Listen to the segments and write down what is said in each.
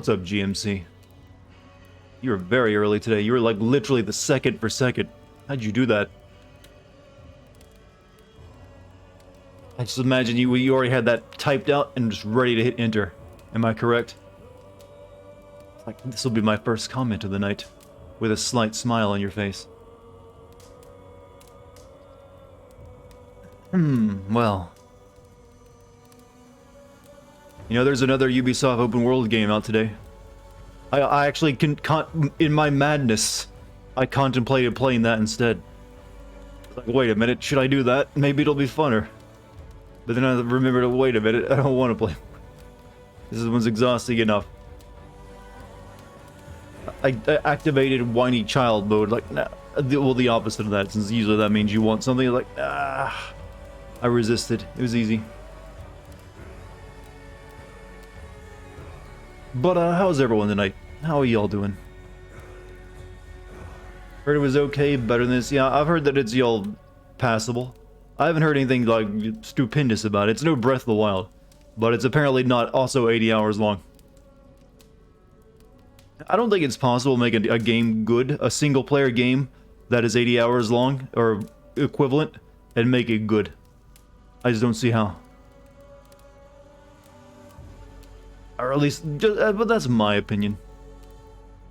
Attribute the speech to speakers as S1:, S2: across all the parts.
S1: What's up, GMC? You were very early today. You were like literally the second for second. How'd you do that? I just imagine you already had that typed out and just ready to hit enter. Am I correct? It's like, this will be my first comment of the night, with a slight smile on your face. Well. You know, there's another Ubisoft open world game out today. I actually in my madness, I contemplated playing that instead. Like, wait a minute, should I do that? Maybe it'll be funner. But then I remembered, wait a minute, I don't want to play. This one's exhausting enough. I activated whiny child mode, like, nah, well, the opposite of that, since usually that means you want something, like, I resisted. It was easy. But, how's everyone tonight? How are y'all doing? Heard it was okay, better than this. Yeah, I've heard that it's y'all passable. I haven't heard anything, like, stupendous about it. It's no Breath of the Wild. But it's apparently not also 80 hours long. I don't think it's possible to make a game good, a single-player game that is 80 hours long, or equivalent, and make it good. I just don't see how. Or at least, but that's my opinion.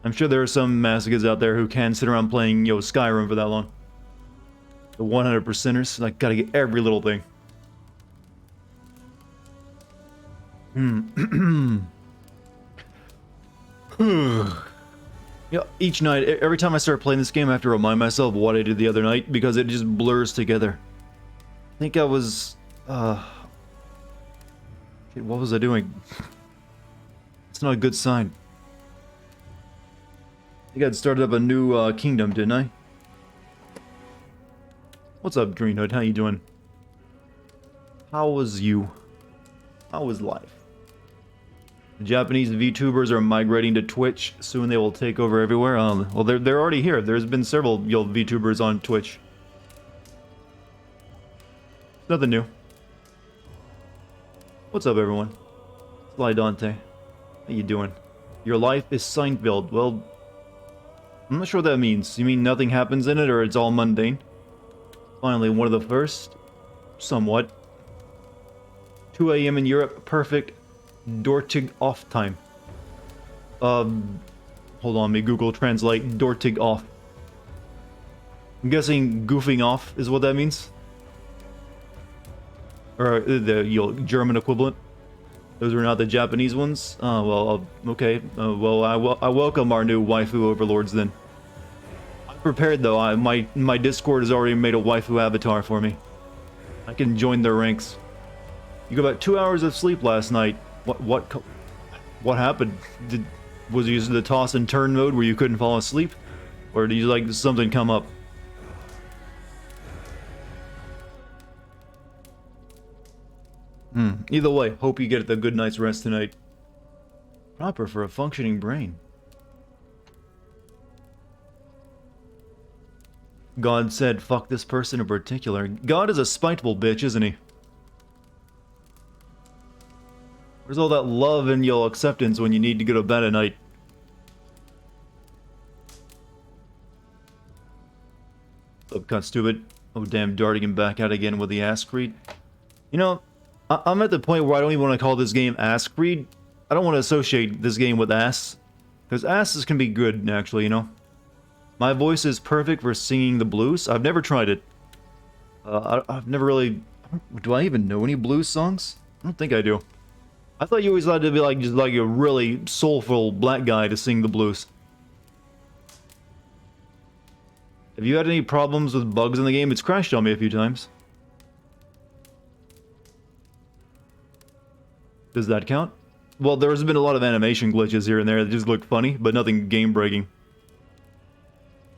S1: I'm sure there are some masochists out there who can sit around playing, Skyrim for that long. The 100%ers, like, gotta get every little thing. Yeah, each night, every time I start playing this game, I have to remind myself what I did the other night, because it just blurs together. I think I was, shit, what was I doing? It's not a good sign. I think I'd started up a new kingdom, didn't I? What's up, Greenhood? How you doing? How was you? How was life? The Japanese VTubers are migrating to Twitch. Soon they will take over everywhere. Well, they're already here. There's been several VTubers on Twitch. Nothing new. What's up, everyone? Sly Dante. How you doing? Your life is Seinfeld. Well, I'm not sure what that means. You mean nothing happens in it, or it's all mundane? Finally, one of the first? Somewhat. 2 a.m. in Europe. Perfect. Dartigan off time. Hold on, let me Google Translate Dartigan off. I'm guessing goofing off is what that means? Or the German equivalent? Those are not the Japanese ones? Oh, well, okay. Well, I welcome our new waifu overlords then. I'm prepared though. My Discord has already made a waifu avatar for me. I can join their ranks. You got about 2 hours of sleep last night. What happened? Was you using the toss and turn mode where you couldn't fall asleep? Or did you like something come up? Either way, hope you get a good night's rest tonight. Proper for a functioning brain. God said, fuck this person in particular. God is a spiteful bitch, isn't he? Where's all that love and acceptance when you need to go to bed at night? Cut stupid. Oh damn, Dartigan back out again with the ass creed. You know, I'm at the point where I don't even want to call this game ass creed. I don't want to associate this game with ass. Because asses can be good, actually, you know. My voice is perfect for singing the blues. I've never tried it. I've never really... Do I even know any blues songs? I don't think I do. I thought you always had to be like just like a really soulful black guy to sing the blues. Have you had any problems with bugs in the game? It's crashed on me a few times. Does that count? Well, there's been a lot of animation glitches here and there that just look funny, but nothing game-breaking.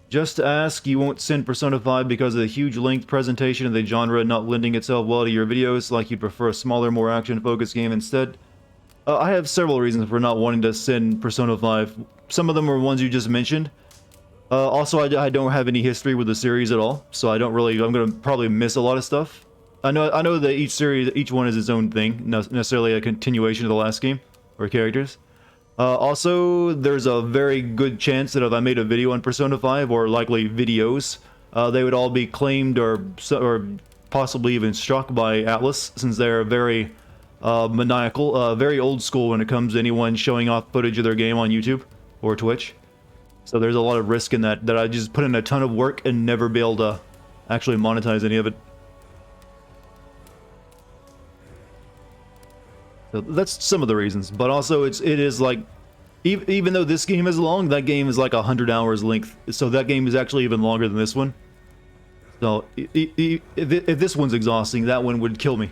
S1: Just to ask, you won't send Persona 5 because of the huge length presentation of the genre not lending itself well to your videos, like you'd prefer a smaller, more action-focused game instead? I have several reasons for not wanting to send Persona 5. Some of them are ones you just mentioned. Also, I don't have any history with the series at all, so I don't really... I'm gonna probably miss a lot of stuff. I know that each series, each one is its own thing, not necessarily a continuation of the last game, or characters. Also, there's a very good chance that if I made a video on Persona 5, or likely videos, they would all be claimed or possibly even struck by Atlas, since they're very maniacal, very old school when it comes to anyone showing off footage of their game on YouTube or Twitch. So there's a lot of risk in that I just put in a ton of work and never be able to actually monetize any of it. So that's some of the reasons, but also it is like, even though this game is long, that game is like 100 hours length, so that game is actually even longer than this one. So if this one's exhausting, that one would kill me.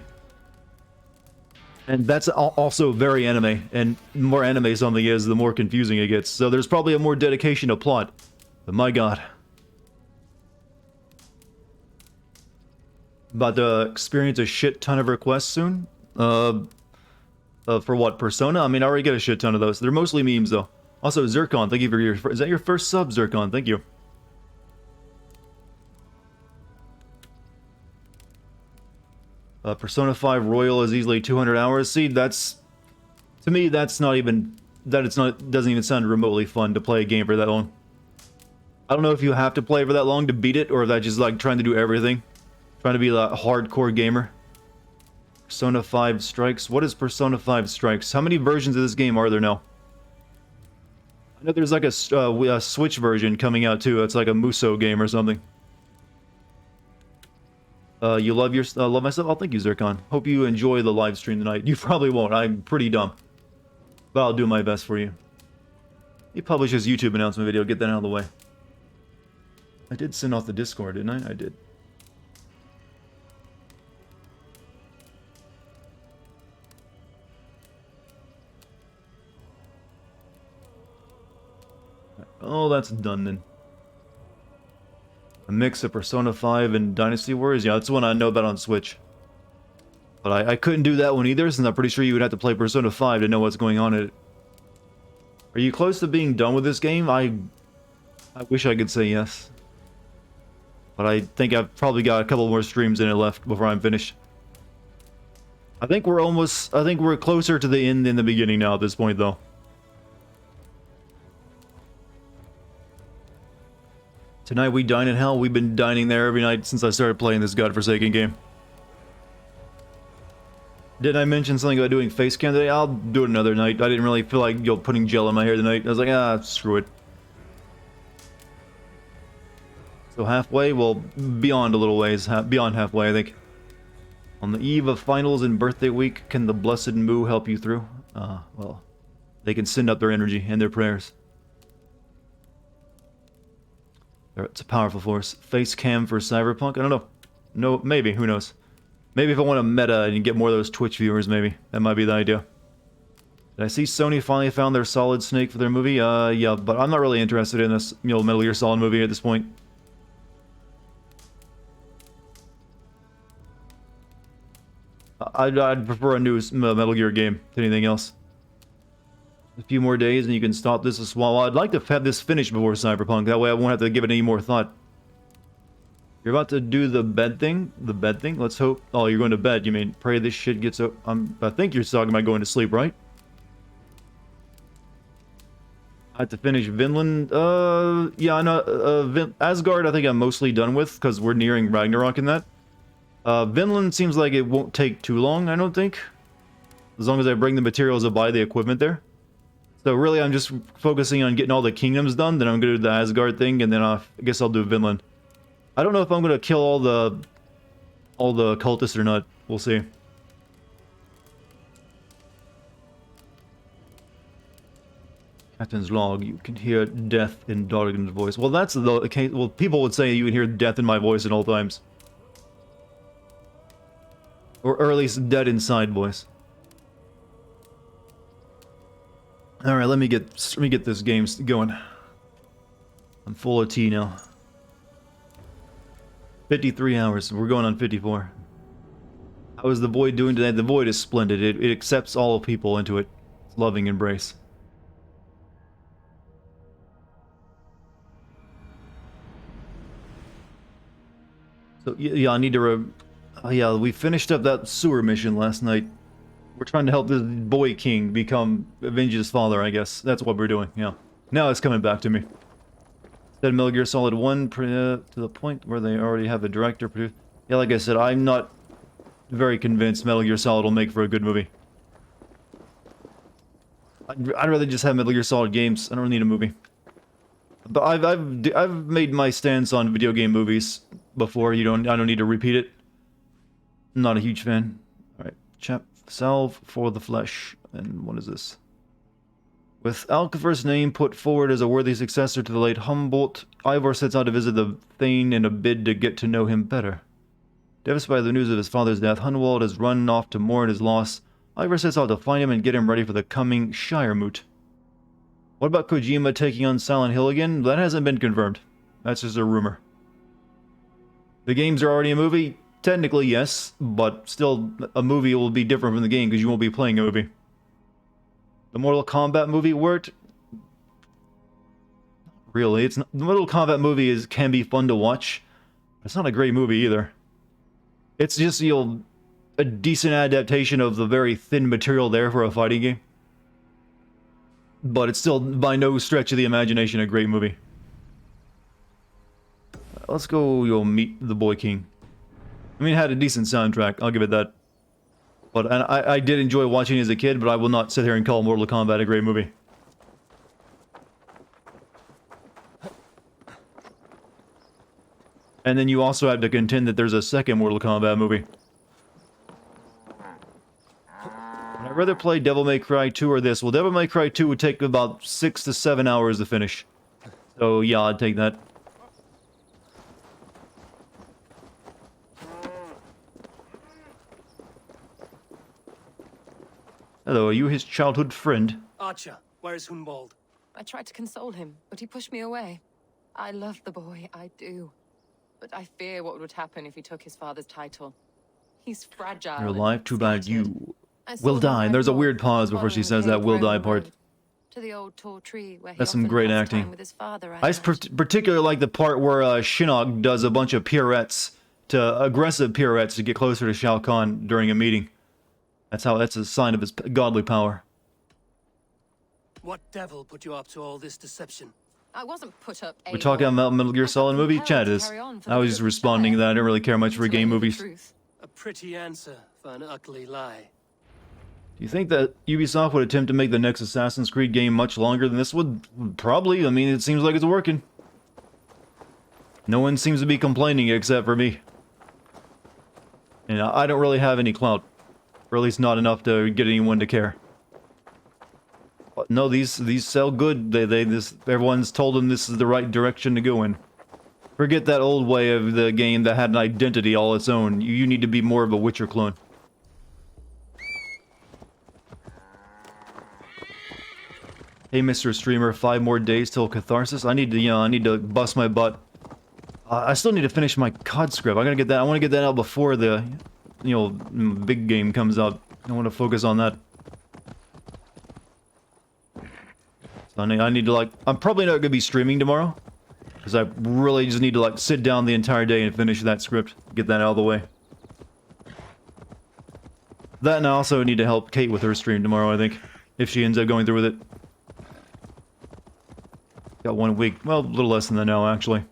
S1: And that's also very anime, and the more anime something is, the more confusing it gets. So there's probably a more dedication to plot, but my god. About to experience a shit ton of requests soon. For what, Persona? I mean, I already get a shit ton of those. They're mostly memes, though. Also, Zircon, thank you for your... Is that your first sub, Zircon? Thank you. Persona 5 Royal is easily 200 hours. See, that's... To me, that's not even... doesn't even sound remotely fun to play a game for that long. I don't know if you have to play for that long to beat it, or if that's just like trying to do everything. Trying to be a hardcore gamer. Persona 5 Strikes. What is Persona 5 Strikes? How many versions of this game are there now? I know there's like a Switch version coming out too. It's like a Muso game or something. You love your love myself? Oh, thank you, Zircon. Hope you enjoy the live stream tonight. You probably won't. I'm pretty dumb. But I'll do my best for you. He published his YouTube announcement video. Get that out of the way. I did send off the Discord, didn't I? I did. Oh, that's done then. A mix of Persona 5 and Dynasty Warriors? Yeah, that's one I know about on Switch. But I couldn't do that one either, since I'm pretty sure you would have to play Persona 5 to know what's going on in it. Are you close to being done with this game? I wish I could say yes. But I think I've probably got a couple more streams in it left before I'm finished. I think we're closer to the end than the beginning now at this point, though. Tonight we dine in hell. We've been dining there every night since I started playing this godforsaken game. Did I mention something about doing face cam today? I'll do it another night. I didn't really feel like putting gel in my hair tonight. I was like, ah, screw it. So halfway? Well, beyond a little ways. Beyond halfway, I think. On the eve of finals and birthday week, can the blessed Moo help you through? Well, they can send up their energy and their prayers. It's a powerful force. Face cam for Cyberpunk? I don't know. No, maybe. Who knows? Maybe if I want to meta and get more of those Twitch viewers, maybe. That might be the idea. Did I see Sony finally found their Solid Snake for their movie? Yeah, but I'm not really interested in this, Metal Gear Solid movie at this point. I'd prefer a new Metal Gear game to anything else. A few more days and you can stop this as well. I'd like to have this finished before Cyberpunk. That way I won't have to give it any more thought. You're about to do the bed thing? The bed thing? Let's hope. Oh, you're going to bed. You mean pray this shit gets up. I think you're talking about going to sleep, right? I have to finish Vinland. Yeah, I know. Asgard, I think I'm mostly done with because we're nearing Ragnarok in that. Vinland seems like it won't take too long, I don't think. As long as I bring the materials to buy the equipment there. So really, I'm just focusing on getting all the kingdoms done. Then I'm going to do the Asgard thing, and then I guess I'll do Vinland. I don't know if I'm going to kill all the cultists or not. We'll see. Captain's log. You can hear death in Dartigan's voice. Well, that's the case. Well, people would say you can hear death in my voice at all times, or at least dead inside voice. All right, let me get this game going. I'm full of tea now. 53 hours. We're going on 54. How is the Void doing today? The Void is splendid. It accepts all people into it. It's loving embrace. So yeah, I need to. Yeah, we finished up that sewer mission last night. We're trying to help this boy king avenge his father, I guess. That's what we're doing, yeah. Now it's coming back to me. Said Metal Gear Solid 1 to the point where they already have a director produce. Yeah, like I said, I'm not very convinced Metal Gear Solid will make for a good movie. I'd rather just have Metal Gear Solid games. I don't need a movie. But I've made my stance on video game movies before. I don't need to repeat it. I'm not a huge fan. All right, salve for the flesh. And what is this? With Alcifer's name put forward as a worthy successor to the late Humboldt, Ivor sets out to visit the Thane in a bid to get to know him better. Devastated by the news of his father's death, Hunwald has run off to mourn his loss. Ivor sets out to find him and get him ready for the coming Shire Moot. What about Kojima taking on Silent Hill again? That hasn't been confirmed. That's just a rumor. The games are already a movie? Technically, yes, but still, a movie will be different from the game because you won't be playing a movie. The Mortal Kombat movie worked? Really, the Mortal Kombat movie can be fun to watch. It's not a great movie either. It's just, a decent adaptation of the very thin material there for a fighting game. But it's still, by no stretch of the imagination, a great movie. Let's go, meet the Boy King. I mean, it had a decent soundtrack, I'll give it that. But I did enjoy watching it as a kid, but I will not sit here and call Mortal Kombat a great movie. And then you also have to contend that there's a second Mortal Kombat movie. I'd rather play Devil May Cry 2 or this. Well, Devil May Cry 2 would take about 6 to 7 hours to finish. So, yeah, I'd take that. Hello, are you his childhood friend?
S2: Archer, where's Hunwald?
S3: I tried to console him, but he pushed me away. I love the boy, I do. But I fear what would happen if he took his father's title. He's fragile.
S1: You're alive, too bad you will die. And there's a weird pause before she says that will die part.
S3: To the old tall tree where
S1: that's some great acting.
S3: With his father,
S1: I particularly like the part where Shinnok does a bunch of pirouettes, aggressive pirouettes to get closer to Shao Kahn during a meeting. That's a sign of his godly power.
S2: What devil put you up to all this deception?
S3: I wasn't put up.
S1: We're talking about Metal Gear Solid movie? Chad is. I was just responding to that. I don't really care much for game movies.
S2: A pretty answer for an ugly lie.
S1: Do you think that Ubisoft would attempt to make the next Assassin's Creed game much longer than this would? Probably. I mean, it seems like it's working. No one seems to be complaining except for me. And I don't really have any clout. Or at least not enough to get anyone to care. But no, these sell good. Everyone's told them this is the right direction to go in. Forget that old way of the game that had an identity all its own. You need to be more of a Witcher clone. Hey, Mr. Streamer, 5 more days till Catharsis. I need to bust my butt. I still need to finish my COD script. I want to get that out before the, big game comes out. I want to focus on that. So I need to I'm probably not going to be streaming tomorrow. Because I really just need to sit down the entire day and finish that script. Get that out of the way. That, and I also need to help Kate with her stream tomorrow, I think. If she ends up going through with it. Got 1 week. Well, a little less than that now, actually.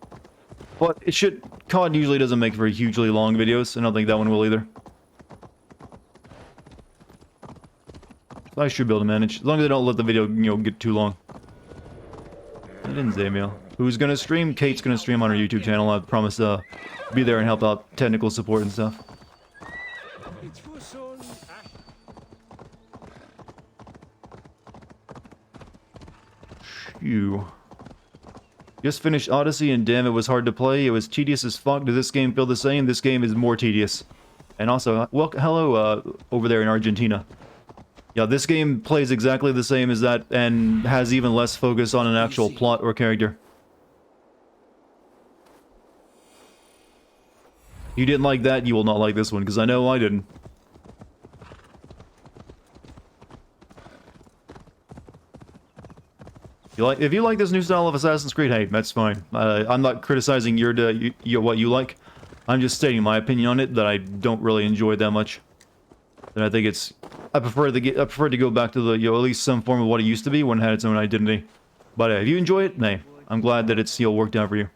S1: But it should... COD usually doesn't make very hugely long videos. I don't think that one will either. So I should be able to manage. As long as I don't let the video, get too long. I didn't say mail. Who's gonna stream? Kate's gonna stream on her YouTube channel. I promise to be there and help out technical support and stuff. Phew. Just finished Odyssey and damn, it was hard to play. It was tedious as fuck. Does this game feel the same? This game is more tedious. And also, hello over there in Argentina. Yeah, this game plays exactly the same as that and has even less focus on an actual plot or character. You didn't like that, you will not like this one, because I know I didn't. If you like this new style of Assassin's Creed, hey, that's fine. I'm not criticizing what you like. I'm just stating my opinion on it, that I don't really enjoy it that much. And I think it's I prefer to go back to the, you know, at least some form of what it used to be when it had its own identity. But if you enjoy it, hey, I'm glad that it's, you know, worked out for you.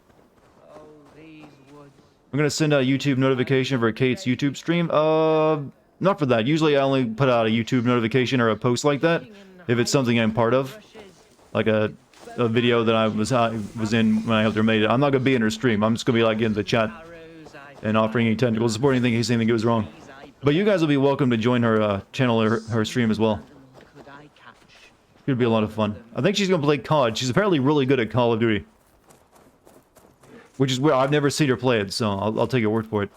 S1: I'm gonna send out a YouTube notification for Kate's YouTube stream. Not for that. Usually I only put out a YouTube notification or a post like that if it's something I'm part of, like a video that I was in when I helped her made it. I'm not gonna be in her stream. I'm just gonna be like in the chat and offering any technical support, anything in case anything goes wrong. But you guys will be welcome to join her channel or her stream as well. It'd be a lot of fun. I think she's gonna play COD. She's apparently really good at Call of Duty. Which is where I've never seen her play it, so I'll take your word for it.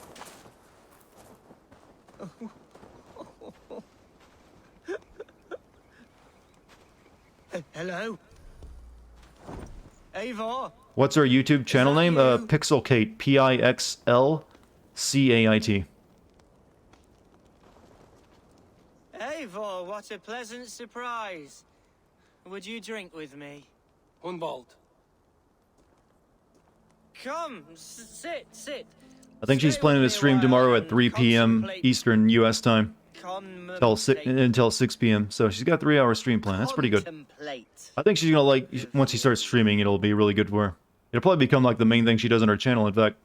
S2: Hello? Eivor?
S1: What's her YouTube channel name? Pixelcate. Pixlcait.
S4: Eivor, what a pleasant surprise. Would you drink with me?
S2: Hunwald.
S4: Come, sit.
S1: I think she's planning to stream tomorrow at 3 p.m. Eastern U.S. time. Until 6 p.m. So she's got a 3-hour stream plan. That's pretty good. I think she's gonna like, once she starts streaming, it'll be really good for her. It'll probably become like the main thing she does on her channel, in fact.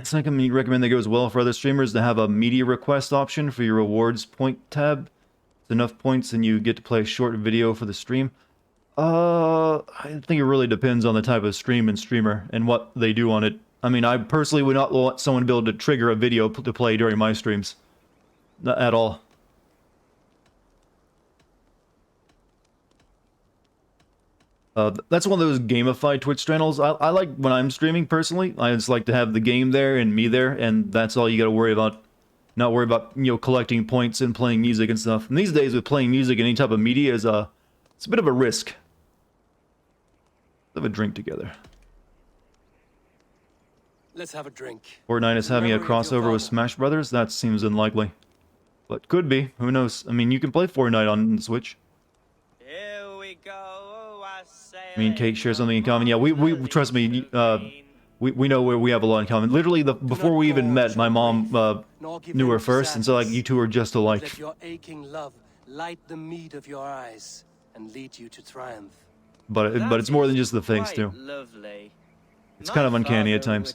S1: Second, we recommend that goes well for other streamers to have a media request option for your rewards point tab. It's enough points and you get to play a short video for the stream. I think it really depends on the type of stream and streamer and what they do on it. I mean, I personally would not want someone to be able to trigger a video to play during my streams. Not at all. That's one of those gamified Twitch channels. I like when I'm streaming, personally. I just like to have the game there and me there, and that's all you gotta worry about. Not worry about, you know, collecting points and playing music and stuff. And these days, with playing music in any type of media is it's a bit of a risk. Let's have a drink together.
S2: Let's have a drink.
S1: Fortnite is having a crossover with Smash Brothers? That seems unlikely. But could be. Who knows? I mean, you can play Fortnite on the Switch.
S4: Here we go.
S1: I mean, Kate shares something in common. Yeah, we trust me, we know where we have a lot in common. Literally, before we even met, my mom knew her first, and so like you two are just alike.
S2: Let your aching love light the mead of your eyes and lead you to triumph.
S1: But it's more than just the face too.
S4: Lovely.
S1: It's kind of uncanny at times.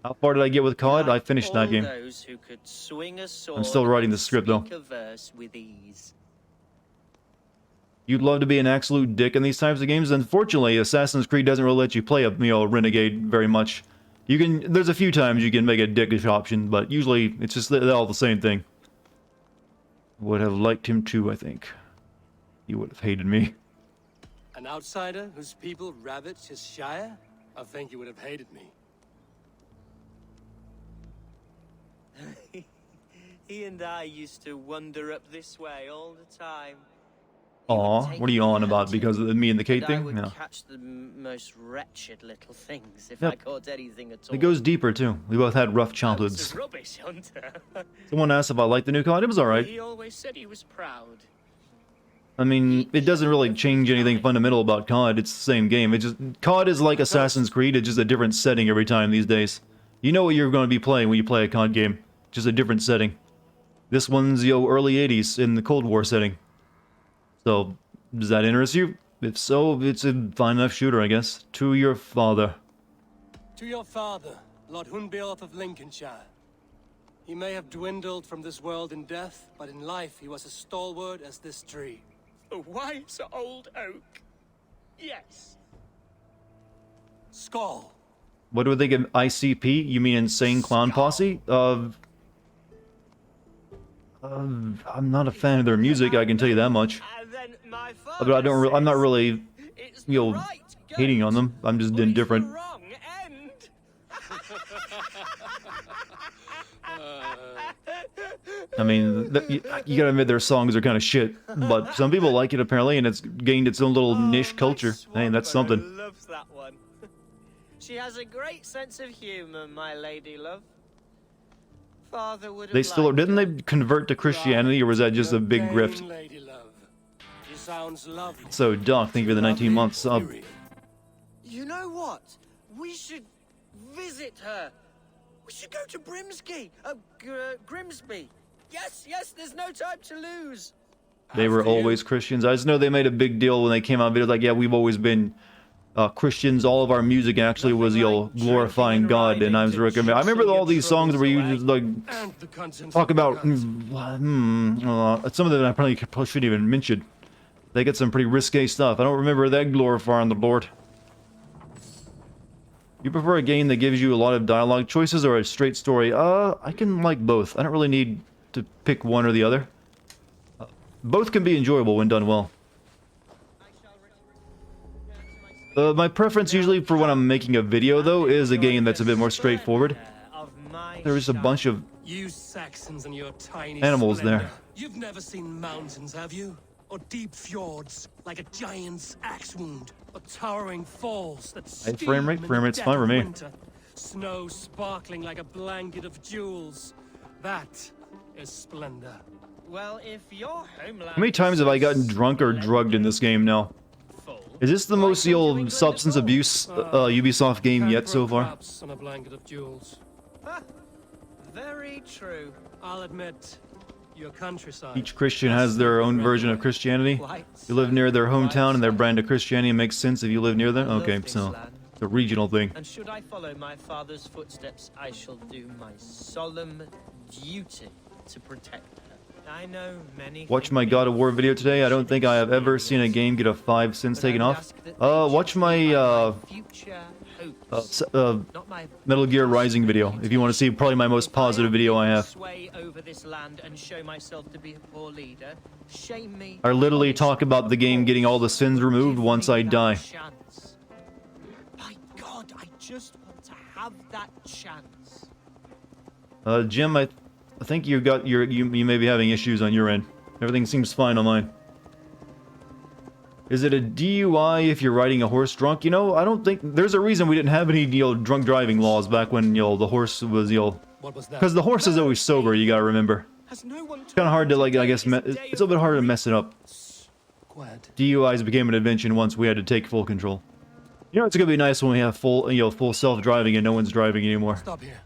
S1: How far did I get with COD? I finished that game. I'm still writing the script though. You'd love to be an absolute dick in these types of games. Unfortunately, Assassin's Creed doesn't really let you play a, you know, renegade very much. You can, there's a few times you can make a dickish option, but usually it's just all the same thing. Would have liked him too, I think. He would have hated me.
S2: An outsider whose people ravaged his shire? I think he would have hated me.
S4: He and I used to wander up this way all the time.
S1: Aw, what are you on about? Because of me and the Kate thing?
S4: No.
S1: No.
S4: Catch the most wretched little things if I caught anything at all.
S1: It goes deeper too. We both had rough childhoods.
S4: Rubbish hunter.
S1: Someone asked if I liked the new COD. It was alright.
S4: He always said he was proud.
S1: I mean, it doesn't really change anything fundamental about COD. It's the same game. It just, COD is like Assassin's Creed. It's just a different setting every time these days. You know what you're going to be playing when you play a COD game. Just a different setting. This one's, yo, early 80s in the Cold War setting. So, does that interest you? If so, it's a fine enough shooter, I guess. To your father.
S2: To your father, Lord Hunbeorth of Lincolnshire. He may have dwindled from this world in death, but in life he was as stalwart as this tree.
S4: A wise old oak. Yes.
S2: Skull.
S1: What do we think of ICP? You mean Insane Clown Posse? I'm not a fan of their music, I can tell you that much. But I'm not really, you know, hating on them. I'm just indifferent. I mean, you gotta admit their songs are kind of shit, but some people like it apparently, and it's gained its own little niche culture. Hey, that's something.
S4: Loves that one. She has a great sense of humor, my lady love. Father would have
S1: They still didn't they convert to Christianity, or was that just a big grift? So, Doc, thank you for the 19 months sub.
S4: You know what? We should visit her. We should go to Grimsby. Yes, there's no time to lose.
S1: They were
S2: After you.
S1: always Christians. I just know they made a big deal when they came out videos like, yeah, we've always been Christians. All of our music actually was, you know, glorifying God, and I was recommending. I remember all these songs where you just like
S2: And the contents
S1: talk
S2: of the
S1: about
S2: guns.
S1: some of them I probably shouldn't even mention. They get some pretty risque stuff. I don't remember that glorifying the Lord. You prefer a game that gives you a lot of dialogue choices or a straight story? I can like both. I don't really need to pick one or the other. Both can be enjoyable when done well. My preference usually for when I'm making a video, though, is a game that's a bit more straightforward. There's a bunch of
S2: You Saxons and your tiny
S1: animals
S2: splendor.
S1: there.
S2: You've never seen mountains, have you? Or deep fjords, like a giant's axe wound. Or towering falls that steam
S1: frame rate?
S2: in
S1: Frame
S2: the
S1: rate's
S2: dead
S1: fine
S2: of
S1: with me.
S2: winter. Snow sparkling like a blanket of jewels. That is splendor.
S4: Well, if your homeland
S1: How many times have I gotten drunk or drugged in this game now? Is this the most old substance abuse Ubisoft game
S2: Can't
S1: yet so
S2: grow
S1: far?
S2: crops on a blanket of jewels.
S4: Very true.
S2: I'll admit, your countryside.
S1: Each Christian has their own version of Christianity. You live near their hometown and their brand of Christianity makes sense if you live near them? Okay, so it's a regional thing.
S4: And should I follow my father's footsteps, I shall do my solemn duty to protect her. I know many.
S1: Watch my God of War video today. I don't think I have ever seen a game get a 5 since taken off. Watch my
S4: future hopes, not my
S1: Metal Gear Rising video if you want to see probably my most positive video I have.
S4: sway over this land and show myself to be a poor leader. Shame me.
S1: I literally talk about the game getting all the sins removed once I die.
S4: Chance. My God, I just want to have that chance.
S1: Jim, I think you may be having issues on your end. Everything seems fine on mine. Is it a DUI if you're riding a horse drunk? You know, I don't think there's a reason we didn't have any, you know, drunk driving laws back when, you know, the horse was, you know,
S2: What was that?
S1: because the horse is always sober. You gotta remember.
S4: Has no one
S1: It's kind of hard to like, I guess, it's a little bit harder to mess it up.
S2: Quiet.
S1: DUIs became an invention once we had to take full control. You know, it's gonna be nice when we have full, you know, full self-driving and no one's driving anymore.
S2: Stop here.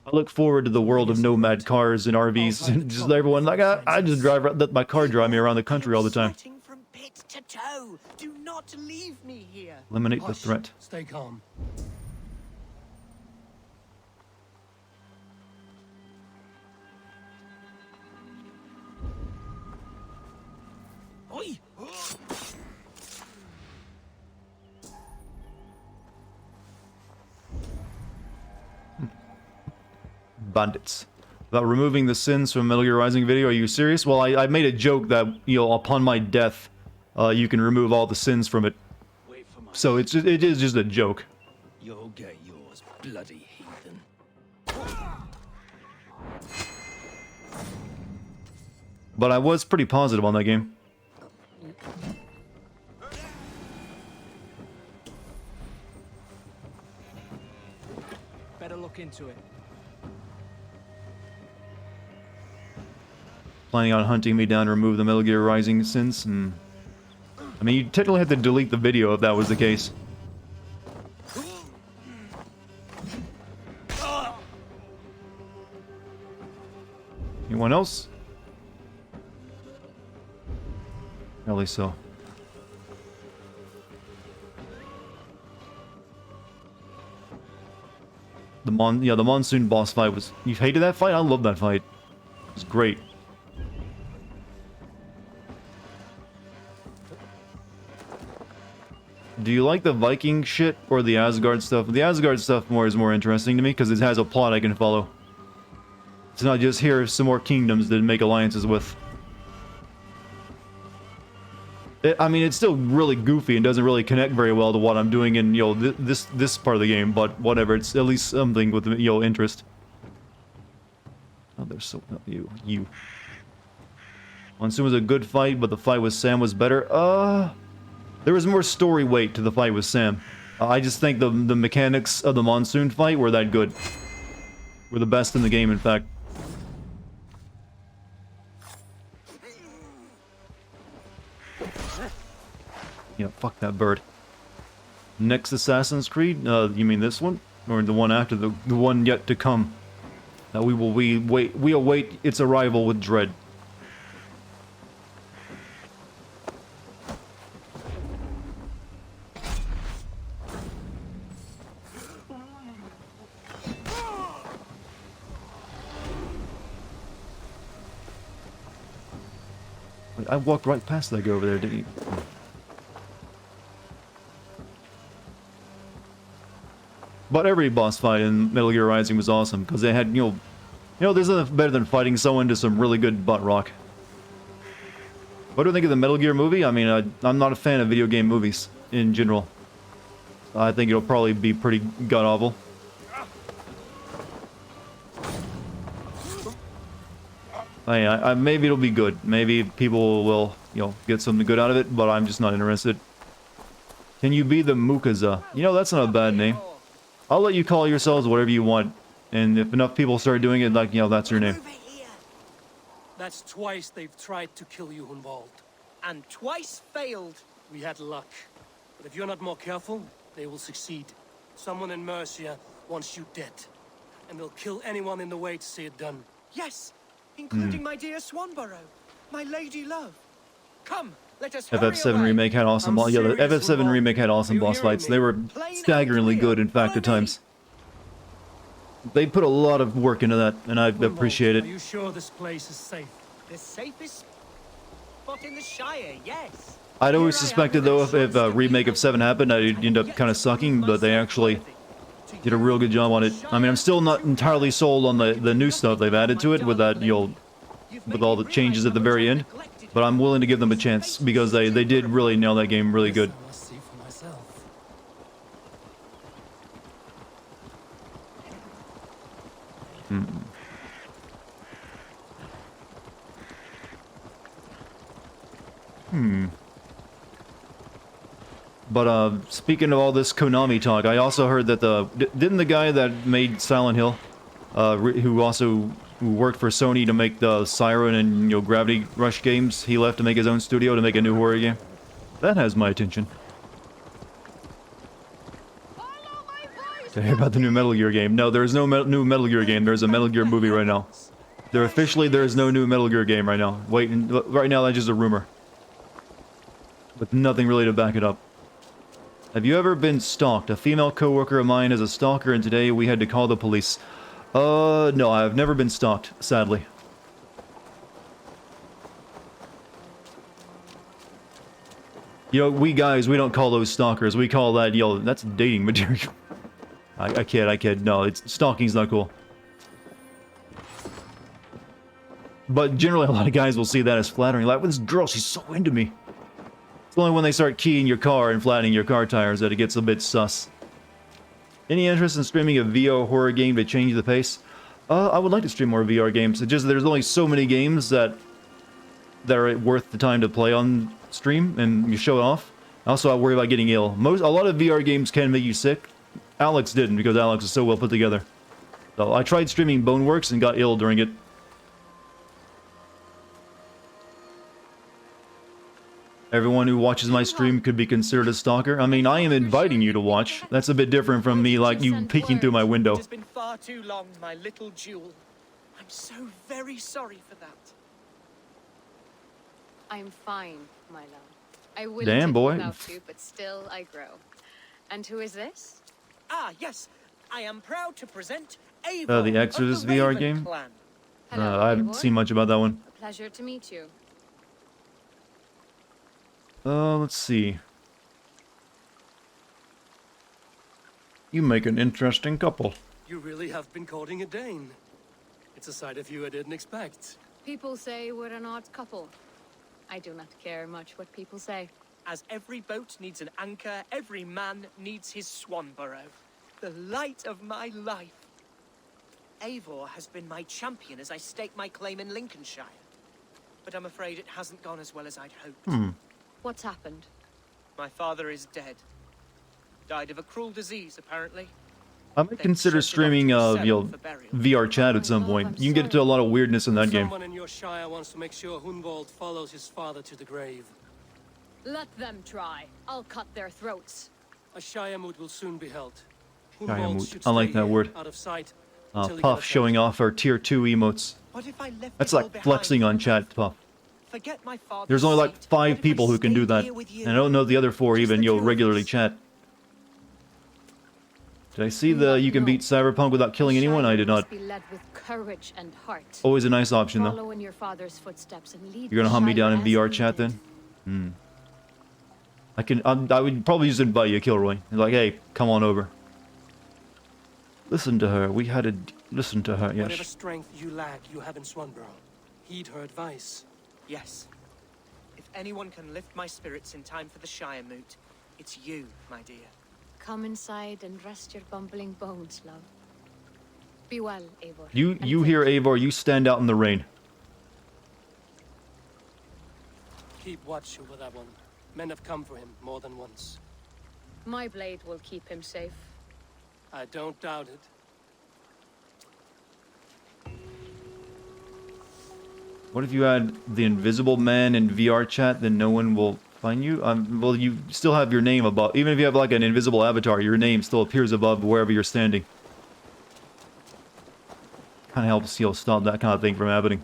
S1: I look forward to the world of nomad cars and RVs and just everyone like, I just let my car drive me around the country all the time.
S4: Sweating from pit to toe. Do not leave me here.
S1: Eliminate the
S2: Hush.
S1: threat.
S2: Stay calm.
S4: Oi!
S1: Bandits. About removing the sins from Metal Gear Rising video, are you serious? Well, I made a joke that, you know, upon my death, you can remove all the sins from it.
S2: Wait for my.
S1: So it is just a joke.
S2: You'll get yours, bloody heathen.
S1: But I was pretty positive on that game.
S2: Better look into it.
S1: Planning on hunting me down to remove the Metal Gear Rising sins, and I mean, you technically have to delete the video if that was the case. Anyone else? Apparently so. The monsoon boss fight was. You hated that fight? I love that fight. It was great. Do you like the Viking shit or the Asgard stuff? The Asgard stuff is more interesting to me because it has a plot I can follow. It's not just here some more kingdoms to make alliances with. I mean, it's still really goofy and doesn't really connect very well to what I'm doing in, you know, this part of the game. But whatever, it's at least something with, you know, interest. Oh, there's so you. Monsoon was a good fight, but the fight with Sam was better. There was more story weight to the fight with Sam. I just think the mechanics of the Monsoon fight were that good. Were the best in the game, in fact. Yeah, fuck that bird. Next Assassin's Creed? You mean this one? Or the one after, the one yet to come? We await its arrival with dread. I walked right past that guy over there, didn't you? But every boss fight in Metal Gear Rising was awesome because they had, there's nothing better than fighting someone to some really good butt rock. What do you think of the Metal Gear movie? I mean, I'm not a fan of video game movies in general. I think it'll probably be pretty god-awful. Maybe it'll be good. Maybe people will, get something good out of it, but I'm just not interested. Can you be the Mukaza? That's not a bad name. I'll let you call yourselves whatever you want. And if enough people start doing it, like, that's your name.
S2: That's twice they've tried to kill you, Hunwald.
S4: And twice failed.
S2: We had luck. But if you're not more careful, they will succeed. Someone in Mercia wants you dead. And they'll kill anyone in the way to see it done.
S4: Yes, including my dear Swanborough, my lady love. Come, let us hurry
S1: FF7
S4: away.
S1: remake had awesome.
S2: I'm
S1: Yeah, the
S2: serious,
S1: FF7
S2: Hunwald.
S1: remake had awesome
S2: Are you
S1: boss
S2: hearing
S1: fights.
S2: me?
S1: They were
S4: Plain and
S1: staggeringly
S4: clear.
S1: good, in fact, at
S4: Follow me.
S1: times. They put a lot of work into that, and I
S2: Hunwald,
S1: appreciate it.
S2: Are you sure this place is safe?
S4: The safest spot in the Shire, yes.
S1: I'd always
S4: Here I am
S1: suspected,
S4: with
S1: though,
S4: a
S1: if a remake of 7 happened, I'd end up kind of sucking, but they actually did a real good job on it. I mean, I'm still not entirely sold on the new stuff they've added to it with that, with all the changes at the very end, but I'm willing to give them a chance because they did really nail that game really good.
S2: I must see for myself.
S1: But speaking of all this Konami talk, I also heard that didn't the guy that made Silent Hill, who worked for Sony to make the Siren and Gravity Rush games, he left to make his own studio to make a new horror game? That has my attention. To hear about the new Metal Gear game. No, there is no new Metal Gear game. There's a Metal Gear movie right now. There is no new Metal Gear game right now. Wait, right now that's just a rumor. With nothing really to back it up. Have you ever been stalked? A female coworker of mine is a stalker and today we had to call the police. No, I've never been stalked, sadly. We guys, we don't call those stalkers. We call that, that's dating material. I kid. No, stalking's not cool. But generally, a lot of guys will see that as flattering. Like, this girl, she's so into me. It's only when they start keying your car and flattening your car tires that it gets a bit sus. Any interest in streaming a VR horror game to change the pace? I would like to stream more VR games. It's just there's only so many games that are worth the time to play on stream and you show it off. Also, I worry about getting ill. A lot of VR games can make you sick. Alex didn't because Alex is so well put together. So I tried streaming Boneworks and got ill during it. Everyone who watches my stream could be considered a stalker. I mean, I am inviting you to watch. That's a bit different from me, like, you peeking through my window.
S4: It has been far too long, my little jewel. I'm so very sorry for that.
S3: I'm fine, my love. I will
S1: Damn, boy.
S3: without you, but still I grow. And who is this?
S4: Ah, yes. I am proud to present Eivor
S1: The Exorcist
S4: of the
S1: VR
S4: Raven
S1: game?
S4: Clan.
S3: Hello,
S1: I haven't
S3: Eivor.
S1: seen much about that one.
S3: A pleasure to meet you.
S1: Let's see. You make an interesting couple.
S2: You really have been courting a Dane. It's a side of you I didn't expect.
S3: People say we're an odd couple. I do not care much what people say.
S4: As every boat needs an anchor, every man needs his Swanborough. The light of my life. Eivor has been my champion as I stake my claim in Lincolnshire. But I'm afraid it hasn't gone as well as I'd hoped.
S3: What's happened?
S4: My father is dead. Died of a cruel disease, apparently.
S1: I might consider streaming, VR chat at some point. You can get into a lot of weirdness in that game.
S2: Someone in your shire wants to make sure Hunwald follows his father to the grave.
S3: Let them try. I'll cut their throats.
S2: A shire moot will soon be held.
S1: Shire moot.
S2: Hunwald should
S1: I like
S2: stay
S1: that
S2: here,
S1: word.
S2: out of sight, until he
S1: Puff
S2: got
S1: showing off our tier 2 emotes.
S4: What if I left
S1: That's
S4: it all
S1: like
S4: behind
S1: flexing
S4: for
S1: on
S4: a
S1: chat,
S4: moment?
S1: Puff.
S4: Forget my father's
S1: There's only like
S4: seat.
S1: 5
S4: What if I
S1: people who can do
S4: stayed
S1: that.
S4: here with you?
S1: And I don't know the other 4
S4: Just
S1: even,
S4: the two of
S1: regularly
S4: us?
S1: chat. Did I see
S5: Do
S1: the
S5: not
S1: you can beat
S5: know.
S1: Cyberpunk without killing
S5: The
S1: anyone? I
S5: Shire
S1: did not.
S5: must be led with courage and heart.
S1: Always a nice option though.
S5: Follow in your father's footsteps and lead
S1: You're gonna
S5: the
S1: hunt me
S5: Shire
S1: down in
S5: as
S1: VR
S5: he
S1: chat
S5: did.
S1: then? I would probably just invite you, Kilroy. Like, hey, come on over. Listen to her. We had a... Listen to her,
S2: Whatever
S1: yes.
S2: strength you lack, you have in Swanborough. Heed her advice.
S4: Yes. If anyone can lift my spirits in time for the Shire moot, it's you, my dear.
S5: Come inside and rest your bumbling bones, love. Be well, Eivor.
S1: You
S5: and
S1: hear
S5: thank
S1: Eivor, you stand out in the rain.
S2: Keep watch over that one. Men have come for him more than once.
S5: My blade will keep him safe.
S2: I don't doubt it.
S1: What if you had the Invisible Man in VR chat, then no one will find you? Well, you still have your name above. Even if you have like an invisible avatar, your name still appears above wherever you're standing. Kind of helps, stop that kind of thing from happening.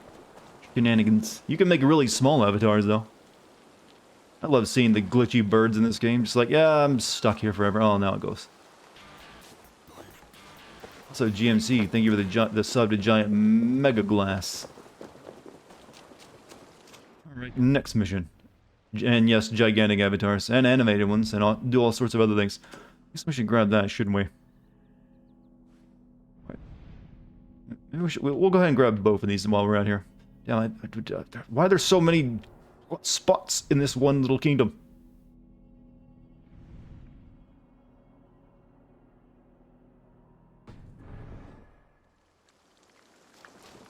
S1: Shenanigans. You can make really small avatars, though. I love seeing the glitchy birds in this game. Just like, yeah, I'm stuck here forever. Oh, now it goes. Also, GMC, thank you for the sub to Giant Mega Glass. Alright, next mission. And yes, gigantic avatars. And animated ones. And do all sorts of other things. I guess we should grab that, shouldn't we? Maybe we'll go ahead and grab both of these while we're out here. Yeah, why are there so many spots in this one little kingdom?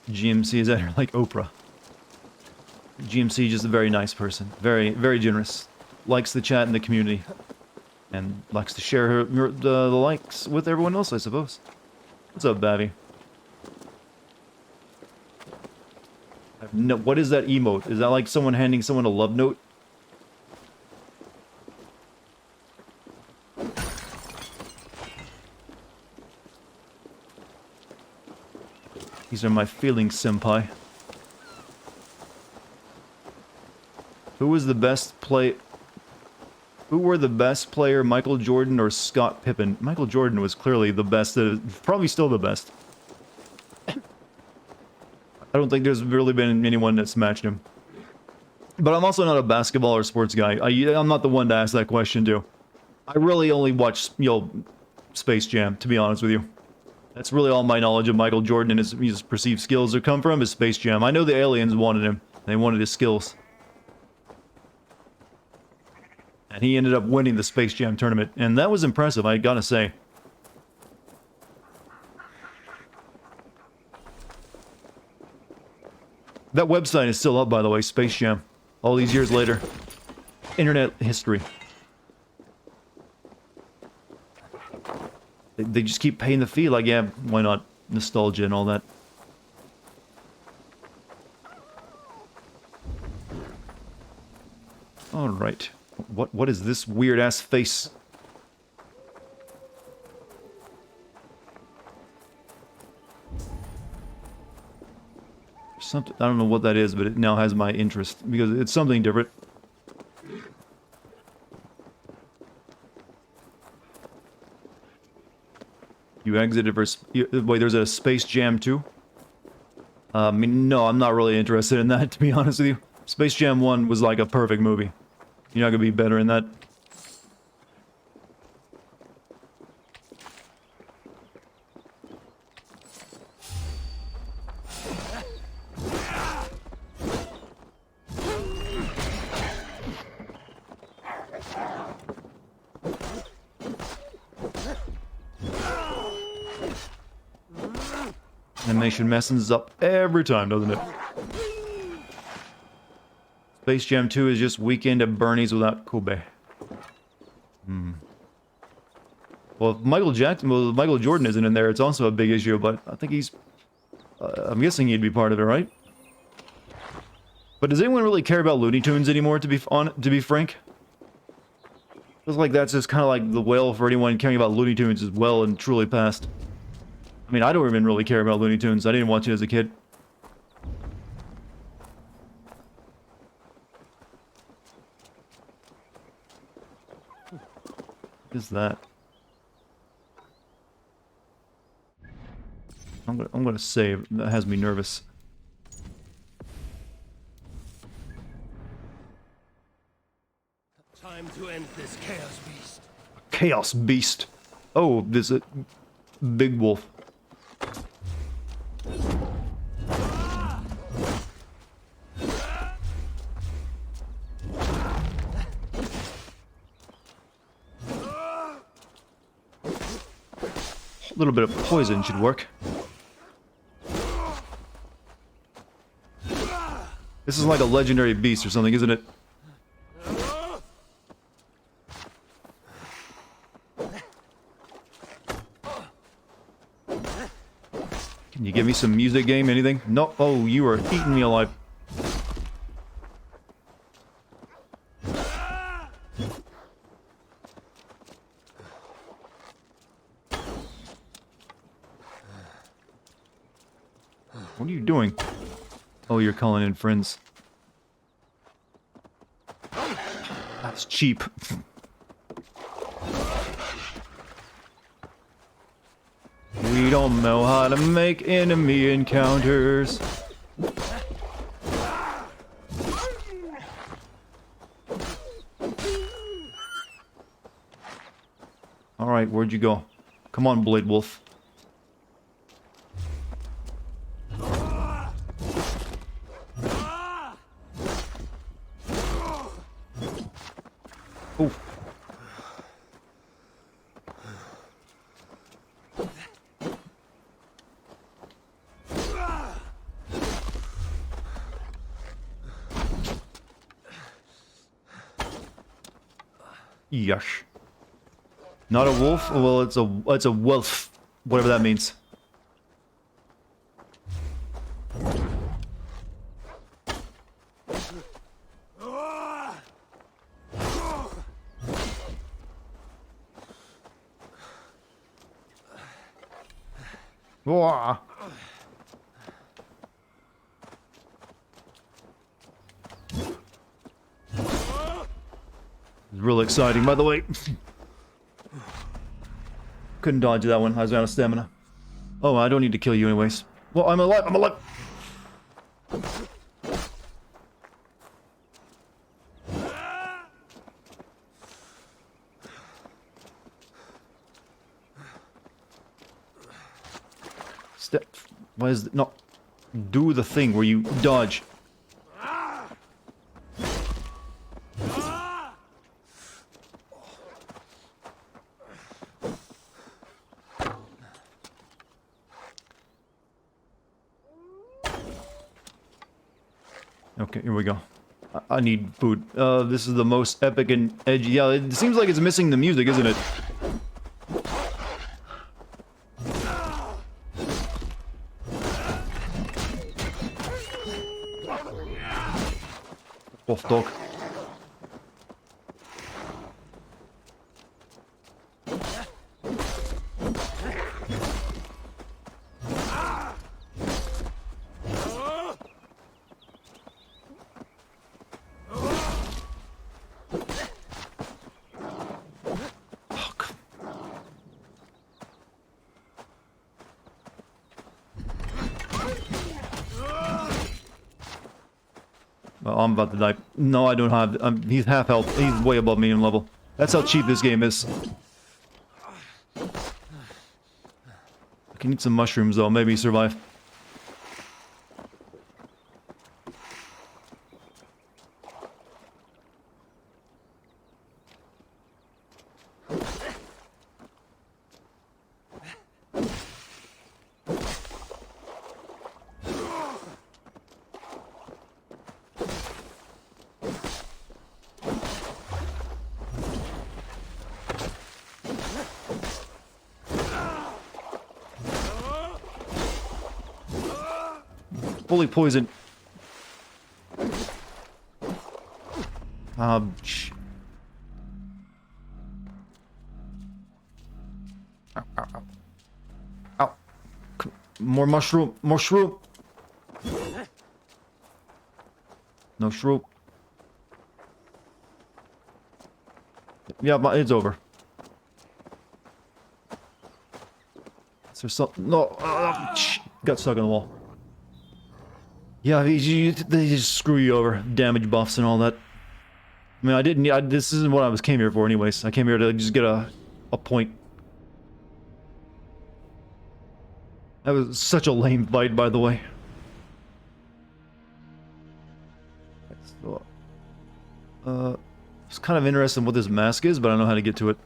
S1: GMC is at her like Oprah. GMC just a very nice person. Very, very generous. Likes the chat and the community. And likes to share the likes with everyone else, I suppose. What's up, Babby? No, what is that emote? Is that like someone handing someone a love note? These are my feelings, senpai. Who was the best play? Who were the best player, Michael Jordan or Scott Pippen? Michael Jordan was clearly the best, probably still the best. I don't think there's really been anyone that's matched him. But I'm also not a basketball or sports guy. I'm not the one to ask that question to. I really only watch, Space Jam, to be honest with you. That's really all my knowledge of Michael Jordan and his perceived skills have come from is Space Jam. I know the aliens wanted him. They wanted his skills. And he ended up winning the Space Jam tournament. And that was impressive, I gotta say. That website is still up, by the way, Space Jam. All these years later. Internet history. They just keep paying the fee, like, yeah, why not? Nostalgia and all that. Alright. What is this weird-ass face? Something, I don't know what that is, but it now has my interest, because it's something different. You exited for... Wait, there's a Space Jam 2? I mean, no, I'm not really interested in that, to be honest with you. Space Jam 1 was like a perfect movie. You're not gonna be better in that. Animation messes up every time, doesn't it? Space Jam 2 is just Weekend at Bernie's without Kobe. Well, if Michael Jordan isn't in there, it's also a big issue, but I think he's... I'm guessing he'd be part of it, right? But does anyone really care about Looney Tunes anymore, to be frank? Feels like that's just kind of like the whale for anyone caring about Looney Tunes is well and truly past. I mean, I don't even really care about Looney Tunes. I didn't watch it as a kid. What is that? I'm gonna save. That has me nervous.
S2: Time to end this chaos beast.
S1: Chaos beast. Oh, there's a big wolf. A little bit of poison should work. This is like a legendary beast or something, isn't it? Can you give me some music game, anything? No. Oh, you are eating me alive. What are you doing? Oh, you're calling in friends. That's cheap. We don't know how to make enemy encounters. Alright, where'd you go? Come on, Blade Wolf. Oh. Yush. Not a wolf? Well, it's a wolf. Whatever that means. Wah. It's real exciting, by the way. Couldn't dodge that one. I was out of stamina. Oh, I don't need to kill you anyways. Well, I'm alive. I'm alive. Step. Why is it not? Do the thing where you dodge. Okay, here we go. I need food. This is the most epic and edgy. Yeah, it seems like it's missing the music, isn't it? Wolf dog. Well, I'm about to die. No, I don't have... he's half health. He's way above me in level. That's how cheap this game is. I can eat some mushrooms, though. Maybe survive. Fully poisoned. Ouch. Ow, ow, ow. Ow. More mushroom. More shroom. No shroom. Yeah, but it's over. Is there something? No. Got stuck on the wall. Yeah, they just screw you over. Damage buffs and all that. I mean, I didn't. This isn't what came here for, anyways. I came here to just get a point. That was such a lame fight, by the way. So, it's kind of interesting what this mask is, but I don't know how to get to it.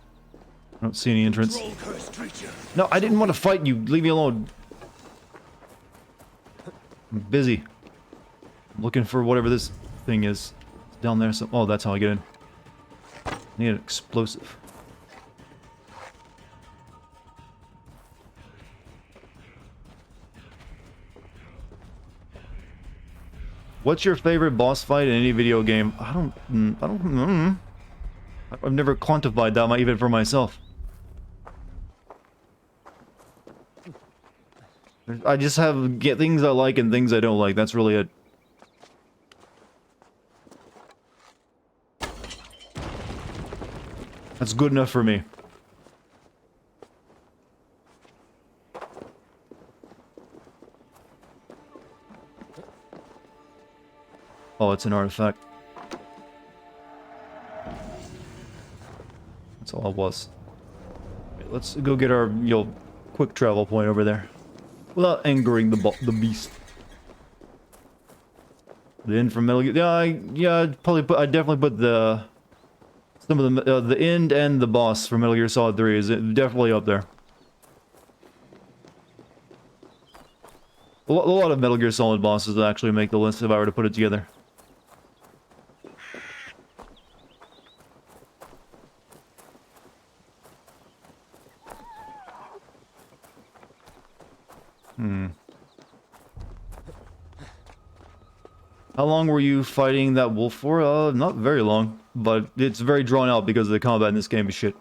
S1: I don't see any entrance. No, I didn't want to fight you. Leave me alone. I'm busy. I'm looking for whatever this thing is. It's down there. So, oh, that's how I get in. I need an explosive. What's your favorite boss fight in any video game? I've never quantified that even for myself. I just have things I like and things I don't like. That's really it. That's good enough for me. Oh, it's an artifact. That's all it was. Okay, let's go get our quick travel point over there, without angering the beast. The end from Metal Gear. Yeah, I'd definitely put some of the end and the boss from Metal Gear Solid 3 is definitely up there. A lot of Metal Gear Solid bosses actually make the list if I were to put it together. How long were you fighting that wolf for? Not very long, but it's very drawn out because the combat in this game is shit.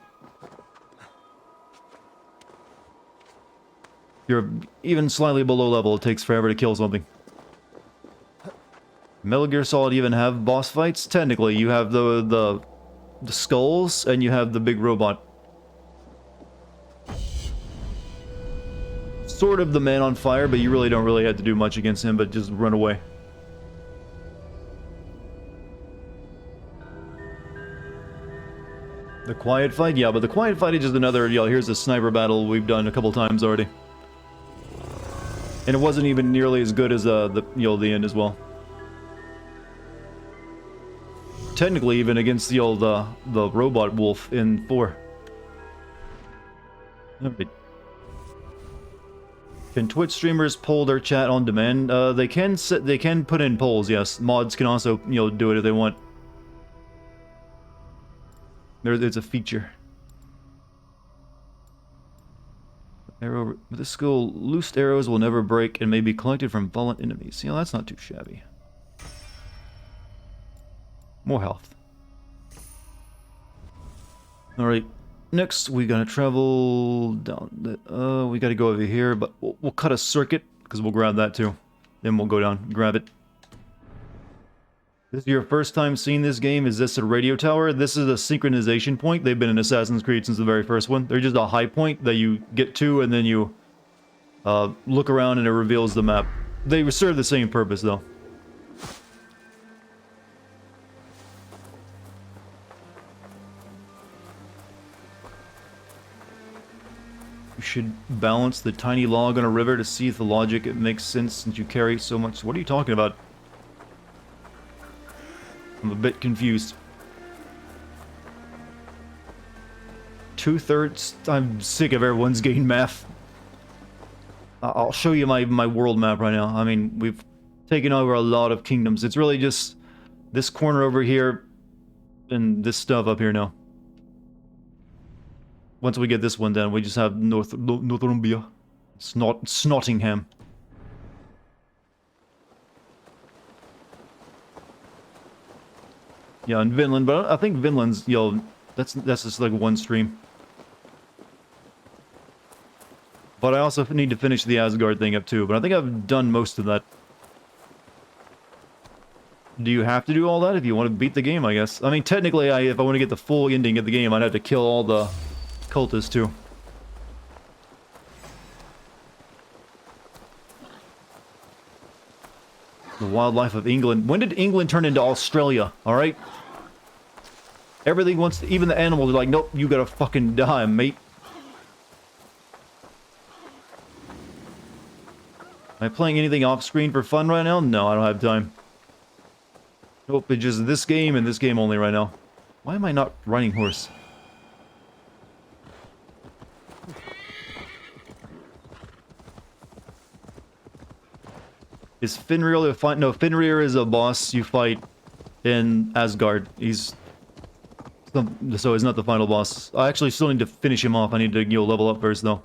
S1: You're even slightly below level, it takes forever to kill something. Metal Gear Solid even have boss fights? Technically, you have the skulls and you have the big robot. Sort of the man on fire, but you really don't have to do much against him, but just run away. The quiet fight? Yeah, but the quiet fight is just another, here's a sniper battle we've done a couple times already. And it wasn't even nearly as good as the end as well. Technically, even against the robot wolf in 4. Alright. Can Twitch streamers poll their chat on demand? They can put in polls, yes. Mods can also, do it if they want. It's a feature. Arrow with this skill, loosed arrows will never break and may be collected from fallen enemies. That's not too shabby. More health. Alright, next we gotta travel down. We gotta go over here, but we'll cut a circuit, because we'll grab that too. Then we'll go down, grab it. This is your first time seeing this game? Is this a radio tower? This is a synchronization point. They've been in Assassin's Creed since the very first one. They're just a high point that you get to, and then you look around and it reveals the map. They serve the same purpose, though. You should balance the tiny log on a river to see if the logic it makes sense since you carry so much. What are you talking about? I'm a bit confused. 2/3? I'm sick of everyone's getting math. I'll show you my world map right now. I mean, we've taken over a lot of kingdoms. It's really just this corner over here and this stuff up here now. Once we get this one done, we just have Northumbria. Snottingham. Yeah, in Vinland, but I think Vinland's, that's just like one stream. But I also need to finish the Asgard thing up too, but I think I've done most of that. Do you have to do all that if you want to beat the game, I guess? I mean, technically, if I want to get the full ending of the game, I'd have to kill all the cultists too. The wildlife of England. When did England turn into Australia, alright? Everything wants to, even the animals are like, nope, you gotta fucking die, mate. Am I playing anything off screen for fun right now? No, I don't have time. Nope, it's just this game and this game only right now. Why am I not riding horse? Is Fenrir a fight? No, Fenrir is a boss you fight in Asgard. He's... So he's not the final boss. I actually still need to finish him off. I need to, level up first, though.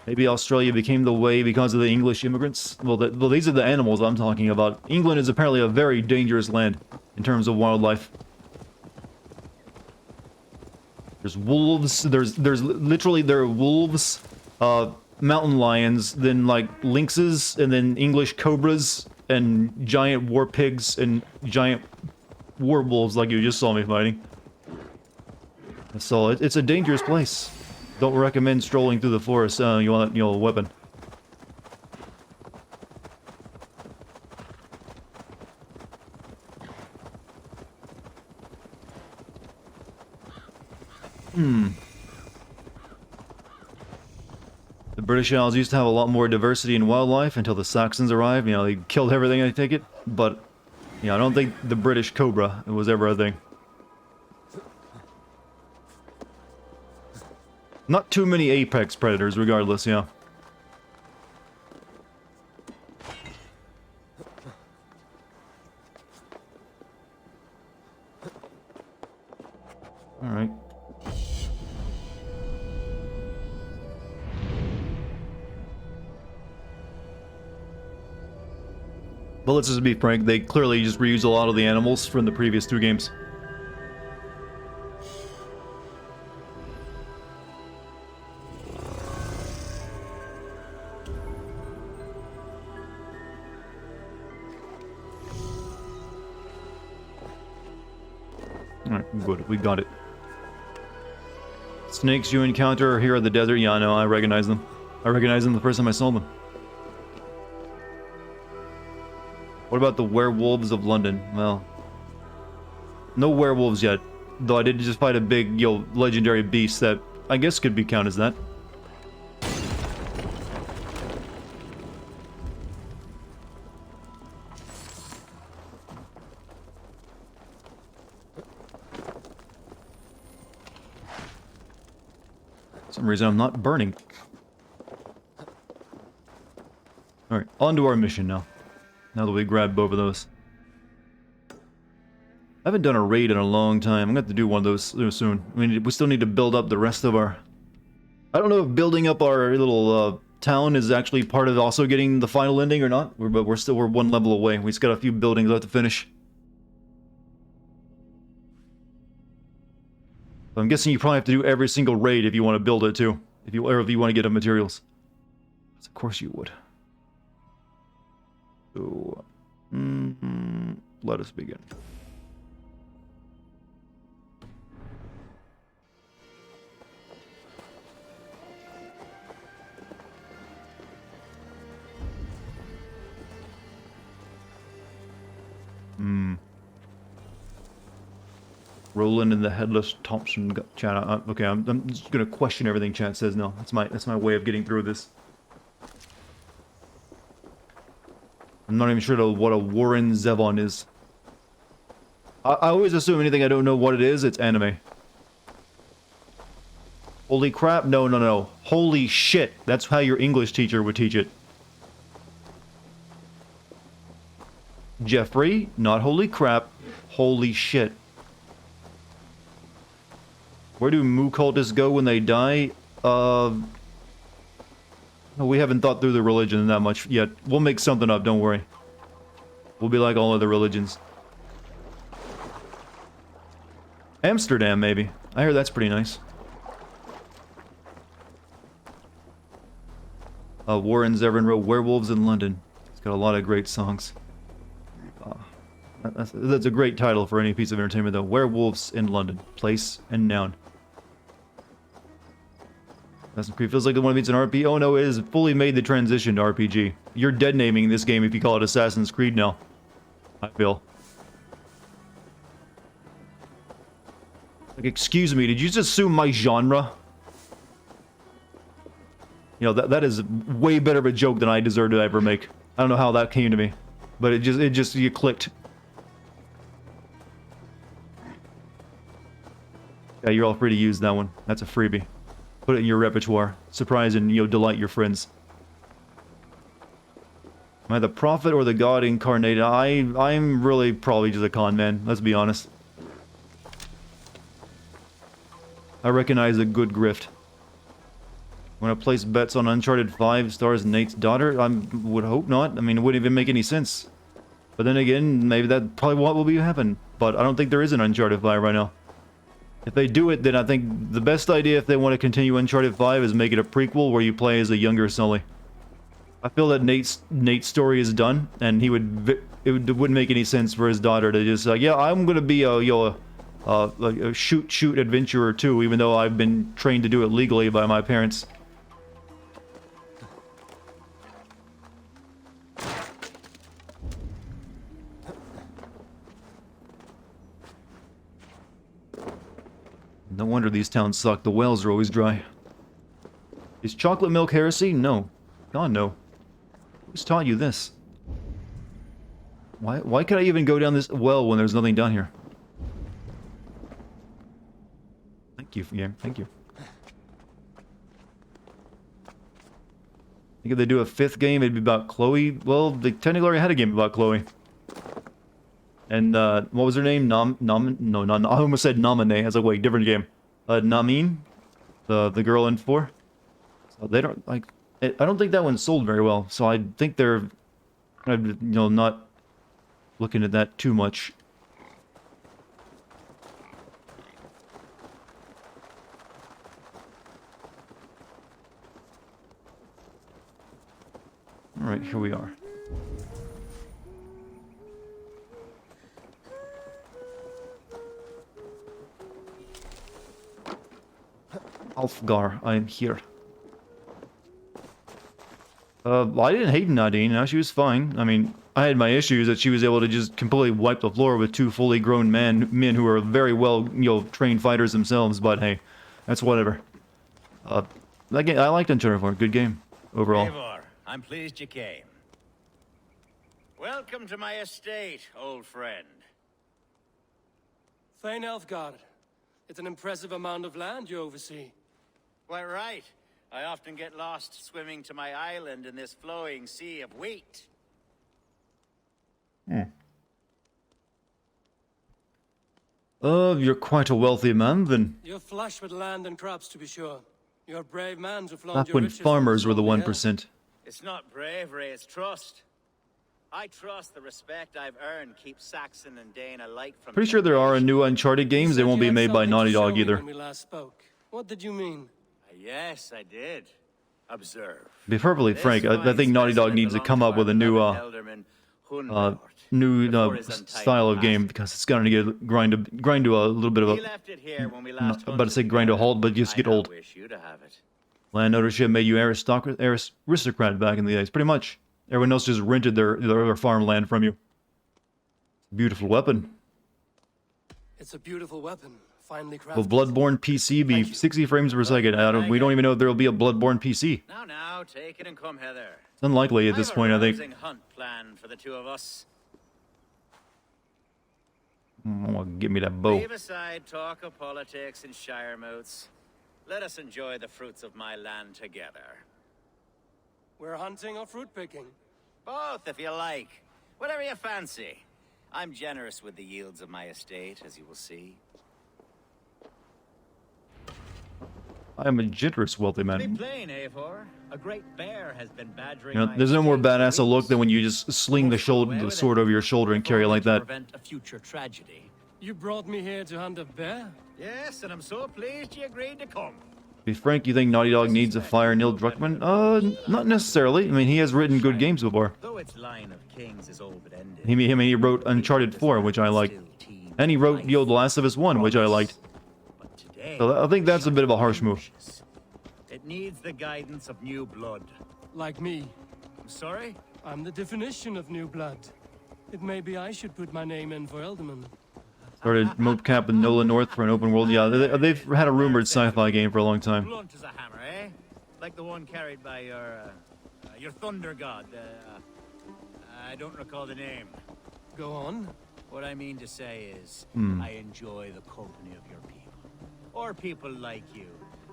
S1: Maybe Australia became the way because of the English immigrants? Well, these are the animals I'm talking about. England is apparently a very dangerous land in terms of wildlife. There's wolves. There's literally, there are wolves, mountain lions, then like lynxes, and then English cobras, and giant war pigs, and giant werewolves like you just saw me fighting. So it's a dangerous place. Don't recommend strolling through the forest. You want, a weapon. The British Isles used to have a lot more diversity in wildlife until the Saxons arrived. They killed everything, I take it. But, I don't think the British cobra was ever a thing. Not too many apex predators, regardless, yeah. Alright. But let's just be frank, they clearly just reused a lot of the animals from the previous 2 games. Alright, good. We got it. Snakes you encounter here in the desert? Yeah, I know. I recognize them. I recognized them the first time I saw them. What about the werewolves of London? Well, no werewolves yet. Though I did just fight a big, legendary beast that I guess could be counted as that. For some reason I'm not burning. Alright, on to our mission now. Now that we grabbed both of those. I haven't done a raid in a long time. I'm going to have to do one of those soon. I mean, we still need to build up the rest of our... I don't know if building up our little town is actually part of also getting the final ending or not. But we're one level away. We just got a few buildings left to finish. I'm guessing you probably have to do every single raid if you want to build it too. If you want to get the materials. Of course you would. So, let us begin. Roland and the Headless Thompson got chat. Okay, I'm just gonna question everything chat says now. That's my way of getting through this. I'm not even sure what a Warren Zevon is. I always assume anything I don't know what it is, it's anime. Holy crap, no. Holy shit, that's how your English teacher would teach it. Jeffrey, not holy crap, holy shit. Where do Moo cultists go when they die? We haven't thought through the religion that much yet. We'll make something up, don't worry. We'll be like all other religions. Amsterdam, maybe. I hear that's pretty nice. Warren Zevon wrote Werewolves in London. It's got a lot of great songs. That's a great title for any piece of entertainment, though. Werewolves in London. Place and noun. Assassin's Creed feels like the one that beats an RPG. Oh no, it has fully made the transition to RPG. You're dead naming this game if you call it Assassin's Creed now. I feel. Like, excuse me, did you just assume my genre? You know, that is way better of a joke than I deserve to ever make. I don't know how that came to me. But you clicked. Yeah, you're all free to use that one. That's a freebie. Put it in your repertoire. Surprise and, delight your friends. Am I the prophet or the god incarnated? I'm really probably just a con man, let's be honest. I recognize a good grift. When I place bets on Uncharted 5 stars Nate's daughter, I would hope not. I mean, it wouldn't even make any sense. But then again, maybe that's probably what will be happen. But I don't think there is an Uncharted 5 right now. If they do it, then I think the best idea if they want to continue Uncharted 5 is make it a prequel where you play as a younger Sully. I feel that Nate's story is done, and it wouldn't make any sense for his daughter to just yeah, I'm gonna be a shoot adventurer too, even though I've been trained to do it legally by my parents. No wonder these towns suck. The wells are always dry. Is chocolate milk heresy? No. God, no. Who's taught you this? Why could I even go down this well when there's nothing down here? Thank you, game. Thank you. I think if they do a 5th game, it'd be about Chloe. Well, they technically already had a game about Chloe. And, what was her name? I almost said Nominee. I was like, wait, different game. Namine? The girl in 4? So they don't, like... I don't think that one sold very well, so I think they're... not looking at that too much. Alright, here we are. Alfgar, I am here. I didn't hate Nadine. No, she was fine. I mean, I had my issues that she was able to just completely wipe the floor with 2 fully grown men who are very well, trained fighters themselves. But hey, that's whatever. That game, I liked Uncharted 4. Good game overall.
S6: Eivor, I'm pleased you came. Welcome to my estate, old friend.
S2: Thane Elfgard. It's an impressive amount of land you oversee.
S6: Quite right. I often get lost swimming to my island in this flowing sea of wheat.
S1: You're quite a wealthy man, then.
S2: You're flush with land and crops, to be sure. You're a brave man to flaunt
S1: Back
S2: your
S1: when
S2: riches
S1: farmers were the
S2: from lonely
S1: 1%.
S6: It's not bravery, it's trust. I trust the respect I've earned keeps Saxon and Dane alike from...
S1: Pretty sure there are new Uncharted
S2: hill.
S1: games.
S2: You
S1: They
S2: said
S1: won't
S2: you
S1: be
S2: had
S1: made by
S2: something to
S1: Naughty
S2: show
S1: Dog
S2: me
S1: either.
S2: when we last spoke. What did you mean?
S6: Yes, I did. Observe.
S1: To be perfectly frank, I think Naughty Dog needs to come up with a new style of game, because it's going to get grind to a little bit of
S6: He left it here when we last
S1: about to say grind to a halt, but just get old.
S6: Wish you to have it.
S1: Land ownership made you aristocrat back in the days, pretty much. Everyone else just rented their farmland from you. Beautiful weapon.
S2: It's a beautiful weapon, finely crafted.
S1: Will Bloodborne PC be 60 frames per second? We don't even know if there will be a Bloodborne PC.
S6: Now, take it and come hither.
S1: It's unlikely at this point, I think.
S6: Rousing hunt planned for the two of us.
S1: Oh, give me that bow.
S6: Leave aside talk of politics and shire moats. Let us enjoy the fruits of my land together.
S2: We're hunting or fruit picking?
S6: Both, if you like. Whatever you fancy. I'm generous with the yields of my estate, as you will see.
S1: I am a generous, wealthy
S6: To be
S1: man.
S6: plain, Eivor, a great bear has been badgering my
S1: There's no more
S6: estate
S1: badass a look than when you
S6: streets.
S1: just sling the sword over your shoulder and carry it like
S6: To
S1: that.
S6: prevent a future tragedy.
S2: You brought me here to hunt a bear?
S6: Yes, and I'm so pleased you agreed to come.
S1: be frank, you think Naughty Dog needs to fire Neil Druckmann? Not necessarily. I mean, he has written good games before.
S6: Though its line of kings is open-ended.
S1: He wrote Uncharted 4, which I liked. And he wrote The Last of Us 1, which I liked.
S6: But today,
S1: So I think that's a bit of a harsh move.
S6: it needs the guidance of new blood.
S2: Like me,
S6: I'm sorry?
S2: I'm the definition of new blood. It may be I should put my name in for Elderman.
S1: Started mocap with Nolan North for an open world. Yeah, they've had a rumored sci-fi game for a long time.
S6: Blunt as a hammer, eh? Like the one carried by your thunder god. I don't recall the name.
S2: Go on.
S6: What I mean to say is, I enjoy the company of your people. Or people like you.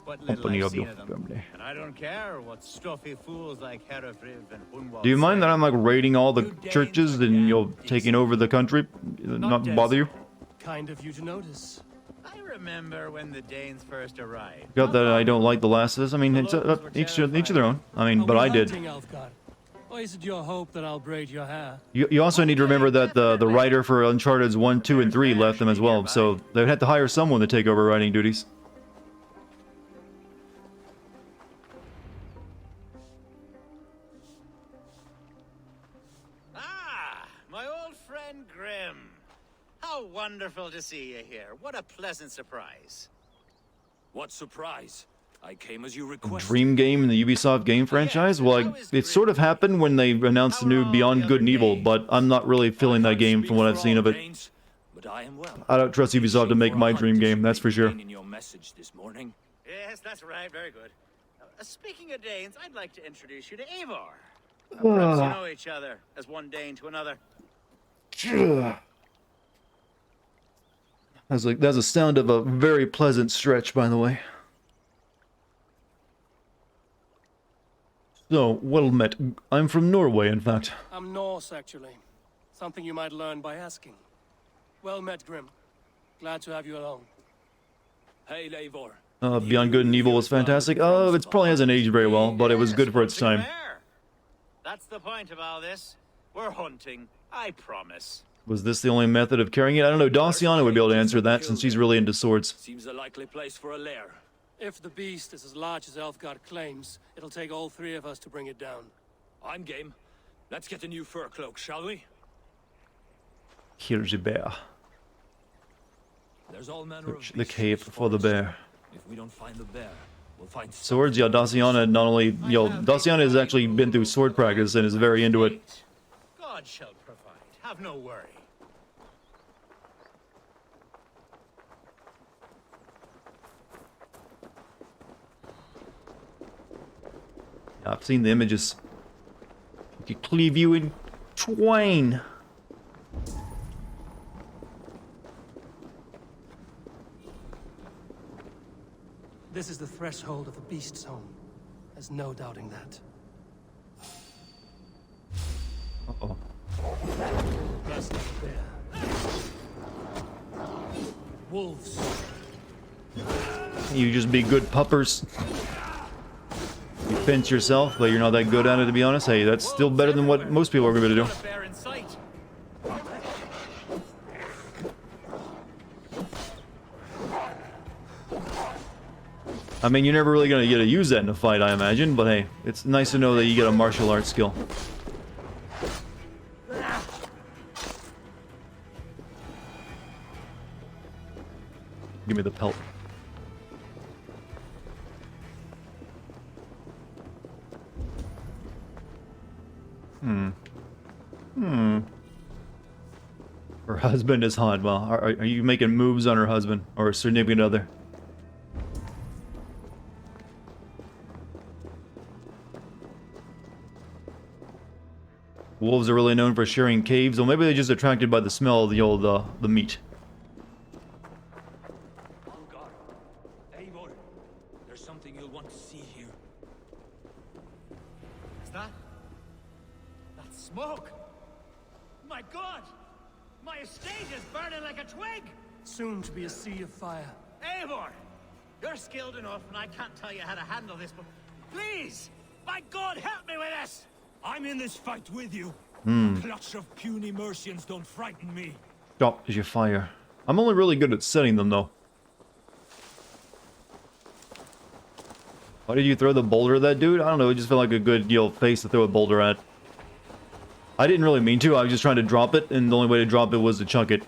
S6: What little
S1: Company
S6: I've
S1: of
S6: seen
S1: your
S6: of them.
S1: family.
S6: And I don't care what stuffy fools like Herefriv and Hunwald
S1: Do you mind
S6: say.
S1: that I'm like raiding all the churches and you're taking over the country? Not bother you?
S2: Kind of you to notice.
S6: I remember when the Danes first arrived.
S1: Got that I don't like The Last of Us. I mean, it's each to their own. I mean,
S2: Are
S1: but
S2: we
S1: I did.
S2: hunting, Elfgar? Or is it your hope that I'll braid your hair?
S1: You also need to remember that the writer for Uncharted 1, 2, and 3 left them as well, so they'd have to hire someone to take over writing duties.
S6: Ah, my old friend Grim. How wonderful to see you here. What a pleasant surprise.
S7: What surprise? I came as you requested.
S1: Dream game in the Ubisoft game franchise? Well, it sort of happened when they announced the new Beyond Good and Evil, but I'm not really feeling that game from what I've seen of it.
S7: But I am well.
S1: I don't trust Ubisoft to make my dream game, that's for sure.
S7: In your message this morning.
S6: Yes, that's right. Very good. Speaking of Danes, I'd like to introduce you to Eivor. Perhaps you know each other as one Dane to another.
S1: That's a sound of a very pleasant stretch, by the way. So, well met. I'm from Norway, in fact.
S2: I'm Norse, actually. Something you might learn by asking. Well met, Grim. Glad to have you along.
S7: Hail, Eivor.
S1: Beyond Good and Evil was fantastic. It probably hasn't aged very well, but it was good for its time.
S6: That's the point of all this. We're hunting, I promise.
S1: Was this the only method of carrying it? I don't know. Daciana would be able to answer that since she's really into swords.
S7: Seems a likely place for a lair.
S2: If the beast is as large as Elfgar claims, it'll take all three of us to bring it down.
S7: I'm game. Let's get a new fur cloak, shall we?
S1: Here's the bear.
S7: There's all manner of
S1: The
S7: beasts
S1: cave
S7: in this
S1: for the
S7: forest.
S1: bear.
S7: If we don't find the bear, we'll find
S1: Swords, yeah, Daciana not only, Daciana has actually been through sword practice and is very into it.
S6: God shall provide. Have no worry.
S1: I've seen the images. He could cleave you in twain.
S2: This is the threshold of the beast's home. There's no doubting that.
S1: Uh-oh.
S2: That's not a bear. Wolves.
S1: You just be good puppers. You fence yourself, but you're not that good at it, to be honest. Hey, that's still better than what most people are going to do.
S6: Not a bear in sight.
S1: I mean, you're never really going to get to use that in a fight, I imagine, but hey, it's nice to know that you get a martial arts skill. Give me the pelt. Her husband is hot. Well, are you making moves on her husband or a significant other? Wolves are really known for sharing caves, or maybe they're just attracted by the smell of the old the meat.
S7: Algar, Eivor, there's something you'll want to see here.
S6: Is that smoke? My God! My estate is burning like a twig!
S2: Soon to be a sea of fire.
S6: Eivor! You're skilled enough, and I can't tell you how to handle this, but please! My God, help me with this!
S7: I'm in this fight with you. A clutch of puny Mercians don't frighten me.
S1: Stop as you fire. I'm only really good at setting them, though. Why did you throw the boulder at that dude? I don't know, it just felt like a good, face to throw a boulder at. I didn't really mean to, I was just trying to drop it, and the only way to drop it was to chuck it.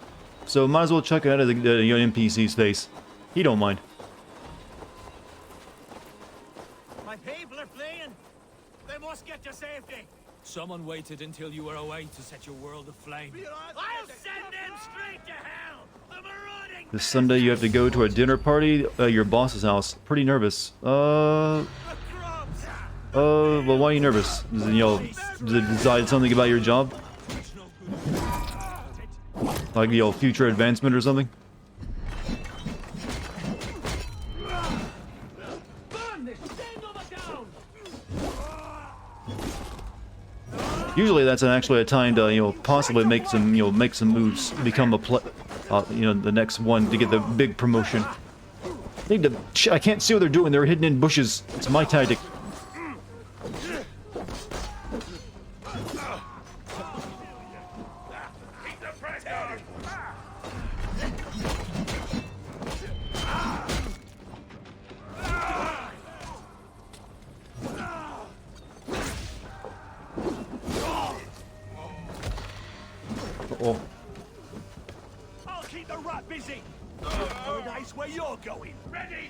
S1: So might as well chuck it at the NPC's face. He don't mind.
S6: My people are fleeing. They must get to safety.
S7: Someone waited until you were away to set your world aflame.
S6: I'll send them straight to hell. The marauding.
S1: This Sunday you have to go to a dinner party at your boss's house. Pretty nervous. Well, why are you nervous? Does it decide something about your job? Like, future advancement or something? Usually that's actually a time to, possibly make some, moves, become the next one to get the big promotion. I can't see what they're doing, they're hidden in bushes. It's my tactic. Uh-oh.
S7: I'll keep the rat busy. Paradise where you're going. Ready?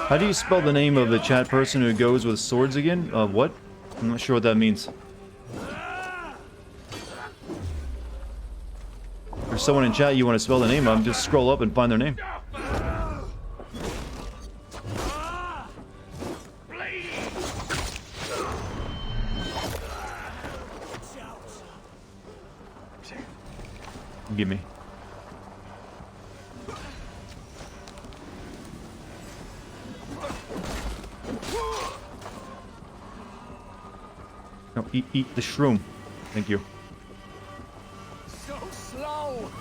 S1: How do you spell the name of the chat person who goes with swords again? What? I'm not sure what that means. If there's someone in chat you want to spell the name of, just scroll up and find their name. Give me. No, eat the shroom. Thank you.
S4: So slow.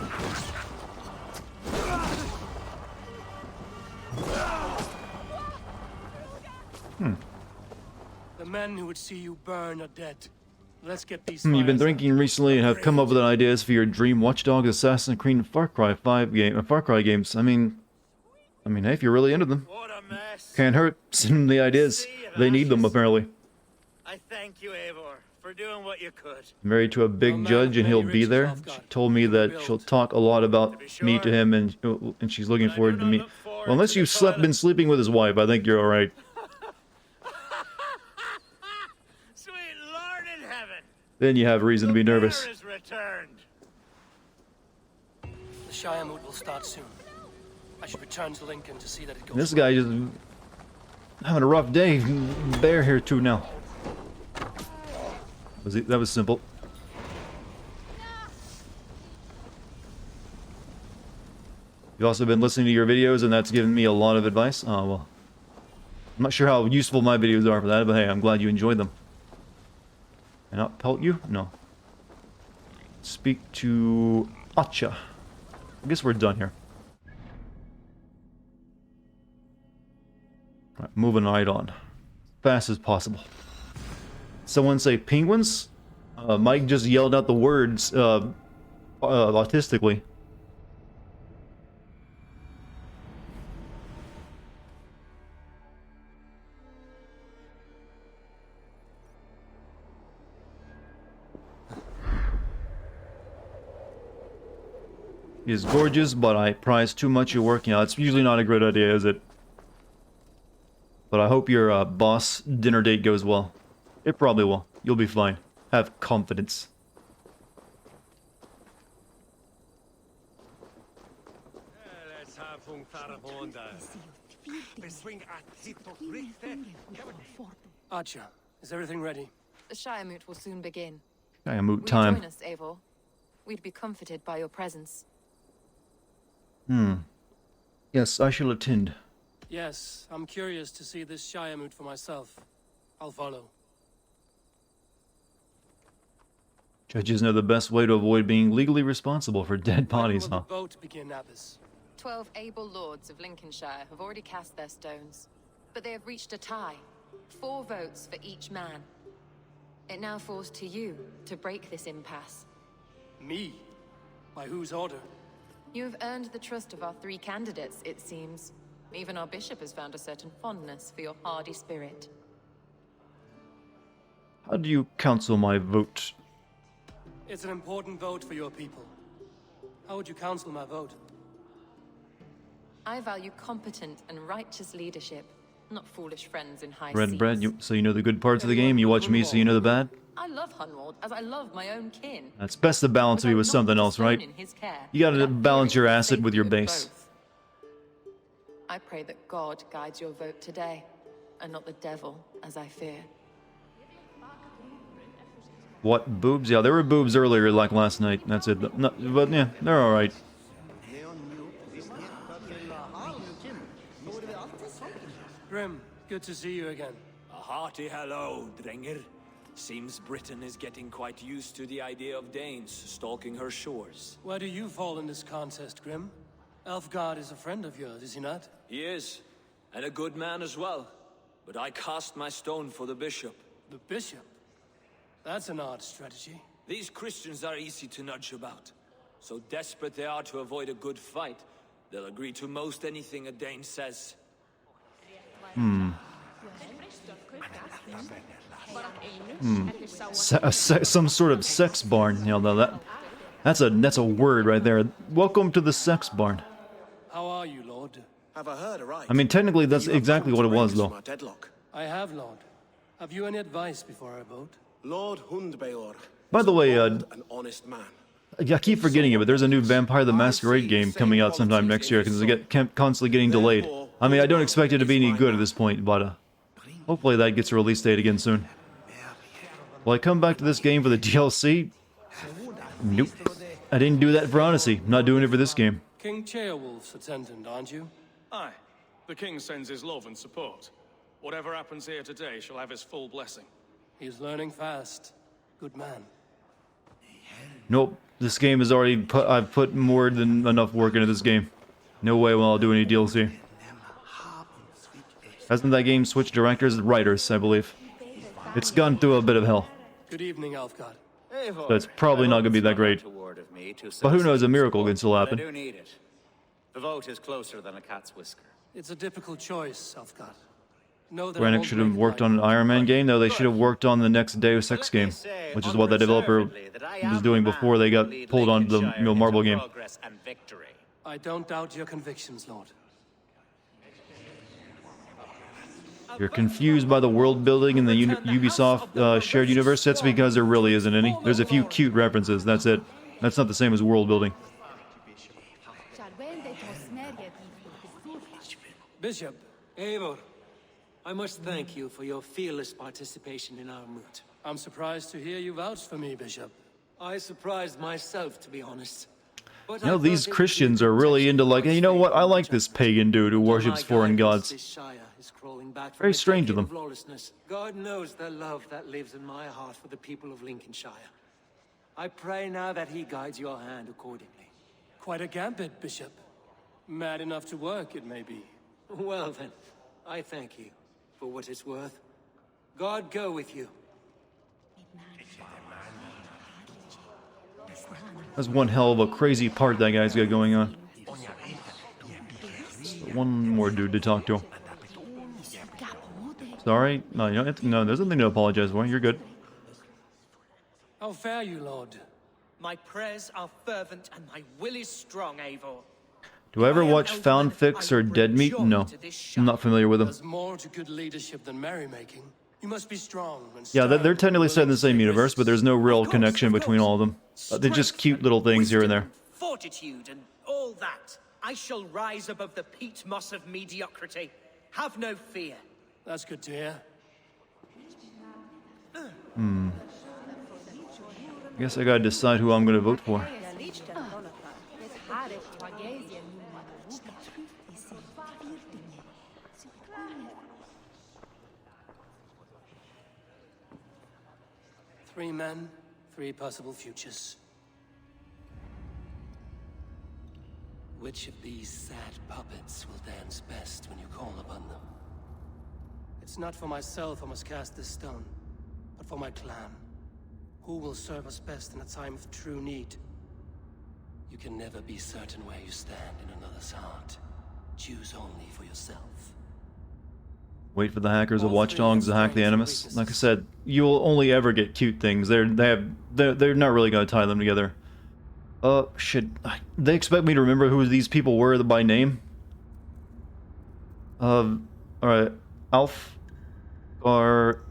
S2: The men who would see you burn are dead. Let's get these.
S1: You've been
S2: fires out.
S1: drinking recently and have come up with ideas for your dream Watch Dogs, Assassin's Creed, and Far Cry games. I mean, hey, if you're really into them,
S6: What a mess.
S1: can't hurt. Send them the ideas. They need them apparently.
S6: I thank you, Eivor, for doing what you could.
S1: Married to a big judge and he'll be there. She told me that she'll talk a lot about me to him, and she's looking forward to me. Well, unless you've been sleeping with his wife, I think you're all right.
S6: Sweet Lord in heaven.
S1: Then you have reason to be nervous.
S6: The bear is returned.
S2: The Shire moot will start soon. I should return to Lincoln to see that it goes.
S1: This guy just having a rough day. Bear here too now. That was simple. You've also been listening to your videos, and that's given me a lot of advice. Oh, well. I'm not sure how useful my videos are for that, but hey, I'm glad you enjoyed them. And not pelt you? No. Speak to Acha. I guess we're done here. Right, moving right on. Fast as possible. Someone say penguins? Mike just yelled out the words autistically. He is gorgeous, but I prize too much your work. It's usually not a great idea, is it? But I hope your boss dinner date goes well. It probably will. You'll be fine. Have confidence.
S2: Archer, is everything ready?
S3: The Shire moot will soon begin.
S1: Moot
S3: Will
S1: time.
S3: you join us, Eivor? We'd be comforted by your presence.
S1: Yes, I shall attend.
S2: Yes, I'm curious to see this Shire moot for myself. I'll follow.
S1: Judges know the best way to avoid being legally responsible for dead bodies,
S2: When will
S1: huh?
S2: the boat begin, Abbess?
S3: 12 able lords of Lincolnshire have already cast their stones, but they have reached a tie. 4 votes for each man. It now falls to you to break this impasse.
S2: Me? By whose order?
S3: You have earned the trust of our 3 candidates, it seems. Even our bishop has found a certain fondness for your hardy spirit.
S1: How do you counsel my vote?
S2: It's an important vote for your people. How would you counsel my vote?
S3: I value competent and righteous leadership, not foolish friends in high
S1: Red
S3: seats.
S1: bread, so you know the good parts of the game, you watch me so you know the bad?
S3: I love Hunwald as I love my own kin.
S1: It's best to balance
S3: But
S1: me
S3: I'm
S1: with
S3: not
S1: something
S3: the
S1: else,
S3: stone
S1: right?
S3: in his care,
S1: You gotta
S3: but I'm
S1: balance your
S3: fearing the
S1: asset with your
S3: safety of
S1: base.
S3: both. I pray that God guides your vote today, and not the devil, as I fear.
S1: What, boobs? Yeah, there were boobs earlier, like last night. That's it. No, but yeah, they're alright.
S2: Grim, good to see you again.
S7: A hearty hello, Drenger. Seems Britain is getting quite used to the idea of Danes stalking her shores.
S2: Where do you fall in this contest, Grim? Elfgard is a friend of yours, is he not?
S7: He is, and a good man as well. But I cast my stone for the bishop.
S2: The bishop? That's an odd strategy.
S7: These Christians are easy to nudge about. So desperate they are to avoid a good fight, they'll agree to most anything a Dane says.
S1: Some sort of sex barn. You know, that's a word right there. Welcome to the sex barn.
S2: How are you, Lord?
S8: Have I heard aright?
S1: I mean, technically, that's
S8: You have
S1: exactly
S8: come
S1: what it
S8: to
S1: was,
S8: raise
S1: though.
S8: from our deadlock.
S2: I have, Lord. Have you any advice before I vote?
S8: Lord Hundbeor.
S1: By the way,
S8: an honest man.
S1: I keep forgetting it, but there's a new Vampire the Masquerade game coming out sometime next year because it constantly getting delayed. I mean, I don't expect it to be any good at this point, but hopefully that gets a release date again soon. Will I come back to this game for the DLC? Nope. I didn't do that for Odyssey. I'm not doing it for this game.
S2: King Ceolwulf's attendant, aren't you?
S9: Aye. The king sends his love and support. Whatever happens here today shall have his full blessing.
S2: He's learning fast. Good man.
S1: Nope. This game is already I've put more than enough work into this game. No way will I'll do any DLC. Hasn't that game switched directors and writers, I believe? It's gone through a bit of hell.
S2: Good evening, Elfgard.
S1: So it's probably not gonna be that great. But who knows, a miracle can still
S6: I
S1: happen.
S6: do need it. The vote is closer than a cat's whisker.
S2: It's a difficult choice, Elfgard. Know that I
S1: Brannick
S2: won't
S1: should have
S2: break
S1: worked
S2: my-
S1: on an Iron Man game. No, they should have worked on the next Deus Ex game, which is what the developer was doing before they got pulled onto the Marvel game.
S2: I don't doubt your convictions, Lord.
S1: You're confused by the world building in the Ubisoft shared universe. That's because there really isn't any. There's a few cute references. That's it. That's not the same as world building.
S2: Bishop, Eivor, I must thank you for your fearless participation in our moot. I'm surprised to hear you vouch for me, Bishop. I surprised myself, to be honest. But
S1: You know,
S2: I
S1: these
S2: felt it
S1: Christians
S2: would be
S1: are really into like, hey, you know what? I like this
S2: justice.
S1: pagan dude who
S2: For
S1: worships
S2: my
S1: foreign
S2: guidance,
S1: gods.
S2: this Shire is crawling back from
S1: Very
S2: a
S1: strange of
S2: decade
S1: them.
S2: lawlessness. God knows the love that lives in my heart for the people of Lincolnshire. I pray now that he guides your hand accordingly. Quite a gambit, Bishop. Mad enough to work, it may be. Well then, I thank you for what it's worth. God go with you.
S1: That's one hell of a crazy part that guy's got going on. So one more dude to talk to. Sorry? No, you don't have to, no, there's nothing to apologize for. You're good.
S2: How fare you, Lord?
S4: My prayers are fervent and my will is strong, Eivor.
S1: Do I ever watch Found Fix or Dead Meat? No. I'm not familiar with them.
S2: There's more to good leadership than merrymaking. You must be strong and
S1: Yeah, they're
S2: stern,
S1: technically set in the same
S2: willing to
S1: universe,
S2: take
S1: but there's no real connection
S4: of
S1: between
S4: course.
S1: all of them. They're just
S4: Strength
S1: cute little things here and there.
S4: wisdom, fortitude and all that. I shall rise above the peat moss of mediocrity. Have no fear.
S2: That's good to hear.
S1: Guess I gotta decide who I'm gonna vote for.
S2: 3 men, 3 possible futures. Which of these sad puppets will dance best when you call upon them? It's not for myself I must cast this stone, but for my clan. Who will serve us best in a time of true need? You can never be certain where you stand in another's heart. Choose only for yourself.
S1: Wait for the hackers of
S2: All three
S1: Watchdogs to
S2: have
S1: hack the
S2: strengths and
S1: Animus. Like I
S2: weaknesses.
S1: said, you'll only ever get cute things. They're not really gonna tie them together. Shit. They expect me to remember who these people were by name? Alright. Alf. Or...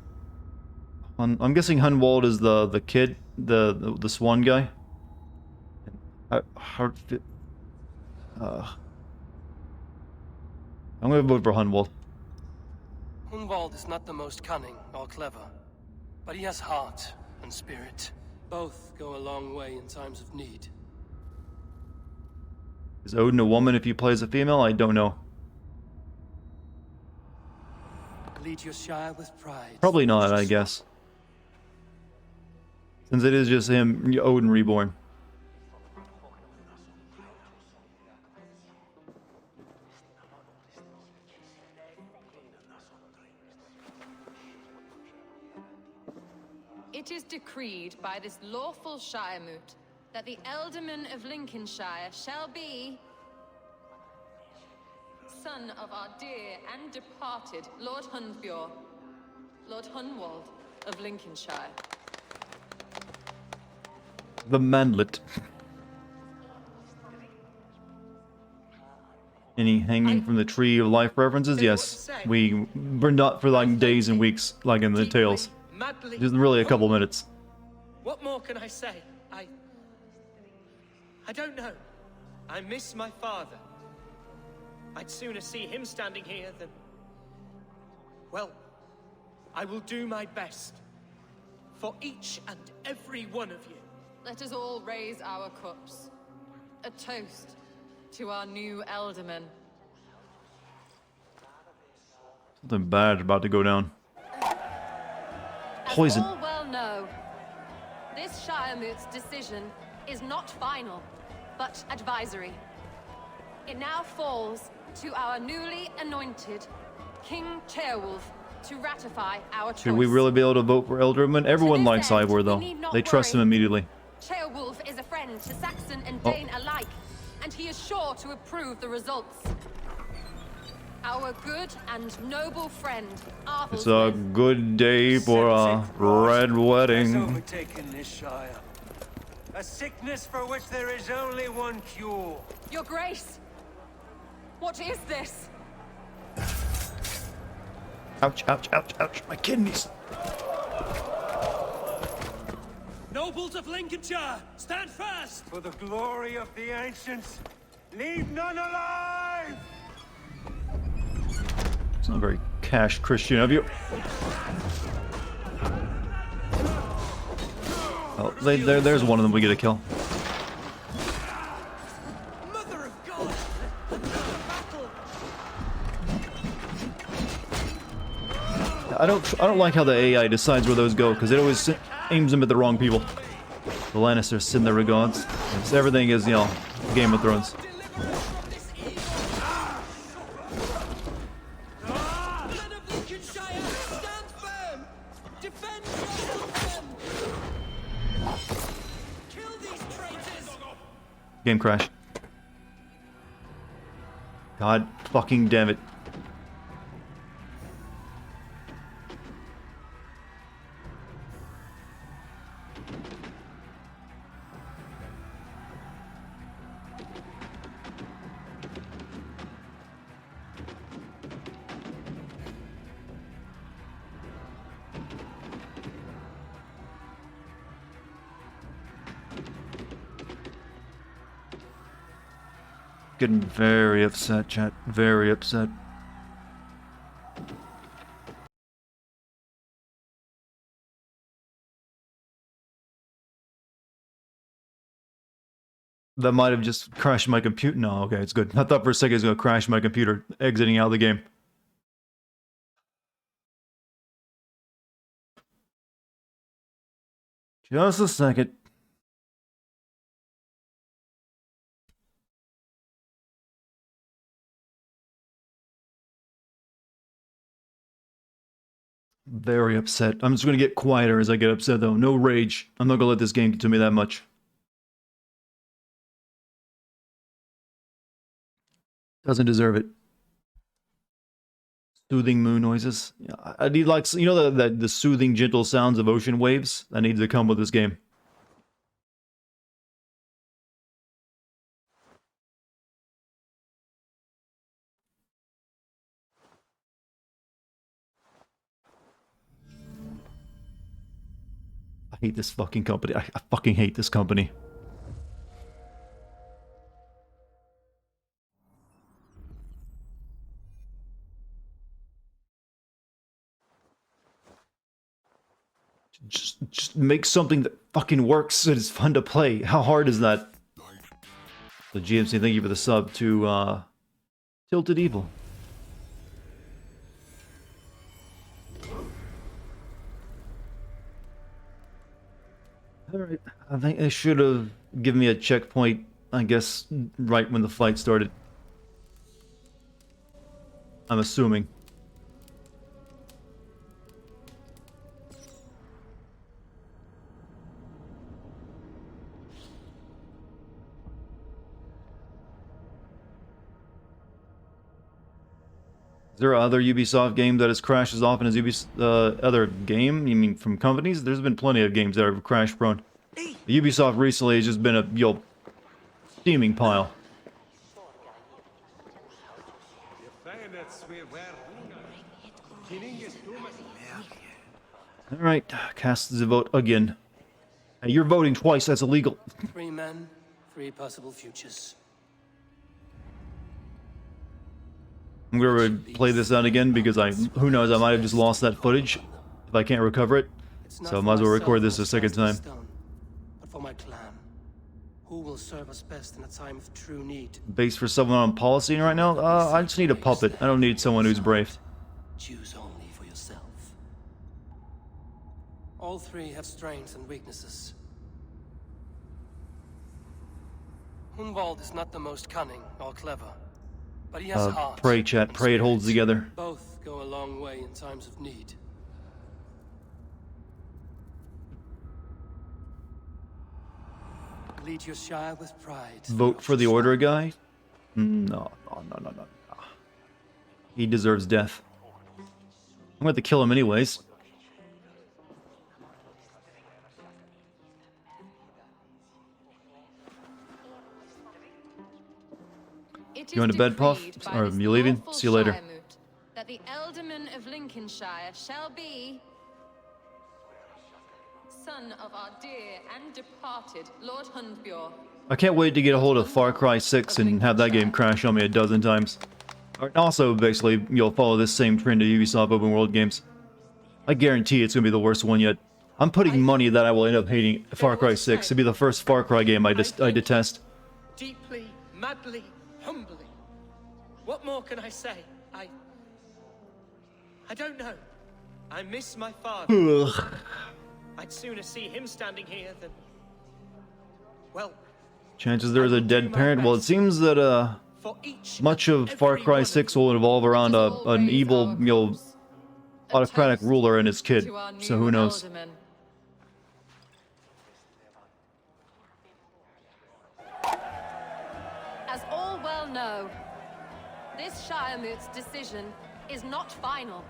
S1: I'm guessing Hunwald is the kid, the swan guy. I'm gonna vote for Hunwald.
S2: Hunwald is not the most cunning or clever, but he has heart and spirit. Both go a long way in times of need.
S1: Is Odin a woman if he plays a female? I don't know.
S2: Lead your Shire with pride.
S1: Probably not, I guess. Since it is just him, Odin reborn.
S3: It is decreed by this lawful Shiremoot that the Ealdorman of Lincolnshire shall be son of our dear and departed Lord Hundbjorn, Lord Hunwald of Lincolnshire.
S1: The manlet. Any hanging from the tree of life references? Yes. We burned up for like days and weeks, like in the tales.
S4: Madly.
S1: Just really a couple minutes.
S4: What more can I say? I don't know. I miss my father. I'd sooner see him standing here than... Well, I will do my best. For each and every one of you.
S3: Let us all raise our cups. A toast to our new Ealdorman.
S1: Something bad about to go down. Poison.
S3: As all well know, this Shiremoot's decision is not final, but advisory. It now falls to our newly anointed King Ceolwulf to ratify our choice.
S1: Should we really be able to vote for Ealdorman? Everyone likes Ivor, though. They trust him immediately.
S3: Ceolwulf is a friend to Saxon and Dane alike, and he is sure to approve the results. Our good and noble friend, Arthur.
S1: It's a good day for a red
S2: Has
S1: wedding.
S2: overtaken this Shire. A sickness for which there is only one cure.
S3: Your Grace, what is this?
S1: Ouch, ouch, ouch, ouch, my kidneys.
S2: Nobles of Lincolnshire, stand fast! For the glory of the ancients, leave none alive!
S1: It's not very cash Christian of you. Oh, there's one of them we get a kill.
S2: Mother of God!
S1: I don't like how the AI decides where those go, because it always aims them at the wrong people. The Lannisters send their regards. Yes, everything is, you know, Game of Thrones. Game crash. God fucking damn it. Getting very upset, chat. Very upset. That might have just crashed my computer. No, okay, it's good. I thought for a second it was going to crash my computer exiting out of the game. Just a second. Very upset. I'm just going to get quieter as I get upset, though. No rage. I'm not going to let this game get to me that much. Doesn't deserve it. Soothing moon noises. Yeah, I need like, you know, the soothing gentle sounds of ocean waves? That needs to come with this game. I hate this fucking company. I fucking hate this company. Just make something that fucking works and is fun to play. How hard is that? So GMC, thank you for the sub to Tilted Evil. Alright, I think they should have given me a checkpoint, I guess, right when the fight started. I'm assuming. Is there other Ubisoft game that has crashed as often as other game? You mean from companies? There's been plenty of games that are crash prone. Ubisoft recently has just been a steaming pile. Alright, cast the vote again. Hey, you're voting twice, that's illegal.
S2: 3 men, 3 possible futures.
S1: I'm gonna play this out again because who knows, I might have just lost that footage if I can't recover it. So I might as well record this a second time.
S2: But for my clan, who will serve us best in a time of true need?
S1: Base for someone on policy right now? I just need a puppet. I don't need someone who's brave.
S2: Choose only for yourself. All 3 have strengths and weaknesses. Hunwald is not the most cunning or clever, but he has heart.
S1: Pray, chat. Pray it holds together.
S2: Both go a long way in times of need. Lead your Shire with pride.
S1: Vote for the Order guy? No. He deserves death. I'm going to kill him anyways. You want a bed, Puff? Or are you leaving? See you later.
S3: That the Alderman of Lincolnshire shall be son of our dear and departed Lord Hundbjorn.
S1: I can't wait to get a hold of Far Cry 6 and have that game crash on me a dozen times. Also, basically, you'll follow this same trend of Ubisoft open world games. I guarantee it's going to be the worst one yet. I'm putting money that I will end up hating Far Cry 6. It'll be the first Far Cry game I detest.
S4: Deeply, madly, humbly. What more can I say? I don't know. I miss my father. I'd sooner see him standing here than... Well...
S1: Chances there's a dead parent? Well, it seems that, much of Far Cry 6 will evolve around an evil, autocratic ruler and his kid. So who knows?
S3: As all well know, this Shiremoot's decision is not final,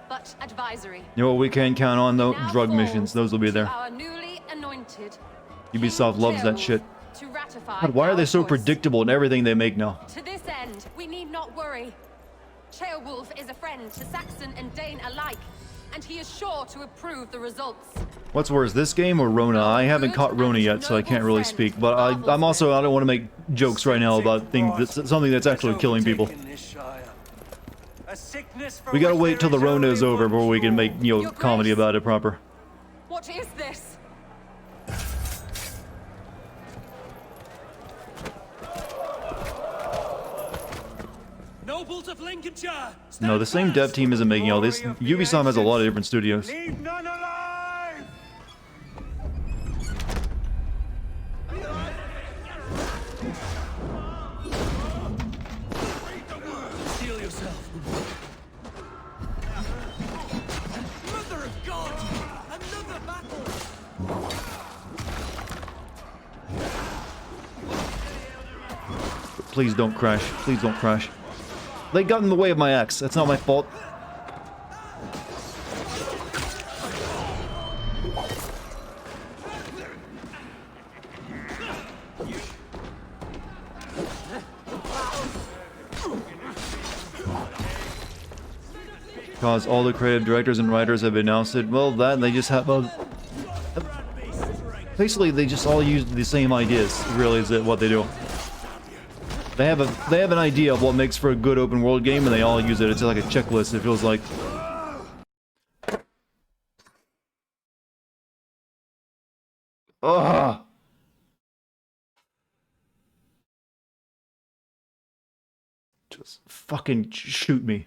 S3: but advisory.
S1: You know what we can count on, though? Drug missions. Those will be there.
S3: Our newly anointed
S1: Ubisoft loves that shit.
S3: to ratify
S1: God, why are they so
S3: our choice.
S1: predictable in everything they make now?
S3: To this end, we need not worry. Ceolwulf is a friend to Saxon and Dane alike, and he is sure to approve the results.
S1: What's worse, this game or Rona? I haven't caught Rona yet, so I can't really speak. But I'm also, I don't want to make jokes right now about something that's actually killing people. We gotta wait till the Rona is over before we can make, comedy about it proper.
S3: What is this?
S2: Nobles of Lincolnshire!
S1: No, the same dev team isn't making all this. Ubisoft has a lot of different studios.
S2: Leave none alive! Steel yourself.
S4: Mother of God! Another battle!
S1: Please don't crash. Please don't crash. They got in the way of my axe. That's not my fault. Because all the creative directors and writers have announced it. Well, that and they just have basically they just all use the same ideas. Really, is it what they do? They have an idea of what makes for a good open world game, and they all use it. It's like a checklist. It feels like. Ugh. Just fucking shoot me.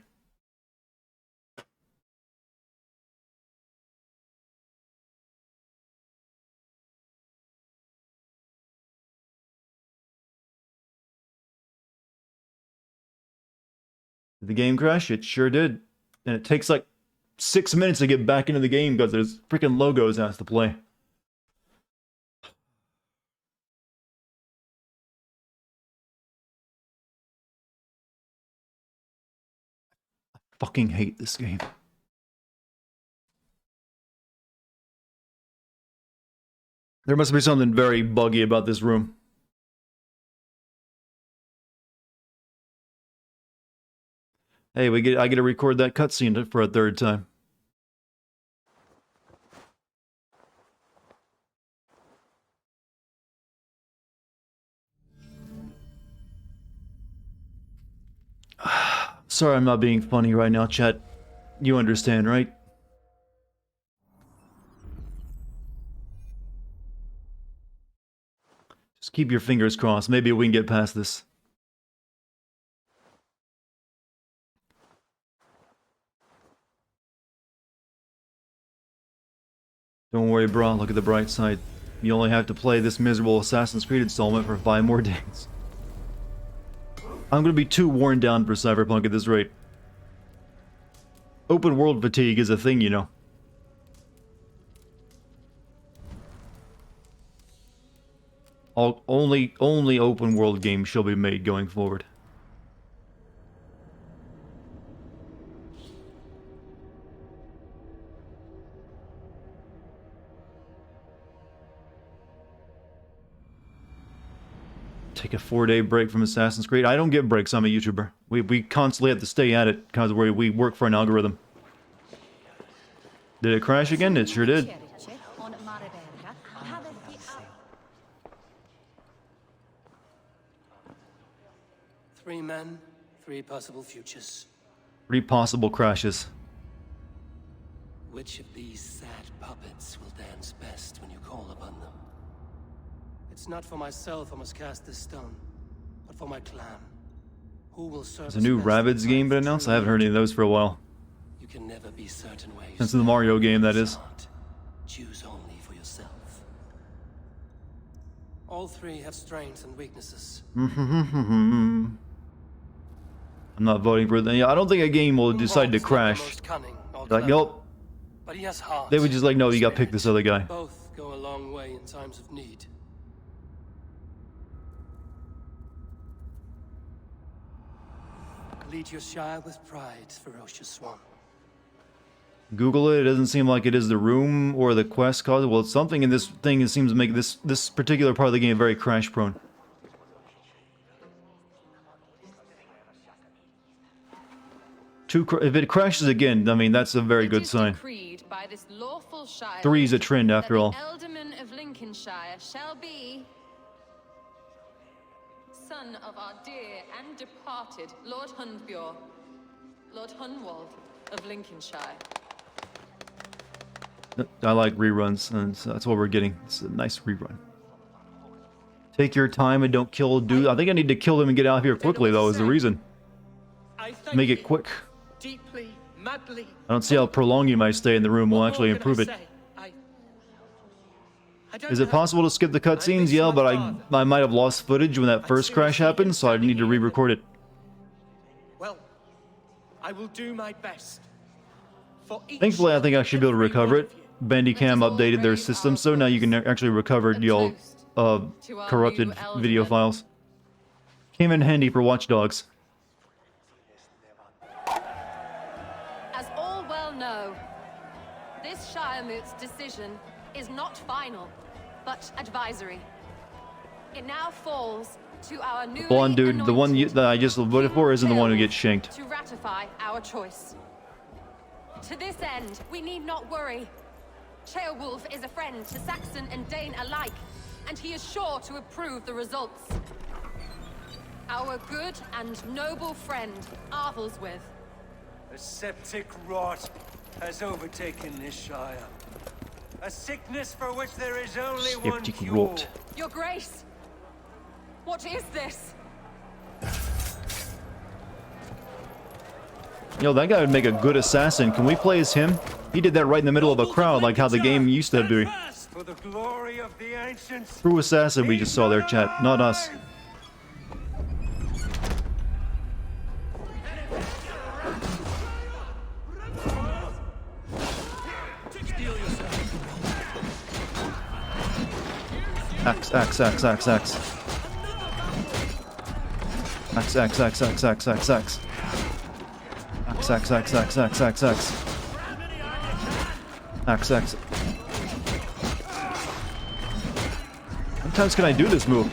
S1: Did the game crash? It sure did. And it takes like 6 minutes to get back into the game because there's freaking logos has to play. I fucking hate this game. There must be something very buggy about this room. Hey, I get to record that cutscene for a third time. Sorry I'm not being funny right now, chat. You understand, right? Just keep your fingers crossed. Maybe we can get past this. Don't worry, bro. Look at the bright side. You only have to play this miserable Assassin's Creed installment for 5 more days. I'm gonna be too worn down for Cyberpunk at this rate. Open world fatigue is a thing, you know. Only open world games shall be made going forward. Take a 4-day break from Assassin's Creed. I don't get breaks. I'm a YouTuber. We constantly have to stay at it because we work for an algorithm. Did it crash again? It sure did.
S2: Three men, 3 possible futures.
S1: 3 possible crashes.
S2: Which of these sad puppets will dance best when you call upon them? It's not for myself I must cast this stone, but for my clan. Who will serve
S1: There's a new Rabbids game been announced. I haven't heard any of those for a while.
S2: You can never be certain where you
S1: Since the Mario game, that is.
S2: Choose only for yourself. All 3 have strengths and weaknesses.
S1: I'm not voting for them. I don't think a game will decide to crash. Like, nope.
S2: But he has heart.
S1: They would just like, no, you gotta pick this other guy.
S2: Both go a long way in times of need. Lead your Shire with pride, ferocious swan.
S1: Google it. It doesn't seem like it is the room or the quest cause. Well, something in this thing seems to make this particular part of the game very crash prone. If it crashes again, I mean, that's a very good sign. 3 is a trend after all.
S3: The Alderman of Lincolnshire shall be son of our dear and departed Lord Hundbjorn, Lord Hunwald of Lincolnshire.
S1: I like reruns, and so that's what we're getting. It's a nice rerun. Take your time and don't kill a dude. I think I need to kill him and get out of here quickly, though, is the reason. Make it quick.
S4: Deeply, madly.
S1: I don't see how prolonging my stay in the room will actually improve it. Is it possible to skip the cutscenes? Yeah, but I might have lost footage when that first crash happened, so I need to re-record it.
S4: Well, I will do my best.
S1: Thankfully, I think I should be able to recover it. Bandicam updated their system, so now you can actually recover the old corrupted video files. Came in handy for Watch Dogs.
S3: This Shiremoot's decision is not final, but advisory. It now falls to our newly
S1: Blonde dude, the one that I just voted for, isn't the one who
S3: Beowulf
S1: gets shanked.
S3: to ratify our choice. To this end, we need not worry. Beowulf is a friend to Saxon and Dane alike, and he is sure to approve the results. Our good and noble friend, Arthelswith.
S2: A septic rot has overtaken this Shire. A sickness for which there is only one
S1: Septic
S2: cure.
S1: rot.
S3: Your Grace! What is this?
S1: Yo, that guy would make a good assassin. Can we play as him? He did that right in the middle of a crowd, like how the game used to be.
S2: For the glory of the ancients.
S1: True assassin we just saw there, chat. Not us. Axe, axe, axe, axe, axe. Axe, axe, axe, axe, axe, axe, axe. Axe, axe, axe, axe, axe, axe, axe. Axe, axe. How many times can I do this move?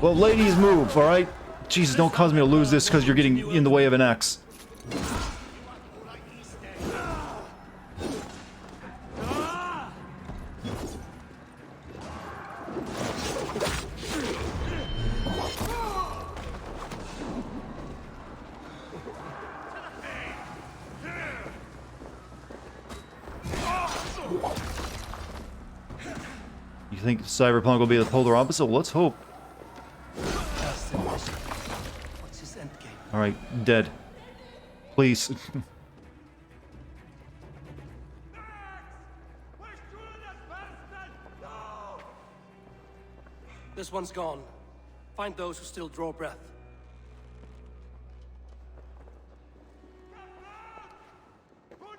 S1: Well, ladies, move, alright? Jesus, don't cause me to lose this because you're getting in the way of an axe. You think Cyberpunk will be the polar opposite? Well, let's hope.
S2: What's his endgame?
S1: Alright, dead. Please.
S2: This one's gone. Find those who still draw breath.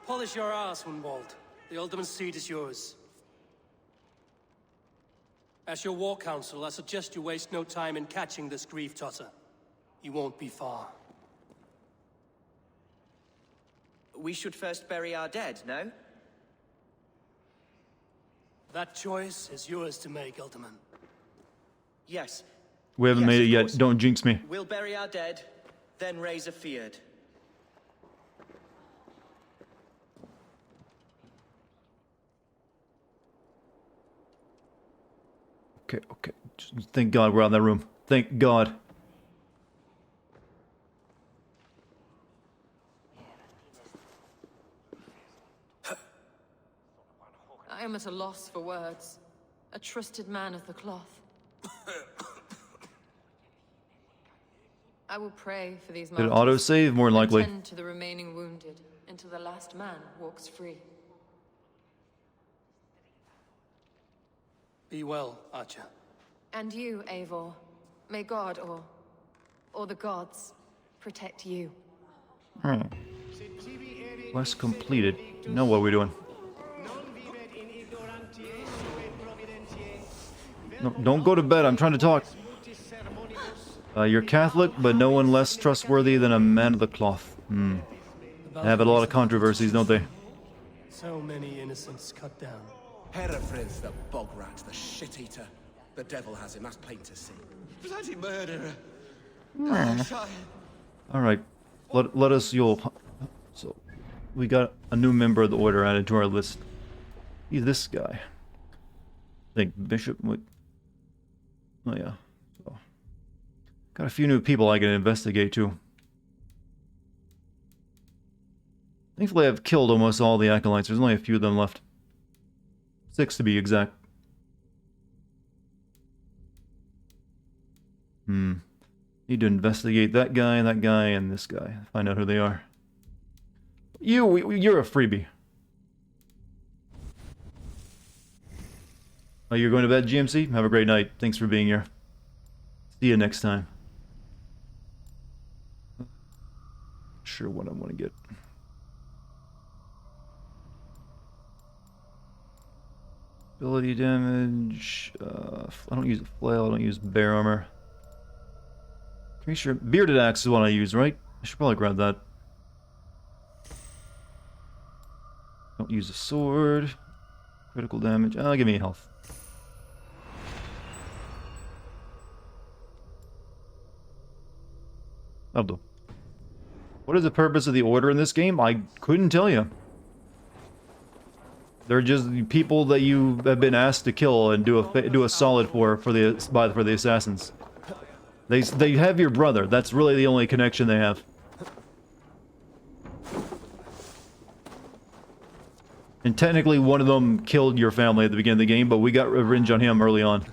S2: Polish your ass, Hunwald. The Ultimate seat is yours. As your war council, I suggest you waste no time in catching this grief tosser. He won't be far.
S4: We should first bury our dead, no?
S2: That choice is yours to make, Ultiman.
S4: Yes.
S1: We haven't
S4: Yes,
S1: made it
S4: of
S1: yet.
S4: course.
S1: Don't jinx me.
S4: We'll bury our dead, then raise a feared.
S1: Okay, okay. Just thank God we're out of that room. Thank God.
S3: I am at a loss for words. A trusted man of the cloth. I will pray for these
S1: Did it
S3: martyrs.
S1: autosave? More than likely.
S3: Tend to the remaining wounded until the last man walks free.
S2: Be well, Archer.
S3: And you, Eivor. May God or the gods protect you.
S1: Alright. Quest completed. Now what are we doing? No, don't go to bed. I'm trying to talk. You're Catholic, but no one less trustworthy than a man of the cloth. Hmm. They have a lot of controversies, don't they?
S2: So many innocents cut down.
S8: Herefrith, the bog rat, the shit-eater. The devil has him, that's plain to see. Bloody murderer.
S1: Alright. Let us, So, we got a new member of the Order added to our list. He's this guy. I think Bishop would... Oh yeah. So, got a few new people I can investigate too. Thankfully I've killed almost all the acolytes. There's only a few of them left. 6 to be exact. Need to investigate that guy, and this guy. Find out who they are. You're a freebie. Oh, you're going to bed, GMC? Have a great night. Thanks for being here. See you next time. sure what I want to get. Ability damage. I don't use a flail. I don't use bear armor. Pretty sure bearded axe is what I use, right? I should probably grab that. Don't use a sword. Critical damage. Give me health. That'll do. What is the purpose of the order in this game? I couldn't tell you. They're just people that you have been asked to kill and do a solid for the assassins. They have your brother. That's really the only connection they have. And technically, one of them killed your family at the beginning of the game, but we got revenge on him early on.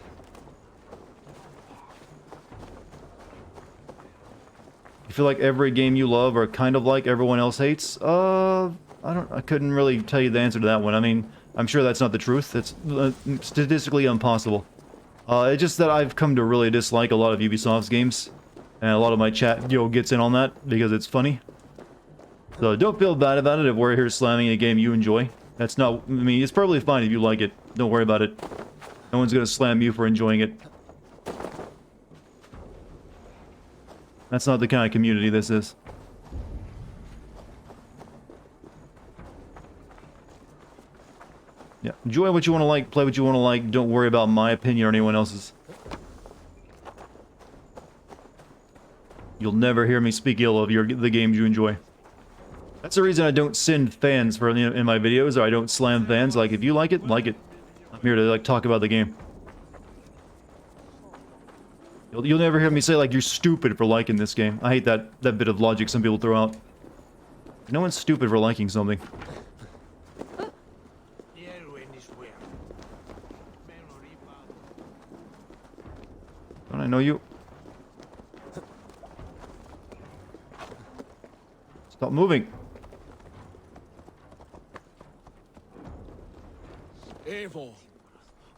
S1: You feel like every game you love or kind of like everyone else hates? I couldn't really tell you the answer to that one. I mean, I'm sure that's not the truth. It's statistically impossible. It's just that I've come to really dislike a lot of Ubisoft's games. And a lot of my chat, gets in on that because it's funny. So don't feel bad about it if we're here slamming a game you enjoy. That's not, I mean, it's probably fine if you like it. Don't worry about it. No one's gonna slam you for enjoying it. That's not the kind of community this is. Yeah, enjoy what you want to like, play what you want to like. Don't worry about my opinion or anyone else's. You'll never hear me speak ill of the games you enjoy. That's the reason I don't send fans for in my videos, or I don't slam fans. Like, if you like it, like it. I'm here to like talk about the game. You'll never hear me say like you're stupid for liking this game. I hate that bit of logic some people throw out. No one's stupid for liking something. Don't I know you? Stop moving.
S8: Eivor,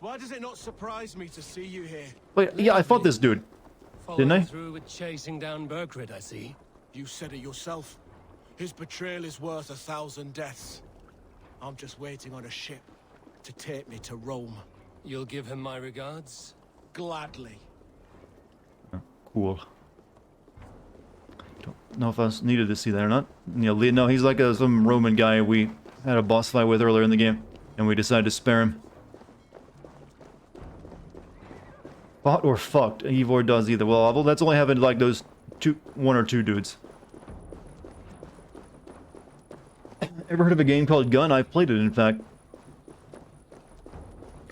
S8: why does it not surprise me to see you here?
S1: Wait, yeah, I fought this dude. Didn't I?
S2: Through with chasing down Bergrid, I see.
S8: You said it yourself. His betrayal is worth 1,000 deaths. I'm just waiting on a ship to take me to Rome.
S2: You'll give him my regards?
S8: Gladly.
S1: Oh, cool. Don't know if I needed to see that or not. No, he's like some Roman guy we had a boss fight with earlier in the game, and we decided to spare him. Fought or fucked. Eivor does either. Well, that's only happened to like those one or two dudes. Ever heard of a game called Gun? I played it, in fact.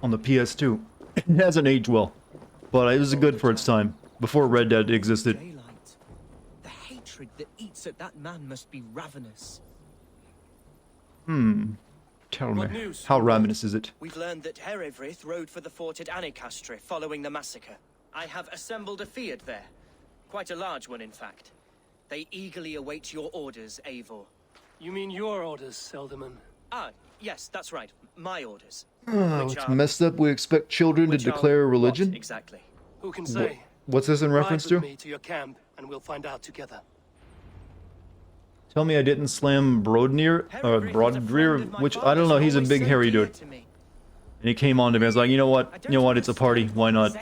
S1: On the PS2. It hasn't aged well. But it was good for its time. Before Red Dead existed.
S4: Daylight. The hatred that eats at that man must be ravenous.
S1: Tell me, how ravenous is it?
S4: We've learned that Herefrith rode for the fort at Annikastre following the massacre. I have assembled a field there. Quite a large one, in fact. They eagerly await your orders, Eivor.
S2: You mean your orders, Elderman?
S4: Ah, yes, that's right. My orders.
S1: It's messed up. We expect children to declare a religion?
S4: What exactly?
S2: Who can say?
S1: What's this in reference
S2: Ride
S1: to?
S2: with me to your camp, and we'll find out together.
S1: Tell me I didn't slam Brodnir, or Brodrir, which, I don't know, he's a big hairy dude. And he came on to me, I was like, you know what, it's a party, why not?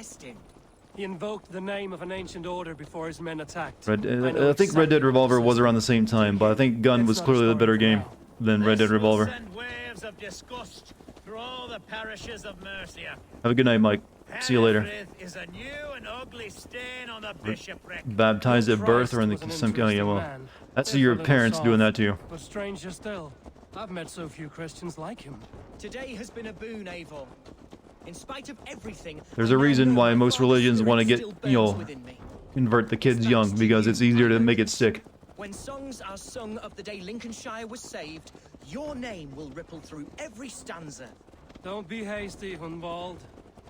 S2: He invoked the name of an ancient order before his men attacked.
S1: I think Red Dead Revolver was around the same time, but I think Gun was clearly the better game than Red Dead Revolver.
S6: Waves of disgust through all the parishes of Mercia.
S1: Have a good night, Mike. See you later.
S6: Is a new and ugly stain on the bishopric.
S1: Baptized at birth or in the some kind of, well, that's your parents doing that to you.
S2: But stranger still, I've met so few Christians like him.
S4: Today has been a boon, Eivor. In spite of everything,
S1: There's a reason why most religions want to get, convert the kids young, because it's easier to make it stick.
S4: When songs are sung of the day Lincolnshire was saved, your name will ripple through every stanza.
S2: Don't be hasty, Hunwald.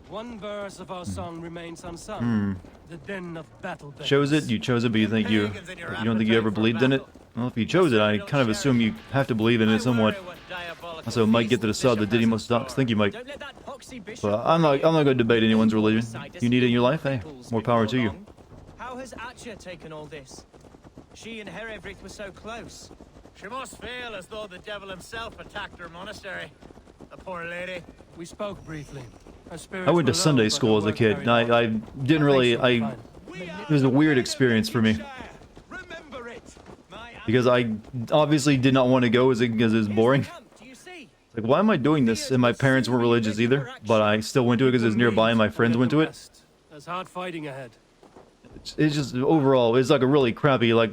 S2: One verse of our song remains unsung. The din of battle.
S1: Chose it, you chose it, but you don't think you ever believed in it? Well, if you chose it, I kind of assume you have to believe in it somewhat. Also, Mike get to decide the Didymos stocks. Thank you, Mike. But I'm not going to debate anyone's religion. You need it in your life, hey, more power to you.
S4: How has Atcha taken all this? She and Herevrik were so close.
S6: She must feel as though the devil himself attacked her monastery. The poor lady.
S2: We spoke briefly. Her spirits
S1: I went to
S2: were low,
S1: Sunday
S2: but
S1: school
S2: her
S1: as a
S2: work
S1: kid,
S2: carried
S1: and
S2: on.
S1: I didn't really,
S2: Thanks,
S1: it was a weird experience for me.
S8: Remember it.
S1: Because I obviously did not want to go because it was boring.
S4: Do you see?
S1: Like, why am I doing this? And my parents weren't religious either, but I still went to it because it was nearby and my friends went to it.
S2: There's hard fighting ahead.
S1: It's just, overall, it's like a really crappy, like,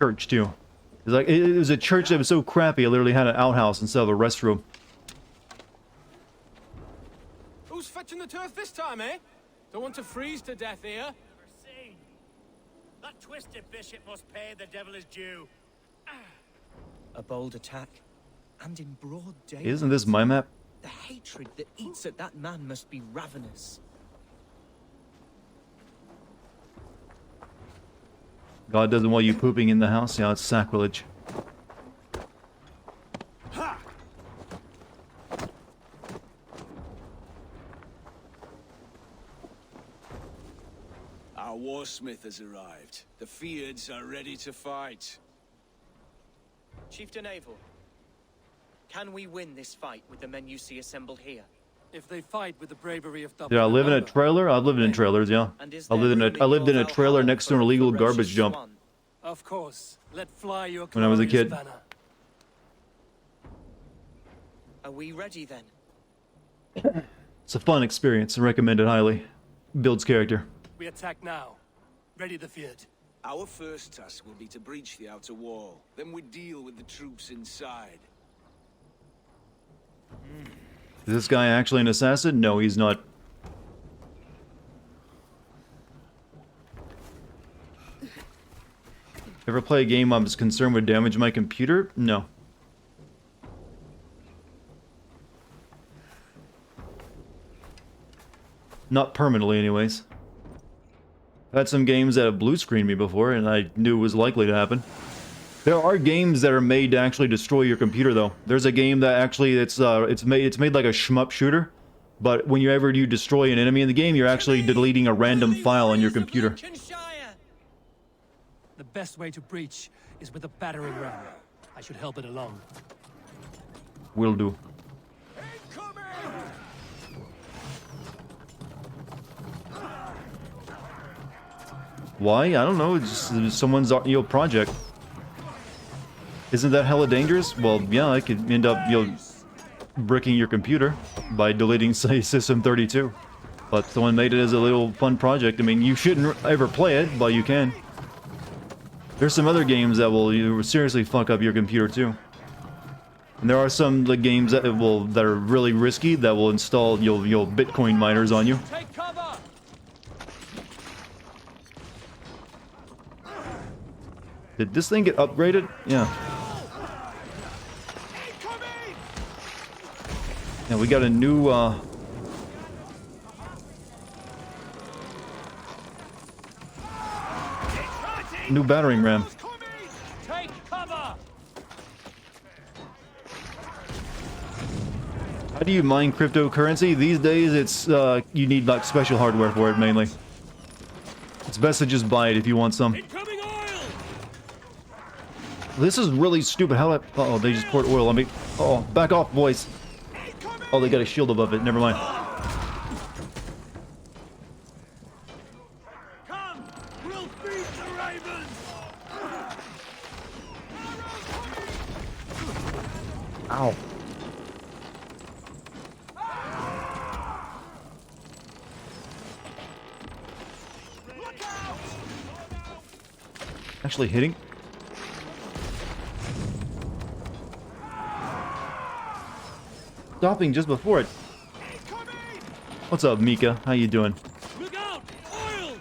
S1: church, too. It's like, it was a church that was so crappy, it literally had an outhouse instead of a restroom.
S2: Who's fetching the turf this time, eh? Don't want to freeze to death here.
S6: Seen. That twisted bishop must pay the devil his due.
S4: A bold attack, and in broad daylight.
S1: Isn't this my map?
S4: The hatred that eats at that man must be ravenous.
S1: God doesn't want you pooping in the house? Yeah, it's sacrilege.
S10: Our warsmith has arrived. The Feards are ready to fight.
S4: Chieftain Eivor, can we win this fight with the men you see assembled here?
S2: If they fight with the bravery of
S1: Did I live in a trailer? I lived in trailers, yeah.
S4: And is
S1: I
S4: there
S1: lived in a
S4: room
S1: trailer
S4: Valhalla
S1: next to an
S4: for a
S1: illegal
S4: ferocious
S1: garbage dump.
S4: swan?
S2: Of course. Let fly your
S1: When I was a
S2: glorious
S1: kid.
S2: banner.
S4: Are we ready then?
S1: It's a fun experience. I recommend it highly. Builds character.
S2: We attack now. Ready the field.
S10: Our first task will be to breach the outer wall. Then we deal with the troops inside.
S1: Is this guy actually an assassin? No, he's not. Ever play a game I'm just concerned with damage my computer? No. Not permanently, anyways. I've had some games that have blue screened me before, and I knew it was likely to happen. There are games that are made to actually destroy your computer, though. There's a game that actually it's made like a shmup shooter, but whenever you destroy an enemy in the game, you're actually deleting a random file on your computer.
S2: The best way to breach is with a battering ram. I should help it along.
S1: Will do. Why? I don't know. It's just someone's project. Isn't that hella dangerous? Well, yeah, I could end up bricking your computer by deleting, say, System 32. But someone made it as a little fun project. I mean, you shouldn't ever play it, but you can. There's some other games that will seriously fuck up your computer too. And there are some games that are really risky that will install Bitcoin miners on you.
S2: Take cover!
S1: Did this thing get upgraded? Yeah. Yeah, we got a new new battering ram.
S2: Take cover!
S1: How do you mine cryptocurrency? These days, it's you need like special hardware for it mainly. It's best to just buy it if you want some.
S2: Incoming oil!
S1: This is really stupid. How? Uh-oh, they just poured oil on me. Oh, back off, boys. Oh, they got a shield above it. Never mind.
S10: Come! We'll feed the ravens!
S1: Ow. Actually hitting. Stopping just before it. What's up, Mika? How you doing?
S2: Look out! Oil!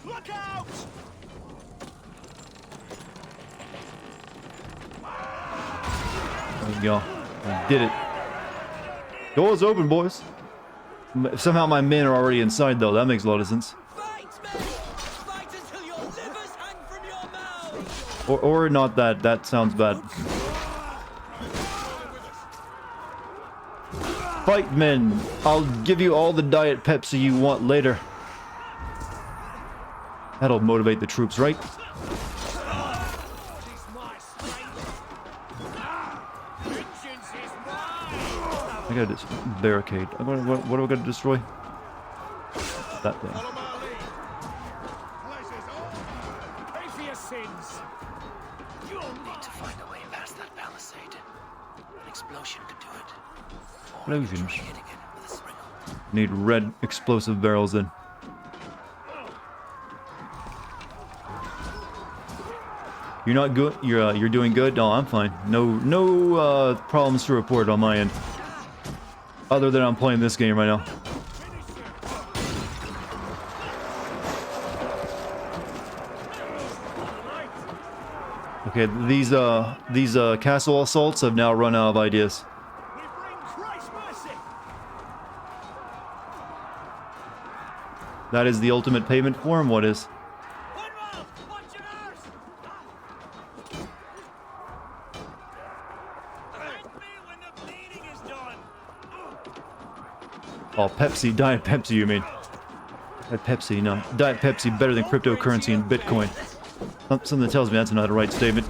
S8: Look out!
S1: There we go. We did it. Doors open, boys. Somehow my men are already inside, though. That makes a lot of sense.
S4: Fight, men! Fight until your livers hang from your mouths!
S1: Or not that. That sounds bad. Fight, men! I'll give you all the Diet Pepsi you want later. That'll motivate the troops, right? I gotta just barricade. What do I gotta destroy? That thing.
S2: Need to find a way past that palisade. An explosion could do it.
S1: Explosions. Need red explosive barrels then. You're not good. You're doing good. No, I'm fine. No problems to report on my end. Other than I'm playing this game right now. Okay, these castle assaults have now run out of ideas. That is the ultimate payment for him. What is? Oh, Pepsi, Diet Pepsi, you mean? Diet Pepsi, no. Diet Pepsi better than cryptocurrency and Bitcoin. Something tells me that's not a right statement.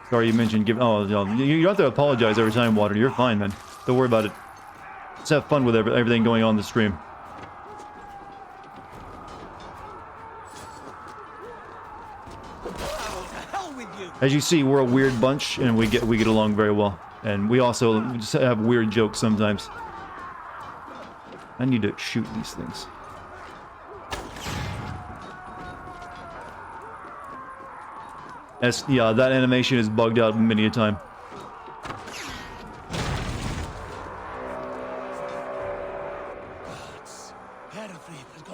S1: Sorry, you mentioned give. Oh, you don't have to apologize every time, Water. You're fine, man. Don't worry about it. Just have fun with everything going on the stream. As you see, we're a weird bunch, and we get along very well. And we also just have weird jokes sometimes. I need to shoot these things. Yeah, that animation is bugged out many a time.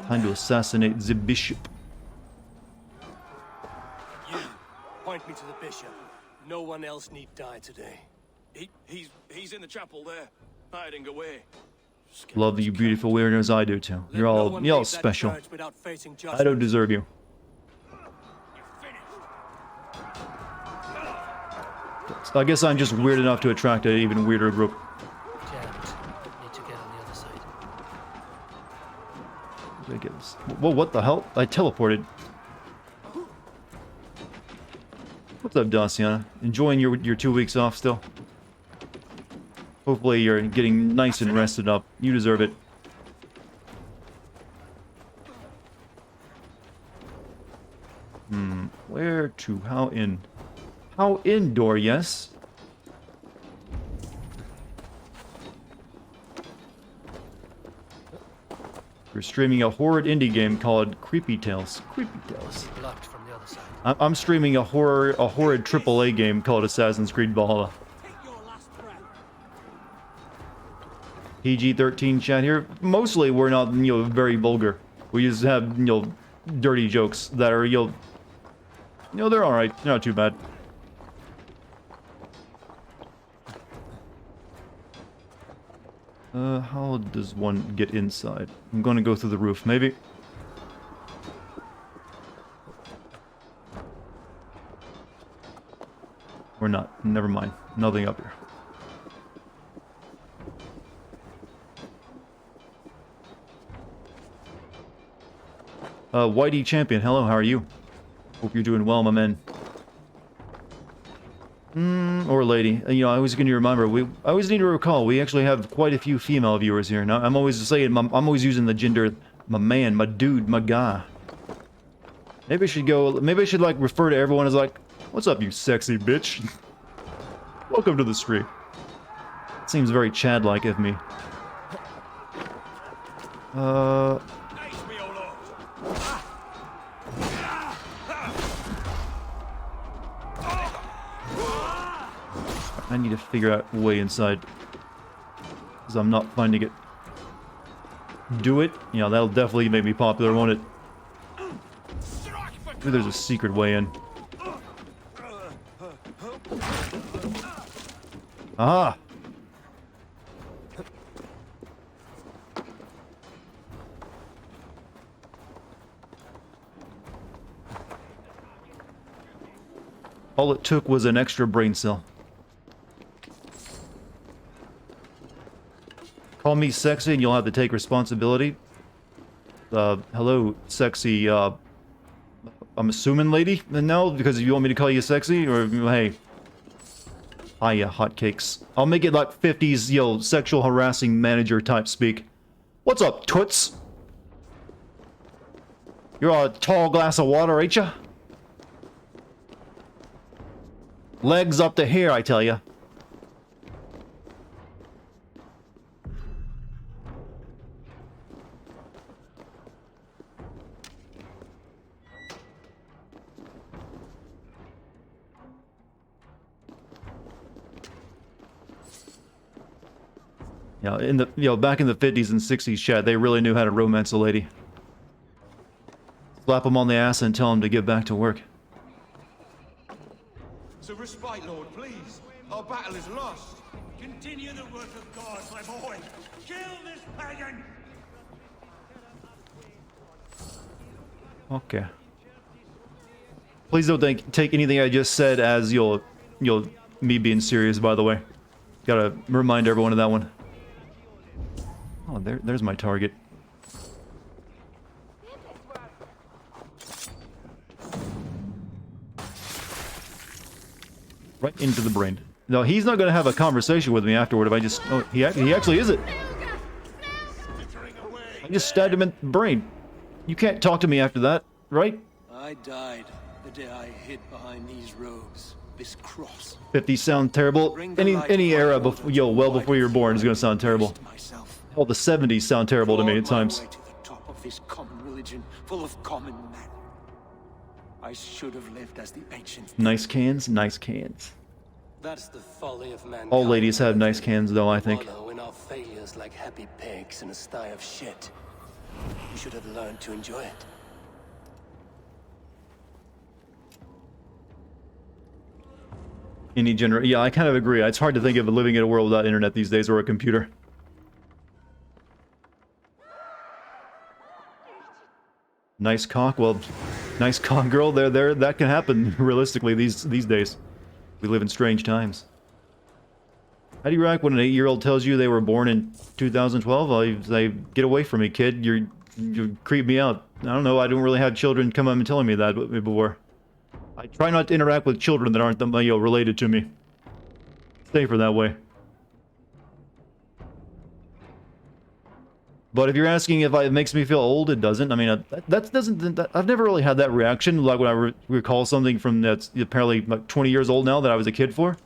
S1: Time to assassinate the bishop.
S2: You, point me to the bishop. No one else need die today.
S9: He's in the chapel there, hiding away.
S1: Love you beautiful weirdos, I do too. You're all special. I don't deserve you. I guess I'm just weird enough to attract an even weirder group.
S2: Need to get on the other side.
S1: Did I get this? Whoa, what the hell? I teleported. What's up, Daciana? Enjoying your 2 weeks off still? Hopefully you're getting nice and rested up. You deserve it. Where to? How in? How indoor, yes? You're streaming a horrid indie game called Creepy Tales. Creepy Tales.
S2: Blocked from the other side.
S1: I'm streaming a horrid AAA game called Assassin's Creed Valhalla. PG-13 chat here. Mostly we're not, very vulgar. We just have, dirty jokes that are, they're alright. They're not too bad. How does one get inside? I'm gonna go through the roof, maybe. Or not. Never mind. Nothing up here. Whitey Champion, hello, how are you? Hope you're doing well, my man. Or lady. I always need to remember, I always need to recall, we actually have quite a few female viewers here. Now, I'm always saying, I'm always using the gender, my man, my dude, my guy. Maybe I should, like, refer to everyone as, like, what's up, you sexy bitch? Welcome to the stream. It seems very Chad-like of me. I need to figure out a way inside. Because I'm not finding it. Do it? Yeah, that'll definitely make me popular, won't it? Maybe there's a secret way in. Ah! All it took was an extra brain cell. Call me sexy and you'll have to take responsibility. Hello, sexy, I'm assuming lady? No, because you want me to call you sexy? Or, hey. Hiya, hotcakes. I'll make it like 50s, yo, sexual harassing manager type speak. What's up, toots? You're a tall glass of water, ain't ya? Legs up to here, I tell ya. Yeah, back in the 50s and 60s, chat, they really knew how to romance a lady. Slap them on the ass and tell them to get back to work.
S10: So respite, Lord, please. Our battle is lost.
S6: Continue the work of God, my boy. Kill this pagan.
S1: Okay. Please don't take anything I just said as me being serious, by the way. Gotta remind everyone of that one. Oh, there's my target. Right into the brain. No, he's not gonna have a conversation with me afterward if I just... Oh, he actually is it. I just stabbed him in the brain. You can't talk to me after that, right?
S2: I died the day I hid behind these robes, this cross.
S1: 50s sound terrible. Any era before, well before you were born is gonna sound terrible. All the 70s sound terrible to me at times.
S2: To the top of this common religion, full of common men. I should have lived as the ancients.
S1: Nice cans, nice cans.
S2: That's the folly of mankind.
S1: All ladies have nice cans, though, I think.
S2: Wallow in our failures like happy pigs in a sty of shit. You should have learned to enjoy it.
S1: Yeah, I kind of agree. It's hard to think of living in a world without internet these days or a computer. Nice cock. Well, nice cock, girl. There. That can happen realistically these days. We live in strange times. How do you react when an 8-year-old tells you they were born in 2012? I say, get away from me, kid. You creep me out. I don't know. I don't really have children come up and telling me that before. I try not to interact with children that aren't related to me. Safer that way. But if you're asking if it makes me feel old, it doesn't. I mean, I've never really had that reaction, like when I recall something from that's apparently like 20 years old now that I was a kid for.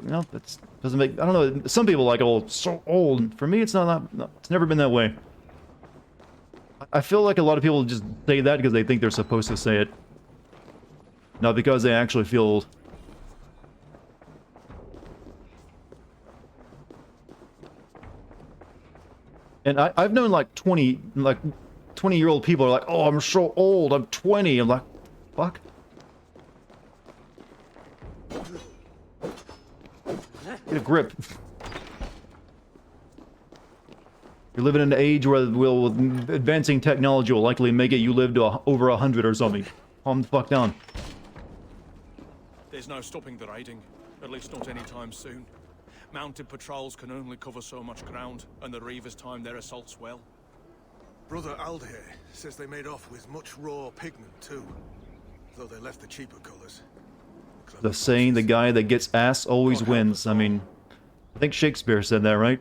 S1: You know, that doesn't make, I don't know, some people like, oh, so old. For me, it's it's never been that way. I feel like a lot of people just say that because they think they're supposed to say it. Not because they actually feel old. And I've known like 20-year-old people are like, oh, I'm so old, I'm 20. I'm like, fuck. Get a grip. You're living in an age where advancing technology will likely make it you live to over 100 or something. Calm the fuck down.
S9: There's no stopping the raiding, at least not anytime soon. Mounted patrols can only cover so much ground, and the Reavers time their assaults well.
S8: Brother Aldhere says they made off with much raw pigment too, though they left the cheaper colors.
S1: The saying, the guy that gets ass always wins. I mean, I think Shakespeare said that, right?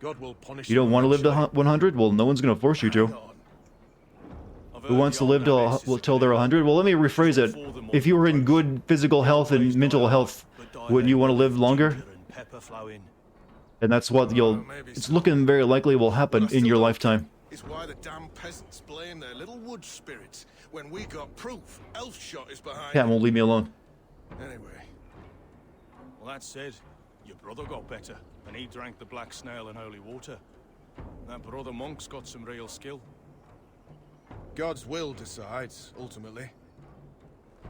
S8: God will punish
S1: you don't want to live to 100? Well, no one's going to force you to. Who wants to live till they're 100? Well, let me rephrase it. If you were in good physical health and mental health, wouldn't you want to live longer? And that's what it's looking very likely will happen in your lifetime.
S8: Is why the damn peasants blame their little wood spirits when we got proof elf shot is behind.
S1: Cat won't leave me alone.
S8: Anyway.
S9: Well, that said, your brother got better, and he drank the black snail and holy water. That brother monk's got some real skill.
S8: God's will decides, ultimately.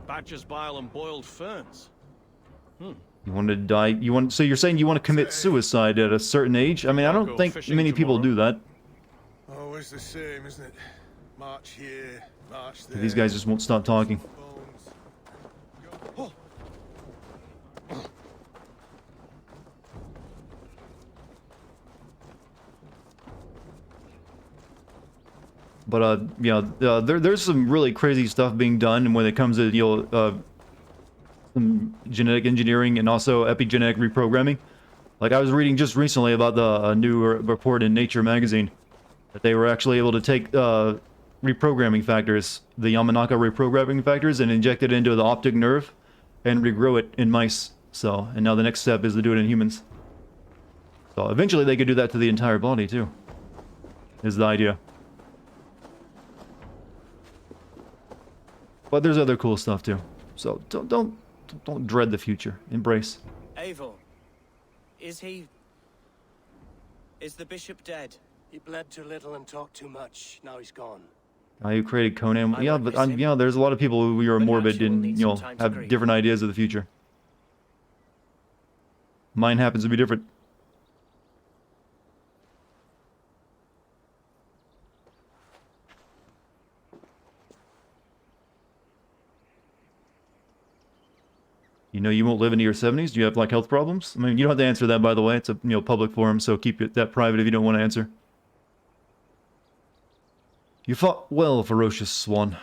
S9: Badger's bile and boiled ferns.
S1: You want to die? You want? So you're saying you want to commit suicide at a certain age? I mean, I don't think many people do that.
S8: Always the same, isn't it? March here, march there.
S1: These guys just won't stop talking. But yeah, there's some really crazy stuff being done when it comes to some genetic engineering and also epigenetic reprogramming. Like I was reading just recently about the new report in Nature magazine that they were actually able to take reprogramming factors, the Yamanaka reprogramming factors, and inject it into the optic nerve and regrow it in mice. So, and now the next step is to do it in humans. So eventually they could do that to the entire body too. Is the idea. But there's other cool stuff too. So don't dread the future. Embrace.
S4: Eivor, is the bishop dead?
S2: He bled too little and talked too much. Now he's gone.
S1: You created Conan. Yeah, but yeah, there's a lot of people who are morbid and have different ideas of the future. Mine happens to be different. You know you won't live into your 70s? Do you have, like, health problems? I mean, you don't have to answer that, by the way. It's a, public forum, so keep that private if you don't want to answer. You fought well, ferocious swan.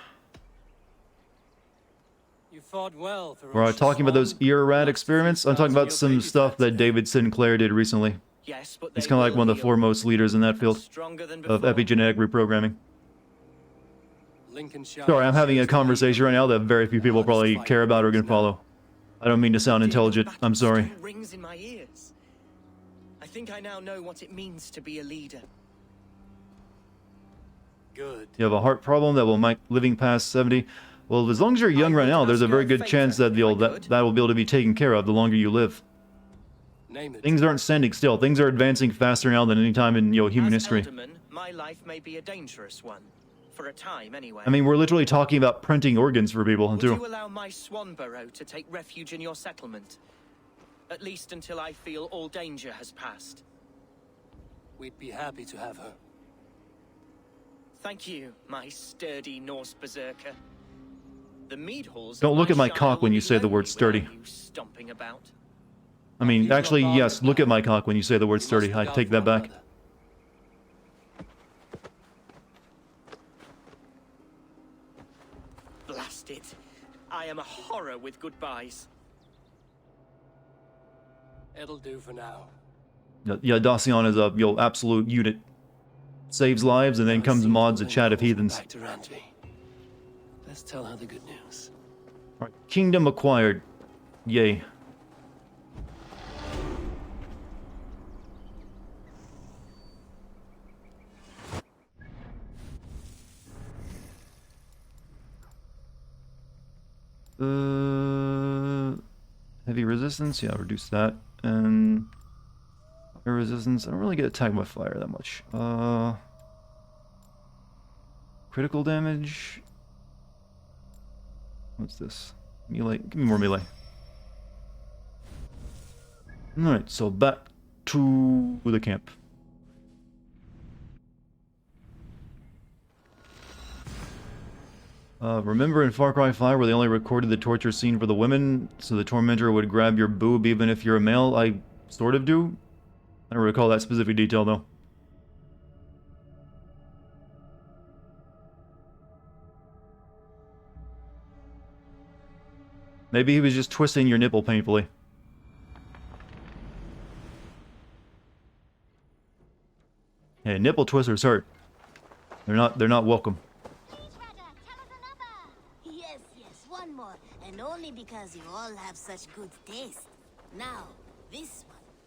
S2: You fought well, ferocious
S1: We're talking about those ear rat experiments? I'm talking about some stuff that David Sinclair did recently.
S4: Yes, but
S1: He's kind of like one of the foremost leaders in that field of epigenetic reprogramming. Sorry, I'm having a conversation right now that very few people probably care about or can follow. I don't mean to sound intelligent. I'm sorry.
S4: Rings in my ears. I think I now know what it means to be a leader.
S2: Good.
S1: You have a heart problem that will make living past 70. Well, as long as you're young right now, there's a very good chance that that will be able to be taken care of the longer you live.
S2: Name it.
S1: Things aren't standing still. Things are advancing faster now than any time in human history.
S4: Elderman, my life may be a dangerous one. For a time, anyway.
S1: I mean, we're literally talking about printing organs for people,
S4: Would
S1: too.
S4: you allow my swan burrow to take refuge in your settlement? At least until I feel all danger has passed.
S2: We'd be happy to have her.
S4: Thank you, my sturdy Norse berserker. The mead halls.
S1: Don't look at my cock when you say the word sturdy.
S4: You stomping about.
S1: I mean, actually, yes, look at my cock when you say the word sturdy. I take that back.
S4: Blast it. I am a horror with goodbyes.
S2: It'll do for now.
S1: Yeah, Dartigan is a absolute unit. Saves lives and then comes mods a chat of heathens.
S2: Back to Randvi. Let's tell her the good news.
S1: Alright, kingdom acquired. Yay. Heavy resistance, yeah, reduce that. And fire resistance, I don't really get attacked by fire that much. Critical damage. What's this? Melee, give me more melee. Alright, so back to the camp. Remember in Far Cry 5 where they only recorded the torture scene for the women, so the tormentor would grab your boob even if you're a male? I sort of do. I don't recall that specific detail though. Maybe he was just twisting your nipple painfully. Hey, nipple twisters hurt. They're not welcome.
S11: Only because you all have such good taste. Now, this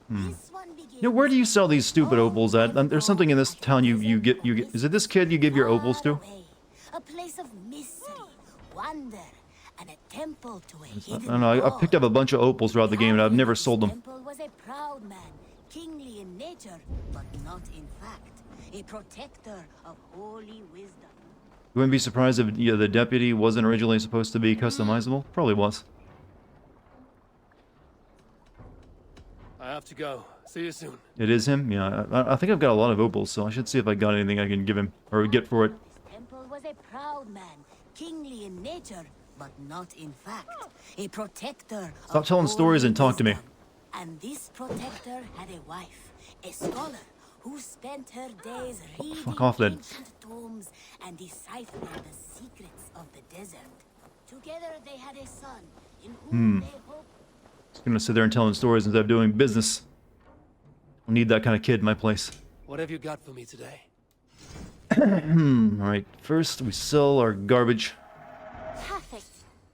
S11: one. This one begins.
S1: Where do you sell these stupid opals at? There's something in this town you get. Is it this kid you give your opals to?
S11: A place of mystery, wonder, and a temple to a hidden
S1: I don't know. I picked up a bunch of opals throughout the game and I've never sold them.
S11: Temple was a proud man, kingly in nature, but not in fact, a protector of holy wisdom.
S1: You wouldn't be surprised if the deputy wasn't originally supposed to be customizable? Probably was.
S2: have to go. See you soon.
S1: It is him? Yeah, I think I've got a lot of opals, so I should see if I got anything I can give him, or get for it.
S11: This temple was a proud man, kingly in nature, but not in fact. A protector.
S1: Stop telling stories and talk to me.
S11: And this protector had a wife, a scholar, who spent her days reading
S1: Fuck off then.
S11: ancient tomes and deciphering the secrets of the desert. Together they had a son, in whom they hoped.
S1: Just gonna sit there and telling stories instead of doing business. I need that kind of kid in my place.
S2: What have you got for me today?
S1: Alright, first we sell our garbage.
S3: Perfect.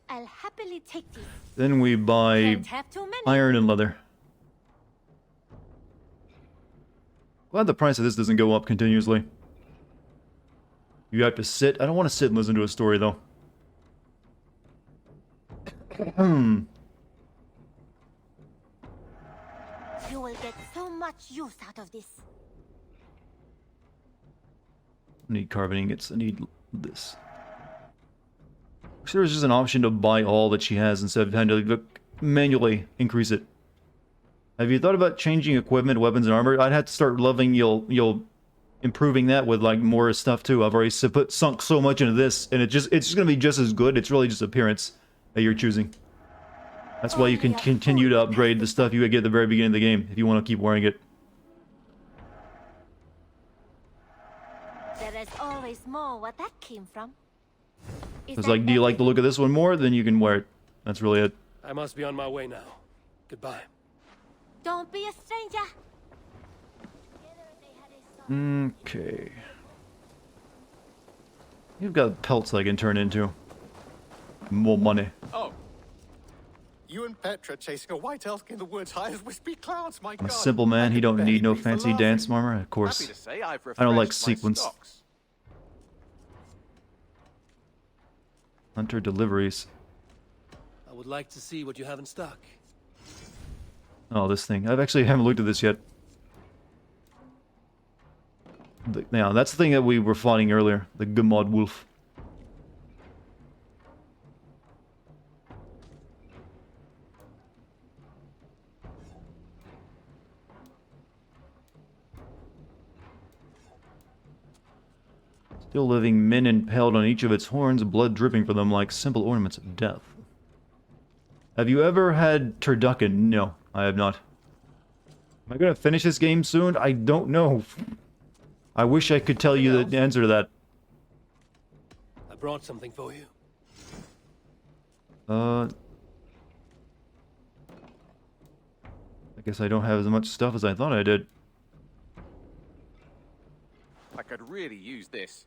S3: I'll happily take these.
S1: Then we buy
S3: Can't have too many.
S1: iron and leather. Glad the price of this doesn't go up continuously. You have to sit. I don't want to sit and listen to a story though.
S3: You will get so much use out of this.
S1: I need carbon ingots. I need this. Wish there was just an option to buy all that she has instead of having to manually increase it. Have you thought about changing equipment, weapons, and armor? I'd have to start loving you'll improving that with like more stuff too. I've already sunk so much into this, and it's just gonna be just as good. It's really just appearance that you're choosing. That's why you can continue to upgrade the stuff you get at the very beginning of the game if you want to keep wearing it.
S3: There is always more where that came from.
S1: It's like, do you like the look of this one more? Then you can wear it. That's really it.
S2: I must be on my way now. Goodbye.
S3: Don't be a stranger.
S1: Okay. You've got pelts I can turn into. More money.
S12: Oh. You and Petra chasing a white elk in the woods high as wispy clouds, my
S1: I'm
S12: God.
S1: a simple man. He don't need no fancy dance armor. Of course.
S12: Happy to say I've
S1: I don't like
S12: refreshed my
S1: sequence.
S12: stocks.
S1: Hunter deliveries.
S2: I would like to see what you have in stock.
S1: Oh, this thing. I've actually haven't looked at this yet. Now, that's the thing that we were fighting earlier. The Gmod Wolf. Still living, men impaled on each of its horns, blood dripping from them like simple ornaments of death. Have you ever had turducken? No, I have not. Am I gonna finish this game soon? I don't know. I wish I could tell you the answer to that.
S2: I brought something for you.
S1: I guess I don't have as much stuff as I thought I did.
S12: I could really use this.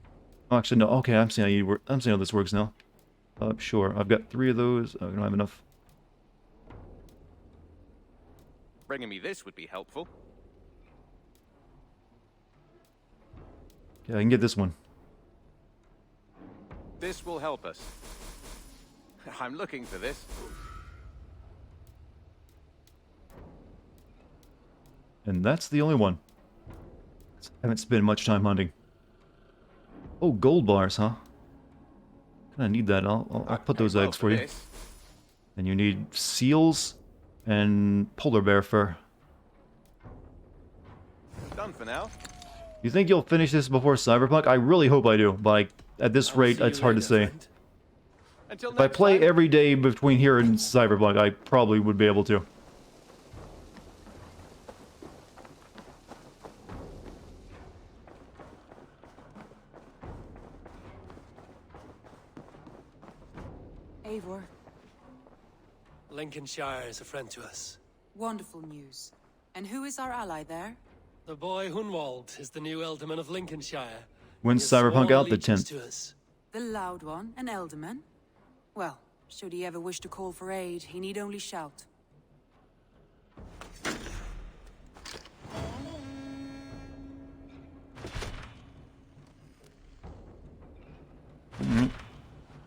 S1: Oh, actually, no. Okay, I'm seeing how this works now. Sure. I've got 3 of those. I don't have enough.
S12: Bringing me this would be helpful.
S1: Yeah, I can get this one.
S12: This will help us. I'm looking for this.
S1: And that's the only one. I haven't spent much time hunting. Oh, gold bars, huh? Kinda need that. I'll put those eggs for you. And you need seals and polar bear fur.
S12: Done for now.
S1: You think you'll finish this before Cyberpunk? I really hope I do, but at this rate, it's hard to say. If I play every day between here and Cyberpunk, I probably would be able to.
S13: Eivor.
S2: Lincolnshire is a friend to us.
S13: Wonderful news. And who is our ally there?
S2: The boy Hunwald is the new Ealdorman of Lincolnshire.
S1: When's
S2: He has
S1: Cyberpunk
S2: sworn
S1: out? The
S2: allegiance
S1: 10th.
S2: to us.
S13: The loud one, an Ealdorman? Well, should he ever wish to call for aid, he need only shout.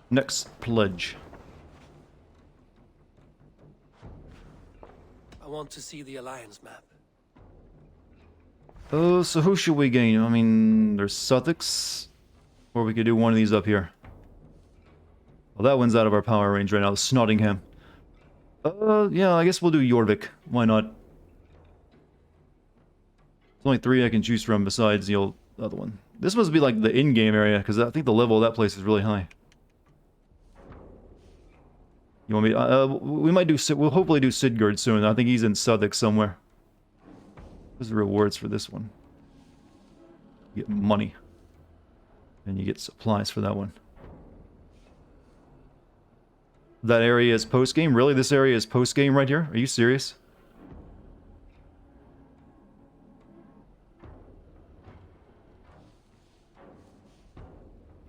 S1: Next pledge.
S2: I want to see the Alliance map.
S1: Oh, so who should we gain? I mean, there's Sussex, or we could do one of these up here. Well, that one's out of our power range right now. Snottingham. Yeah, I guess we'll do Jorvik. Why not? only 3 I can choose from besides the other one. This must be like the in-game area, because I think the level of that place is really high. You want me? We might do. We'll hopefully do Sigurd soon. I think he's in Southwark somewhere. What's the rewards for this one? You get money, and you get supplies for that one. That area is post game. Really, this area is post game right here? Are you serious?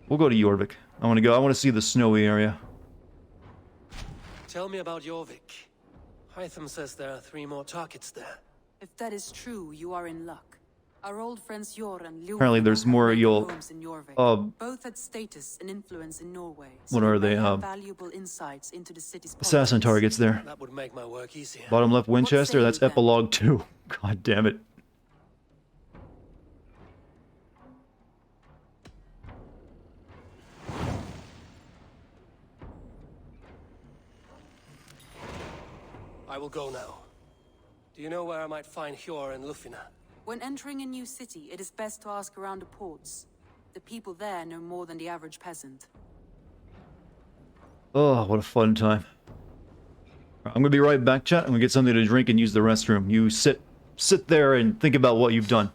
S1: We'll go to Jorvik. I want to go. I want to see the snowy area.
S2: Tell me about Jorvik. Hytham says there are 3 more targets there.
S13: If that is true, you are in luck. Our old friends Yor and Lewin
S1: Apparently there's more
S13: homes in Jorvik. Both had status and influence in Norway. So
S1: what are they?
S13: Valuable insights into the city's
S1: assassin targets there.
S2: That would make my work easier.
S1: Bottom left Winchester, that's epilogue 2. God damn it.
S2: I will go now. Do you know where I might find Hjor and Lufina?
S13: When entering a new city, it is best to ask around the ports. The people there know more than the average peasant.
S1: Oh, what a fun time. I'm gonna be right back, chat. I'm gonna get something to drink and use the restroom. You sit there and think about what you've done.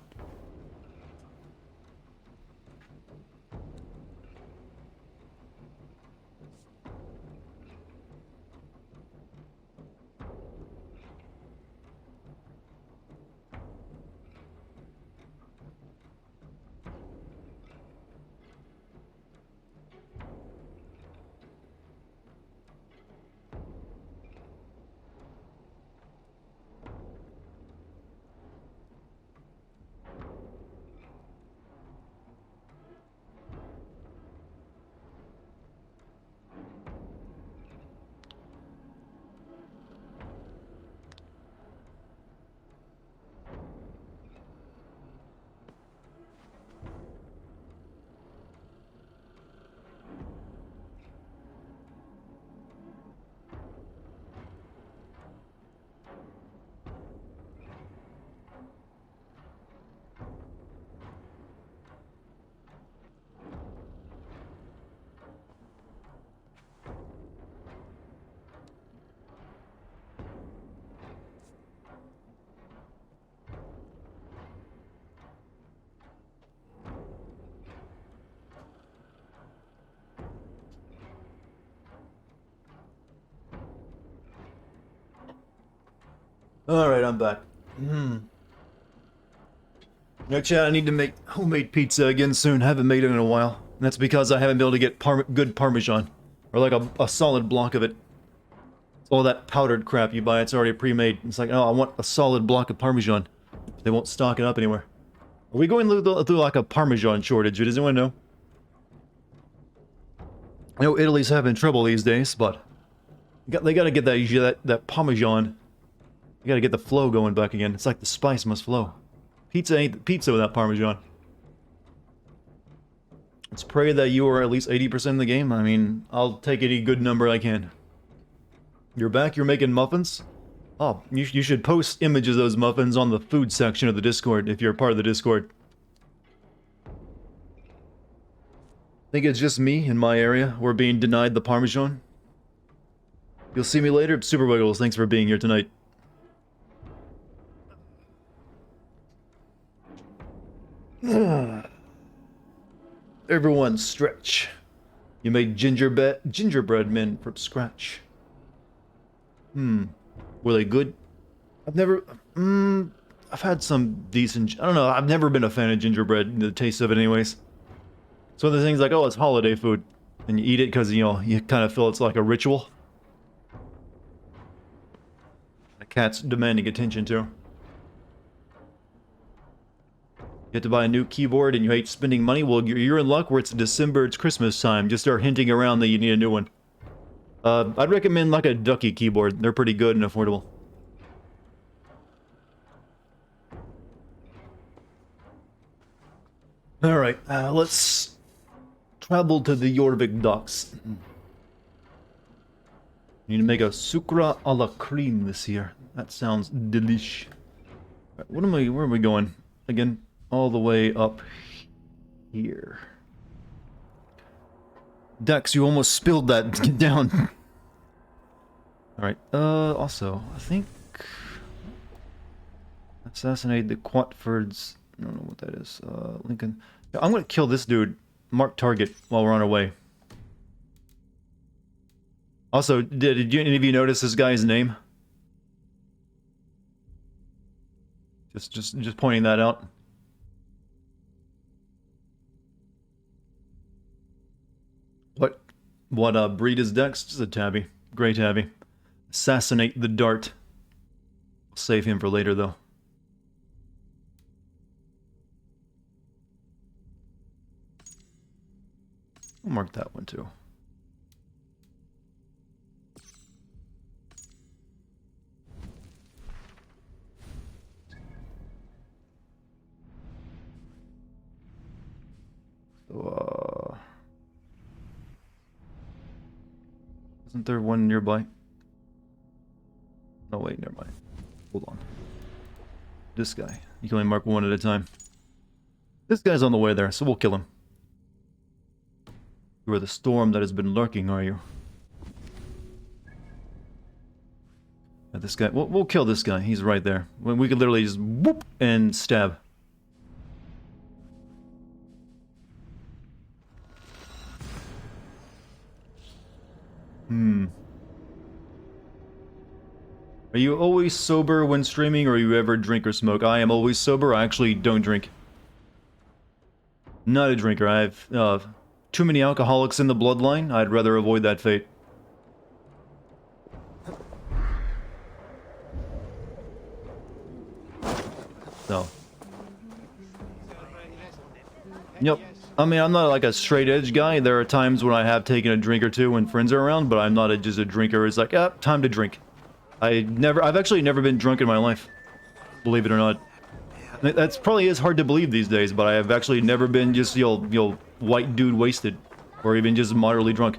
S1: Alright, I'm back. Now, chat, I need to make homemade pizza again soon. Haven't made it in a while. And that's because I haven't been able to get good Parmesan. Or like a solid block of it. All that powdered crap you buy, it's already pre-made. It's like, oh, I want a solid block of Parmesan. They won't stock it up anywhere. Are we going through like a Parmesan shortage? Does anyone know? I know Italy's having trouble these days, but they gotta get that Parmesan. You gotta get the flow going back again. It's like the spice must flow. Pizza ain't pizza without Parmesan. Let's pray that you are at least 80% in the game. I mean, I'll take any good number I can. You're back? You're making muffins? Oh, you should post images of those muffins on the food section of the Discord if you're part of the Discord. Think it's just me in my area we're being denied the Parmesan? You'll see me later. Super Wiggles, thanks for being here tonight. Everyone stretch. You made gingerbread men from scratch. Were they good? I've had some decent, I don't know, I've never been a fan of gingerbread, the taste of it anyways. It's one of the things like, oh, it's holiday food. And you eat it because, you know, you kind of feel it's like a ritual. The cat's demanding attention too. You have to buy a new keyboard and you hate spending money? Well, you're in luck where it's December, it's Christmas time. Just start hinting around that you need a new one. I'd recommend like a Ducky keyboard. They're pretty good and affordable. Alright, let's travel to the Jorvik docks. Need to make a sucra a la creme this year. That sounds delish. Right, where am I going? again, all the way up here. Dex, you almost spilled that. Get down. Alright, also, I think... Assassinate the Quatfords. I don't know what that is. Lincoln. I'm gonna kill this dude. Mark target while we're on our way. Also, did any of you notice this guy's name? Just pointing that out. What breed is Dex? Just a tabby. Gray tabby. Assassinate the dart. We'll save him for later though. I'll mark that one too. So, isn't there one nearby? No, wait, never mind. Hold on. This guy. You can only mark one at a time. This guy's on the way there, so we'll kill him. You are the storm that has been lurking, are you? Yeah, this guy. We'll kill this guy. He's right there. We could literally just whoop and stab. Are you always sober when streaming, or you ever drink or smoke? I am always sober. I actually don't drink. Not a drinker. I have too many alcoholics in the bloodline. I'd rather avoid that fate. So. Yep. I mean, I'm not like a straight edge guy. There are times when I have taken a drink or two when friends are around, but I'm not just a drinker. It's like, time to drink. I've actually never been drunk in my life. Believe it or not. That's probably is hard to believe these days, but I have actually never been just, white dude wasted. Or even just moderately drunk.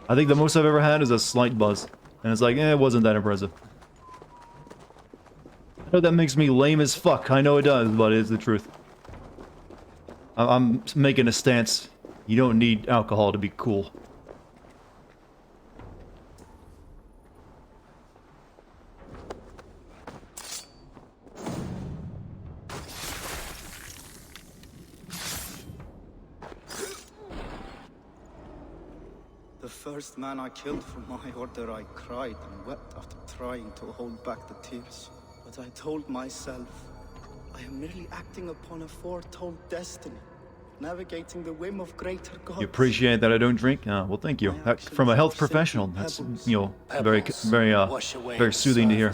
S1: I think the most I've ever had is a slight buzz. And it's like, it wasn't that impressive. I know that makes me lame as fuck. I know it does, but it's the truth. I'm making a stance. You don't need alcohol to be cool.
S14: The first man I killed for my order, I cried and wept after trying to hold back the tears. But I told myself, I am merely acting upon a foretold destiny, navigating the whim of greater gods.
S1: You appreciate that I don't drink? Well, thank you. From a health professional, that's, very soothing to hear.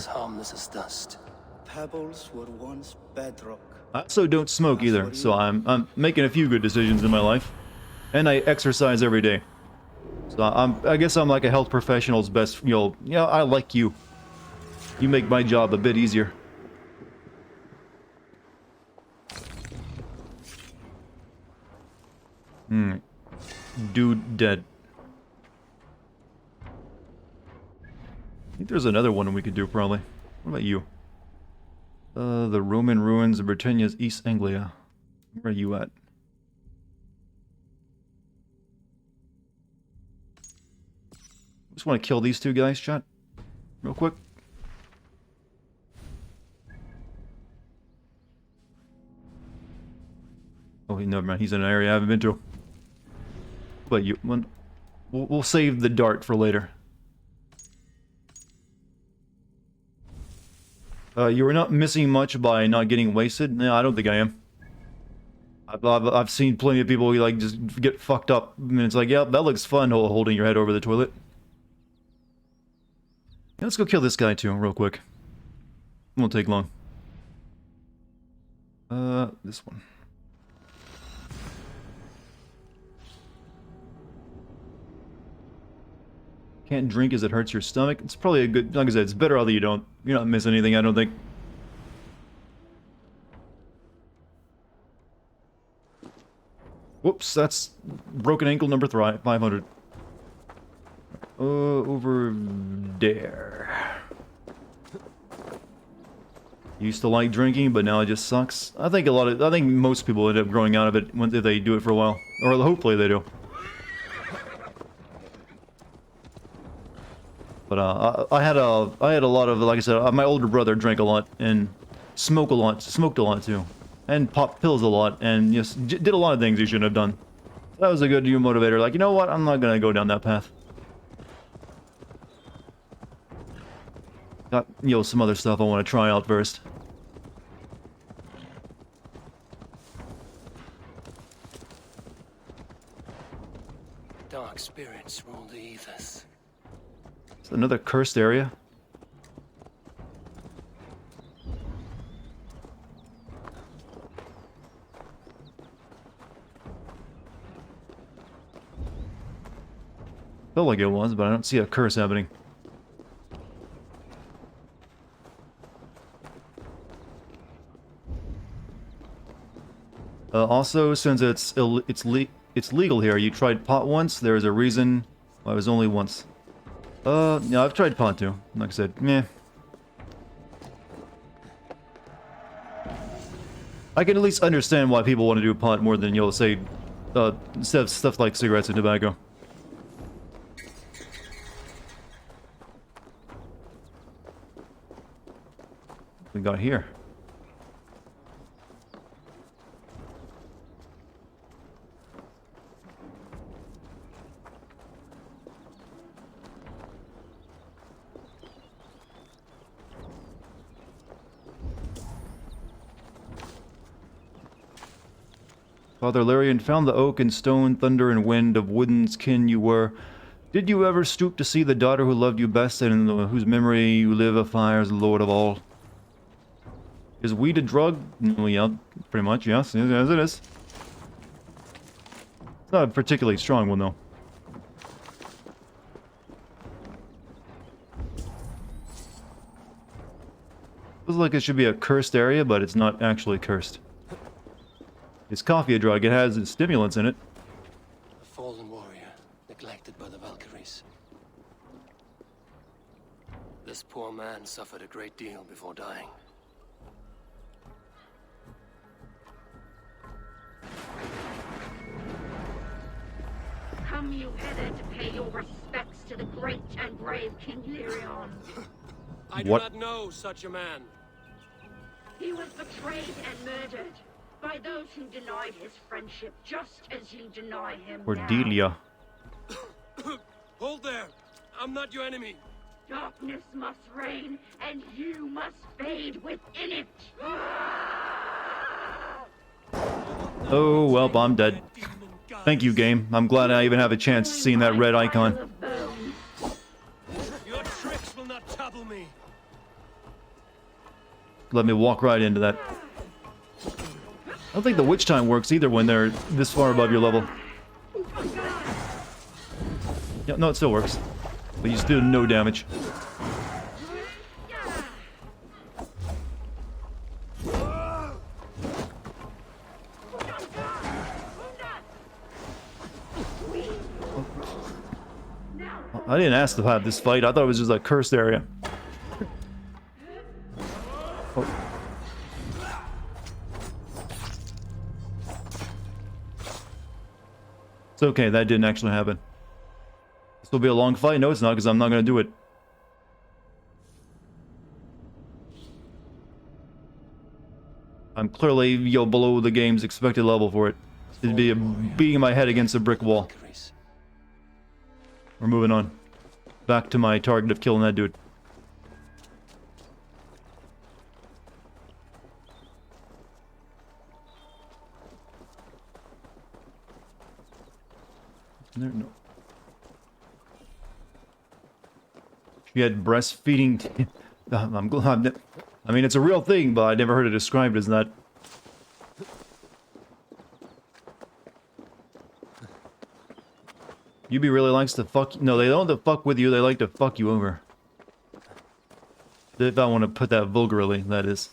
S14: Pebbles were once bedrock.
S1: I also don't smoke either, so I'm making a few good decisions in my life. And I exercise every day. So I guess I'm like a health professional's best, I like you. You make my job a bit easier. Dude dead. I think there's another one we could do, probably. What about you? The Roman ruins of Britannia's East Anglia. Where are you at? Just want to kill these two guys, chat. Real quick. Oh, never mind. He's in an area I haven't been to. But we'll save the dart for later. You were not missing much by not getting wasted? No, I don't think I am. I've seen plenty of people like just get fucked up, and it's like, yeah, that looks fun holding your head over the toilet. Yeah, let's go kill this guy too, real quick. Won't take long. This one. Can't drink as it hurts your stomach. It's probably a good, like I said, it's better that you don't. You're not missing anything, I don't think. Whoops, that's broken ankle number 500. Over there. Used to like drinking, but now it just sucks. I think most people end up growing out of it if they do it for a while, or hopefully they do. But I had a lot of, like I said, my older brother drank a lot and smoked a lot too, and popped pills a lot, and just did a lot of things he shouldn't have done. That was a good new motivator. Like, you know what? I'm not gonna go down that path. Got, some other stuff I want to try out first.
S2: Dark spirits rule the ethers.
S1: It's another cursed area. Felt like it was, but I don't see a curse happening. Also, since it's legal here, you tried pot once. There's a reason why it was only once. Yeah, I've tried pot too. Like I said, meh. I can at least understand why people want to do pot more than say, stuff like cigarettes and tobacco. What we got here? Father Larian found the oak and stone, thunder and wind, of wooden's kin you were. Did you ever stoop to see the daughter who loved you best, and in whose memory you live afire as the lord of all? Is weed a drug? Well, yeah, pretty much, yes, yes it is. It's not a particularly strong one, though. Feels like it should be a cursed area, but it's not actually cursed. It's coffee a drug. It has stimulants in it.
S2: A fallen warrior, neglected by the Valkyries. This poor man suffered a great deal before dying.
S15: Come you hither to pay your respects to the great and brave King Lyrion.
S2: I do not know such a man.
S15: He was betrayed and murdered by those who denied his friendship, just as you deny him
S1: Cordelia.
S2: Hold there! I'm not your enemy!
S15: Darkness must reign, and you must fade within it!
S1: Oh, well, I'm dead. Thank you, game. I'm glad I even have a chance seeing that red icon.
S2: Your tricks will not trouble me!
S1: Let me walk right into that. I don't think the witch time works either when they're this far above your level. Yeah, no, it still works. But you just do no damage. I didn't ask to have this fight. I thought it was just a cursed area. Oh. It's okay, that didn't actually happen. This will be a long fight. No, it's not, because I'm not going to do it. I'm clearly, below the game's expected level for it. It'd be beating my head against a brick wall. We're moving on. Back to my target of killing that dude. There, no. She had breastfeeding. I'm glad. I mean, it's a real thing, but I never heard it described as that. Yubi really likes to fuck. No, they don't fuck with you. They like to fuck you over. If I want to put that vulgarly, that is.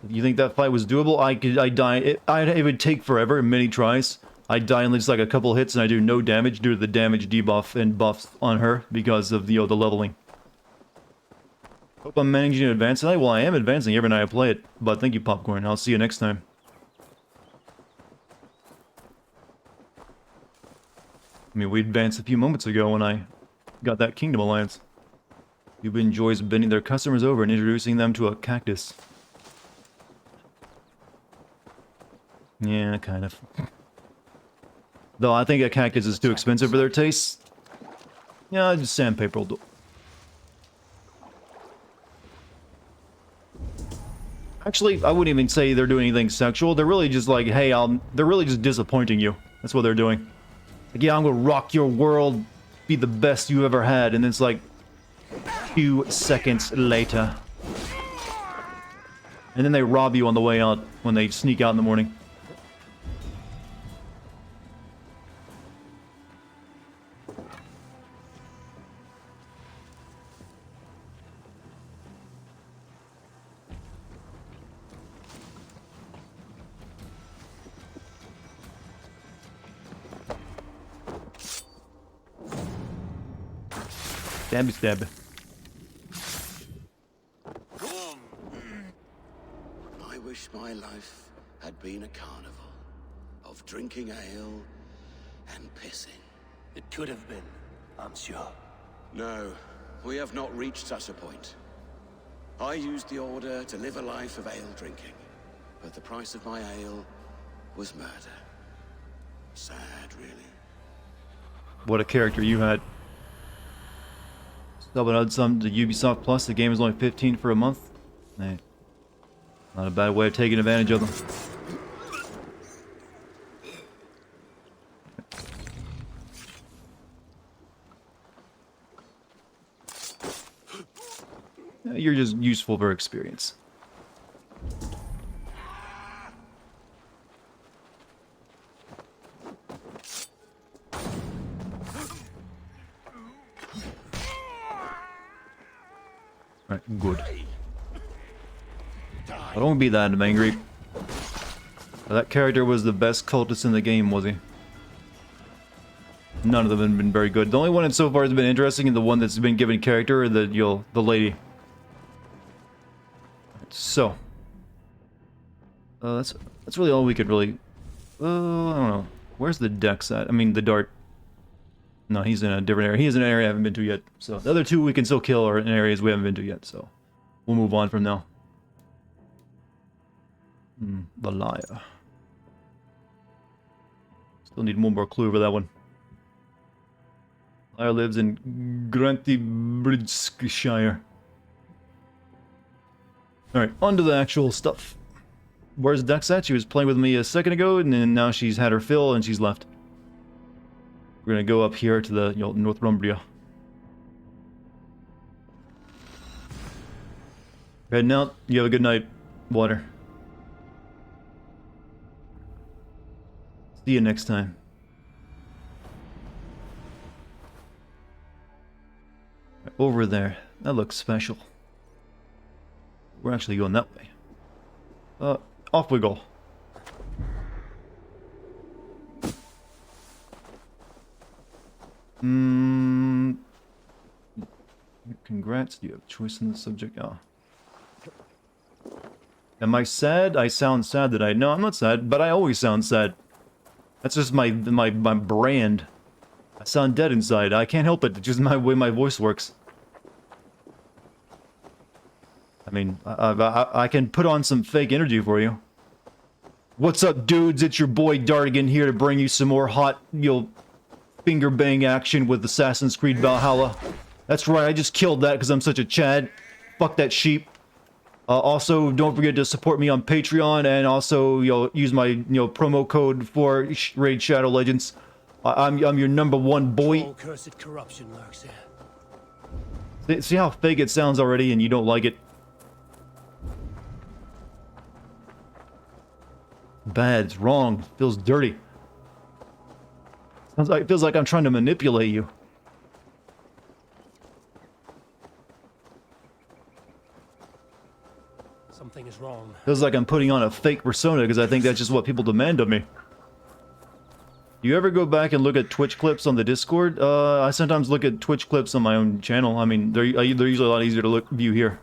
S1: You think that fight was doable? I die. It would take forever, many tries. I die in just like a couple hits, and I do no damage due to the damage debuff and buffs on her because of the leveling. Hope I'm managing to advance tonight. Well, I am advancing every night I play it. But thank you, Popcorn. I'll see you next time. I mean, we advanced a few moments ago when I got that Kingdom Alliance. Cuba enjoys bending their customers over and introducing them to a cactus. Yeah, kind of. Though I think a cactus is too expensive for their tastes. Yeah, just sandpaper will do. Actually, I wouldn't even say they're doing anything sexual. They're really just like, hey, they're really just disappointing you. That's what they're doing. Like, yeah, I'm gonna rock your world, be the best you ever had, and it's like 2 seconds later. And then they rob you on the way out when they sneak out in the morning. Stabby stab.
S10: I wish my life had been a carnival of drinking ale and pissing.
S2: It could have been, I'm sure.
S10: No, we have not reached such a point. I used the order to live a life of ale drinking, but the price of my ale was murder. Sad, really.
S1: What a character you had. Subbing out some to Ubisoft Plus. The game is only $15 for a month. Hey, not a bad way of taking advantage of them. You're just useful for experience. Alright, good. I don't be that angry. That character was the best cultist in the game, was he? None of them have been very good. The only one that so far has been interesting and the one that's been given character, the lady. So, that's really all we could really. I don't know. Where's the Dex at? I mean, the Dart. No, he's in a different area. He's in an area I haven't been to yet. So the other two we can still kill are in areas we haven't been to yet. So we'll move on from now. Valhalla. Still need one more clue for that one. Valhalla lives in Grantebridgeshire. Alright, on to the actual stuff. Where's Dex at? She was playing with me a second ago, and then now she's had her fill and she's left. We're gonna go up here to the Northumbria. Heading out. You have a good night, Water. See you next time. Over there. That looks special. We're actually going that way. Off we go. Congrats. Do you have a choice in the subject? Oh. Am I sad? I sound sad that no, I'm not sad, but I always sound sad. That's just my brand. I sound dead inside. I can't help it. It's just my way my voice works. I mean, I can put on some fake energy for you. What's up, dudes? It's your boy Dartigan here to bring you some more hot, finger bang action with Assassin's Creed Valhalla. That's right, I just killed that because I'm such a Chad. Fuck that sheep. Also, don't forget to support me on Patreon and also, use my, promo code for Raid Shadow Legends. I'm your #1 boy.
S2: All cursed corruption lurks there.
S1: See how fake it sounds already and you don't like it? Bad, it's wrong, it feels dirty. It feels like I'm trying to manipulate you.
S2: Something is wrong.
S1: Feels like I'm putting on a fake persona because I think that's just what people demand of me. Do you ever go back and look at Twitch clips on the Discord? I sometimes look at Twitch clips on my own channel. I mean, they're usually a lot easier to view here.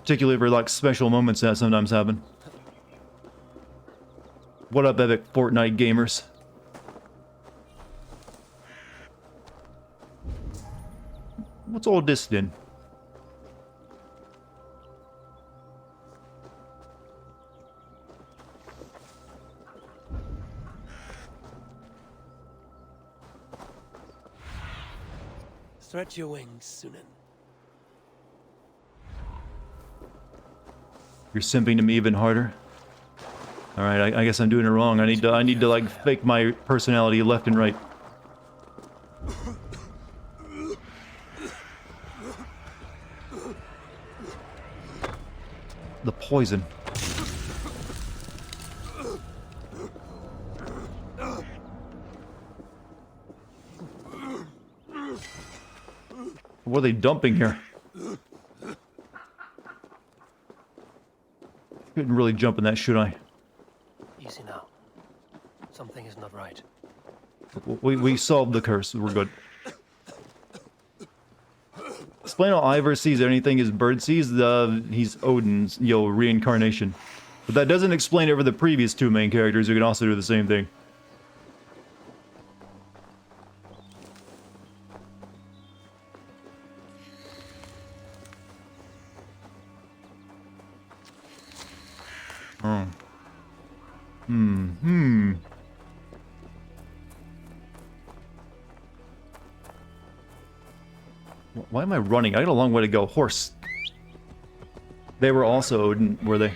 S1: Particularly for like special moments that sometimes happen. What up, epic Fortnite gamers? What's all this then?
S2: Stretch your wings, Sunan.
S1: You're simping to me even harder. All right, I guess I'm doing it wrong. I need to like fake my personality left and right. The poison. What are they dumping here? Couldn't really jump in that, should I?
S2: Easy now. Something is not right.
S1: We solved the curse. We're good. Explain how Ivar sees anything his bird sees. He's Odin's, reincarnation. But that doesn't explain it for the previous two main characters who can also do the same thing. Oh. Why am I running? I got a long way to go. Horse. They were also Odin, were they?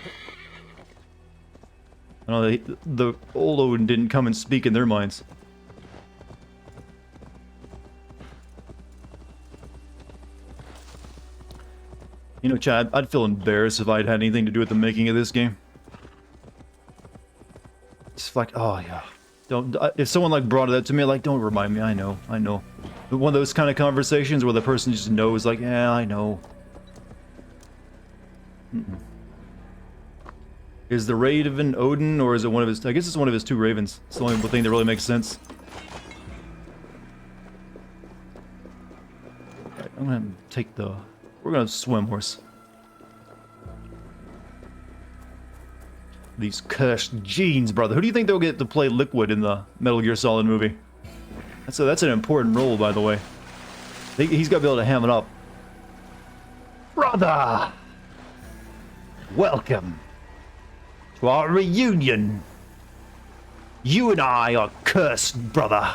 S1: I know the old Odin didn't come and speak in their minds. You know, Chad, I'd feel embarrassed if I'd had anything to do with the making of this game. It's like, oh yeah. Don't. If someone like brought it up to me, like, don't remind me. I know. But one of those kind of conversations where the person just knows, like, yeah, I know. Is the raven Odin, or is it one of his? I guess it's one of his two ravens. It's the only thing that really makes sense. Right, I'm gonna take the. We're gonna swim horse. These cursed genes, brother. Who do you think they'll get to play Liquid in the Metal Gear Solid movie? That's an important role, by the way. He's got to be able to ham it up. Brother! Welcome to our reunion. You and I are cursed, brother.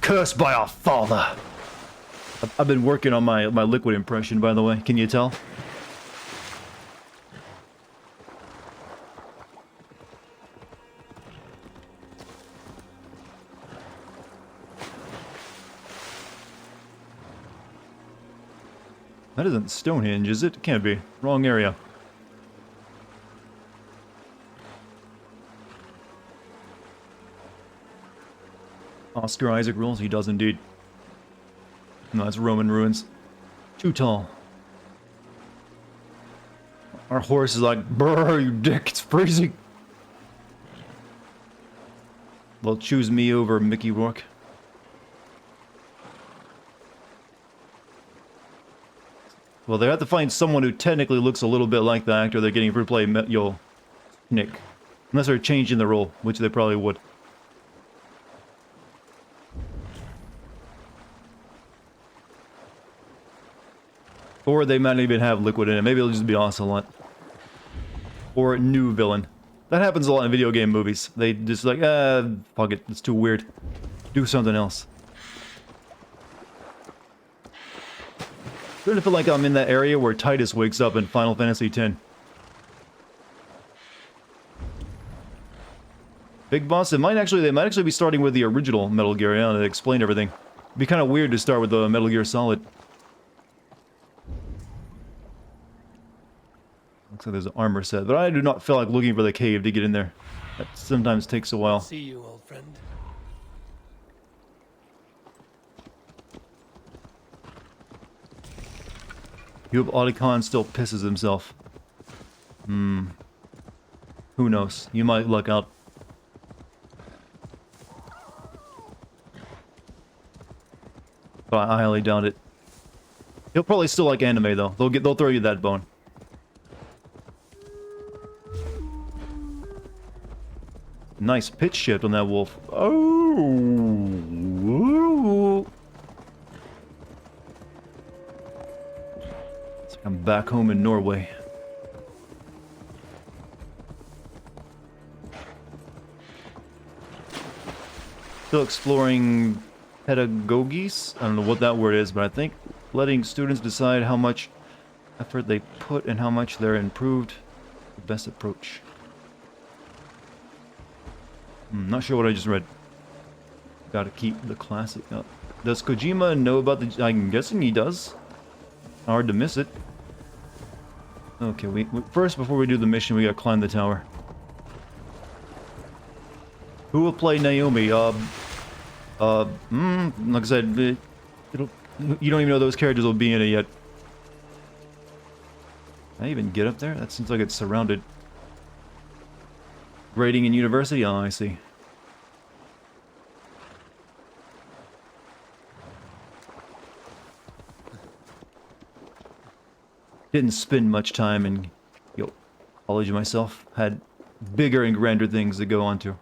S1: Cursed by our father. I've been working on my Liquid impression, by the way. Can you tell? That isn't Stonehenge, is it? It can't be. Wrong area. Oscar Isaac rules? He does indeed. No, that's Roman ruins. Too tall. Our horse is like, brr, you dick, it's freezing. They'll choose me over Mickey Rourke. Well, they have to find someone who technically looks a little bit like the actor they're getting for play Nick. Unless they're changing the role, which they probably would. Or they might not even have Liquid in it. Maybe it'll just be Ocelot. Or a new villain. That happens a lot in video game movies. They just like, fuck it, it's too weird. Do something else. I feel like I'm in that area where Titus wakes up in Final Fantasy X. Big Boss, they might actually be starting with the original Metal Gear, yeah, to explain everything. It'd be kind of weird to start with the Metal Gear Solid. Looks like there's an armor set, but I do not feel like looking for the cave to get in there. That sometimes takes a while.
S2: See you, old friend.
S1: You hope Otacon still pisses himself. Who knows? You might luck out. But I highly doubt it. He'll probably still like anime though. They'll throw you that bone. Nice pitch shift on that wolf. Oh, woo. It's like I'm back home in Norway. Still exploring pedagogies. I don't know what that word is, but I think letting students decide how much effort they put and how much they're improved. The best approach. Not sure what I just read. Gotta keep the classic up. Does Kojima know about the... I'm guessing he does. Hard to miss it. Okay, we first, before we do the mission, we gotta climb the tower. Who will play Naomi? Like I said, you don't even know those characters will be in it yet. Can I even get up there? That seems like it's surrounded. Grading in university? Oh, I see. Didn't spend much time in college myself. Had bigger and grander things to go on to.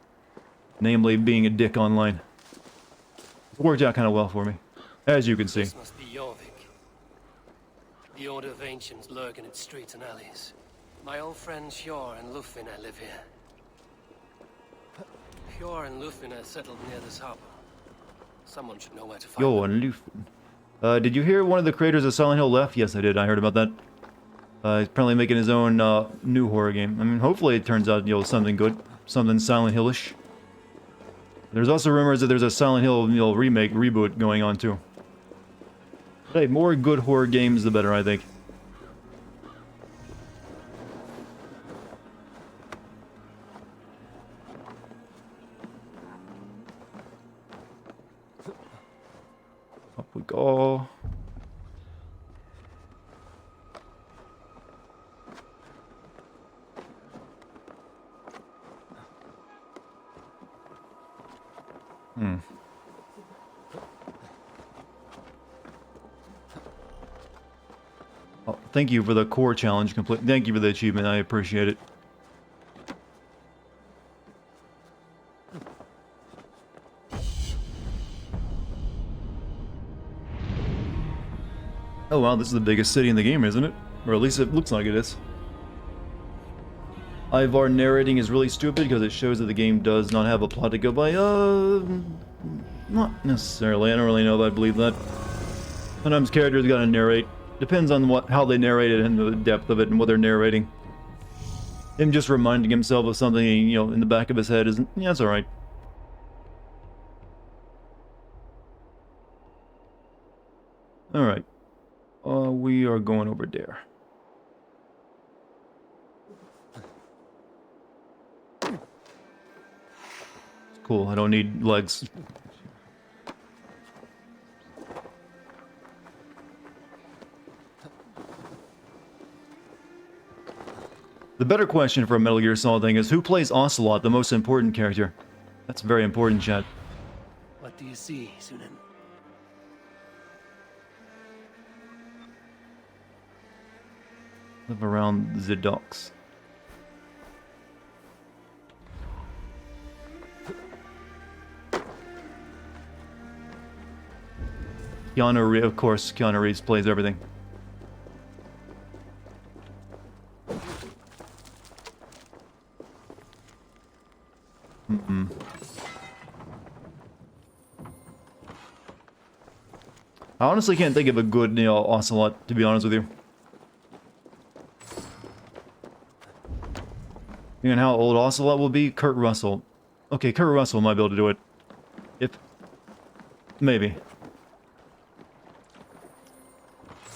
S1: Namely, being a dick online. It worked out kind of well for me, as you can see.
S2: This must be Jorvik. The Order of Ancients lurk in its streets and alleys. My old friends Hjor and Lufina live here. Hjor and Lufina settled near this harbor. Someone should know where to find them.
S1: Yo, and Lufin. Did you hear one of the creators of Silent Hill left? Yes, I did. I heard about that. He's apparently making his own new horror game. I mean, hopefully it turns out, something good. Something Silent Hill-ish. There's also rumors that there's a Silent Hill, remake, reboot going on, too. But hey, more good horror games, the better, I think. Up we go. Oh, thank you for the core challenge complete. Thank you for the achievement. I appreciate it. Oh wow, this is the biggest city in the game, isn't it? Or at least it looks like it is. Ivar narrating is really stupid because it shows that the game does not have a plot to go by. Not necessarily. I don't really know if I believe that. Sometimes characters gotta narrate. Depends on how they narrate it and the depth of it and what they're narrating. Him just reminding himself of something, in the back of his head isn't... Yeah, that's alright. Alright. We are going over there. Cool, I don't need legs. The better question for a Metal Gear Solid thing is, who plays Ocelot, the most important character? That's very important, chat.
S2: What do you see, Sunan?
S1: Live around the docks. Keanu Reeves, of course, Keanu Reeves plays everything. I honestly can't think of a good, Ocelot, to be honest with you. And how old Ocelot will be? Kurt Russell. Okay, Kurt Russell might be able to do it. Maybe.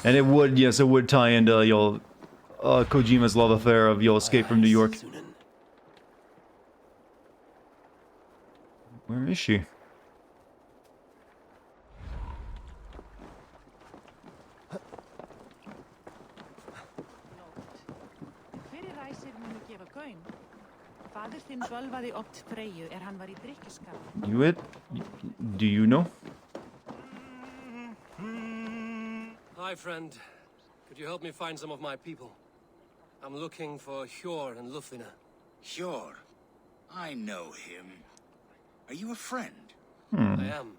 S1: And it would, yes, it would tie into, Kojima's love affair of, Escape from New York. Where is she? Do you know?
S2: Hi, friend. Could you help me find some of my people? I'm looking for Hjor and Lufina.
S10: Hjor?
S6: I know him. Are you a friend?
S2: I am.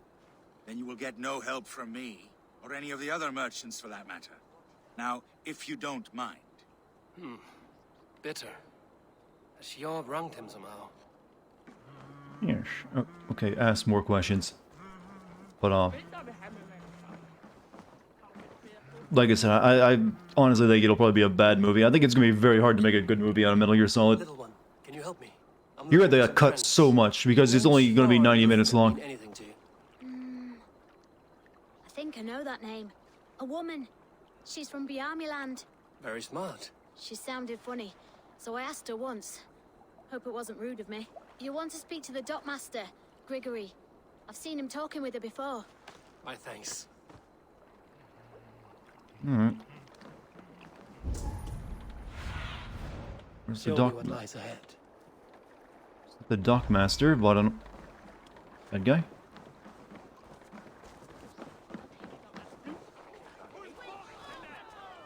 S6: Then you will get no help from me, or any of the other merchants for that matter. Now, if you don't mind.
S2: Bitter. She all wronged him somehow.
S1: Yes. Oh, okay, ask more questions. But, like I said, I honestly think it'll probably be a bad movie. I think it's going to be very hard to make a good movie out of Metal Gear Solid.
S2: Little one, can you help me?
S1: You had that cut so much, because it's only going to be 90 minutes long.
S2: Anything to you?
S11: I think I know that name. A woman. She's from Biamiland.
S2: Very smart.
S11: She sounded funny, so I asked her once. Hope it wasn't rude of me. You want to speak to the dockmaster, Grigory. I've seen him talking with her before.
S2: My thanks.
S1: Alright. Where's the
S2: Show me
S1: dock?
S2: what lies ahead.
S1: The dockmaster, but I don't... That guy?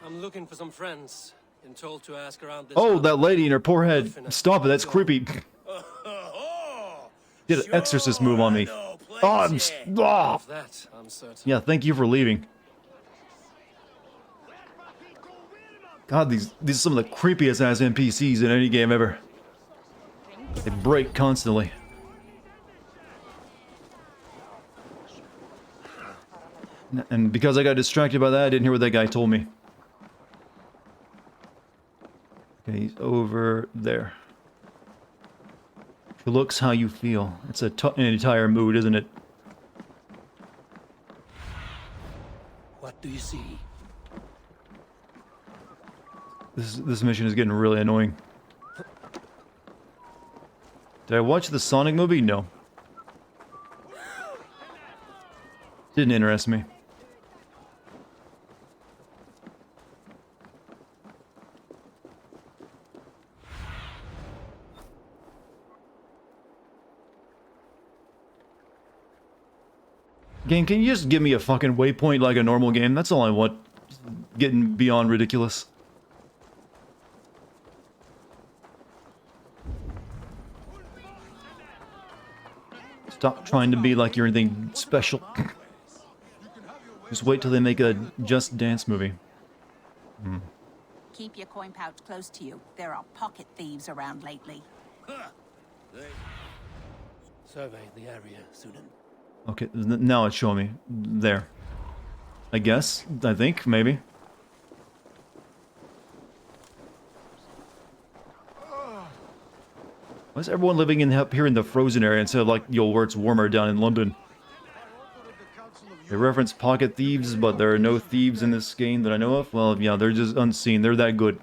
S2: I'm looking for some friends. Been told to ask around this.
S1: Oh, that lady in her poor head. Stop it, that's creepy. Did an exorcist move on me. Oh, I'm...
S2: Of that, I'm certain.
S1: Yeah, thank you for leaving. God, these are some of the creepiest ass NPCs in any game ever. They break constantly. And because I got distracted by that, I didn't hear what that guy told me. Okay, he's over there. It looks how you feel. It's an entire mood, isn't it?
S2: What do you see?
S1: This mission is getting really annoying. Did I watch the Sonic movie? No. Didn't interest me. Game, can you just give me a fucking waypoint like a normal game? That's all I want. Getting beyond ridiculous. Stop trying to be like you're anything special. Just wait till they make a Just Dance movie.
S16: Keep your coin pouch close to you. There are pocket thieves around lately.
S2: Survey the area, Sudan.
S1: Okay, now it's showing me. There. I guess. I think. Maybe. Why is everyone living in up here in the frozen area instead of like, yo, where it's warmer down in London? They reference pocket thieves, but there are no thieves in this game that I know of. Well, yeah, they're just unseen. They're that good.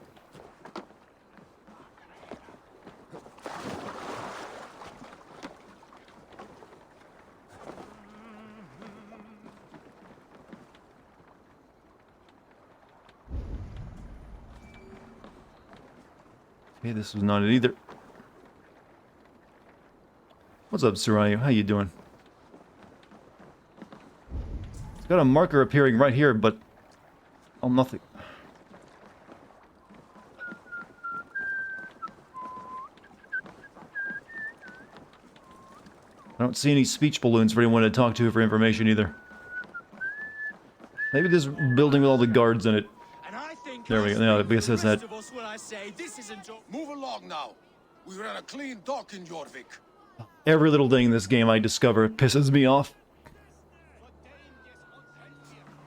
S1: Okay, this was not it either. What's up, Surayu? How you doing? It's got a marker appearing right here, but... oh, nothing. I don't see any speech balloons for anyone to talk to for information either. Maybe this building with all the guards in it. There we go. Yeah, I guess that's that.
S8: Move along now. We ran a clean dock in Jorvik.
S1: Every little thing in this game I discover pisses me off.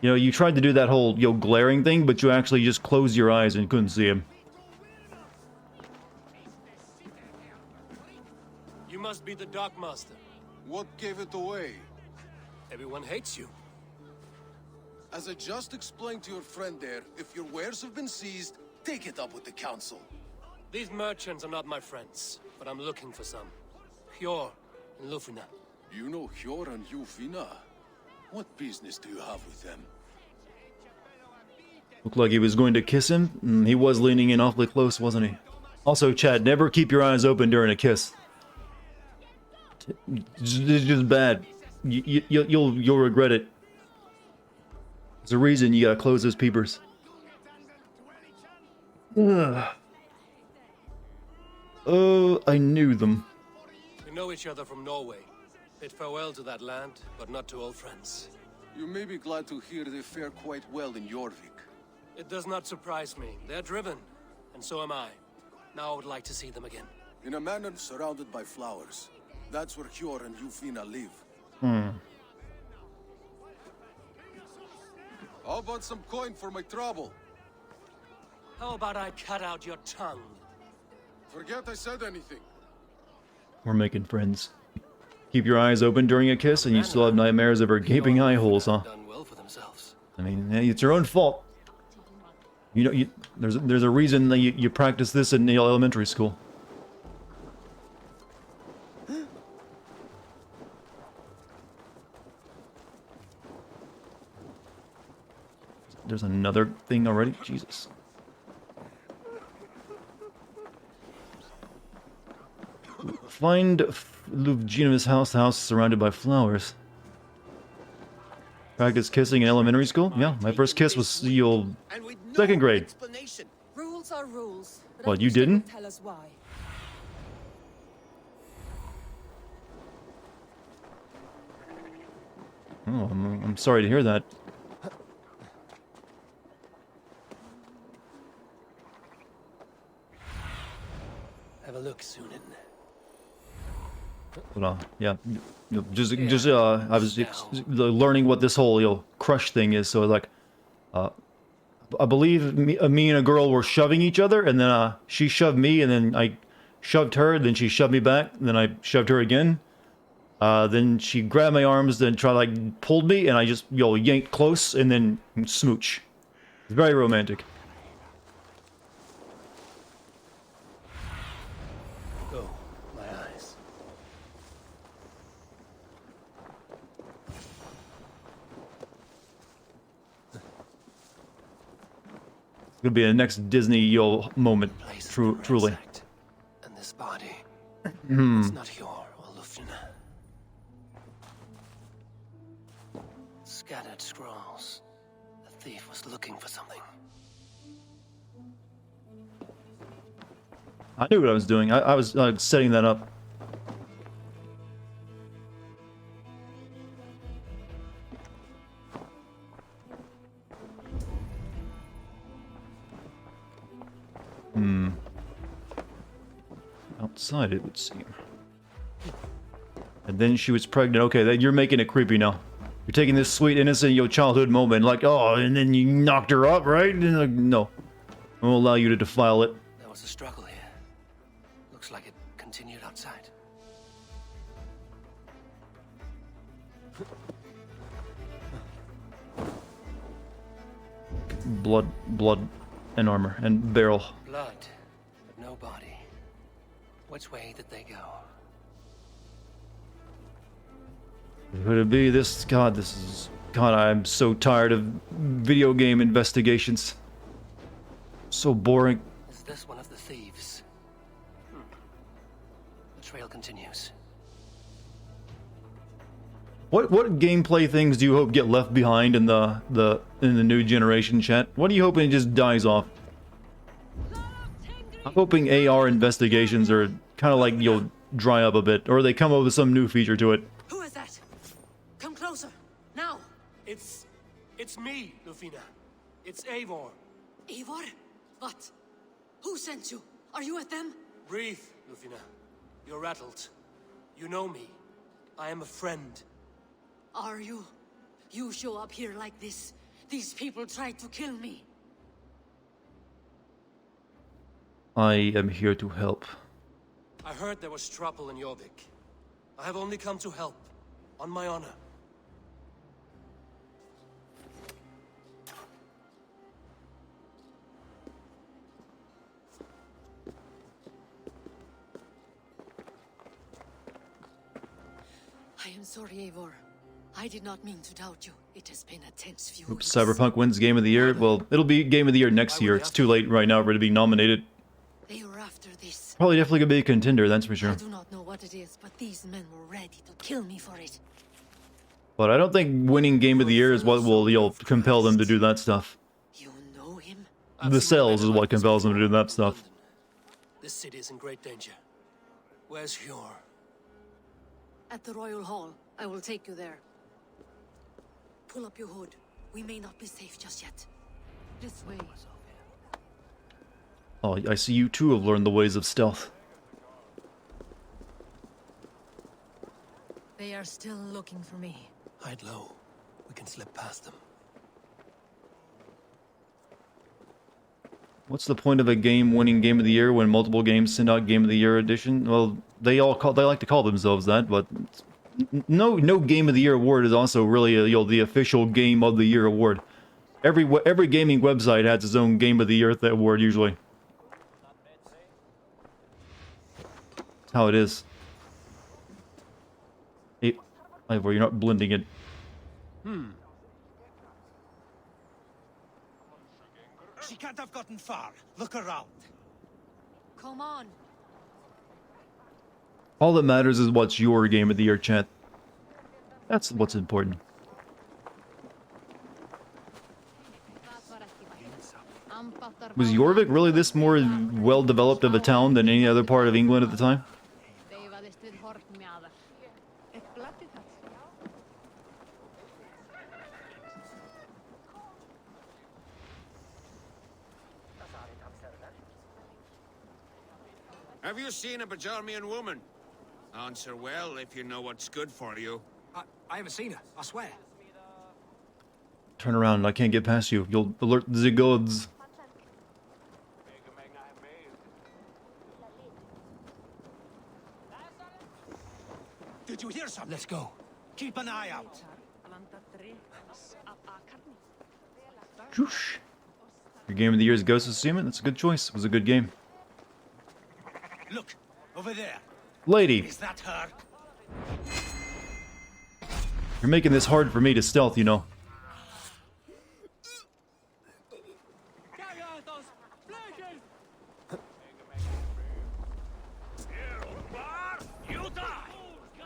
S1: You know, you tried to do that whole, yo, glaring thing, but you actually just closed your eyes and couldn't see him.
S2: You must be the dockmaster.
S8: What gave it away?
S2: Everyone hates you.
S8: As I just explained to your friend there, if your wares have been seized, take it up with the council.
S2: These merchants are not my friends, but I'm looking for some. Hjor and Lufina.
S8: You know Hjor and Lufina? What business do you have with them?
S1: Looked like he was going to kiss him. He was leaning in awfully close, wasn't he? Also, Chad, never keep your eyes open during a kiss. It's just bad. You'll regret it. There's a reason you gotta close those peepers. Ugh. Oh, I knew them.
S2: know each other from Norway. Bid farewell to that land, but not to old friends.
S17: You may be glad to hear they fare quite well in Jorvik.
S2: It does not surprise me. They're driven, and so am I. Now I would like to see them again.
S17: In a manor surrounded by flowers. That's where Hjor and Yufina live. How about some coin for my trouble?
S2: How about I cut out your tongue?
S17: Forget I said anything.
S1: We're making friends. Keep your eyes open during a kiss, and you still have nightmares of her gaping eye holes, huh?
S2: Done well for themselves.
S1: I mean, it's your own fault. You know, there's a reason that you practice this in elementary school. There's another thing already? Jesus. Find Luvgina's house. The house is surrounded by flowers. Practice kissing in elementary school? Yeah, my first kiss was the old second grade.
S18: Rules are rules. but
S1: What,
S18: I
S1: you
S18: wish they would
S1: didn't?
S18: Tell us why.
S1: Oh, I'm sorry to hear that.
S2: Have a look, Sunan.
S1: But, yeah, I was learning what this whole, crush thing is, so, like, I believe me and a girl were shoving each other, and then, she shoved me, and then I shoved her, then she shoved me back, and then I shoved her again. Then she grabbed my arms, then pulled me, and I just, yanked close, and then smooch. It's very romantic.
S2: Go, my eyes.
S1: Could be a next Disney moment, truly.
S2: And this body,
S1: Hmm.
S2: it's not Hjor or Lufina. Scattered scrolls. The thief was looking for something.
S1: I knew what I was doing. I was setting that up. Outside, it would seem. And then she was pregnant. Okay, you're making it creepy now. You're taking this sweet, innocent, childhood moment, like, oh, and then you knocked her up, right? And like, no. I won't allow you to defile it.
S2: There was a struggle here. Looks like it continued outside.
S1: Blood, and armor, and barrel.
S2: Blood, but no body. Which way did they go?
S1: Could it be this? God, I'm so tired of video game investigations. So boring.
S2: Is this one of the thieves? The trail continues.
S1: What gameplay things do you hope get left behind in the new generation, chat? What are you hoping it just dies off? I'm hoping AR investigations are kind of like dry up a bit, or they come up with some new feature to it.
S18: Who is that? Come closer, now.
S2: It's me, Lufina. It's Eivor.
S18: Eivor? What? Who sent you? Are you with them?
S2: Breathe, Lufina. You're rattled. You know me. I am a friend.
S18: Are you? You show up here like this. These people tried to kill me.
S1: I am here to help.
S2: I heard there was trouble in Jorvik. I have only come to help. On my honor.
S18: I am sorry, Eivor. I did not mean to doubt you. It has been a tense few
S1: Oops,
S18: weeks.
S1: Cyberpunk wins Game of the Year. Well, it'll be Game of the Year next year. It's too late right now for it to be nominated.
S18: They were after this.
S1: Probably definitely gonna be a contender, that's for
S18: I
S1: sure.
S18: do not know what it is, but these men were ready to kill me for it.
S1: But I don't think winning Game of the Year is what will compel them to do that stuff.
S18: You know him?
S1: The sales is what compels them to do that stuff.
S2: This city is in great danger. Where's Hjor?
S18: At the Royal Hall. I will take you there. Pull up your hood. We may not be safe just yet.
S3: This way.
S1: Oh, I see you too have learned the ways of stealth.
S18: They are still looking for me.
S2: Hide low. We can slip past them.
S1: What's the point of a game winning Game of the Year when multiple games send out Game of the Year edition? Well, they like to call themselves that, but no Game of the Year award is also really the official Game of the Year award. Every gaming website has its own Game of the Year award usually. That's how it is. Hey, Ivor, you're not blending it.
S8: She can't have gotten far. Look around.
S3: Come on.
S1: All that matters is what's your Game of the Year, chat. That's what's important. Was Jorvik really this more well-developed of a town than any other part of England at the time?
S19: Have you seen a Bajarmian woman? Answer well if you know what's good for you.
S2: I haven't seen her, I swear.
S1: Turn around, I can't get past you. You'll alert the gods.
S8: Did you hear something? Let's go. Keep an eye out.
S1: Whoosh. Your Game of the Year is Ghost of Tsushima? That's a good choice. It was a good game.
S8: Look, over there.
S1: Lady!
S8: Is that her?
S1: You're making this hard for me to stealth, you know.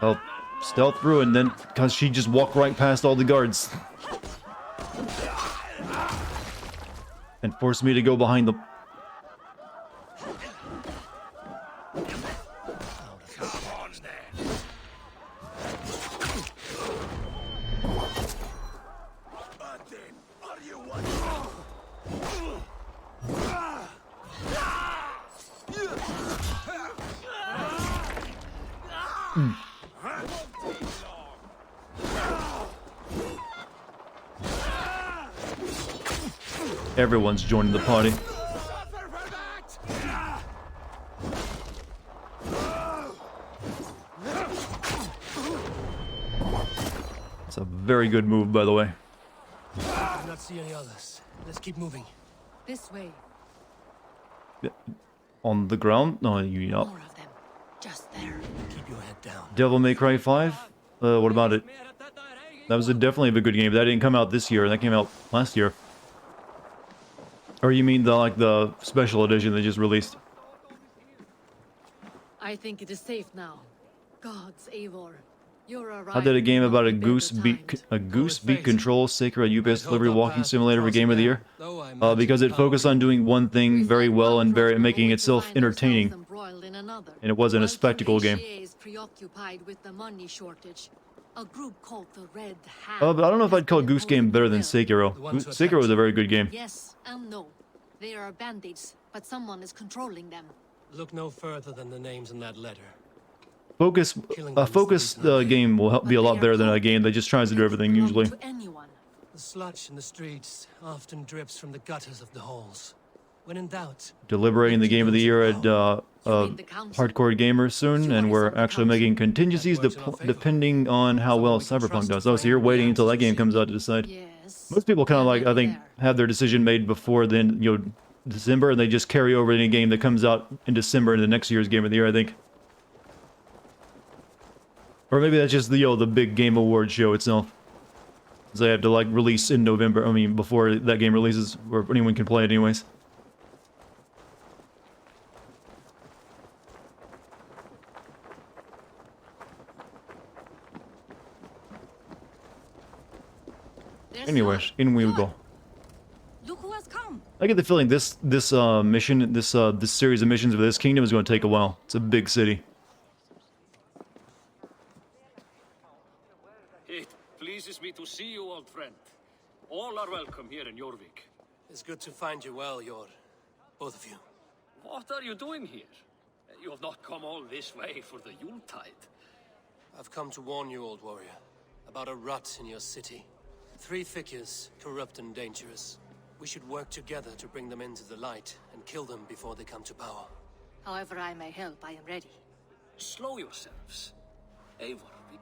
S1: Well, stealth ruined then, because she just walked right past all the guards. And forced me to go behind them. Everyone's joining the party. It's a very good move, by the way.
S2: I do not see any others. Let's keep moving.
S3: This way.
S1: On the ground? No, you up.
S18: More of them. Just there.
S2: Keep your head down.
S1: Devil May Cry 5? What about it? That was definitely a good game. That didn't come out this year. That came out last year. Or you mean the special edition they just released?
S18: I think it is safe now. Gods, Eivor. You're arriving.
S1: I did a game about a goose beat control Sekiro UPS delivery walking simulator for Game of the Year. Because it focused on doing one thing very well and making itself entertaining. And it wasn't a spectacle game.
S18: Preoccupied with the money shortage. A group called the Red Hand.
S1: But I don't know if I'd call Goose Game better than Sekiro. Sekiro is a very good game.
S18: Yes and no. They are bandits, but someone is controlling them.
S2: Look no further than the names in that letter.
S1: A focused game will be a lot better than a game that just tries to do everything usually.
S2: The sludge in the streets often drips from the gutters of the halls. When in doubt,
S1: Deliberating the Game of the Year at Hardcore Gamers soon, and we're actually making contingencies depending on how well Cyberpunk does. Oh, so you're waiting until that game comes out to decide. Most people kind of like, I think, have their decision made before then, December, and they just carry over any game that comes out in December in the next year's Game of the Year, I think. Or maybe that's just the big game award show itself. So they have to release in November, before that game releases, where anyone can play it anyways. Anyways, in we go.
S18: Look who has come.
S1: I get the feeling this mission, this series of missions for this kingdom is going to take a while. It's a big city.
S20: happy to see you, old friend. All are welcome here in Jorvik.
S2: It's good to find you well, Jor. Both of you.
S20: What are you doing here? You have not come all this way for the Yuletide.
S2: I've come to warn you, old warrior, about a rut in your city. 3 figures, corrupt and dangerous. We should work together to bring them into the light and kill them before they come to power.
S18: However I may help, I am ready.
S20: Slow yourselves. Eivor,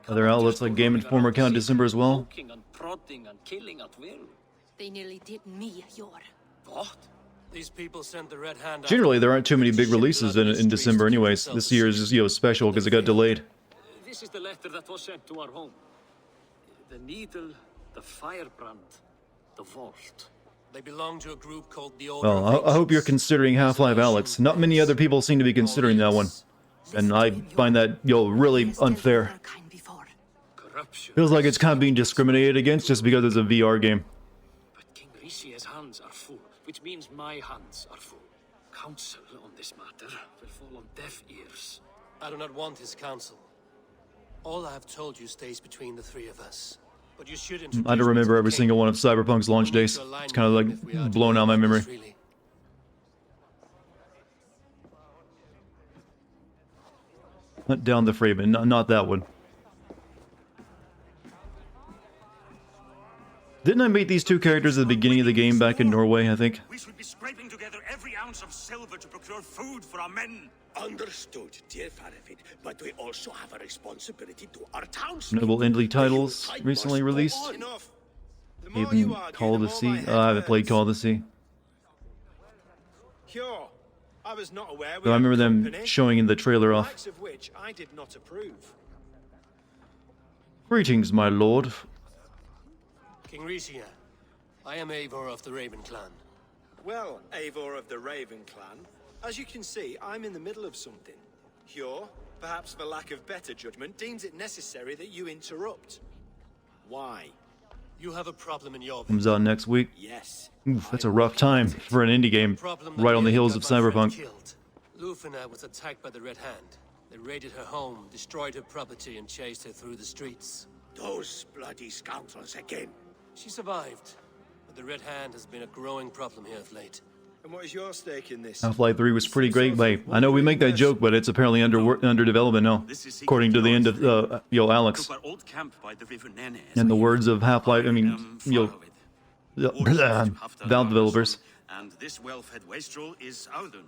S1: Other outlets like Game Informer count December as well.
S20: poking and prodding and killing at will.
S18: They nearly did me, Jor.
S20: What?
S2: These people sent the Red Hand out.
S1: Generally, there aren't too many big releases in December anyways. This year is just, special because it got delayed.
S20: This is the letter that was sent to our home. The needle, the firebrand, the vault.
S2: They belong to a group called the Order
S1: Well, I hope you're considering Half-Life Alyx. Not many other people seem to be considering that one. And I find that, really unfair. Feels like it's kind of being discriminated against just because it's a VR game.
S20: But King Ricia's hands are full, which means my hands are full. Counsel on this matter will fall on deaf ears.
S2: I do not want his counsel. All I have told you stays between the 3 of us. But you should
S1: I don't remember every single one of Cyberpunk's launch days. It's kind of like blown out my memory. Not down the Freeman, not that one. Didn't I meet these 2 characters at the beginning of the game back in Norway, I think?
S21: We should be scraping together every ounce of silver to procure food for our men.
S10: Understood, dear Faravid, but we also have a responsibility to our townsmen.
S1: Notable indie titles recently released. Even Call of the Sea. I haven't played Call of the Sea.
S22: Sure. I was not aware
S1: Though I remember them showing in the trailer off.
S22: of which I did not approve.
S1: Greetings, my lord.
S2: King Ricia, I am Eivor of the Raven Clan.
S22: Well, Eivor of the Raven Clan, as you can see, I'm in the middle of something. Hjor, perhaps for lack of better judgment, deems it necessary that you interrupt. Why?
S2: You have a problem in your
S1: Comes out next week.
S22: Yes.
S1: Oof, that's a rough time for an indie game. Right on the heels of Cyberpunk.
S2: Lufina was attacked by the Red Hand. They raided her home, destroyed her property, and chased her through the streets.
S10: Those bloody scoundrels again.
S2: She survived, but the Red Hand has been a growing problem here of late.
S22: And what is your stake in this?
S1: Half-Life 3 was pretty great. Wait, I know we make that joke, but it's apparently under development now, according to the end of Alyx. And the words of Half-Life, I mean, Valve developers.
S21: And this well-fed wastrel is Audun,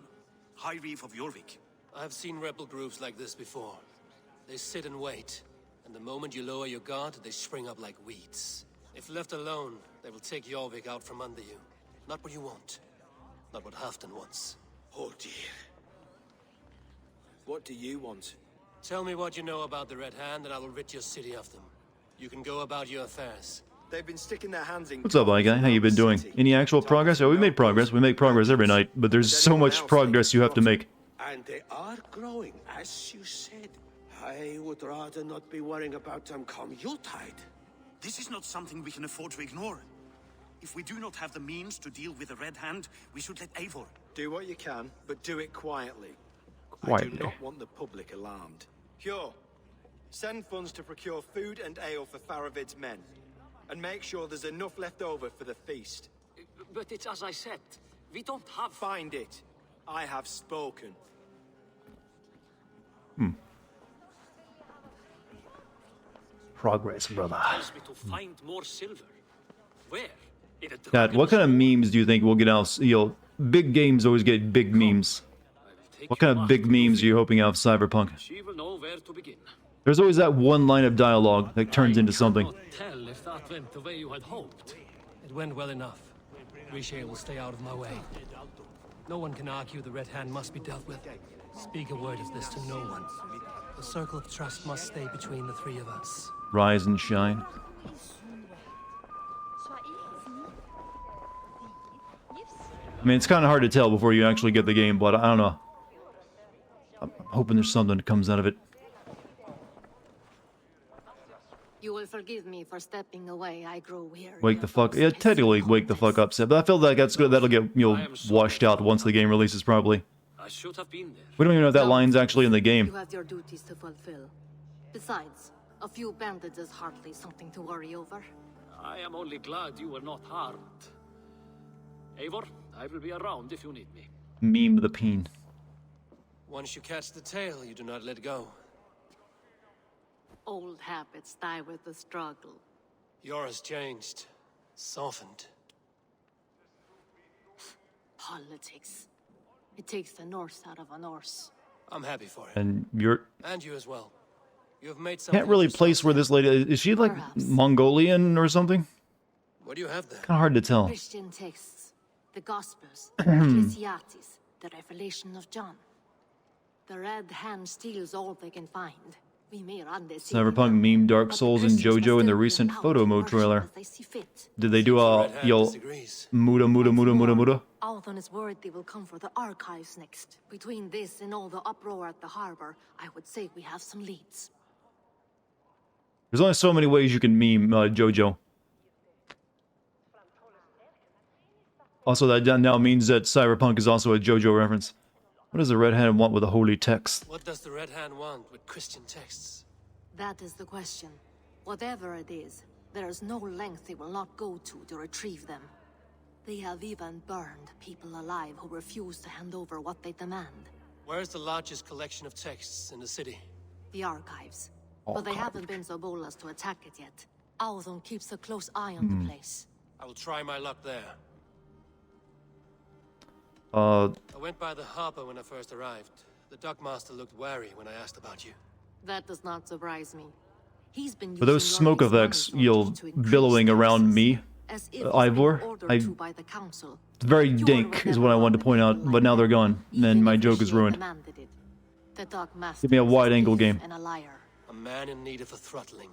S21: High Reef of Jorvik.
S2: I've seen rebel groups like this before. They sit and wait, and the moment you lower your guard, they spring up like weeds. If left alone, they will take Jorvik out from under you. Not what you want. Not what Halfdan wants.
S10: Oh dear.
S22: What do you want?
S2: Tell me what you know about the Red Hand, and I will rid your city of them. You can go about your affairs.
S22: They've been sticking their hands in.
S1: What's up, my guy? How you been doing? Any actual progress? Oh, we made progress. We make progress every night, but there's so much progress you have to make.
S10: And they are growing, as you said. I would rather not be worrying about them come Yuletide.
S21: This is not something we can afford to ignore. If we do not have the means to deal with the Red Hand, we should let Eivor.
S22: Do what you can, but do it quietly.
S1: Quietly.
S22: I do not want the public alarmed. Hjor, send funds to procure food and ale for Faravid's men. And make sure there's enough left over for the feast.
S20: But it's as I said, we don't have...
S22: Find it. I have spoken.
S1: Progress, brother.
S20: Tells me to find more silver. Where? In a
S1: Dad, what kind of memes do you think we'll get out? Big games always get big memes. What kind of big memes are you hoping out of Cyberpunk?
S20: She will know where to begin.
S1: There's always that one line of dialogue that turns into something.
S2: Tell if that went the way you had hoped. It went well enough. Riche will stay out of my way. No one can argue the Red Hand must be dealt with. Speak a word of this to no one. The circle of trust must stay between the 3 of us.
S1: Rise and shine. I mean, it's kind of hard to tell before you actually get the game, but I don't know. I'm hoping there's something that comes out of it.
S18: You will forgive me for stepping away. I grow weary.
S1: Wake the fuck... Yeah, technically wake the fuck up, Seb. But I feel like that's good. That'll get, washed out once the game releases, probably.
S20: I should have been there.
S1: We don't even know if that line's actually in the game.
S18: You have your duties to fulfill. Besides, a few bandits is hardly something to worry over.
S20: I am only glad you were not harmed. Eivor, I will be around if you need me.
S1: Meme the peen.
S2: Once you catch the tail, you do not let go.
S18: Old habits die with the struggle.
S2: Yours changed. Softened.
S18: Politics. It takes the Norse out of a Norse.
S2: I'm happy for it.
S1: And you're...
S2: And you as well. You have made something.
S1: Can't really place where this lady... Is she like Mongolian or something?
S2: What do you have there?
S1: Kind of hard to tell.
S18: Christian texts, the Gospels, Ecclesiastes, the Revelation of John. The Red Hand steals all they can find. We may run this.
S1: Cyberpunk meme Dark Souls and JoJo in the recent photo mode trailer. Did they do a muda muda muda muda muda?
S18: Althon is worried they will come for the archives next. Between this and all the uproar at the harbor, I would say we have some leads.
S1: There's only so many ways you can meme JoJo. Also, that now means that Cyberpunk is also a JoJo reference. What does the Red Hand want with a holy text?
S2: What does the Red Hand want with Christian texts?
S18: That is the question. Whatever it is, there is no length they will not go to retrieve them. They have even burned people alive who refuse to hand over what they demand.
S2: Where's the largest collection of texts in the city?
S18: The archives. But they haven't been so bold as to attack it yet. Althon keeps a close eye on the place.
S2: I will try my luck there.
S1: I
S2: went by the harbor when I first arrived. The dockmaster looked wary when I asked about you.
S18: That does not surprise me. He's been
S1: For those smoke effects, billowing around me, Ivor, it's very dank, is what I wanted to point out, but now they're gone, and my joke is ruined. Give me a wide-angle game.
S2: A man in need of a throttling.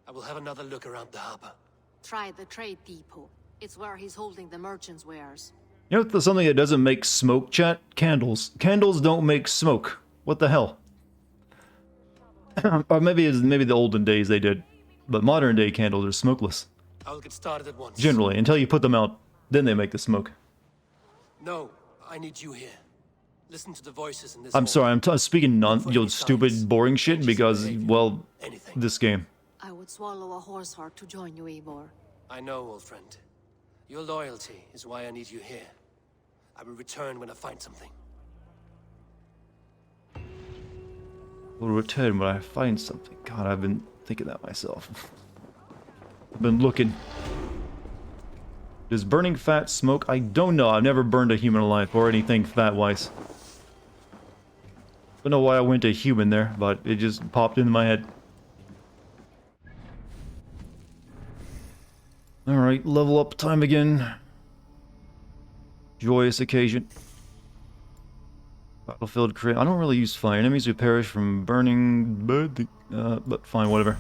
S2: I will have another look around the harbor.
S18: Try the trade depot. It's where he's holding the merchants' wares.
S1: You know something that doesn't make smoke, chat? Candles. Candles don't make smoke. What the hell? Or maybe the olden days they did. But modern day candles are smokeless.
S2: I'll get started at once.
S1: Generally, until you put them out, then they make the smoke.
S2: No, I need you here. Listen to the voices in this.
S1: I'm sorry, I'm speaking stupid, boring shit because, well, this game.
S18: I would swallow a horse heart to join you, Eivor.
S2: I know, old friend. Your loyalty is why I need you here. I will return when I find something.
S1: Will return when I find something. God, I've been thinking that myself. I've been looking. Does burning fat smoke? I don't know. I've never burned a human alive or anything fat-wise. Don't know why I went to human there, but it just popped into my head. Alright, level up time again. Joyous occasion. Battlefield create. I don't really use fire. Enemies who perish from burning, but fine, whatever.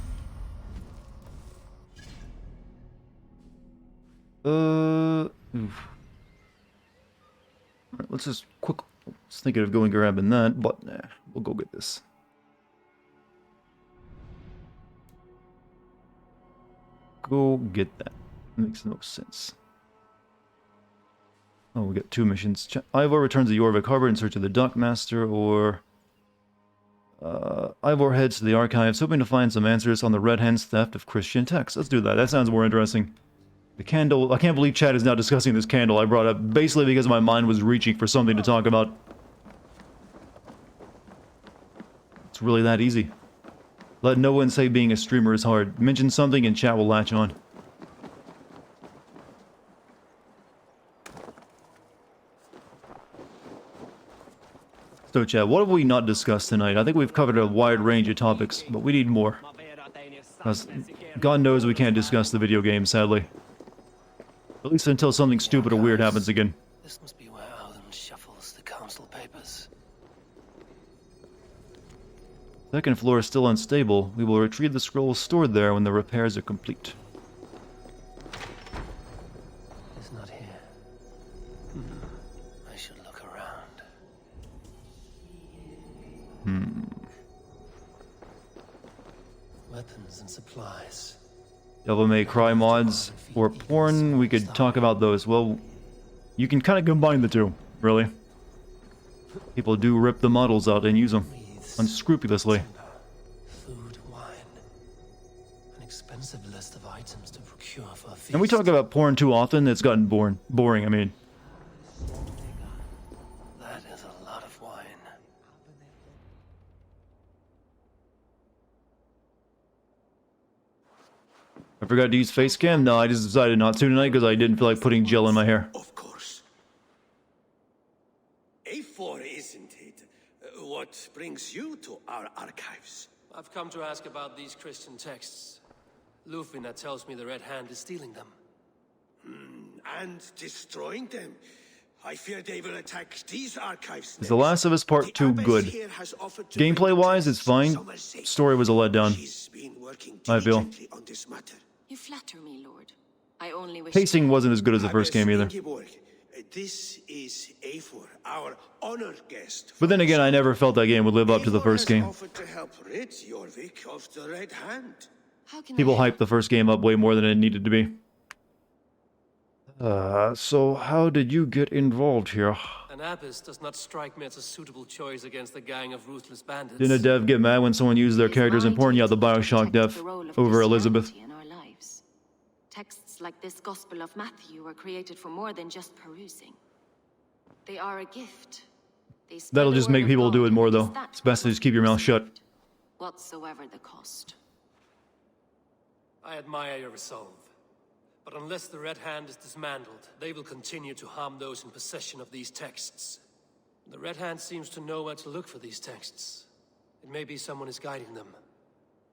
S1: Oof. Alright, let's just quick. I was thinking of going grabbing that, but nah, we'll go get this. Go get that. Makes no sense. Oh, we got two missions. Ivor returns to Jorvik Harbor in search of the Dockmaster, or... Ivor heads to the archives, hoping to find some answers on the Red Hand's theft of Christian texts. Let's do that. That sounds more interesting. The candle... I can't believe Chad is now discussing this candle I brought up, basically because my mind was reaching for something to talk about. It's really that easy. Let no one say being a streamer is hard. Mention something and chat will latch on. So chat, what have we not discussed tonight? I think we've covered a wide range of topics, but we need more. Because God knows we can't discuss the video game, sadly. At least until something stupid or weird happens again.
S2: This must be where Alan shuffles the council papers.
S1: Second floor is still unstable. We will retrieve the scrolls stored there when the repairs are complete.
S2: It's not here. I should look around. Weapons and supplies.
S1: Devil May Cry mods or porn, we could talk about those. Well, you can kind of combine the two, really. People do rip the models out and use them unscrupulously.
S2: Food, wine. An expensive list of items to procure. cure for a feast.
S1: And we talk about porn too often, it's gotten boring, I mean.
S2: That is a lot of wine.
S1: I forgot to use face cam? No, I just decided not to tonight because I didn't feel like putting gel in my hair.
S5: Of course. A4, isn't it? What brings you to our archives?
S2: I've come to ask about these Christian texts. Lufina tells me the Red Hand is stealing them.
S5: And destroying them. I fear they will attack these archives.
S1: Is The Last of Us Part 2 good? Gameplay-wise, it's fine. Story was a letdown, I feel.
S18: You flatter me, Lord. I only wish
S1: Pacing wasn't as good as the first game either.
S5: This is A4, our honored guest.
S1: But then again, I never felt that game would live up to the first game.
S5: Offered to help rid Jorvik of the Red Hand.
S1: People hyped the first game up way more than it needed to be. So how did you get involved here?
S2: An abyss does not strike me as a suitable choice against a gang of ruthless bandits.
S1: Didn't a dev get mad when someone used their characters in porn? Yeah, the Bioshock dev over Elizabeth.
S18: in our lives. Texts like this Gospel of Matthew were created for more than just perusing. They are a gift. They spread
S1: That'll
S18: the
S1: just
S18: word
S1: make
S18: of
S1: people
S18: God,
S1: do it
S18: and
S1: more
S18: is
S1: though.
S18: that
S1: It's best to just keep your mouth shut.
S18: whatsoever the cost.
S2: I admire your resolve. But unless the Red Hand is dismantled, they will continue to harm those in possession of these texts. The Red Hand seems to know where to look for these texts. It may be someone is guiding them.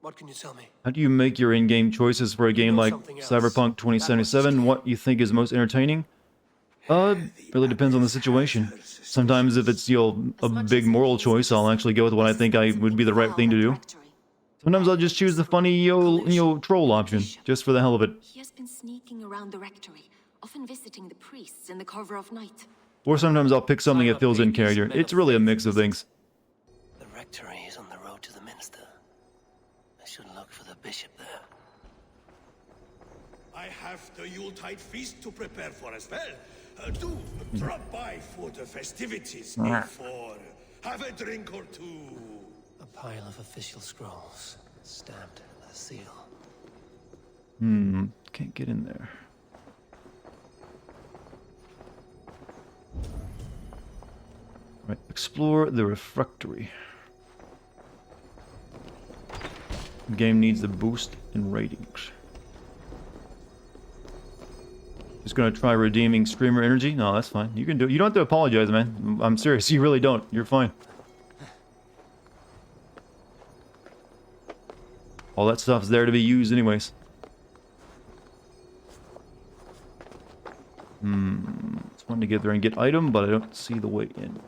S2: What can you tell me?
S1: How do you make your in-game choices for a game like Cyberpunk 2077? What you think is most entertaining? Really depends on the situation. Sometimes if it's, a big moral choice, I'll actually go with what I think would be the right thing to do. Sometimes I'll just choose the funny, troll option, just for the hell of it.
S18: He has been sneaking around the rectory, often visiting the priests in the cover of night.
S1: Or sometimes I'll pick something that feels in character. It's really a mix of things.
S2: The rectory is on the road to the minster. I should look for the bishop there.
S5: I have the Yuletide feast to prepare for as well. Do drop by for the festivities. A4. Have a drink or two.
S2: A pile of official scrolls, stamped with a seal.
S1: Can't get in there. Right, explore the refectory. The game needs a boost in ratings. Just gonna try redeeming streamer energy? No, that's fine. You can do it. You don't have to apologize, man. I'm serious. You really don't. You're fine. All that stuff's there to be used anyways. Just wanting to get there and get item, but I don't see the way in.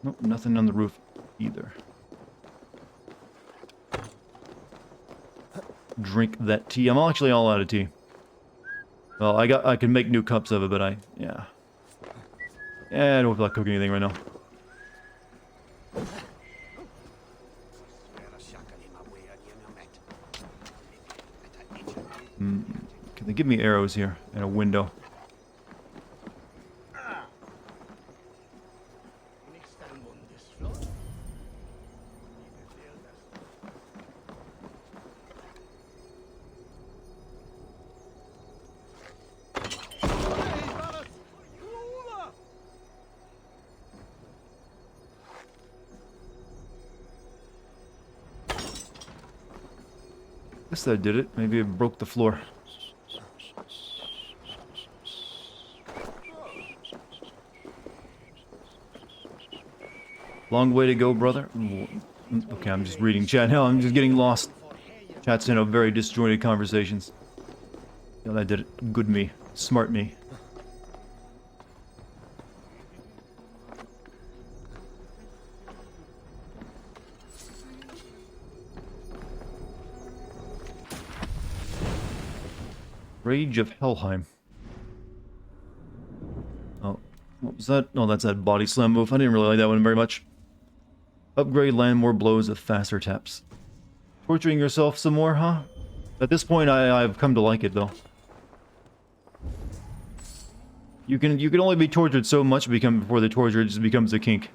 S1: Nope, nothing on the roof either. Drink that tea. I'm actually all out of tea. Well, I can make new cups of it, but yeah, I don't feel like cooking anything right now. Can they give me arrows here and a window? Guess that did it. Maybe it broke the floor. Long way to go, brother. Okay, I'm just reading chat now. I'm just getting lost. Chat's in a very disjointed conversations. Yeah, that did it. Good me. Smart me. Rage of Helheim. Oh, what was that? Oh, that's that body slam move. I didn't really like that one very much. Upgrade, land more blows with faster taps. Torturing yourself some more, huh? At this point, I've come to like it, though. You can only be tortured so much before the torture just becomes a kink.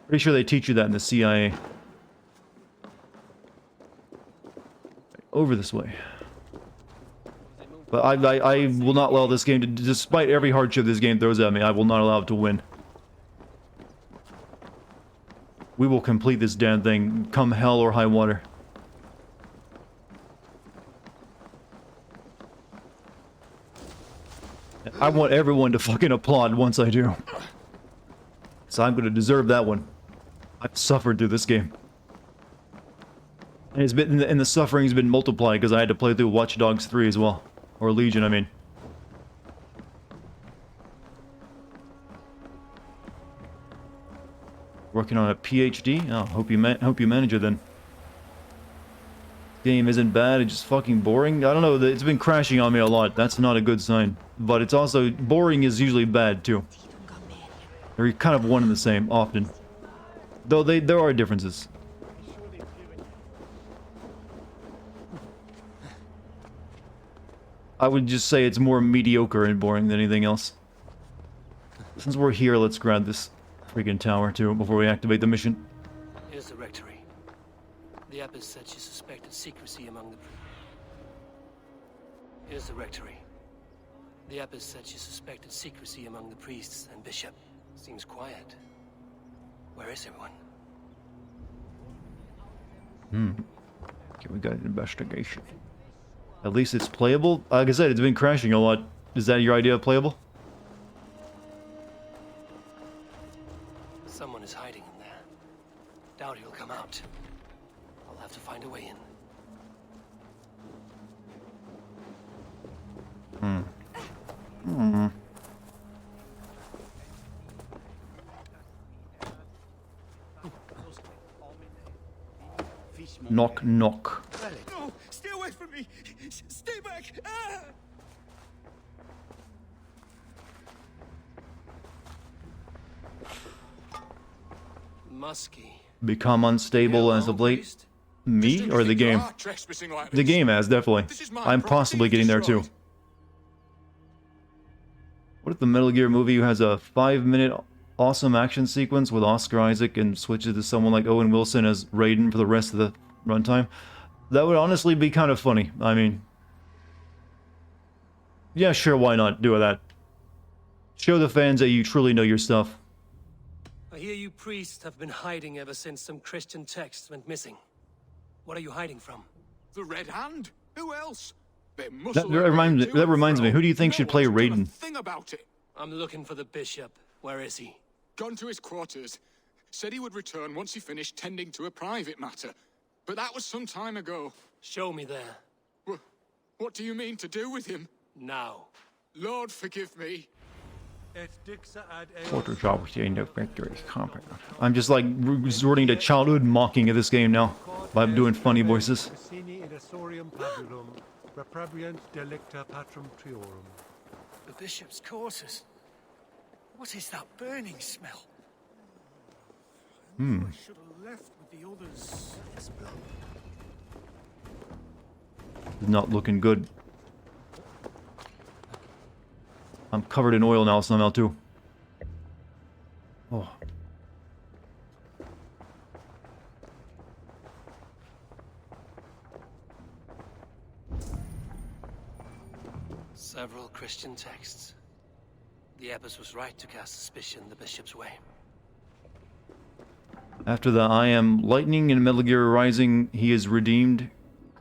S1: Pretty sure they teach you that in the CIA. Over this way. But I will not allow this game to, despite every hardship this game throws at me, I will not allow it to win. We will complete this damn thing, come hell or high water. I want everyone to fucking applaud once I do. So I'm gonna deserve that one. I've suffered through this game. And it's been, and the suffering's been multiplied because I had to play through Watch Dogs 3 as well. Or Legion, I mean. Working on a PhD? Oh, hope you manage it then. Game isn't bad, it's just fucking boring. I don't know, it's been crashing on me a lot. That's not a good sign. But it's also, boring is usually bad too. They're kind of one and the same, often. Though there are differences. I would just say it's more mediocre and boring than anything else. Since we're here, let's grab this freaking tower too before we activate the mission.
S2: Here's the rectory. The abbess said she suspected secrecy among the... Here's the rectory. The abbess said she suspected secrecy among the priests and bishop. Seems quiet. Where is everyone?
S1: Okay, we got an investigation. At least it's playable. Like I said, it's been crashing a lot. Is that your idea of playable?
S2: Someone is hiding in there. Doubt he'll come out. I'll have to find a way in.
S1: Knock, knock.
S5: No! Stay away from me! Stay back! Ah!
S2: Musky.
S1: Become unstable as of late. Me or the game? The game has, definitely. I'm possibly getting there too. What if the Metal Gear movie has a 5-minute awesome action sequence with Oscar Isaac and switches to someone like Owen Wilson as Raiden for the rest of the runtime? That would honestly be kind of funny. I mean... yeah, sure, why not do that? Show the fans that you truly know your stuff.
S2: I hear you priests have been hiding ever since some Christian texts went missing. What are you hiding from?
S7: The Red Hand? Who else?
S1: That reminds me, who do you think should play Raiden?
S7: Thing about it.
S2: I'm looking for the bishop. Where is he?
S7: Gone to his quarters. Said he would return once he finished tending to a private matter. But that was some time ago.
S2: Show me there.
S7: What do you mean to do with him?
S2: Now.
S7: Lord, forgive me.
S1: I'm just like resorting to childhood mocking of this game now by doing funny voices.
S22: The bishop's quarters. What is that burning smell?
S5: I should have left with the others.
S1: Not looking good. I'm covered in oil now somehow too. Oh.
S2: Several Christian texts. The abbess was right to cast suspicion the bishop's way.
S1: After the I am lightning in Metal Gear Rising, he is redeemed.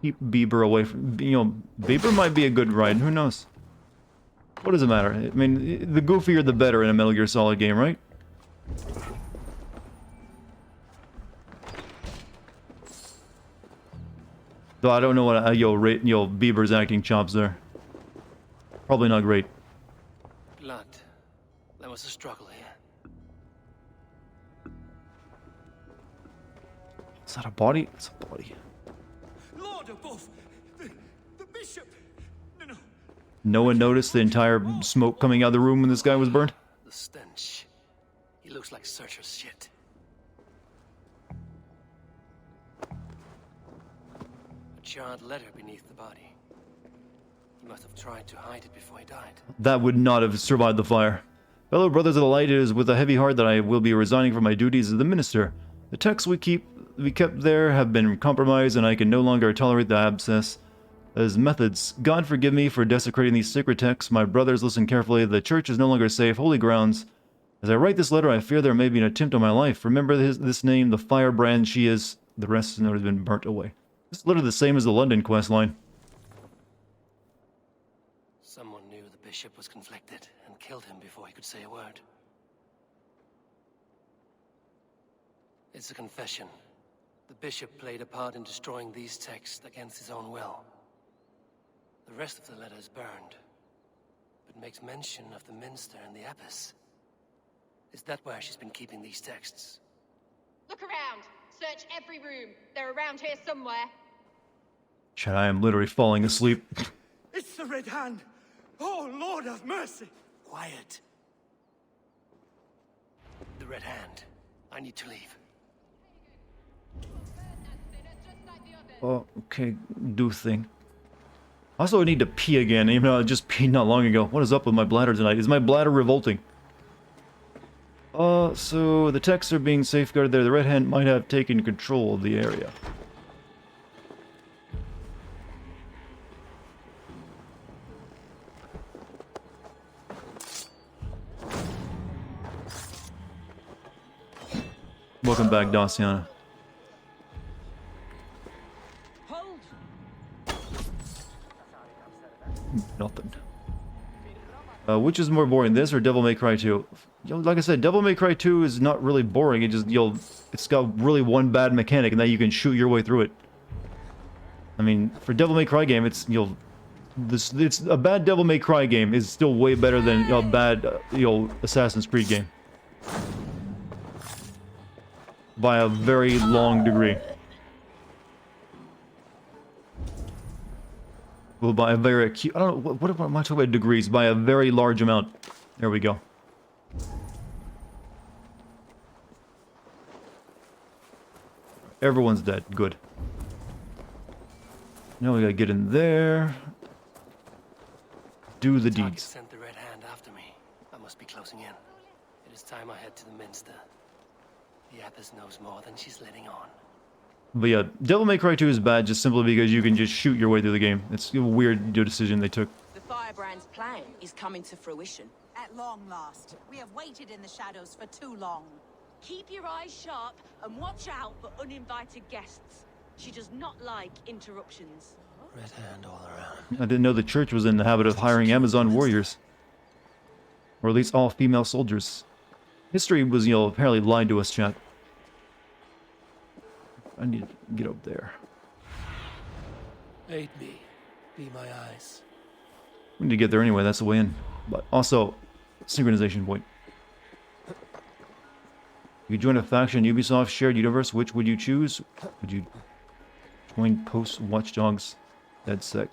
S1: Keep Bieber away from... you know, Bieber might be a good ride, who knows? What does it matter? I mean, the goofier the better in a Metal Gear Solid game, right? Though I don't know what Bieber's acting chops there. Probably not great.
S2: Blood. There was a struggle here.
S1: Is that a body? It's a body.
S5: Lord above! The bishop! No.
S1: No one noticed the entire smoke coming out of the room when this guy was burned?
S2: The stench. He looks like Searcher's shit. A charred letter beneath the body. He must have tried to hide it before he died.
S1: That would not have survived the fire. Fellow brothers of the light, it is with a heavy heart that I will be resigning from my duties as the minister. The texts we kept there have been compromised, and I can no longer tolerate the abscess as methods. God forgive me for desecrating these sacred texts. My brothers, listen carefully. The church is no longer safe. Holy grounds. As I write this letter, I fear there may be an attempt on my life. Remember this name, the firebrand she is. The rest has been burnt away. This is literally the same as the London quest line.
S2: Someone knew the bishop was conflicted and killed him before he could say a word. It's a confession. The bishop played a part in destroying these texts against his own will. The rest of the letter is burned, but makes mention of the minster and the abbess. Is that where she's been keeping these texts?
S3: Look around. Search every room. They're around here somewhere.
S1: Chad, I am literally falling asleep.
S5: It's the Red Hand! Oh, Lord have mercy!
S2: Quiet. The Red Hand. I need to leave.
S1: Oh, okay, do thing. Also, I need to pee again, even though I just peed not long ago. What is up with my bladder tonight? Is my bladder revolting? So the texts are being safeguarded there. The Red Hand might have taken control of the area. Welcome back, Daciana. Nothing. Which is more boring, this or Devil May Cry 2? Like I said, Devil May Cry 2 is not really boring. It's got really one bad mechanic, and that you can shoot your way through it. I mean, for Devil May Cry game, it's a bad Devil May Cry game is still way better than a bad Assassin's Creed game by a very long degree. Well, by a very acute... I don't know, what am I talking about degrees? By a very large amount. There we go. Everyone's dead. Good. Now we gotta get in there. Do the
S2: Dartigan
S1: deeds.
S2: sent the Red Hand after me. I must be closing in. It is time I head to the Minster. The Abbess knows more than she's letting on.
S1: But yeah, Devil May Cry 2 is bad just simply because you can just shoot your way through the game. It's a weird decision they took.
S16: The Firebrand's plan is coming to fruition.
S4: At long last. We have waited in the shadows for too long.
S3: Keep your eyes sharp and watch out for uninvited guests. She does not like interruptions.
S2: Red Hand all around.
S1: I didn't know the church was in the habit of hiring Amazon warriors. Or at least all female soldiers. History was, apparently lied to us, chat. I need to get up there.
S2: Aid me. Be my eyes.
S1: We need to get there anyway, that's the way in. But also, synchronization point. You join a faction in Ubisoft's shared universe, which would you choose? Would you join post-Watch Dogs? DedSec?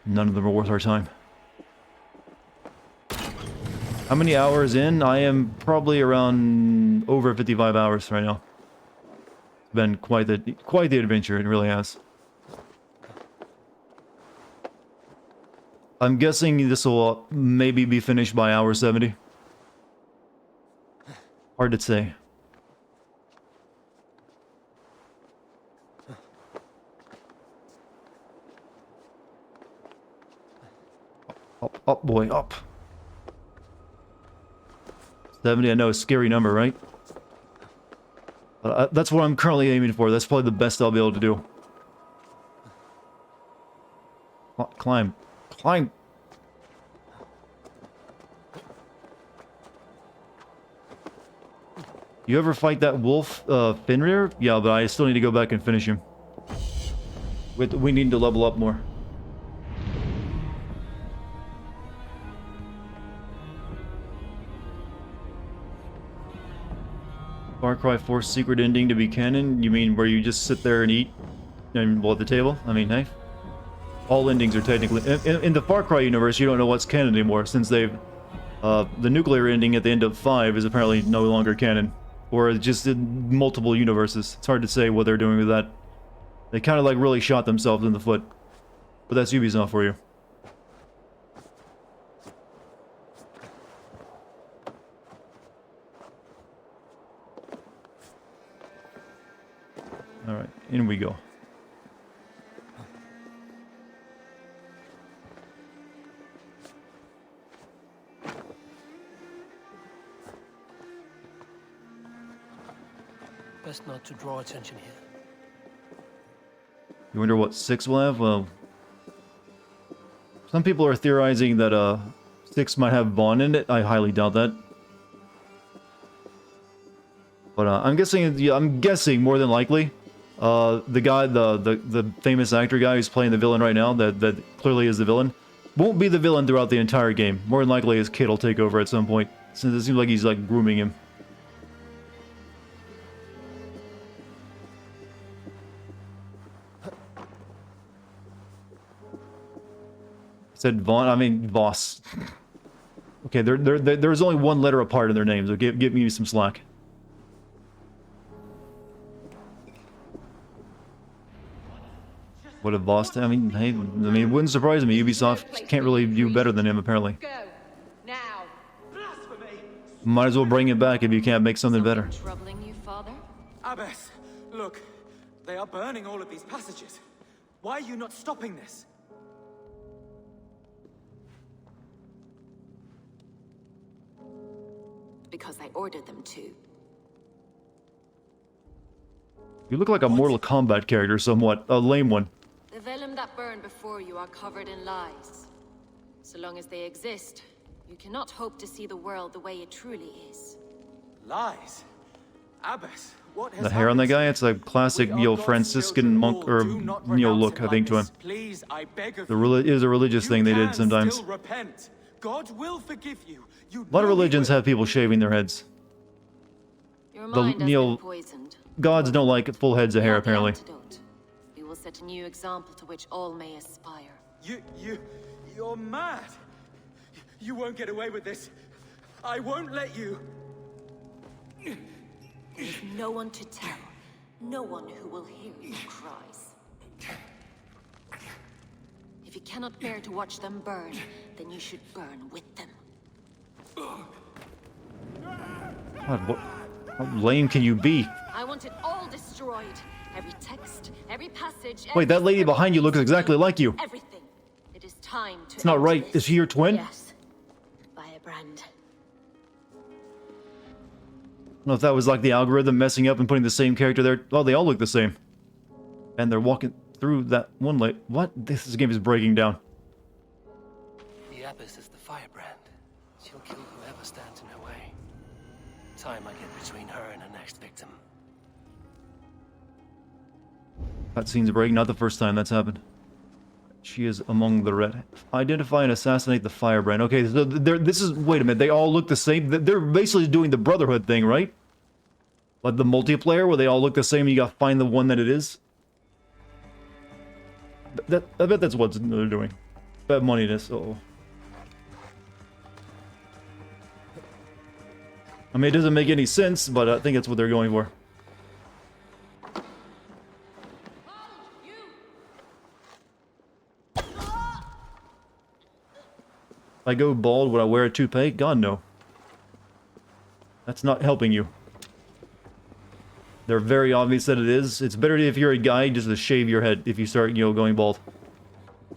S1: None of them are worth our time. How many hours in? I am probably around over 55 hours right now. It's been quite the adventure, it really has. I'm guessing this will maybe be finished by hour 70. Hard to say. Up, boy, up. 70, I know, a scary number, right? But that's what I'm currently aiming for. That's probably the best I'll be able to do. Climb. Climb! You ever fight that wolf, Fenrir? Yeah, but I still need to go back and finish him. We need to level up more. Far Cry 4 secret ending to be canon? You mean where you just sit there and eat? And at the table? I mean, hey. All endings are technically... In the Far Cry universe, you don't know what's canon anymore, since they've... the nuclear ending at the end of 5 is apparently no longer canon. Or just in multiple universes. It's hard to say what they're doing with that. They kind of like really shot themselves in the foot. But that's Ubisoft for you. Alright, in we go.
S2: Best not to draw attention here.
S1: You wonder what 6 will have? Well, some people are theorizing that 6 might have Vaughn in it. I highly doubt that. But I'm guessing, yeah, I'm guessing more than likely, the guy, the famous actor guy who's playing the villain right now, that clearly is the villain, won't be the villain throughout the entire game. More than likely, his kid will take over at some point, since it seems like he's like grooming him. Said Vaughn, I mean Voss. Okay, there's only one letter apart in their names, so give me some slack. What a Voss, I mean, hey, it wouldn't surprise me. Ubisoft can't really do better than him, apparently.
S3: Now.
S1: Might as well bring it back if you can't make something better.
S3: Troubling you, father?
S9: Abbess, look. They are burning all of these passages. Why are you not stopping this?
S18: Because I ordered them to.
S1: You look like a Mortal Kombat character somewhat. A lame one.
S18: The vellum that burned before you are covered in lies. So long as they exist, you cannot hope to see the world the way it truly is.
S9: Lies? Abbess, what has
S1: The hair on that
S9: happened?
S1: guy, it's a classic, Franciscan monk, or, look, I think, to him.
S9: Please, I beg of
S1: It is a religious thing they did sometimes.
S9: still repent. God will forgive you. You
S1: A lot of religions have people shaving their heads.
S18: Your mind has been poisoned.
S1: Gods don't like full heads of hair, apparently.
S18: We will set a new example to which all may aspire.
S9: You're mad. You won't get away with this. I won't let you.
S18: There's no one to tell. No one who will hear your cries. If you cannot bear to watch them burn, then you should burn with them.
S1: God, what? How lame can you be?
S18: I want it all destroyed. Every text, every passage.
S1: Wait, that lady behind you looks exactly like you.
S18: Everything. It is time to.
S1: It's not right. Is she your twin?
S18: Yes. Firebrand.
S1: I don't know if that was like the algorithm messing up and putting the same character there. Oh, they all look the same. And they're walking through that one light. What? This game is breaking down.
S2: The Abbess is the firebrand. She'll kill whoever stands in her way. Time I get between her and her next victim.
S1: That scene's breaking. Not the first time that's happened. She is among the red. Identify and assassinate the firebrand. Okay, so this is... Wait a minute. They all look the same? They're basically doing the Brotherhood thing, right? Like the multiplayer where they all look the same and you gotta find the one that it is? I bet that's what they're doing. Bet money this. Uh-oh. I mean, it doesn't make any sense, but I think that's what they're going for. If I go bald, would I wear a toupee? God, no. That's not helping you. They're very obvious that it is. It's better if you're a guy just to shave your head if you start, going bald.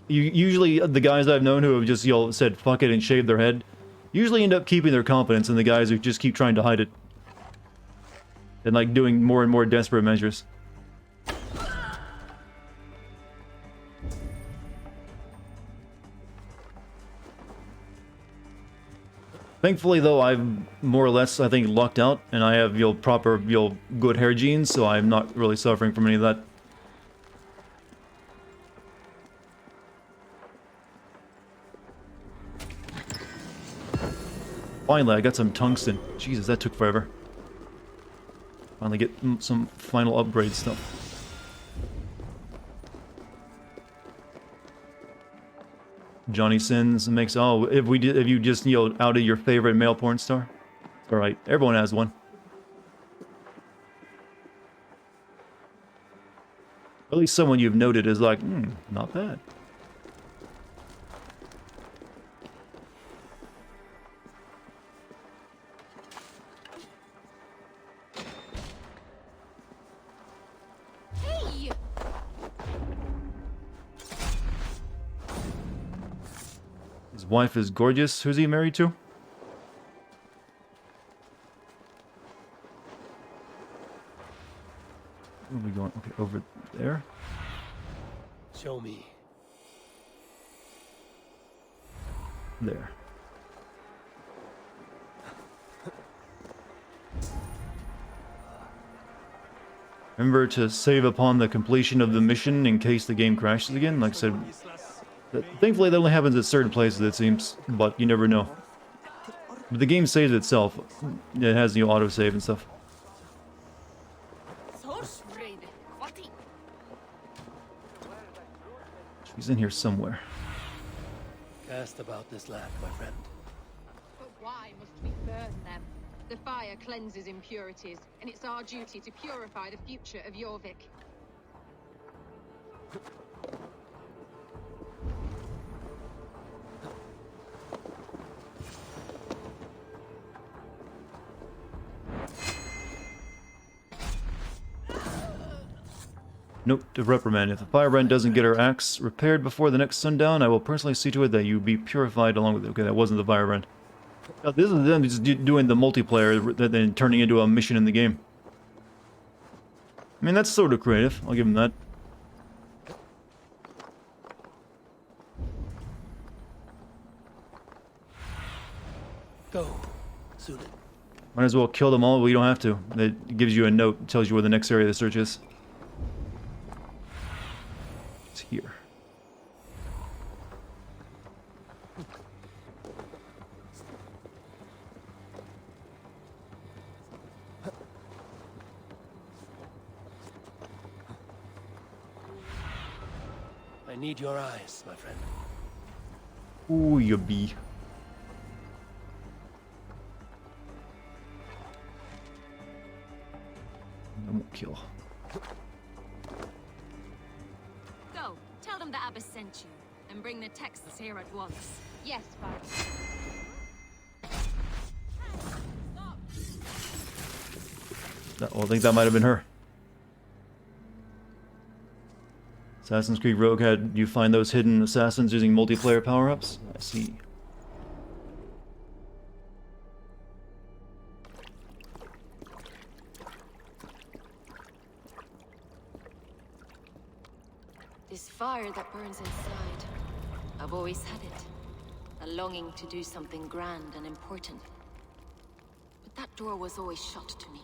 S1: Usually, the guys I've known who have just, said fuck it and shaved their head, usually end up keeping their confidence in the guys who just keep trying to hide it. And, like, doing more and more desperate measures. Thankfully, though, I'm more or less, I think, lucked out, and I have, proper, good hair genes, so I'm not really suffering from any of that. Finally, I got some tungsten. Jesus, that took forever. Finally get some final upgrade stuff. Johnny Sins makes... Oh, if you just, outed your favorite male porn star? Alright, everyone has one. At least someone you've noted is like, not bad. wife is gorgeous. Who's he married to? Where are we going? Okay, over there.
S2: Show me.
S1: There. Remember to save upon the completion of the mission in case the game crashes again. Like I said, thankfully that only happens at certain places, it seems, but you never know. But the game saves itself. It has, you know, autosave and stuff. She's in here somewhere.
S2: Cast about this land, my friend.
S3: But why must we burn them? The fire cleanses impurities, and it's our duty to purify the future of Jorvik.
S1: Note to reprimand. If the firebrand doesn't get her axe repaired before the next sundown, I will personally see to it that you be purified along with it. Okay, that wasn't the firebrand. Now, this is them just doing the multiplayer, then turning into a mission in the game. I mean, that's sort of creative. I'll give them that.
S2: Go, Sunan.
S1: Might as well kill them all, but you don't have to. It gives you a note, tells you where the next area of the search is. It's here.
S2: I need your eyes, my friend.
S1: Ooh, you bee. I won't kill.
S11: Go, tell them that Abbas sent you, and bring the texts here at once.
S3: Yes, father.
S1: I think that might have been her. Assassin's Creed Rogue had you find those hidden assassins using multiplayer power-ups? I see.
S11: This fire that burns inside, I've always had it. A longing to do something grand and important. But that door was always shut to me.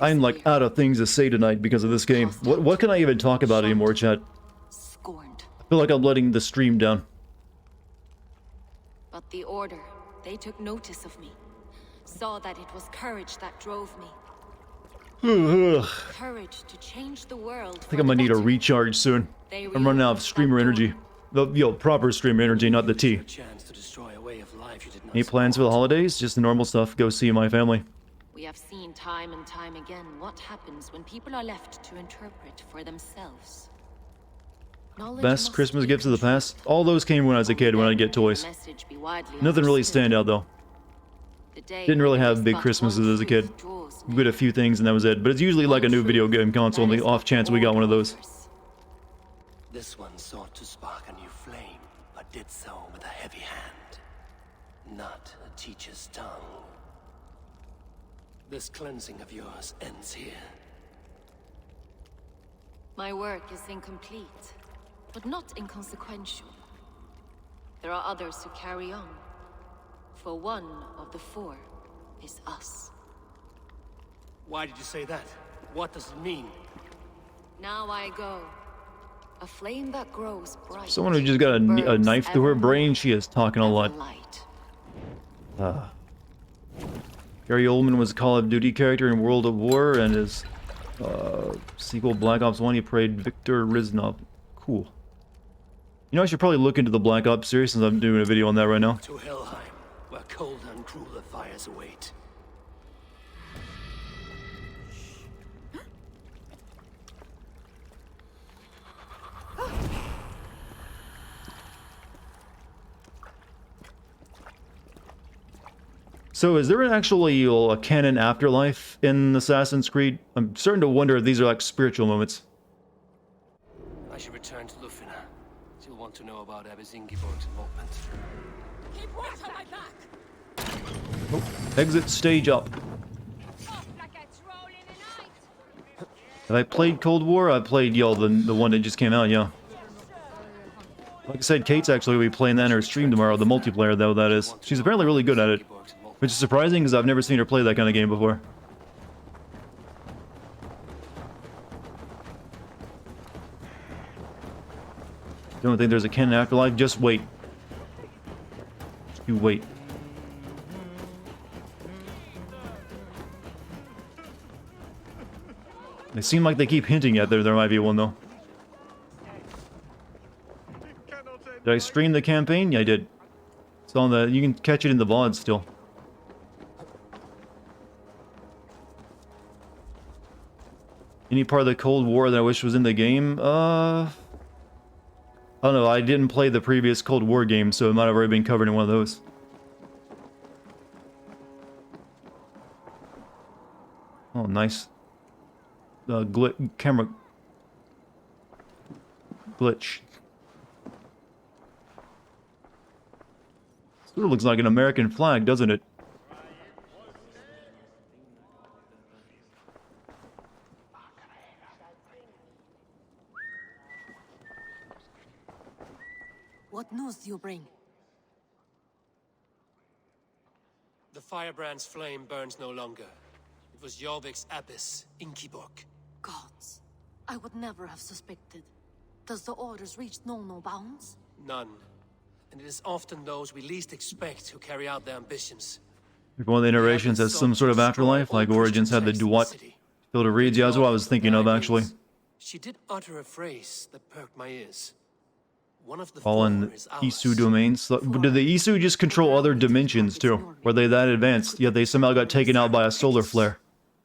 S1: I'm like out of things to say tonight because of this game. What can I even talk about anymore, chat?
S11: Scorned.
S1: I feel like I'm letting the stream down.
S11: But the Order, they took notice of me. Saw that it was courage that drove me. Courage to change the world.
S1: I think I'm gonna need a recharge soon. I'm running out of streamer energy. The proper streamer energy, not the tea. Any plans for the holidays? Just the normal stuff. Go see my family.
S11: We have seen time and time again what happens when people are left to interpret for themselves.
S1: Best Christmas gifts of the past? All those came when I was a kid when I'd get toys. Nothing really stand out though. Didn't really have big Christmases as a kid. We got a few things and that was it. But it's usually like a new video game console on the off chance we got one of those.
S2: This one sought to spark a new flame, but did so with a heavy hand, not a teacher's tongue. This cleansing of yours ends here.
S11: My work is incomplete, but not inconsequential. There are others who carry on. For one of the four is us.
S2: Why did you say that? What does it mean?
S11: Now I go. A flame that grows bright.
S1: Someone who just got a knife through her brain, she is talking a lot. Gary Oldman was a Call of Duty character in World of War, and his sequel Black Ops 1 he played Victor Riznov. Cool. You know, I should probably look into the Black Ops series since I'm doing a video on that right now.
S2: To Helheim, where cold and crueler fires await.
S1: So is there actually a canon afterlife in Assassin's Creed? I'm starting to wonder if these are like spiritual moments.
S2: I should return to Lufina. She'll want want to know about Abbess Ingeborg's involvement.
S3: Keep watch on my back!
S1: Oh, exit stage up. Have I played Cold War? I played, the one that just came out, yeah. Like I said, Kate's actually will be playing that in her stream tomorrow, the multiplayer though, that is. She's apparently really good at it. Which is surprising, because I've never seen her play that kind of game before. Don't think there's a canon afterlife? Just wait. You wait. They seem like they keep hinting at there might be one, though. Did I stream the campaign? Yeah, I did. It's on the... You can catch it in the VOD still. Any part of the Cold War that I wish was in the game? I don't know, I didn't play the previous Cold War game, so it might have already been covered in one of those. Oh, nice. Camera... glitch. Sort of looks like an American flag, doesn't it?
S18: What news do you bring?
S2: The firebrand's flame burns no longer. It was Jorvik's abbess, Ingeborg.
S18: Gods, I would never have suspected. Does the orders reach no bounds?
S2: None. And it is often those we least expect who carry out their ambitions.
S1: If one of the iterations has some sort of afterlife, like Origins had the Duat Field of Reeds, yeah, that's what I was thinking of, actually.
S2: She did utter a phrase that perked my ears. One of the
S1: Fallen Isu domains. Did the Isu just control other dimensions, too? Were they that advanced, yet they somehow got taken out by a solar flare?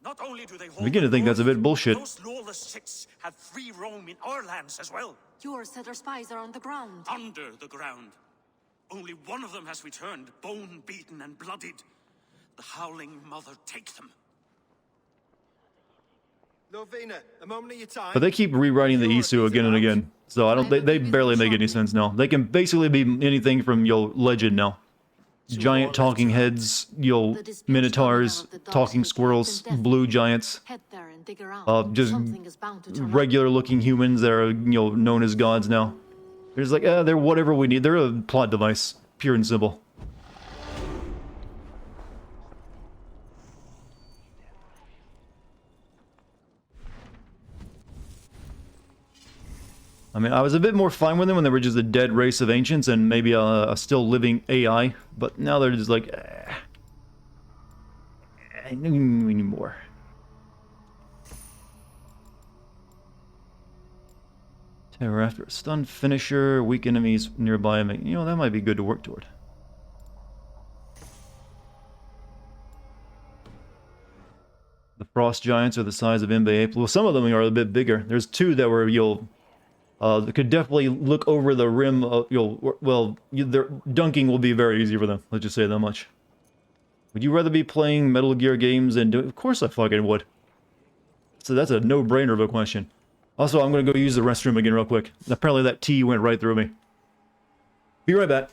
S1: I'm beginning to think that's a bit bullshit.
S21: Those lawless sects have free roam in our lands as well.
S18: Yours said their spies are on the ground.
S21: Under the ground. Only one of them has returned, bone-beaten and bloodied. The Howling Mother take them.
S22: Lovina, a moment of your time.
S1: But they keep rewriting the Isu again and again, so I don't. They barely make any sense now. They can basically be anything from legend now. Giant talking heads, minotaurs, talking squirrels, blue giants, just regular-looking humans that are known as gods now. They're just like, they're whatever we need. They're a plot device, pure and simple. I mean, I was a bit more fine with them when they were just a dead race of ancients and maybe a still living AI, but now they're just like, I need more. Terror after a stun finisher, weak enemies nearby. That might be good to work toward. The frost giants are the size of Mbe. Well, some of them are a bit bigger. There's two that were, that could definitely look over the rim of, their dunking will be very easy for them. Let's just say that much. Would you rather be playing Metal Gear games and of course I fucking would. So that's a no-brainer of a question. Also, I'm gonna go use the restroom again real quick. Apparently that tea went right through me. Be right back.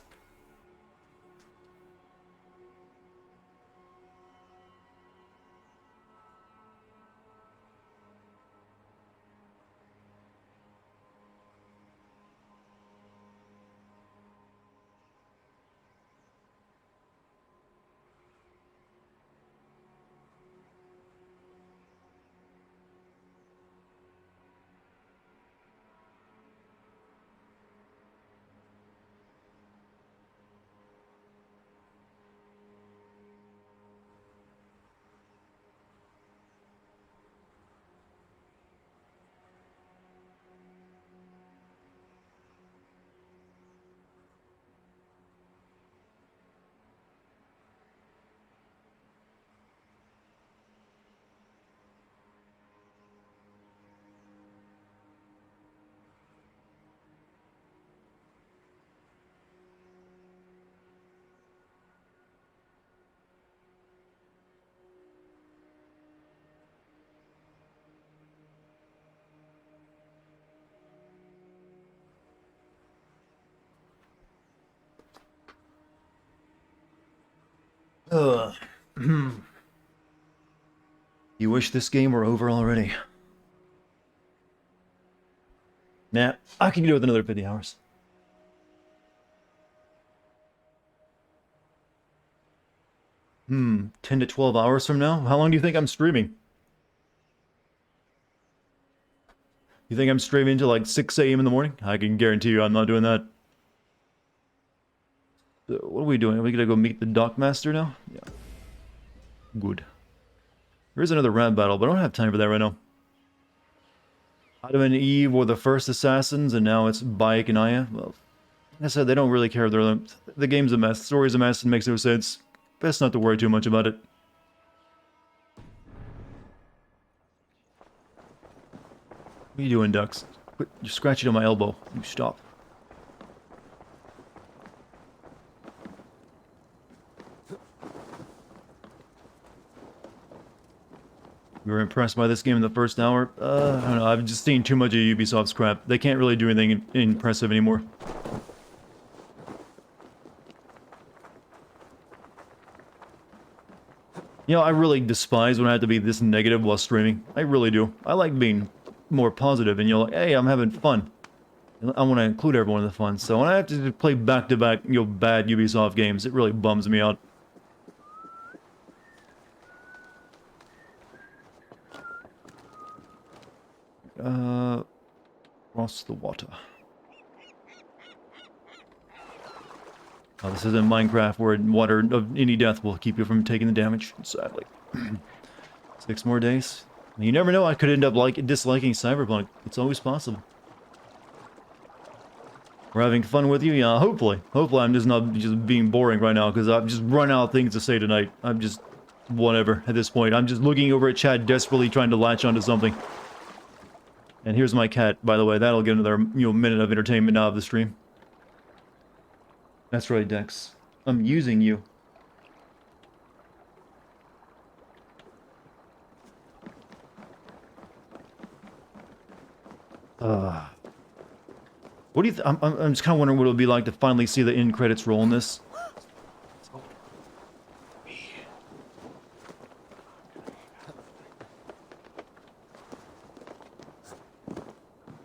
S1: Ugh. You wish this game were over already. Nah, I can do it with another 50 hours. 10 to 12 hours from now? How long do you think I'm streaming? You think I'm streaming till like 6 a.m. in the morning? I can guarantee you I'm not doing that. So what are we doing? Are we gonna go meet the Dockmaster now? Yeah. Good. There is another rap battle, but I don't have time for that right now. Adam and Eve were the first assassins, and now it's Bayek and Aya. Well, like I said, they don't really care. The game's a mess. The story's a mess. It makes no sense. Best not to worry too much about it. What are you doing, Ducks? Quit, you're scratching on my elbow. You stop. You were impressed by this game in the first hour? I don't know. I've just seen too much of Ubisoft's crap. They can't really do anything impressive anymore. You know, I really despise when I have to be this negative while streaming. I really do. I like being more positive, and you're like, hey, I'm having fun. I want to include everyone in the fun. So when I have to play back-to-back, bad Ubisoft games, it really bums me out. Cross the water. Oh, this isn't Minecraft where water of any death will keep you from taking the damage, sadly. 6 more days. You never know, I could end up disliking Cyberpunk. It's always possible. We're having fun with you? Yeah, hopefully. Hopefully I'm just not just being boring right now, because I've just run out of things to say tonight. I'm just... whatever, at this point. I'm just looking over at chat, desperately trying to latch onto something. And here's my cat, by the way. That'll get another, minute of entertainment out of the stream. That's right, Dex. I'm using you. What do you I'm just kind of wondering what it would be like to finally see the end credits roll in this.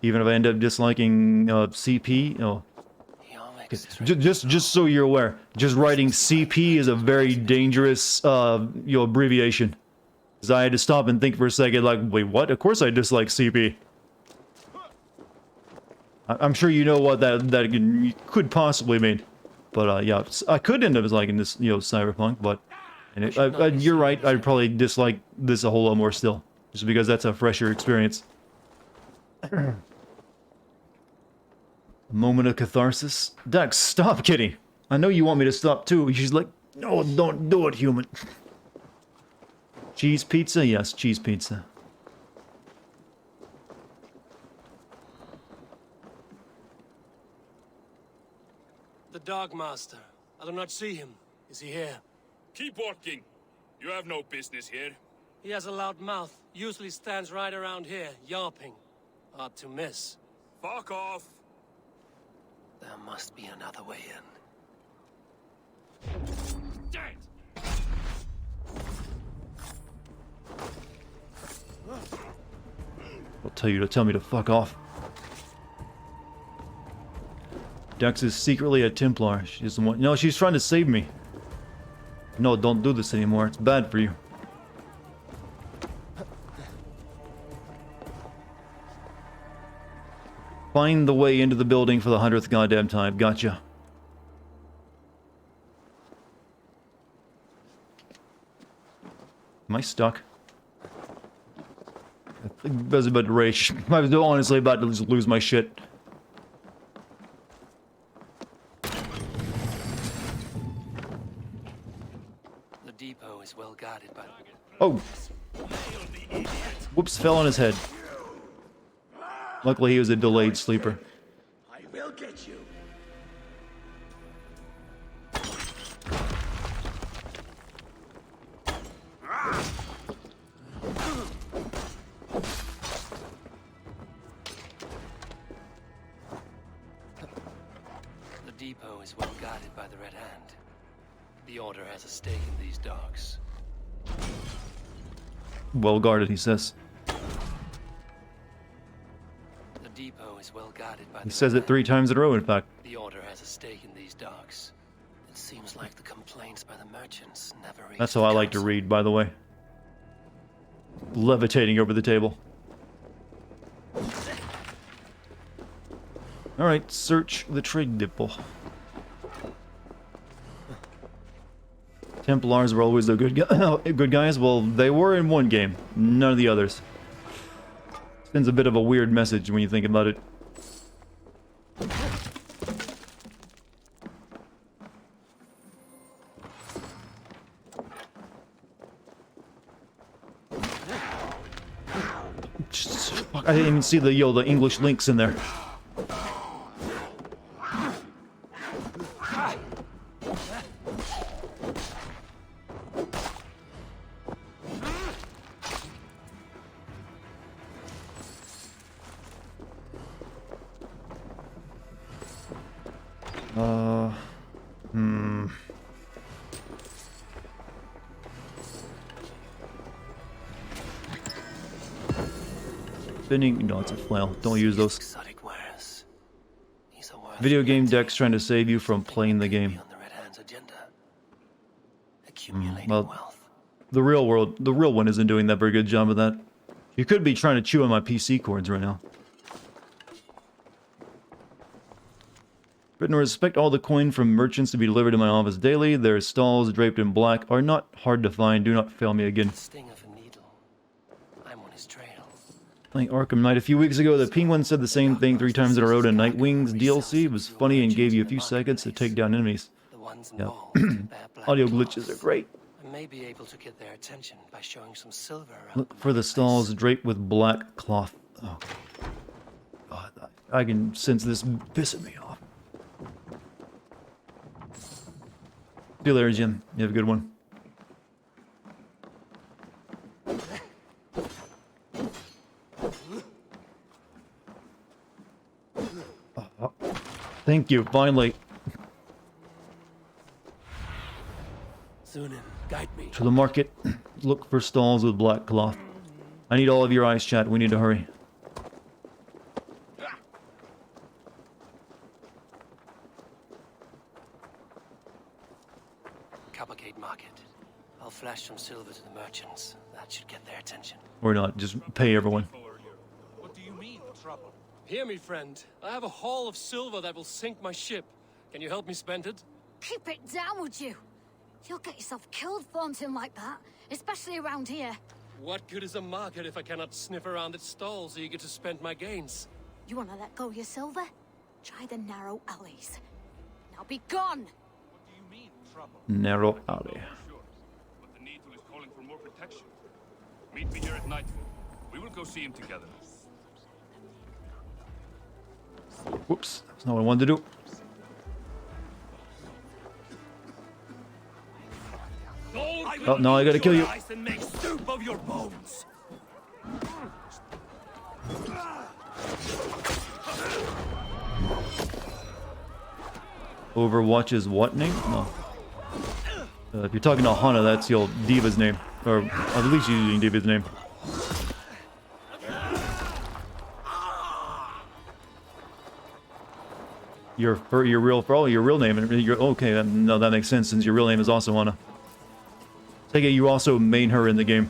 S1: Even if I end up disliking CP, just so you're aware, just writing CP is a very dangerous, abbreviation. Because I had to stop and think for a second, like, wait, what? Of course I dislike CP. I'm sure you know what that could possibly mean. But, yeah, I could end up liking this, Cyberpunk, but... And you're right, I'd probably dislike this a whole lot more still. Just because that's a fresher experience. A moment of catharsis. Dex, stop kidding. I know you want me to stop too. She's like, no, don't do it, human. Cheese pizza? Yes, cheese pizza.
S2: The Darkmaster. I do not see him. Is he here?
S12: Keep walking. You have no business here.
S2: He has a loud mouth. Usually stands right around here, yawping. Hard to miss.
S12: Fuck off.
S2: There must be another way in.
S12: Dead.
S1: I'll tell you to tell me to fuck off. Dex is secretly a Templar. She doesn't want... No, she's trying to save me. No, don't do this anymore. It's bad for you. Find the way into the building for the 100th goddamn time. Gotcha. Am I stuck? I was about to rage. I was honestly about to just lose my shit.
S2: The depot is well guarded by...
S1: Oh! Whoops, fell on his head. Luckily he was a delayed sleeper.
S5: I will get you.
S2: The depot is well guarded by the Red Hand.
S20: The Order has a stake in these docks.
S1: Well guarded, he says.
S20: The depot is well guarded by
S1: He says it 3 times in a row, in fact.
S20: The Order has a stake in these docks. It seems like the complaints by the merchants never reach
S1: That's how I like to read, by the way. Levitating over the table. Alright, search the trade depot. Templars were always the good guys. Well, they were in one game, none of the others. Sends a bit of a weird message when you think about it. I didn't even see the English links in there. Spinning? No, it's a flail. Don't use those. Video game deck's trying to save you from playing the game. Well, the real one isn't doing that very good job of that. You could be trying to chew on my PC cords right now. Written, respect all the coin from merchants to be delivered to my office daily. Their stalls draped in black are not hard to find. Do not fail me again. Playing Arkham Knight a few weeks ago, the Penguin said the same thing 3 times in a row to Nightwing's DLC. It was funny and gave you a few seconds to take down enemies. Yeah. Audio glitches are great.
S20: I may be able to get their attention by showing some silver around.
S1: Look for the stalls draped with black cloth. Oh, God, I can sense this pissing me off. See you later, Jim. You have a good one. Thank you, finally.
S2: Zunin, guide me.
S1: To the market. Look for stalls with black cloth. I need all of your eyes, chat. We need to hurry.
S20: Coppergate Market. I'll flash some silver to the merchants. That should get their attention.
S1: Or not, just pay everyone.
S2: What do you mean, trouble? Hear me, friend. I have a haul of silver that will sink my ship. Can you help me spend it?
S13: Keep it down, would you? You'll get yourself killed flaunting like that, especially around here.
S2: What good is a market if I cannot sniff around its stalls eager to spend my gains?
S13: You want to let go of your silver? Try the narrow alleys. Now be gone!
S2: What do you mean, trouble?
S1: Narrow alley.
S12: But the Needle is calling for more protection. Meet me here at nightfall. We will go see him together.
S1: Whoops, that's not what I wanted to do. Oh, no, I gotta kill you.
S5: And make soup of your bones.
S1: Overwatch's what name? No. If you're talking to Hana, that's your diva's name. Or at least you're using diva's name. Your real name, and okay, no, that makes sense since your real name is also Hana. Take it you also main her in the game.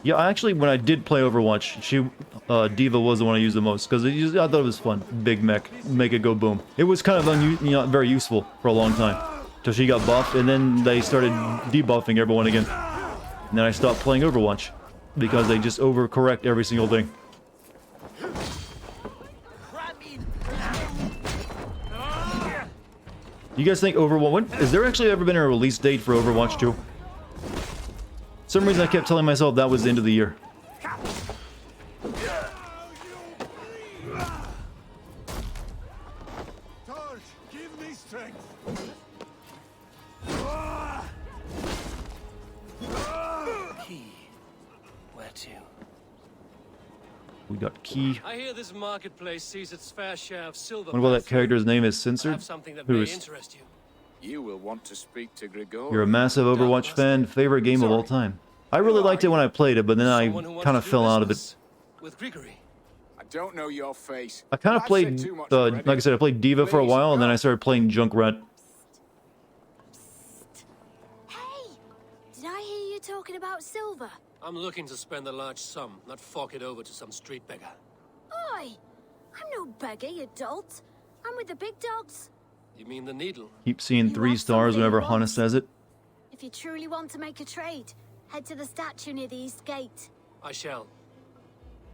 S1: Yeah, actually, when I did play Overwatch, Diva was the one I used the most because I thought it was fun. Big mech, make it go boom. It was kind of very useful for a long time till she got buffed, and then they started debuffing everyone again. And then I stopped playing Overwatch because they just overcorrect every single thing. You guys think Overwatch? Is there actually ever been a release date for Overwatch 2? For some reason I kept telling myself that was the end of the year.
S5: Torch, give me strength.
S20: Key. Where to?
S1: got key.
S2: I hear this marketplace sees its fair share of silver.
S1: Wonder why that character's name is
S2: I
S1: censored.
S2: have something that
S1: Who
S2: may
S1: is?
S2: interest you.
S7: You will want to speak to Grigori.
S1: You're a massive Overwatch fan. Favorite game of all time. I really liked it when I played it, but then I kind of fell out of it.
S2: With Grigori.
S7: I don't know your face.
S1: I kind of played, like I said, I played Diva for a while, and then I started playing Junkrat.
S13: Did I hear you talking about silver?
S2: I'm looking to spend a large sum, not fork it over to some street beggar.
S13: Oi! I'm no beggar, you dolt. I'm with the big dogs.
S2: You mean the needle?
S1: Keep seeing 3 stars whenever Hana says it.
S13: If you truly want to make a trade, head to the statue near the east gate.
S2: I shall.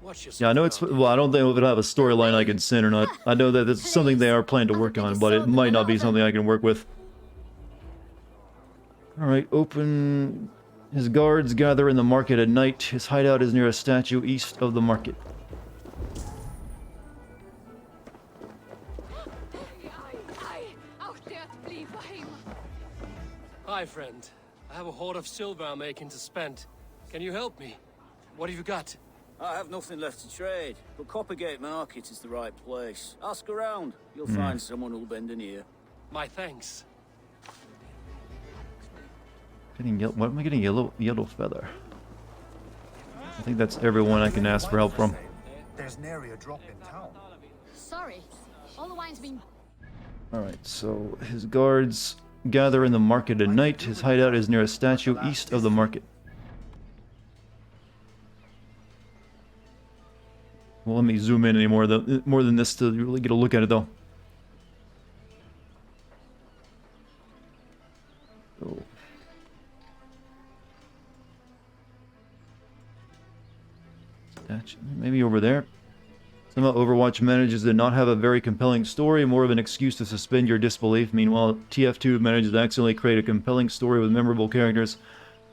S2: Watch yourself.
S1: Yeah, I know it's... Well, I don't think it'll have a storyline I can send or not. I know that it's something they are planning to work on, but it might not be something I can work with. Alright, open... His guards gather in the market at night. His hideout is near a statue east of the market.
S2: Hi, friend. I have a hoard of silver I'm making to spend. Can you help me? What have you got?
S14: I have nothing left to trade, but Coppergate Market is the right place. Ask around. You'll
S1: Hmm.
S14: find someone who'll bend an ear.
S2: My thanks.
S1: What am I getting? Yellow feather. I think that's everyone I can ask for help from.
S15: There's nary a drop in town.
S13: Sorry, all the wine's been...
S1: Alright, so his guards gather in the market at night. His hideout is near a statue east of the market. Well, let me zoom in more than this to really get a look at it, though. So. Statue, maybe over there. Somehow Overwatch manages to not have a very compelling story, more of an excuse to suspend your disbelief. Meanwhile, TF2 manages to accidentally create a compelling story with memorable characters,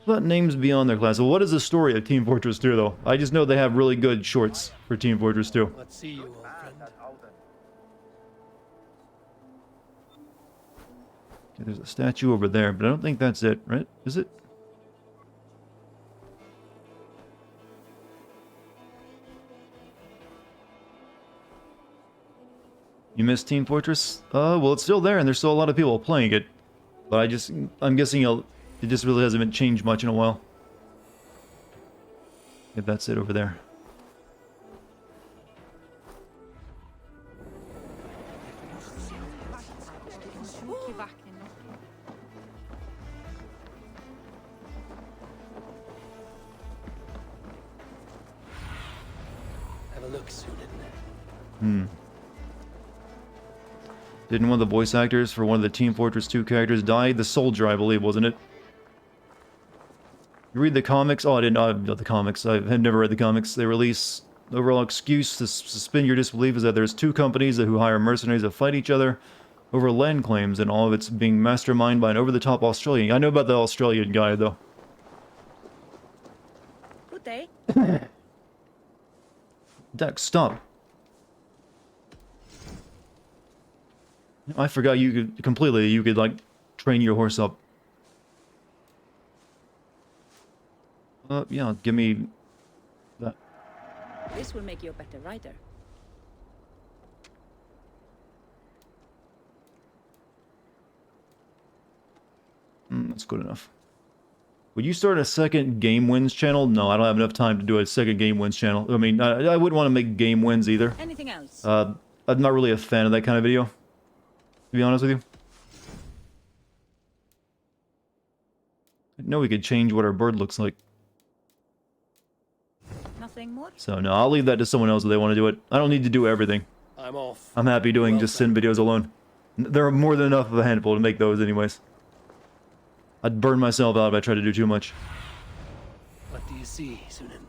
S1: but names beyond their class. Well, what is the story of Team Fortress 2, though? I just know they have really good shorts for Team Fortress 2.
S2: Let's see you, old friend.
S1: Okay, there's a statue over there, but I don't think that's it, right? Is it? You missed Team Fortress? Well, it's still there, and there's still a lot of people playing it. But I'm guessing it just really hasn't been changed much in a while. If that's it over there.
S2: Have a look, Sunan.
S1: Hmm. Didn't one of the voice actors for one of the Team Fortress 2 characters die? The soldier, I believe, wasn't it? You read the comics? Oh, I didn't know the comics. I had never read the comics. They release... The overall excuse to suspend your disbelief is that there's 2 companies who hire mercenaries to fight each other over land claims, and all of it's being masterminded by an over-the-top Australian. I know about the Australian guy, though.
S4: Good day.
S1: Dex, stop. I forgot you could like train your horse up. Yeah, give me that.
S4: This will make you a better rider.
S1: That's good enough. Would you start a second Game Wins channel? No, I don't have enough time to do a second Game Wins channel. I mean, I wouldn't want to make Game Wins either.
S4: Anything else?
S1: I'm not really a fan of that kind of video, to be honest with you. I know we could change what our bird looks like.
S4: Nothing more?
S1: So no, I'll leave that to someone else if they want to do it. I don't need to do everything.
S2: I'm off.
S1: I'm happy doing just Sin videos alone. There are more than enough of a handful to make those anyways. I'd burn myself out if I tried to do too much.
S2: What do you see, Sunan?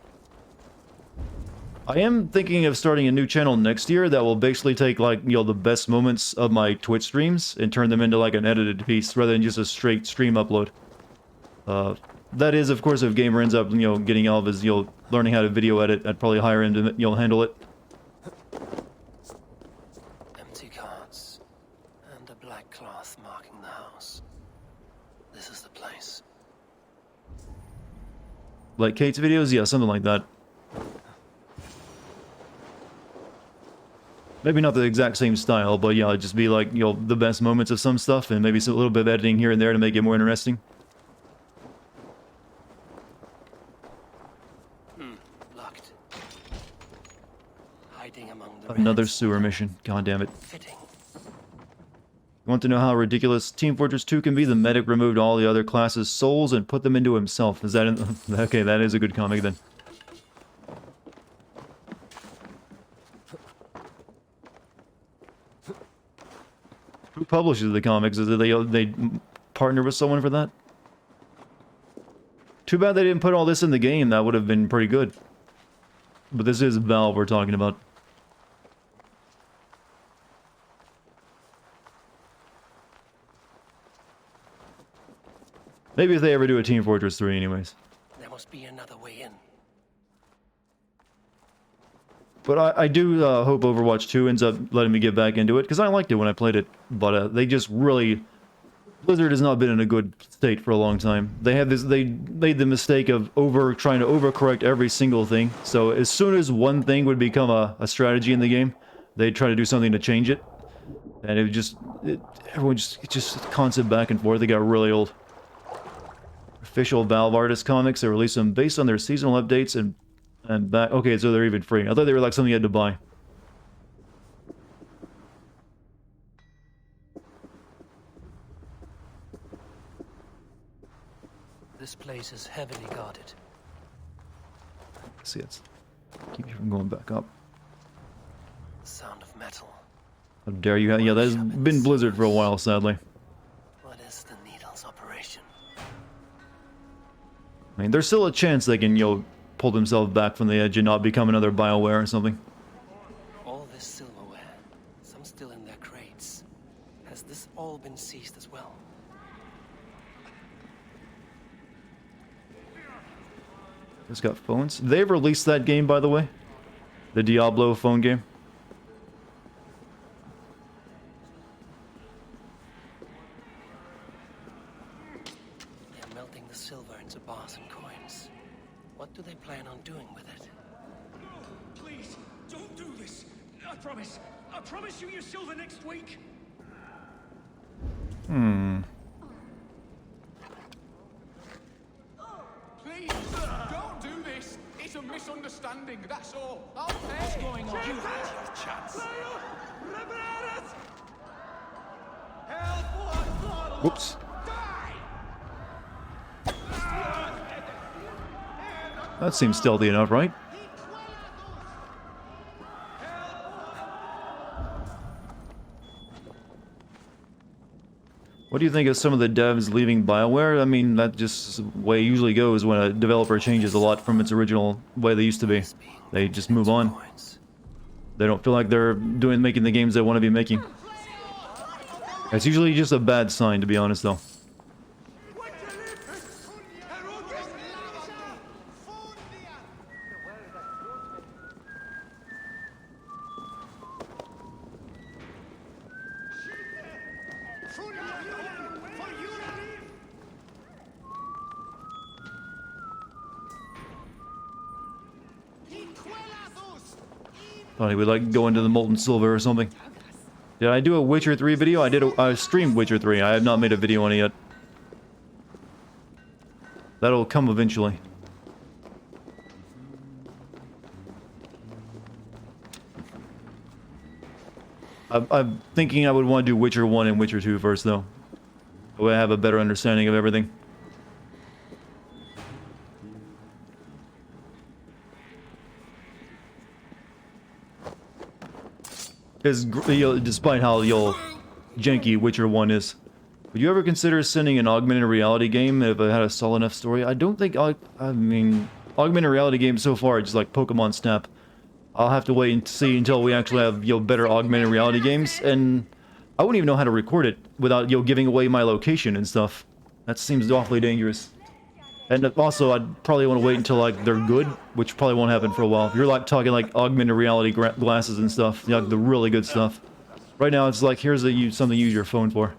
S1: I am thinking of starting a new channel next year that will basically take, like, you know, the best moments of my Twitch streams and turn them into, like, an edited piece rather than just a straight stream upload. That is, of course, if Gamer ends up, you know, getting all of his, you know, learning how to video edit, I'd probably hire him to, you know, handle it.
S2: Empty carts and a black cloth marking the house. This is the place.
S1: Like Kate's videos? Yeah, something like that. Maybe not the exact same style, but yeah, it'd just be like, you know, the best moments of some stuff, and maybe a little bit of editing here and there to make it more interesting.
S2: Locked. Hiding among the
S1: Another sewer mission. God damn it. You want to know how ridiculous Team Fortress 2 can be? The medic removed all the other classes' souls and put them into himself. Is that in... Okay, that is a good comic then. Who publishes the comics? Is it they partner with someone for that? Too bad they didn't put all this in the game. That would have been pretty good. But this is Valve we're talking about. Maybe if they ever do a Team Fortress 3 anyways.
S2: There must be another way in.
S1: But I do hope Overwatch 2 ends up letting me get back into it, because I liked it when I played it. But they just really... Blizzard has not been in a good state for a long time. They have this. They made the mistake of trying to overcorrect every single thing. So as soon as one thing would become a strategy in the game, they'd try to do something to change it. And everyone just constant back and forth. They got really old. Official Valve artist comics, they release them based on their seasonal updates and back. Okay, so they're even free. I thought they were like something you had to buy.
S2: This place is heavily guarded.
S1: See, it's keep you from going back up.
S2: The sound of metal.
S1: How dare you? Yeah, that's been Blizzard for a while, sadly.
S2: What is the Needle's operation?
S1: I mean, there's still a chance they can, you know, pull themselves back from the edge and not become another BioWare or something.
S2: All this silverware, some still in their crates. Has this all been seized as well?
S1: It's got phones. They've released that game, by the way. The Diablo phone game.
S2: They're melting the silver into bars and coins. What do they plan on doing with it?
S5: Please, don't do this. I promise you your silver next week.
S7: Please, don't do this. It's a misunderstanding, that's all. I'll pay.
S5: What's going on?
S7: You had your chance.
S1: Whoops. That seems stealthy enough, right? What do you think of some of the devs leaving BioWare? I mean, that just the way it usually goes when a developer changes a lot from its original way they used to be. They just move on. They don't feel like they're making the games they want to be making. It's usually just a bad sign, to be honest, though. Thought he would like go into the molten silver or something. Did I do a Witcher 3 video? I streamed Witcher 3. I have not made a video on it yet. That'll come eventually. I'm thinking I would want to do Witcher 1 and Witcher 2 first, though. I would have a better understanding of everything. Because despite how janky Witcher 1 is, would you ever consider sending an augmented reality game if it had a solid enough story? I don't think, I mean, augmented reality games so far are just like Pokemon Snap. I'll have to wait and see until we actually have, better augmented reality games, and I wouldn't even know how to record it without, giving away my location and stuff. That seems awfully dangerous. And also, I'd probably want to wait until, like, they're good, which probably won't happen for a while. If you're, like, talking, like, augmented reality glasses and stuff, like, the really good stuff. Right now, it's like, here's something you use your phone for.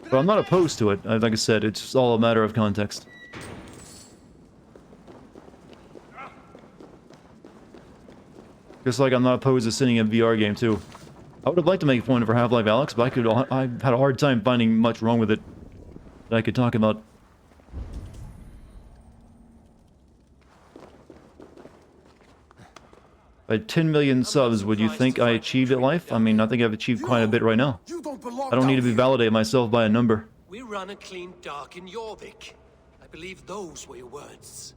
S1: But I'm not opposed to it. Like I said, it's just all a matter of context. Just like I'm not opposed to sitting a VR game too. I would have liked to make one for Half-Life Alyx, but I had a hard time finding much wrong with it that I could talk about. At 10 million subs, would you think I achieved at life? I mean, I think I've achieved quite a bit right now. I don't need to be validated myself by a number.
S2: We run a clean dark in Jorvik. I believe those were your words.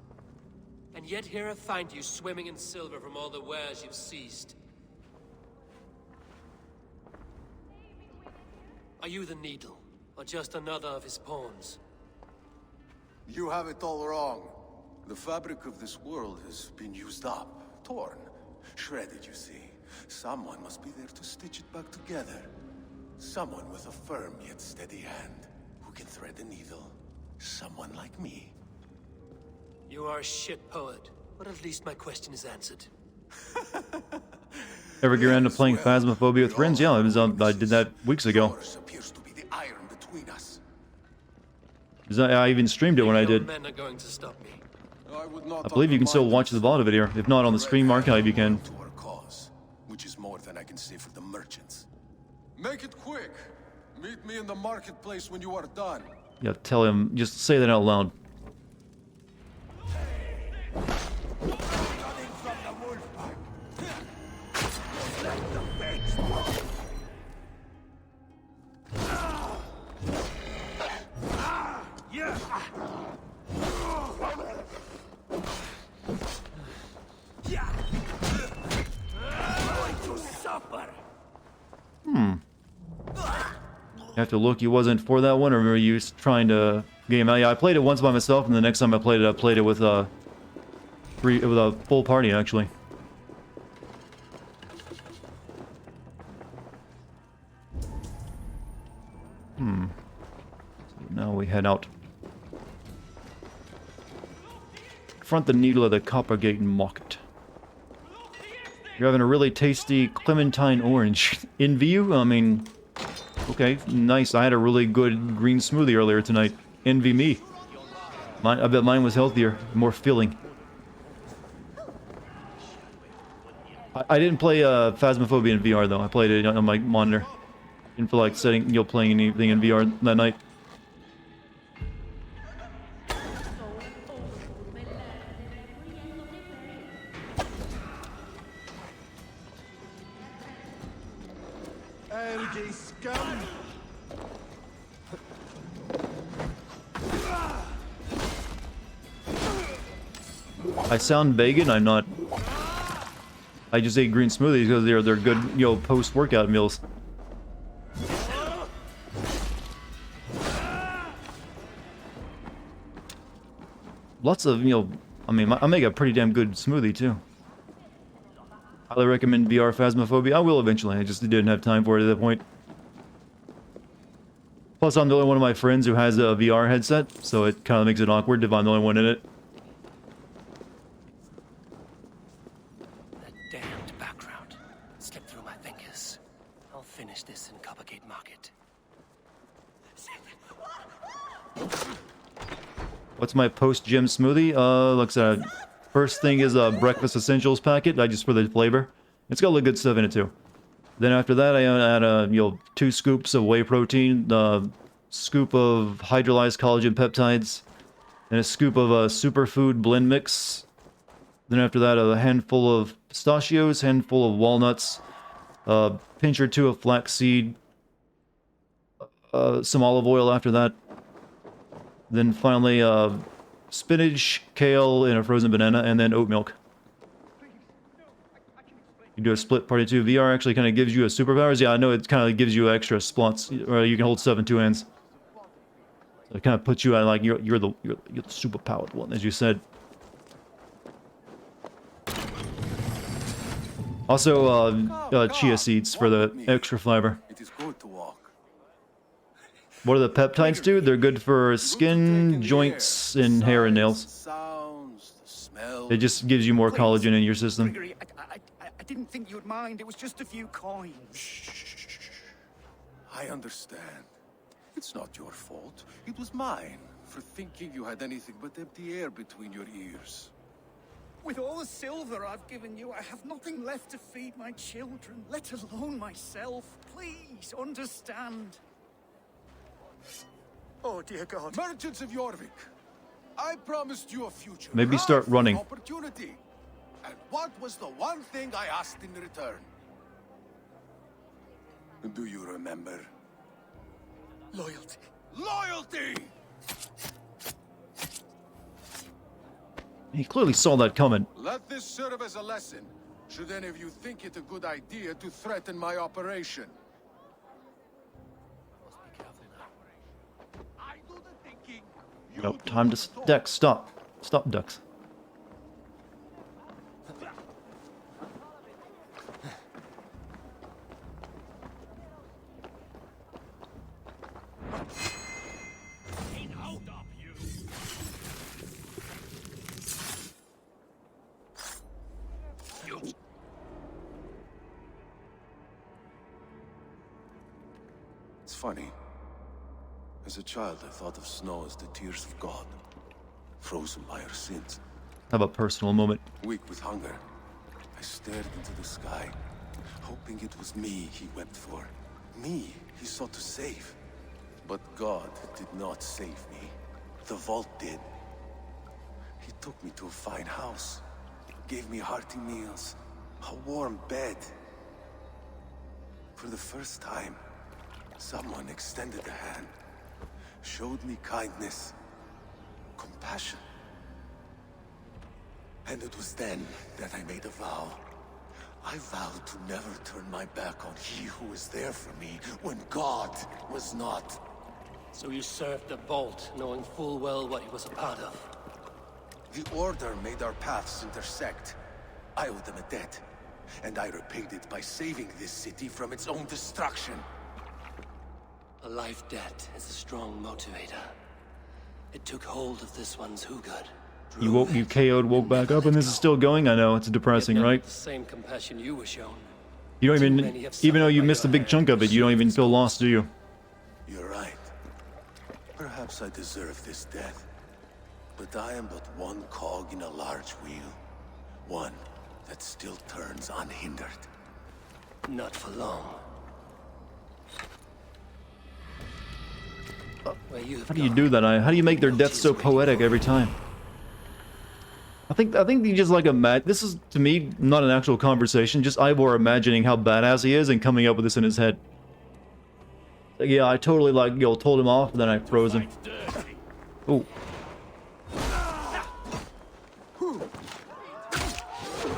S2: And yet here I find you swimming in silver from all the wares you've seized. Are you the Needle, or just another of his pawns?
S6: You have it all wrong. The fabric of this world has been used up, torn, shredded, you see. Someone must be there to stitch it back together. Someone with a firm yet steady hand, who can thread the needle. Someone like me.
S2: You are a shit poet, but at least my question is answered.
S1: Ever get around to playing Phasmophobia with friends? Yeah, I did that weeks ago. I even streamed it when I did.
S2: Men are going to stop me.
S1: I believe you can still watch the VOD of it here. If not on the stream archive, you can.
S6: Which is more than I can say for the merchants. Make it quick. Meet me in the marketplace when you are done.
S1: Yeah, tell him. Just say that out loud. You have to look. You wasn't for that one, or were you trying to game out? Yeah, I played it once by myself, and the next time I played it with a full party actually. So now we head out. Confront the Needle of the Coppergate Market. You're having a really tasty Clementine orange. Envy you? I mean, okay, nice. I had a really good green smoothie earlier tonight. Envy me. I bet mine was healthier, more filling. I didn't play Phasmophobia in VR though. I played it on my monitor. Didn't feel like playing anything in VR that night. I sound vegan. I'm not. I just ate green smoothies because they're good, you know, post-workout meals. Lots of, you know, I mean, I make a pretty damn good smoothie too. Highly recommend VR Phasmophobia. I will eventually. I just didn't have time for it at that point. Plus, I'm the only one of my friends who has a VR headset, so it kind of makes it awkward if I'm the only one in it.
S2: That damned background slipped through my fingers. I'll finish this in Coppergate Market.
S1: What's my post-gym smoothie? Looks at first thing is a breakfast essentials packet. I just for the flavor. It's got a lot of good stuff in it too. Then after that, I add 2 scoops of whey protein, a scoop of hydrolyzed collagen peptides, and a scoop of a superfood blend mix. Then after that, a handful of pistachios, handful of walnuts, a pinch or 2 of flaxseed, some olive oil after that. Then finally, spinach, kale, and a frozen banana, and then oat milk. You do a split party too. VR actually kind of gives you a superpowers. Yeah, I know it kind of gives you extra slots, or you can hold stuff in 2 hands. So it kind of puts you at like you're the super powered one, as you said. Also, chia seeds for the extra fiber.
S6: It is good to walk.
S1: What do the peptides do? They're good for skin, joints, and hair and nails. It just gives you more collagen in your system.
S17: I didn't think you'd mind. It was just a few coins.
S6: I understand. It's not your fault. It was mine for thinking you had anything but empty air between your ears.
S17: With all the silver I've given you, I have nothing left to feed my children, let alone myself. Please, understand. Oh, dear God.
S6: Merchants of Jorvik, I promised you a future.
S1: Maybe start running.
S6: Opportunity. And what was the one thing I asked in return? Do you remember?
S17: Loyalty.
S6: Loyalty!
S1: He clearly saw that coming.
S6: Let this serve as a lesson, should any of you think it a good idea to threaten my operation.
S1: Nope, time to Dex, stop. Stop, Dex.
S6: It's funny. As a child, I thought of snow as the tears of God, frozen by our sins.
S1: Have a personal moment.
S6: Weak with hunger, I stared into the sky, hoping it was me he wept for. Me he sought to save. But God did not save me. The vault did. He took me to a fine house, gave me hearty meals, a warm bed. For the first time, someone extended a hand, showed me kindness, compassion. And it was then that I made a vow. I vowed to never turn my back on he who was there for me when God was not.
S2: So you served the Vault, knowing full well what he was a part of.
S6: The Order made our paths intersect. I owed them a debt, and I repaid it by saving this city from its own destruction.
S2: A life debt is a strong motivator. It took hold of this one's Hugad.
S1: You KO'd, woke back up, and this is still going? I know, it's depressing, right?
S2: The same compassion you were shown.
S1: You don't even though you missed a big chunk of it, you don't even feel lost, do you?
S6: You're right. Perhaps I deserve this death. But I am but one cog in a large wheel. One that still turns unhindered.
S2: Not for long.
S1: How do you do that? How do you make their death so poetic every time? I think you just like this is, to me, not an actual conversation, just Ivor imagining how badass he is and coming up with this in his head. Like, yeah, I totally told him off, and then I froze him. Oh.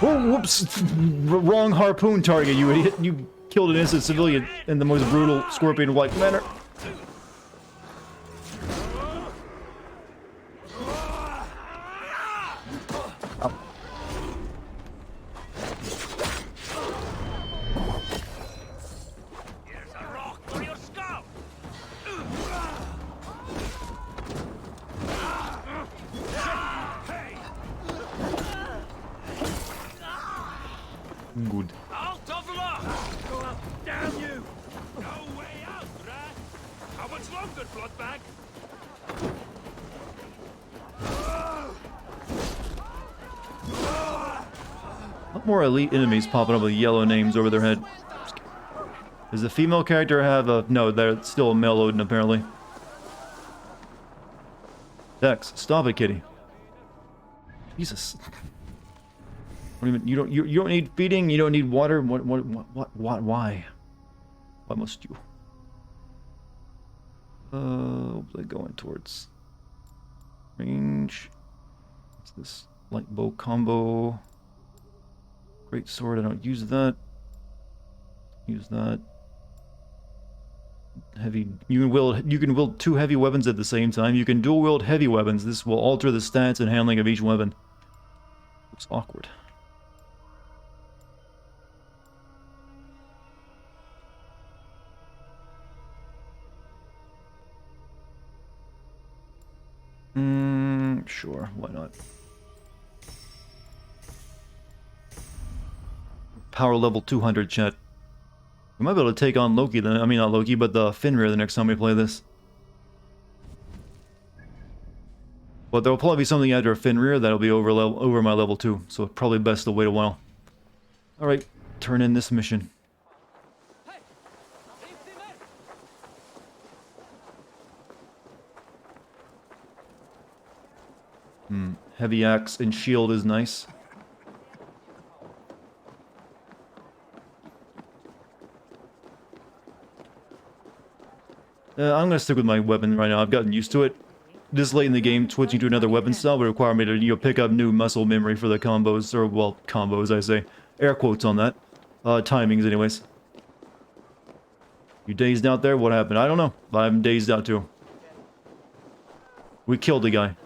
S1: Oh, whoops! Wrong harpoon target, you idiot. You killed an innocent civilian in the most brutal scorpion-like manner. Good.
S12: I'll toughen up! Go up, damn you! No way out, rat! How much longer, bloodbag?
S1: A lot more elite enemies popping up with yellow names over their head. Does the female character have a... No, they're still a male Odin, apparently. Dex, stop it, kitty. Jesus. What do you mean? You don't need feeding. You don't need water. What? Why? Why must you? They're going towards range. What's this? Light bow combo. Great sword. I don't use that. Use that. Heavy. You can wield two heavy weapons at the same time. You can dual wield heavy weapons. This will alter the stats and handling of each weapon. Looks awkward. Sure, why not? Power level 200, chat. We might be able to take on Loki then. I mean, not Loki, but the Fenrir the next time we play this. But there'll probably be something after Fenrir that'll be over my level 2, so probably best to wait a while. Alright, turn in this mission. Heavy axe and shield is nice. I'm gonna stick with my weapon right now. I've gotten used to it. This late in the game, switching to another weapon style would require me to, pick up new muscle memory for the combos, or, well, combos, I say. Air quotes on that. Timings, anyways. You dazed out there? What happened? I don't know. I'm dazed out, too. We killed the guy.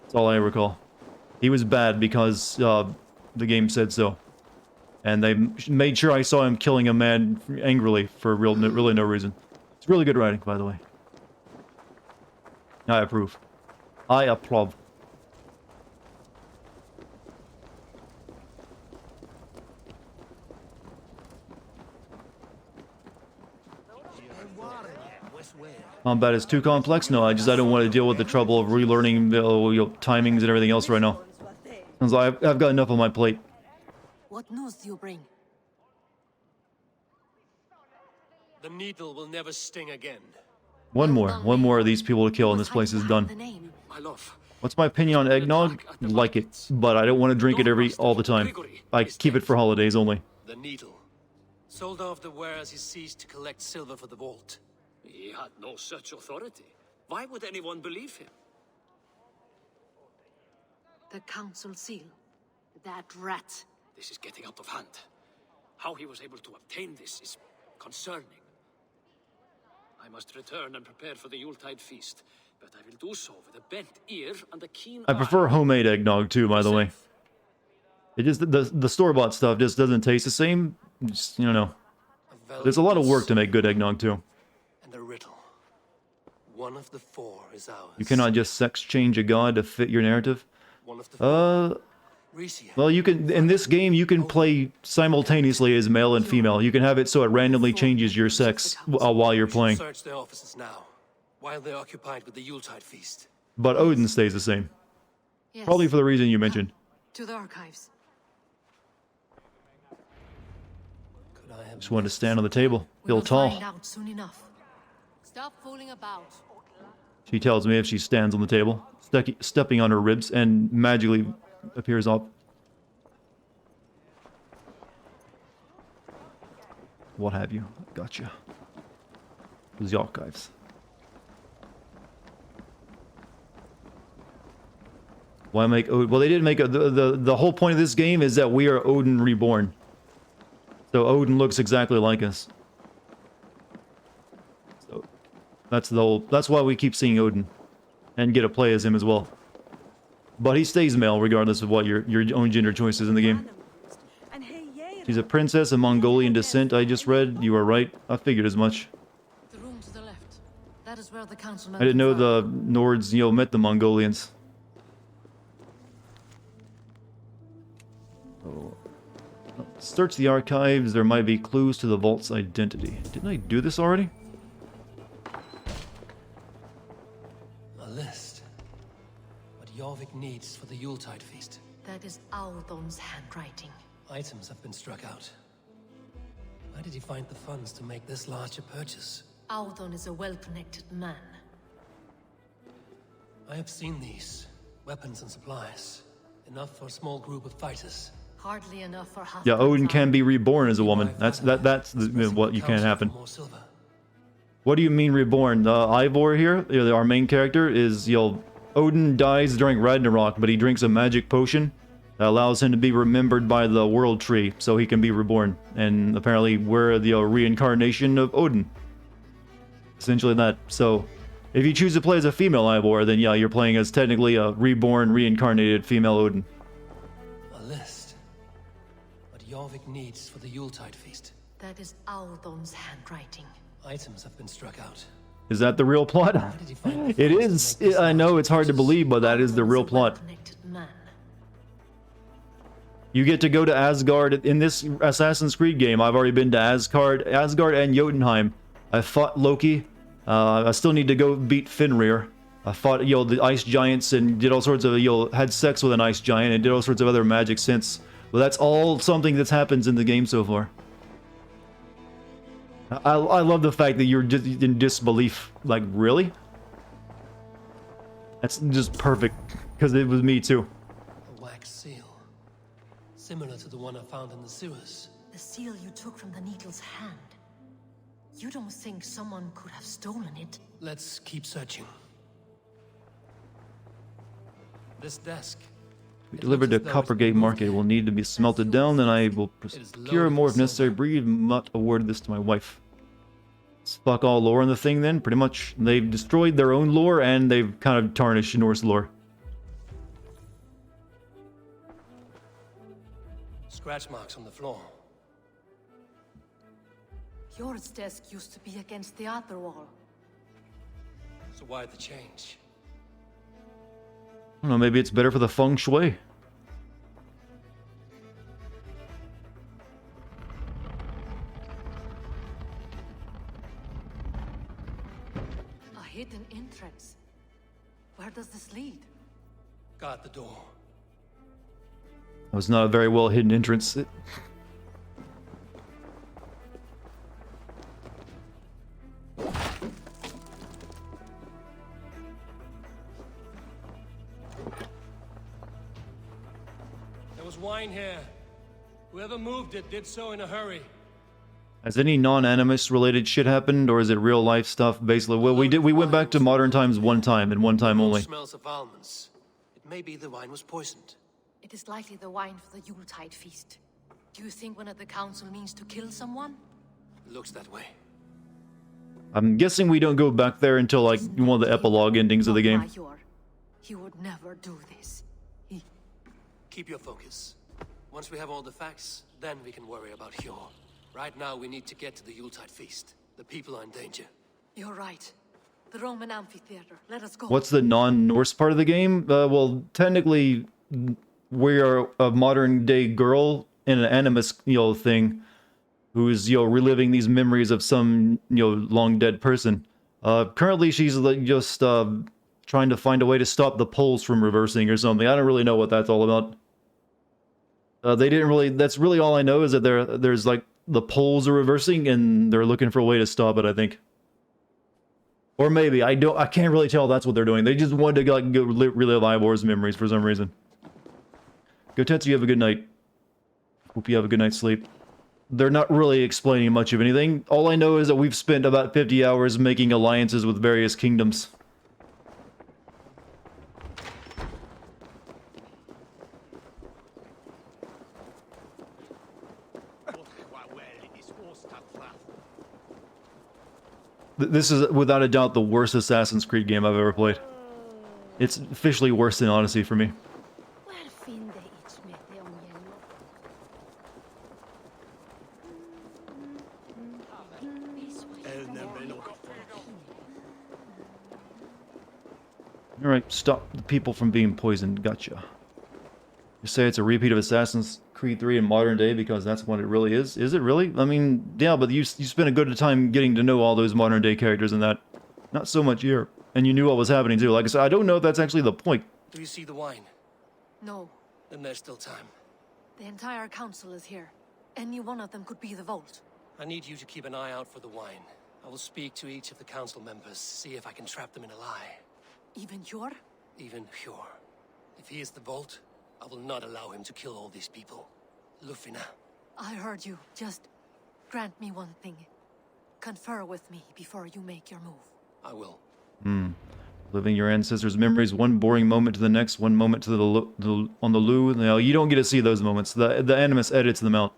S1: That's all I recall. He was bad because, the game said so. And they made sure I saw him killing a man angrily for really no reason. It's really good writing, by the way. I approve. I approve. Combat is too complex? No, I don't want to deal with the trouble of relearning timings and everything else right now. Sounds like I've got enough on my plate.
S18: What news do you bring?
S2: The needle will never sting again.
S1: One more of these people to kill and this place is done. What's my opinion on eggnog? Like it, but I don't want to drink it all the time. I keep it for holidays only.
S2: The needle. Sold off the wares he ceased to collect silver for the vault.
S20: He had no such authority. Why would anyone believe him?
S18: The council seal. That rat.
S20: This is getting out of hand. How he was able to obtain this is concerning. I must return and prepare for the Yuletide feast, but I will do so with a bent ear and a keen eye.
S1: I prefer homemade eggnog too, by the way. It just the store-bought stuff just doesn't taste the same. Just, there's a lot of work to make good eggnog too.
S2: And a riddle. One of the four is ours.
S1: You cannot just sex change a god to fit your narrative. Well, you can, in this game, you can play simultaneously as male and female. You can have it so it randomly changes your sex while you're playing.
S2: Search their offices now, while they're occupied with the Yuletide feast.
S1: But Odin stays the same.
S18: Yes.
S1: Probably for the reason you mentioned.
S18: To the archives.
S1: Just wanted to stand on the table. Feel tall.
S18: Find out soon enough.
S3: Stop fooling about.
S1: She tells me if she stands on the table, stepping on her ribs, and magically appears up. What have you? Gotcha. The archives. Why make Odin? Well, they did make the whole point of this game is that we are Odin reborn. So Odin looks exactly like us. So that's why we keep seeing Odin, and get to play as him as well. But he stays male regardless of what your own gender choice is in the game. She's a princess of Mongolian descent, I just read. You are right. I figured as much.
S18: The room to the left. That is where the council
S1: I didn't know the Nords, met the Mongolians. Oh. Search the archives. There might be clues to the vault's identity. Didn't I do this already?
S2: A list. What Jorvik needs for the Yuletide feast.
S18: That is Audon's handwriting.
S2: Items have been struck out. Where did he find the funds to make this larger purchase?
S18: Audon is a well-connected man.
S2: I have seen these. Weapons and supplies. Enough for a small group of fighters.
S18: Hardly enough for half.
S1: Yeah, Odin can be reborn as a woman. That's what you can't happen. What do you mean reborn? Ivor here, our main character, is Odin dies during Ragnarok, but he drinks a magic potion that allows him to be remembered by the World Tree, so he can be reborn. And apparently, we're the reincarnation of Odin. Essentially that. So, if you choose to play as a female Ivor, then yeah, you're playing as technically a reborn, reincarnated female Odin.
S2: A list. What Jorvik needs for the Yuletide feast.
S18: That is Audon's handwriting.
S2: Items have been struck out.
S1: Is that the real plot? It is. I know it's hard to believe, but that is the real plot. You get to go to Asgard in this Assassin's Creed game. I've already been to Asgard and Jotunheim. I fought Loki. I still need to go beat Fenrir. I fought, the ice giants and did all sorts of, had sex with an ice giant and did all sorts of other magic since. But that's all something that's happens in the game so far. I love the fact that you're just in disbelief. Like, really? That's just perfect, because it was me too.
S2: A wax seal. Similar to the one I found in the sewers.
S18: The seal you took from the Needle's hand. You don't think someone could have stolen it?
S2: Let's keep searching. This desk.
S1: We delivered to Coppergate Market. It will need to be smelted down, then I will procure more if necessary. Breed not awarded this to my wife. Fuck all lore in the thing then, pretty much. They've destroyed their own lore and they've kind of tarnished Norse lore.
S2: Scratch marks on the floor.
S18: Yours desk used to be against the other wall.
S2: So why the change?
S1: I don't know, maybe it's better for the feng shui.
S18: A hidden entrance. Where does this lead?
S2: Guard the door.
S1: That was not a very well hidden entrance.
S2: There was wine here. Whoever moved it did so in a hurry.
S1: Has any non-animus related shit happened, or is it real life stuff? Basically, well, we went back to modern times one time and one time only.
S2: Smells of almonds. It may be the wine was poisoned.
S18: It is likely the wine for the Yuletide feast. Do you think one of the council means to kill someone?
S2: Looks that way.
S1: I'm guessing we don't go back there until like one of the epilogue endings of the game.
S18: He would never do this.
S2: Keep your focus. Once we have all the facts, then we can worry about Hjor. Right now, we need to get to the Yuletide feast. The people are in danger.
S18: You're right. The Roman amphitheater. Let us go.
S1: What's the non-Norse part of the game? Well, technically, we are a modern-day girl in an animus, thing, who's, reliving these memories of some, long-dead person. Currently, she's just trying to find a way to stop the poles from reversing or something. I don't really know what that's all about. They didn't really. That's really all I know is that there's like the poles are reversing and they're looking for a way to stop it. I think, or maybe I can't really tell. That's what they're doing. They just wanted to like go relive Ivor's memories for some reason. Go Tetsu, you have a good night. Hope you have a good night's sleep. They're not really explaining much of anything. All I know is that we've spent about 50 hours making alliances with various kingdoms. This is, without a doubt, the worst Assassin's Creed game I've ever played. It's officially worse than Odyssey for me. Alright, stop the people from being poisoned. Gotcha. You say it's a repeat of Assassin's Creed 3 in modern day because that's what it really is? Is it really? I mean, yeah, but you spent a good time getting to know all those modern day characters in that. Not so much here. And you knew what was happening too. Like I said, I don't know if that's actually the point.
S2: Do you see the wine?
S18: No.
S2: Then there's still time.
S18: The entire council is here. Any one of them could be the vault.
S2: I need you to keep an eye out for the wine. I will speak to each of the council members, see if I can trap them in a lie.
S18: Even Hjor?
S2: Even Hjor. If he is the vault, I will not allow him to kill all these people. Lufina.
S18: I heard you. Just grant me one thing. Confer with me before you make your move.
S2: I will.
S1: Living your ancestors' memories, one boring moment to the next, one moment to on the loo. Now, you don't get to see those moments. The Animus edits them out.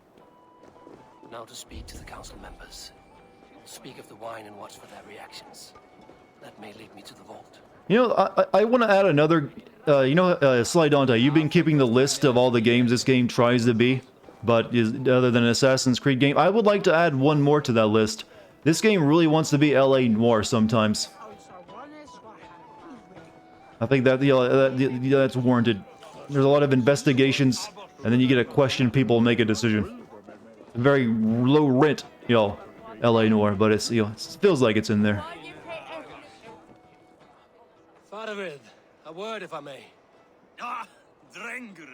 S2: Now to speak to the council members. I'll speak of the wine and watch for their reactions. That may lead me to the vault.
S1: You know, I want to add another, Sly Dante, you've been keeping the list of all the games this game tries to be, but is other than an Assassin's Creed game. I would like to add one more to that list. This game really wants to be LA Noire sometimes. I think that, that's warranted. There's a lot of investigations, and then you get a question, people make a decision. Very low rent, LA Noire, but it's, it feels like it's in there.
S2: word, if I may.
S21: Ah, Drenger.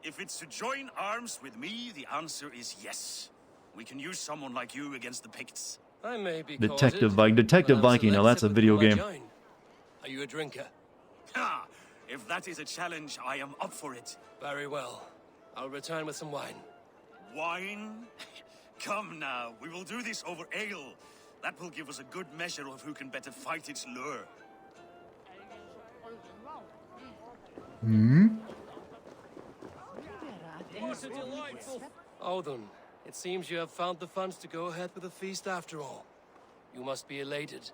S21: If it's to join arms with me, the answer is yes. We can use someone like you against the Picts.
S2: I may be
S1: Detective
S2: Detective
S1: Viking. Now that's a video game.
S2: Are you a drinker?
S21: Ha! If that is a challenge, I am up for it.
S2: Very well. I'll return with some wine.
S21: Wine? Come now, we will do this over ale. That will give us a good measure of who can better fight its lure.
S1: Hmm?
S2: Odin, it seems you have found the funds to go ahead with the feast after all. You must be elated.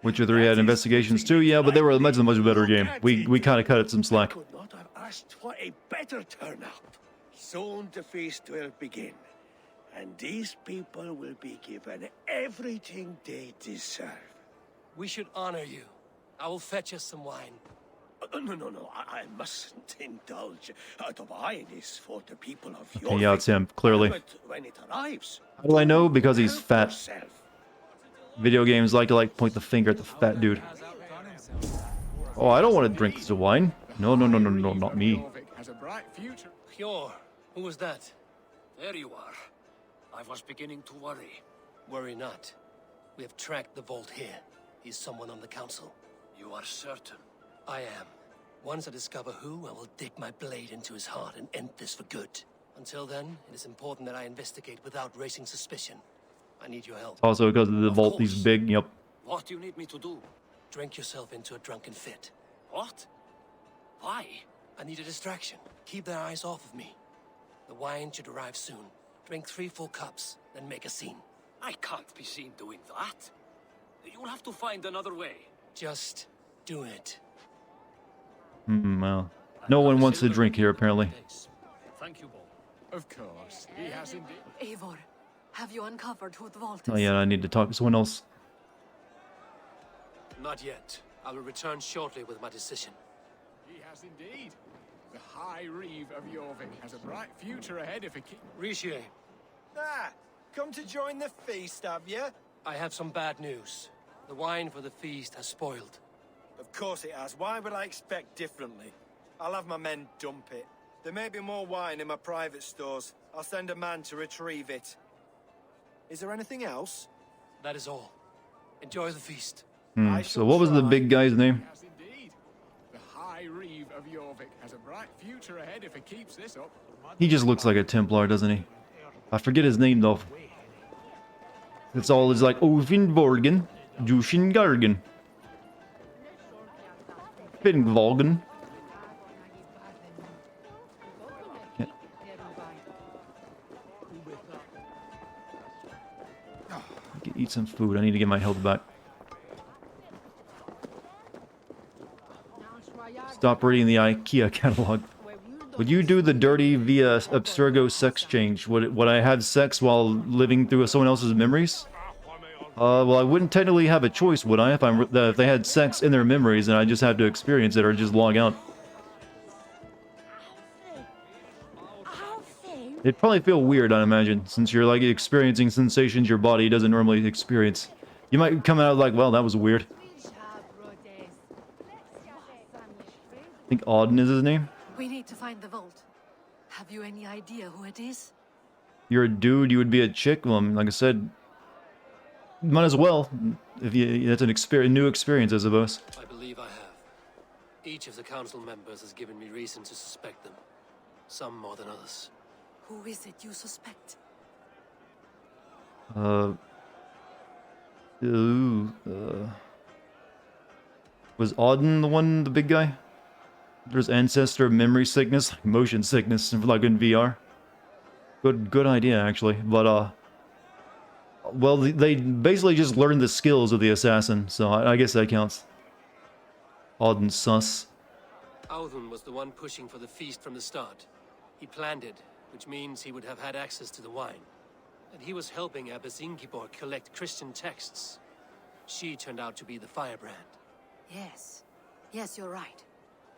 S1: Witcher 3 had investigations too, yeah, but they were a much better game. We kind of cut it some slack.
S5: Could not have asked for a better turnout. Soon the feast will begin, and these people will be given everything they deserve.
S2: We should honor you. I will fetch us some wine.
S5: No, I mustn't indulge. The wine is for the people of your
S1: Yeah, it's him, clearly.
S5: But when it arrives,
S1: How do I know? Because he's
S5: help
S1: fat.
S5: yourself.
S1: Video games like to point the finger at the fat dude. Oh, I don't want to drink the wine. No, not me.
S2: Hjor, who was that?
S20: There you are. I was beginning to worry.
S2: Worry not. We have tracked the Vault here. He's someone on the council.
S20: You are certain?
S2: I am. Once I discover who, I will dig my blade into his heart and end this for good. Until then, it is important that I investigate without raising suspicion. I need your help.
S1: Also because the Vault is big, yep.
S20: What do you need me to do?
S2: Drink yourself into a drunken fit.
S20: What? Why?
S2: I need a distraction. Keep their eyes off of me. The wine should arrive soon. Drink 3 full cups, then make a scene.
S20: I can't be seen doing that. You'll have to find another way.
S2: Just do it.
S1: Well, no one wants to drink here, apparently.
S20: Thank you, Bob.
S7: Of course, he has indeed.
S18: Eivor, have you uncovered who the vault is?
S1: Oh yeah, I need to talk to someone else.
S2: Not yet. I will return shortly with my decision.
S7: He has indeed. The High Reeve of Jorvik has a bright future ahead if he keeps...
S2: Richier,
S22: Ah, come to join the feast, have you?
S2: I have some bad news. The wine for the feast has spoiled.
S22: Of course it has. Why would I expect differently? I'll have my men dump it. There may be more wine in my private stores. I'll send a man to retrieve it. Is there anything else?
S2: That is all. Enjoy the feast.
S1: So what was the big guy's name?
S7: Yes, indeed. The High Reeve of Jorvik has a bright future ahead if he keeps this up.
S1: He just looks like a Templar, doesn't he? I forget his name though. It's all is like Ofinborgen, Jushin Gargan, Finnvolgen. Eat some food. I need to get my health back. Stop reading the IKEA catalog. Would you do the dirty via Abstergo sex change? Would I have sex while living through someone else's memories? Well, I wouldn't technically have a choice, would I? If they had sex in their memories and I just have to experience it or just log out. It'd probably feel weird, I imagine, since you're like experiencing sensations your body doesn't normally experience. You might come out like, well, that was weird. I think Auden is his name.
S18: We need to find the vault. Have you any idea who it is?
S1: You're a dude, you would be a chick. Well, like I said, might as well. If you, that's an new experience, I suppose.
S2: I believe I have. Each of the council members has given me reason to suspect them. Some more than others.
S18: Who is it you suspect?
S1: Was Auden the big guy? There's ancestor memory sickness, motion sickness, like in VR. Good idea, actually. But, well, they basically just learned the skills of the assassin, so I guess that counts. Auden sus.
S2: Auden was the one pushing for the feast from the start. He planned it, which means he would have had access to the wine. And he was helping Abbess Ingeborg collect Christian texts. She turned out to be the firebrand.
S18: Yes. Yes, you're right.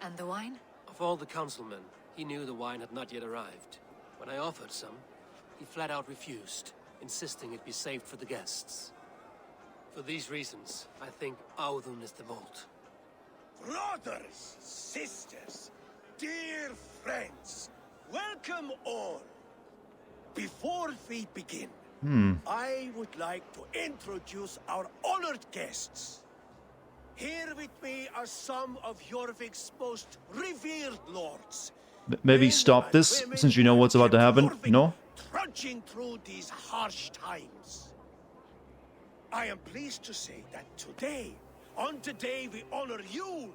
S18: And the wine?
S2: Of all the councilmen, he knew the wine had not yet arrived. When I offered some, he flat out refused, insisting it be saved for the guests. For these reasons, I think Auden is the vault.
S5: Brothers, sisters, dear friends, welcome all. Before we begin, I would like to introduce our honored guests. Here with me are some of Jorvik's most revered lords.
S1: Maybe stop this since you know what's about to happen. No?
S5: Trudging through these harsh times. I am pleased to say that today, on today, we honor you.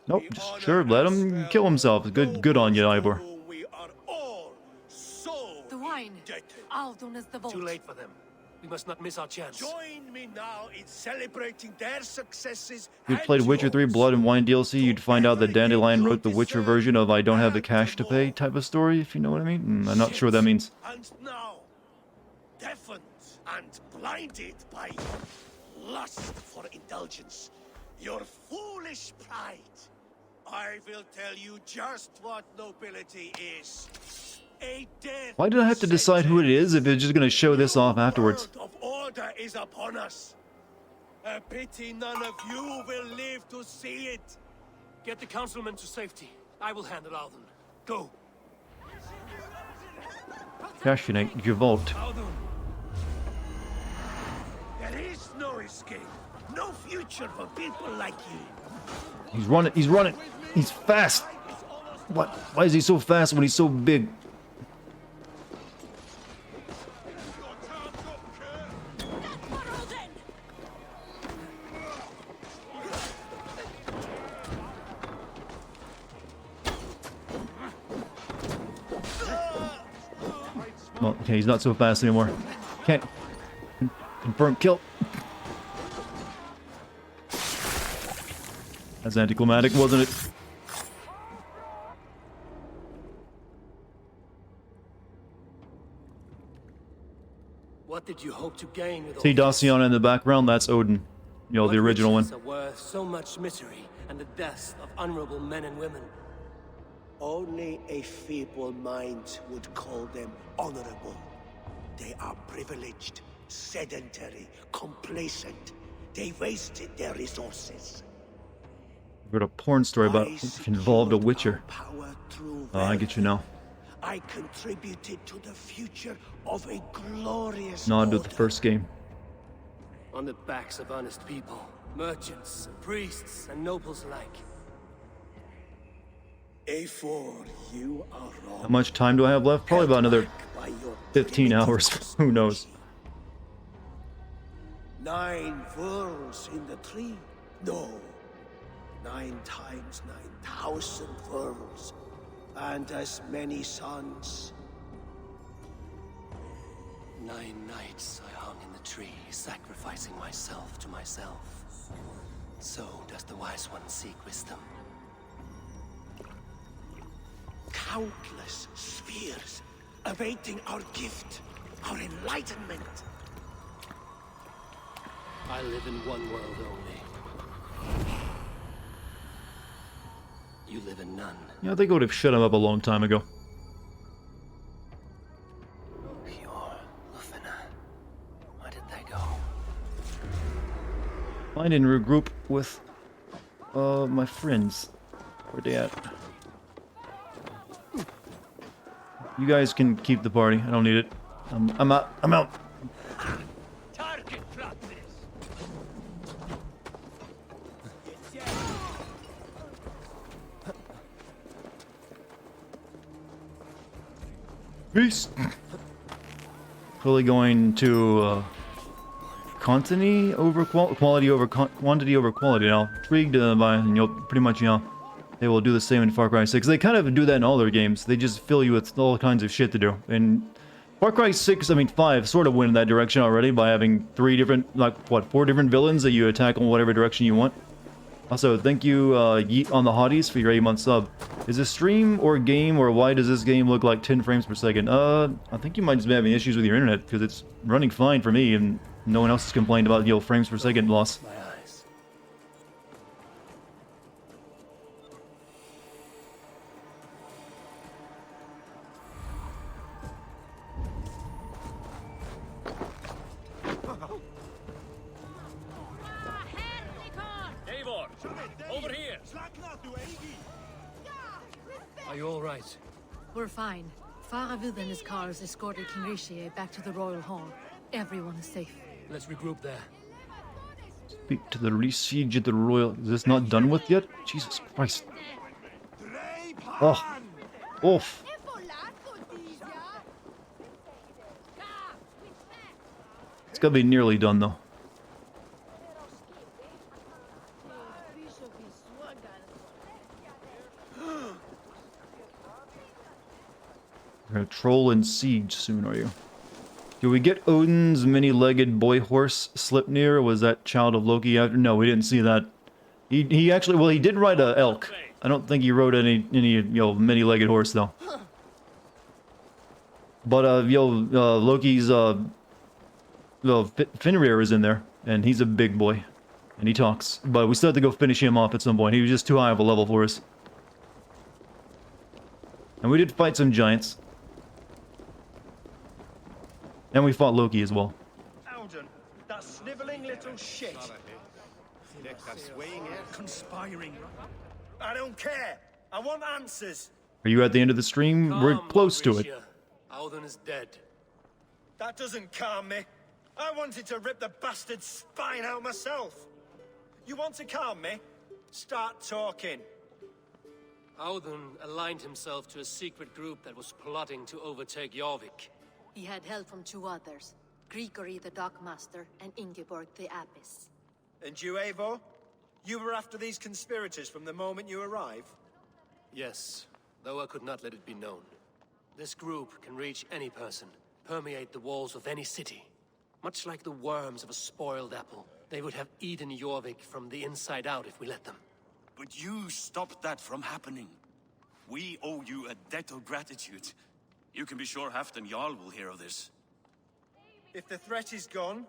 S1: Nope, just sure, let him kill himself. Good on you, Ivor.
S5: We are all so
S18: The wine. Aldon is the vault.
S2: Too late for them. We must not miss our chance.
S5: Join me now in celebrating their successes.
S1: If you played Witcher 3 Blood and Wine DLC, you'd find out that Dandelion wrote the Witcher version of I don't have the cash to pay type of story, if you know what I mean. I'm not sure what that means.
S5: And now, deafened and blinded by lust for indulgence, your foolish pride, I will tell you just what nobility is. A death.
S1: Why did I have to decide who it is if it's just gonna show this off afterwards?
S5: Of order is upon us. A pity none of you will live to see it.
S2: Get the councilmen to safety. I will handle Alden. Go.
S1: Cashinate your vault.
S5: There is no escape. No future for people like you.
S1: He's running, he's running. He's fast. What? Why is he so fast when he's so big? Well, okay, he's not so fast anymore. Can't confirm kill. That's anticlimactic, wasn't it?
S2: What did you hope to gain with all
S1: See
S2: this?
S1: Daciana in the background? That's Odin. You know, the original one.
S2: Riches are worth so much misery and the deaths of honorable men and women.
S5: Only a feeble mind would call them honorable. They are privileged, sedentary, complacent. They wasted their resources.
S1: I've got a porn story about involved a Witcher. Oh, I get you now.
S5: I contributed to the future of a glorious
S1: Nod to the first game.
S2: On the backs of honest people, merchants, priests, and nobles alike.
S5: A4, you are wrong.
S1: How much time do I have left? Probably about another 15 hours. Who knows?
S5: 9 worlds in the tree? No. 9 times 9,000 worlds. And as many suns.
S2: 9 nights I hung in the tree, sacrificing myself to myself. So does the wise one seek wisdom.
S5: Countless spheres awaiting our gift, our enlightenment.
S2: I live in one world only. You live in none.
S1: Yeah, I think I would have shut him up a long time ago.
S2: Where did they go?
S1: I didn't regroup with my friends. Where they at? You guys can keep the party. I don't need it. I'm out. I'm out.
S12: Target practice.
S1: Peace. Clearly going to quantity over quality over quantity over quality now. Intrigued by, you know, pretty much, you know, they will do the same in Far Cry 6. They kind of do that in all their games. They just fill you with all kinds of shit to do. And Far Cry 6, I mean 5, sort of went in that direction already by having 4 different villains that you attack in whatever direction you want. Also, thank you, Yeet on the Hotties for your 8-month sub. Is this stream or game, or why does this game look like 10 frames per second? I think you might just be having issues with your internet, because it's running fine for me, and no one else has complained about, you know, frames per second loss.
S12: Eivor, over here.
S2: Are you all right?
S18: We're fine. Faravid and his cars escorted King Rishi back to the Royal Hall. Everyone is safe.
S2: Let's regroup there.
S1: Speak to the re-siege of the royal. Is this not done with yet? Jesus Christ. Oh. Oof. It's gotta be nearly done though. You're gonna troll and siege soon, are you? Do we get Odin's many-legged boy horse Slipnir? Or was that child of Loki after? No, we didn't see that. He actually, well, he did ride a elk. I don't think he rode any many-legged horse though. But Loki's Fenrir is in there, and he's a big boy, and he talks. But we still have to go finish him off at some point. He was just too high of a level for us. And we did fight some giants. And we fought Loki as well.
S5: Alden, that sniveling little shit. Conspiring. I don't care. I want answers.
S1: Are you at the end of the stream? We're close to it.
S2: Alden is dead.
S5: That doesn't calm me. I wanted to rip the bastard's spine out myself. You want to calm me? Start talking.
S2: Alden aligned himself to a secret group that was plotting to overtake Jorvik.
S18: He had help from two others, Grigory the Dockmaster and Ingeborg the Abbess.
S22: And you, Eivor? You were after these conspirators from the moment you arrived?
S2: Yes, though I could not let it be known. This group can reach any person, permeate the walls of any city. Much like the worms of a spoiled apple, they would have eaten Jorvik from the inside out if we let them.
S21: But you stopped that from happening. We owe you a debt of gratitude. You can be sure Halfdan Jarl will hear of this.
S22: If the threat is gone,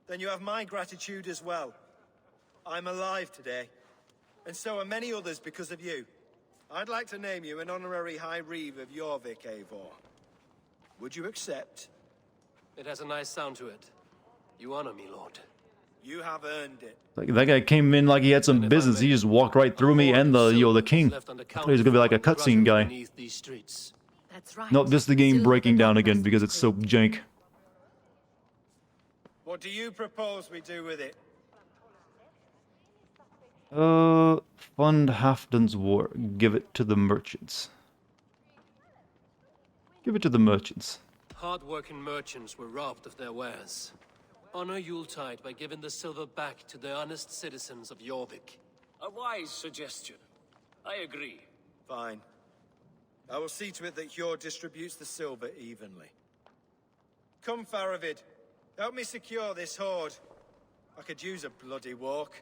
S22: then you have my gratitude as well. I'm alive today, and so are many others because of you. I'd like to name you an honorary High Reeve of Jorvik, Eivor. Would you accept?
S2: It has a nice sound to it. You honor me, Lord.
S22: You have earned it.
S1: Like that guy came in like he had some business. He just walked right through me and the king. I thought he was gonna be like a cutscene guy.
S18: That's right.
S1: Nope, this is the game breaking down again because it's so jank.
S22: What do you propose we do with it?
S1: Fund Halfdan's war. Give it to the merchants. Give it to the merchants.
S2: Hard-working merchants were robbed of their wares. Honor Yuletide by giving the silver back to the honest citizens of Jorvik.
S20: A wise suggestion. I agree.
S22: Fine. I will see to it that Hjord distributes the silver evenly. Come, Faravid. Help me secure this hoard. I could use a bloody walk.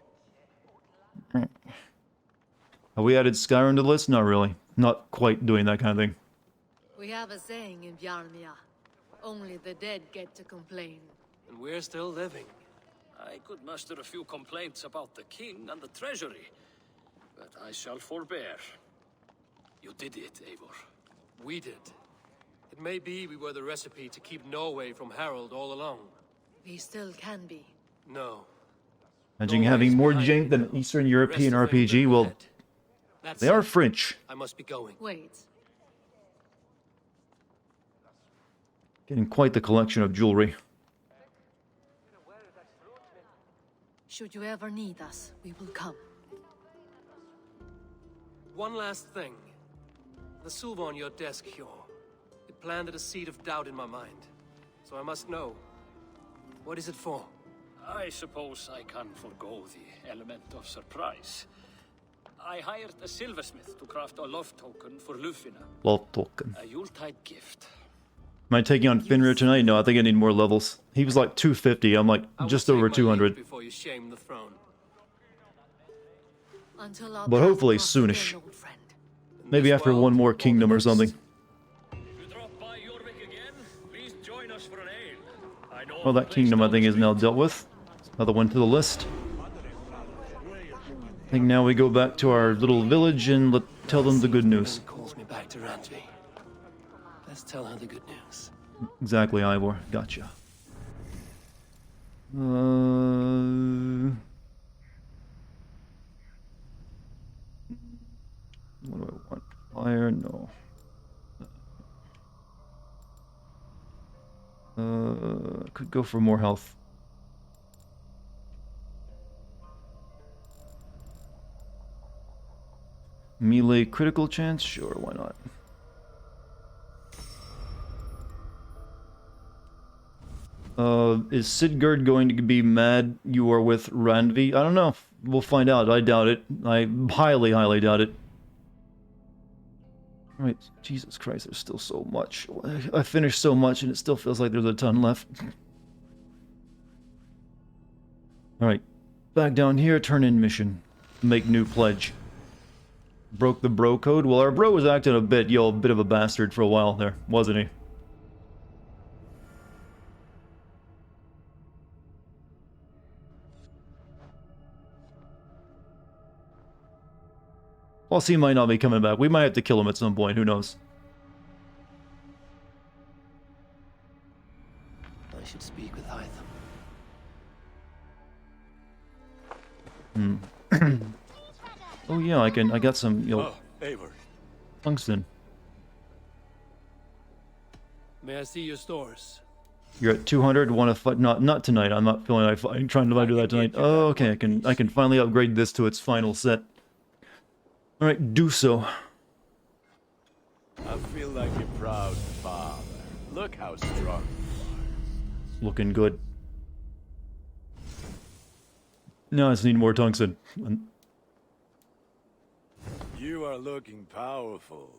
S1: Have we added Skyrim to the list? Not really. Not quite doing that kind of thing.
S18: We have a saying in Bjarmia. Only the dead get to complain.
S2: And we're still living.
S20: I could muster a few complaints about the king and the treasury, but I shall forbear. You did it, Eivor.
S2: We did. It may be we were the recipe to keep Norway from Harald all along.
S18: We still can be.
S2: No.
S1: Imagine having more jank than an Eastern European RPG. Well, they are French.
S2: I must be going.
S18: Wait.
S1: Getting quite the collection of jewelry.
S18: Should you ever need us, we will come.
S2: One last thing. The silver on your desk, Hjor. It planted a seed of doubt in my mind. So I must know. What is it for?
S20: I suppose I can forgo the element of surprise. I hired a silversmith to craft a love token for Lufina.
S1: Love token.
S20: A Yuletide gift.
S1: Am I taking on Fenrir tonight? No, I think I need more levels. He was like 250. I'm like just over 200.
S2: Before you shame the throne.
S1: But hopefully soonish. Maybe after one more kingdom or something. Well, that kingdom I think is now dealt with. Another one to the list. I think now we go back to our little village and tell them the good news.
S2: Calls me back to Randvi. Let's tell her the good news.
S1: Exactly, Ivor. Gotcha. Fire, no. Could go for more health. Melee critical chance? Sure, why not? Is Sigurd going to be mad you are with Randvi? I don't know. We'll find out. I doubt it. I highly, highly doubt it. Alright, Jesus Christ, there's still so much. I finished so much and it still feels like there's a ton left. Alright, back down here, turn in mission. Make new pledge. Broke the bro code? Well, our bro was acting a bit of a bastard for a while there, wasn't he? Plus, he might not be coming back. We might have to kill him at some point, who knows?
S2: I should speak with Hytham.
S1: Oh yeah, I got some,
S22: Eivor.
S1: tungsten.
S2: May I see your stores?
S1: You're at 200. Want to fight? Not tonight. I'm not feeling like I'm trying to do that tonight. Oh, okay. I can finally upgrade this to its final set. All right, do so.
S12: I feel like a proud father. Look how strong you
S1: Looking good. No, I just need more tungsten.
S12: are. You are looking powerful.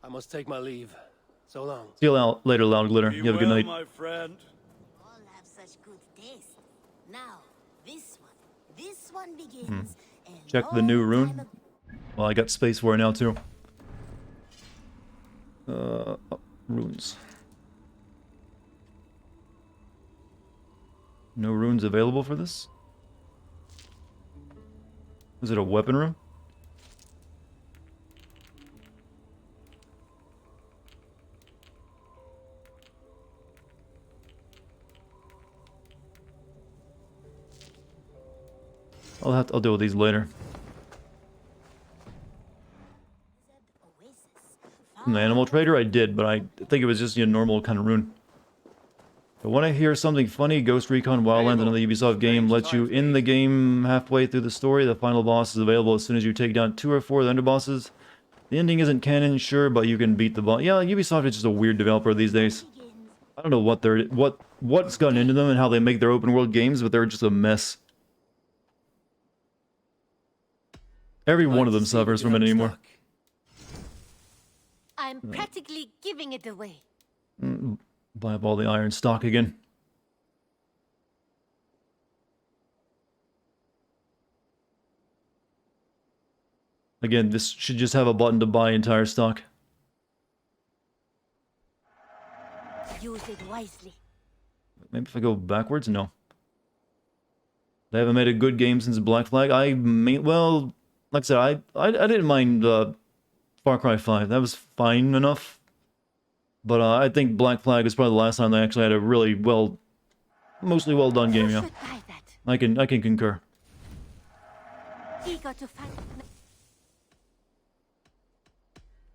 S2: I must take my leave. So long.
S1: See you later, Loud Glitter. You have a good night.
S12: My friend.
S13: All have such good taste. Now, this one begins.
S1: Check the new rune. Well, I got space for it now too. Runes. No runes available for this? Is it a weapon room? I'll deal with these later. From the animal trader, I did, but I think it was just a normal kind of rune. But when I hear something funny, Ghost Recon Wildlands, another Ubisoft game, lets you in the game halfway through the story. The final boss is available as soon as you take down 2 or 4 of the underbosses. The ending isn't canon, sure, but you can beat the boss. Yeah, Ubisoft is just a weird developer these days. I don't know what's gotten into them and how they make their open world games, but they're just a mess. Every one of them suffers from it anymore.
S13: I'm practically giving it away.
S1: Buy up all the iron stock again. Again, this should just have a button to buy entire stock.
S13: Use it wisely.
S1: Maybe if I go backwards? No. They haven't made a good game since Black Flag. Well, like I said, I didn't mind Far Cry 5. That was fine enough. But I think Black Flag is probably the last time they actually had a really mostly well done game, yeah. I can concur.
S13: Eager to fight.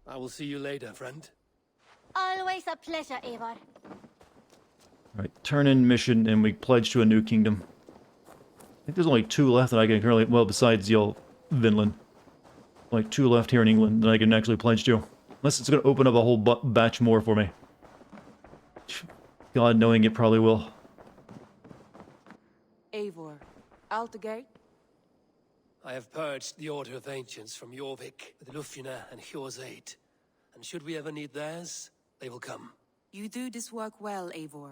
S2: I will see you later, friend.
S13: Always a pleasure, Eivor.
S1: Alright, turn in mission and we pledge to a new kingdom. I think there's only 2 left that I can currently, well, besides, Vinland. Like 2 left here in England that I can actually pledge to. Unless it's going to open up a whole batch more for me. God knowing it probably will.
S8: Eivor, Altegate?
S2: I have purged the Order of Ancients from Jorvik with Lufina and Hjor's aid. And should we ever need theirs, they will come.
S8: You do this work well, Eivor.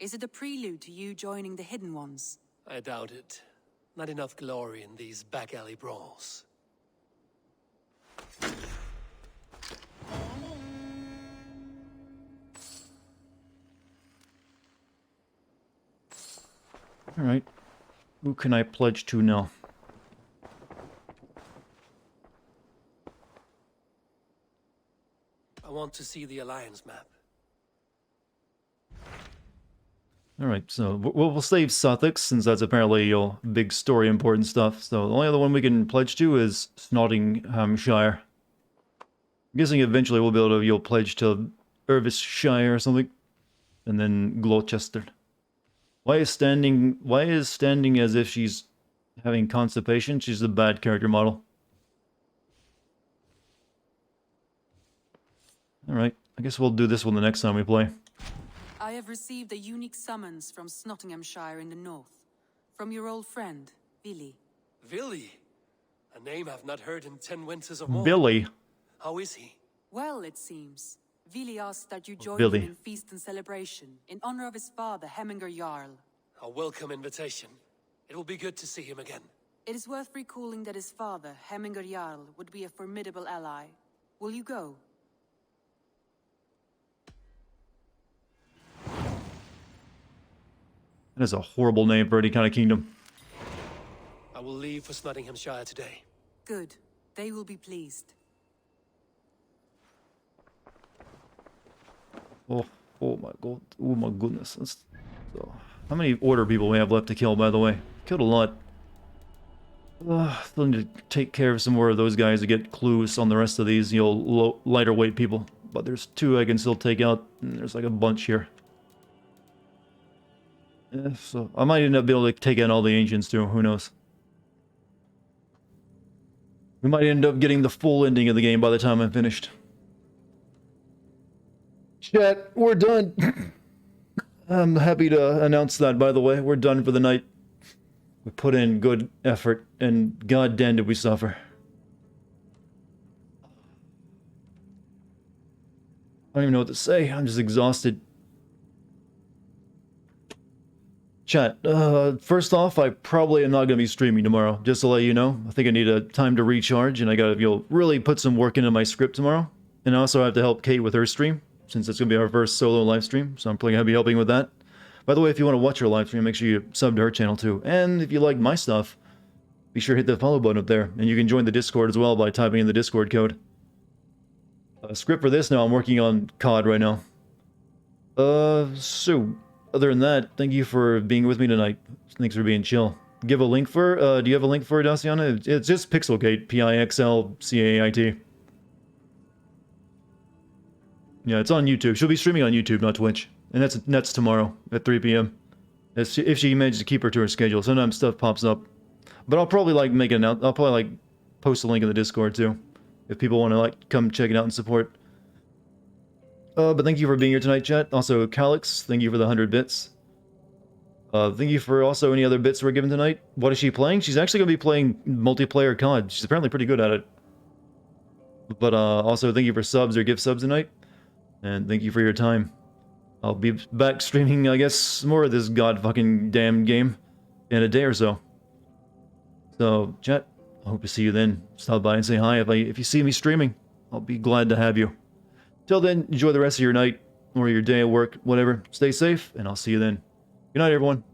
S8: Is it a prelude to you joining the Hidden Ones?
S2: I doubt it. Not enough glory in these back-alley brawls.
S1: Alright. Who can I pledge to now?
S2: I want to see the Alliance map.
S1: Alright, so we'll save Sussex, since that's apparently your big story important stuff. So the only other one we can pledge to is Nottinghamshire. I'm guessing eventually we'll be able to pledge to Irvishire or something. And then Gloucester. Why is standing as if she's having constipation? She's a bad character model. Alright, I guess we'll do this one the next time we play.
S8: I have received a unique summons from Nottinghamshire in the north. From your old friend, Billy.
S2: Billy? A name I've not heard in 10 winters or more.
S1: Billy?
S2: How is he?
S8: Well, it seems. Billy asked that you join
S1: Billy.
S8: him in feast and celebration, in honor of his father, Heminger Jarl.
S2: A welcome invitation. It will be good to see him again.
S8: It is worth recalling that his father, Heminger Jarl, would be a formidable ally. Will you go?
S1: That is a horrible name for any kind of kingdom.
S2: I will leave for Nottinghamshire today.
S8: Good. They will be pleased.
S1: Oh my god. Oh my goodness. So, how many order people we have left to kill, by the way? Killed a lot. Still need to take care of some more of those guys to get clues on the rest of these, lighter weight people. But there's 2 I can still take out, and there's like a bunch here. Yeah, so I might end up being able to take out all the ancients too, who knows. We might end up getting the full ending of the game by the time I'm finished. Chat, we're done. I'm happy to announce that, by the way. We're done for the night. We put in good effort, and goddamn did we suffer. I don't even know what to say. I'm just exhausted. Chat, first off, I probably am not going to be streaming tomorrow, just to let you know. I think I need a time to recharge, and I gotta really put some work into my script tomorrow. And I also have to help Kate with her stream, since it's going to be our first solo live stream, so I'm probably going to be helping with that. By the way, if you want to watch her live stream, make sure you sub to her channel too. And if you like my stuff, be sure to hit the follow button up there. And you can join the Discord as well by typing in the Discord code. Script for this now, I'm working on COD right now. So, other than that, thank you for being with me tonight. Thanks for being chill. Give a link for, do you have a link for it, Daciana? It's just Pixelgate, Pixlcait. Yeah, it's on YouTube. She'll be streaming on YouTube, not Twitch. And that's tomorrow at 3 p.m. If she manages to keep her to her schedule. Sometimes stuff pops up. But I'll probably I'll probably post a link in the Discord too. If people want to come check it out and support. But thank you for being here tonight, chat. Also, Calix, thank you for the 100 bits. Thank you for also any other bits we're given tonight. What is she playing? She's actually going to be playing multiplayer COD. She's apparently pretty good at it. But also, thank you for subs or gift subs tonight. And thank you for your time. I'll be back streaming, I guess, more of this god-fucking damn game in a day or so. So, chat, I hope to see you then. Stop by and say hi if you see me streaming. I'll be glad to have you. Till then, enjoy the rest of your night, or your day at work, whatever. Stay safe, and I'll see you then. Good night, everyone.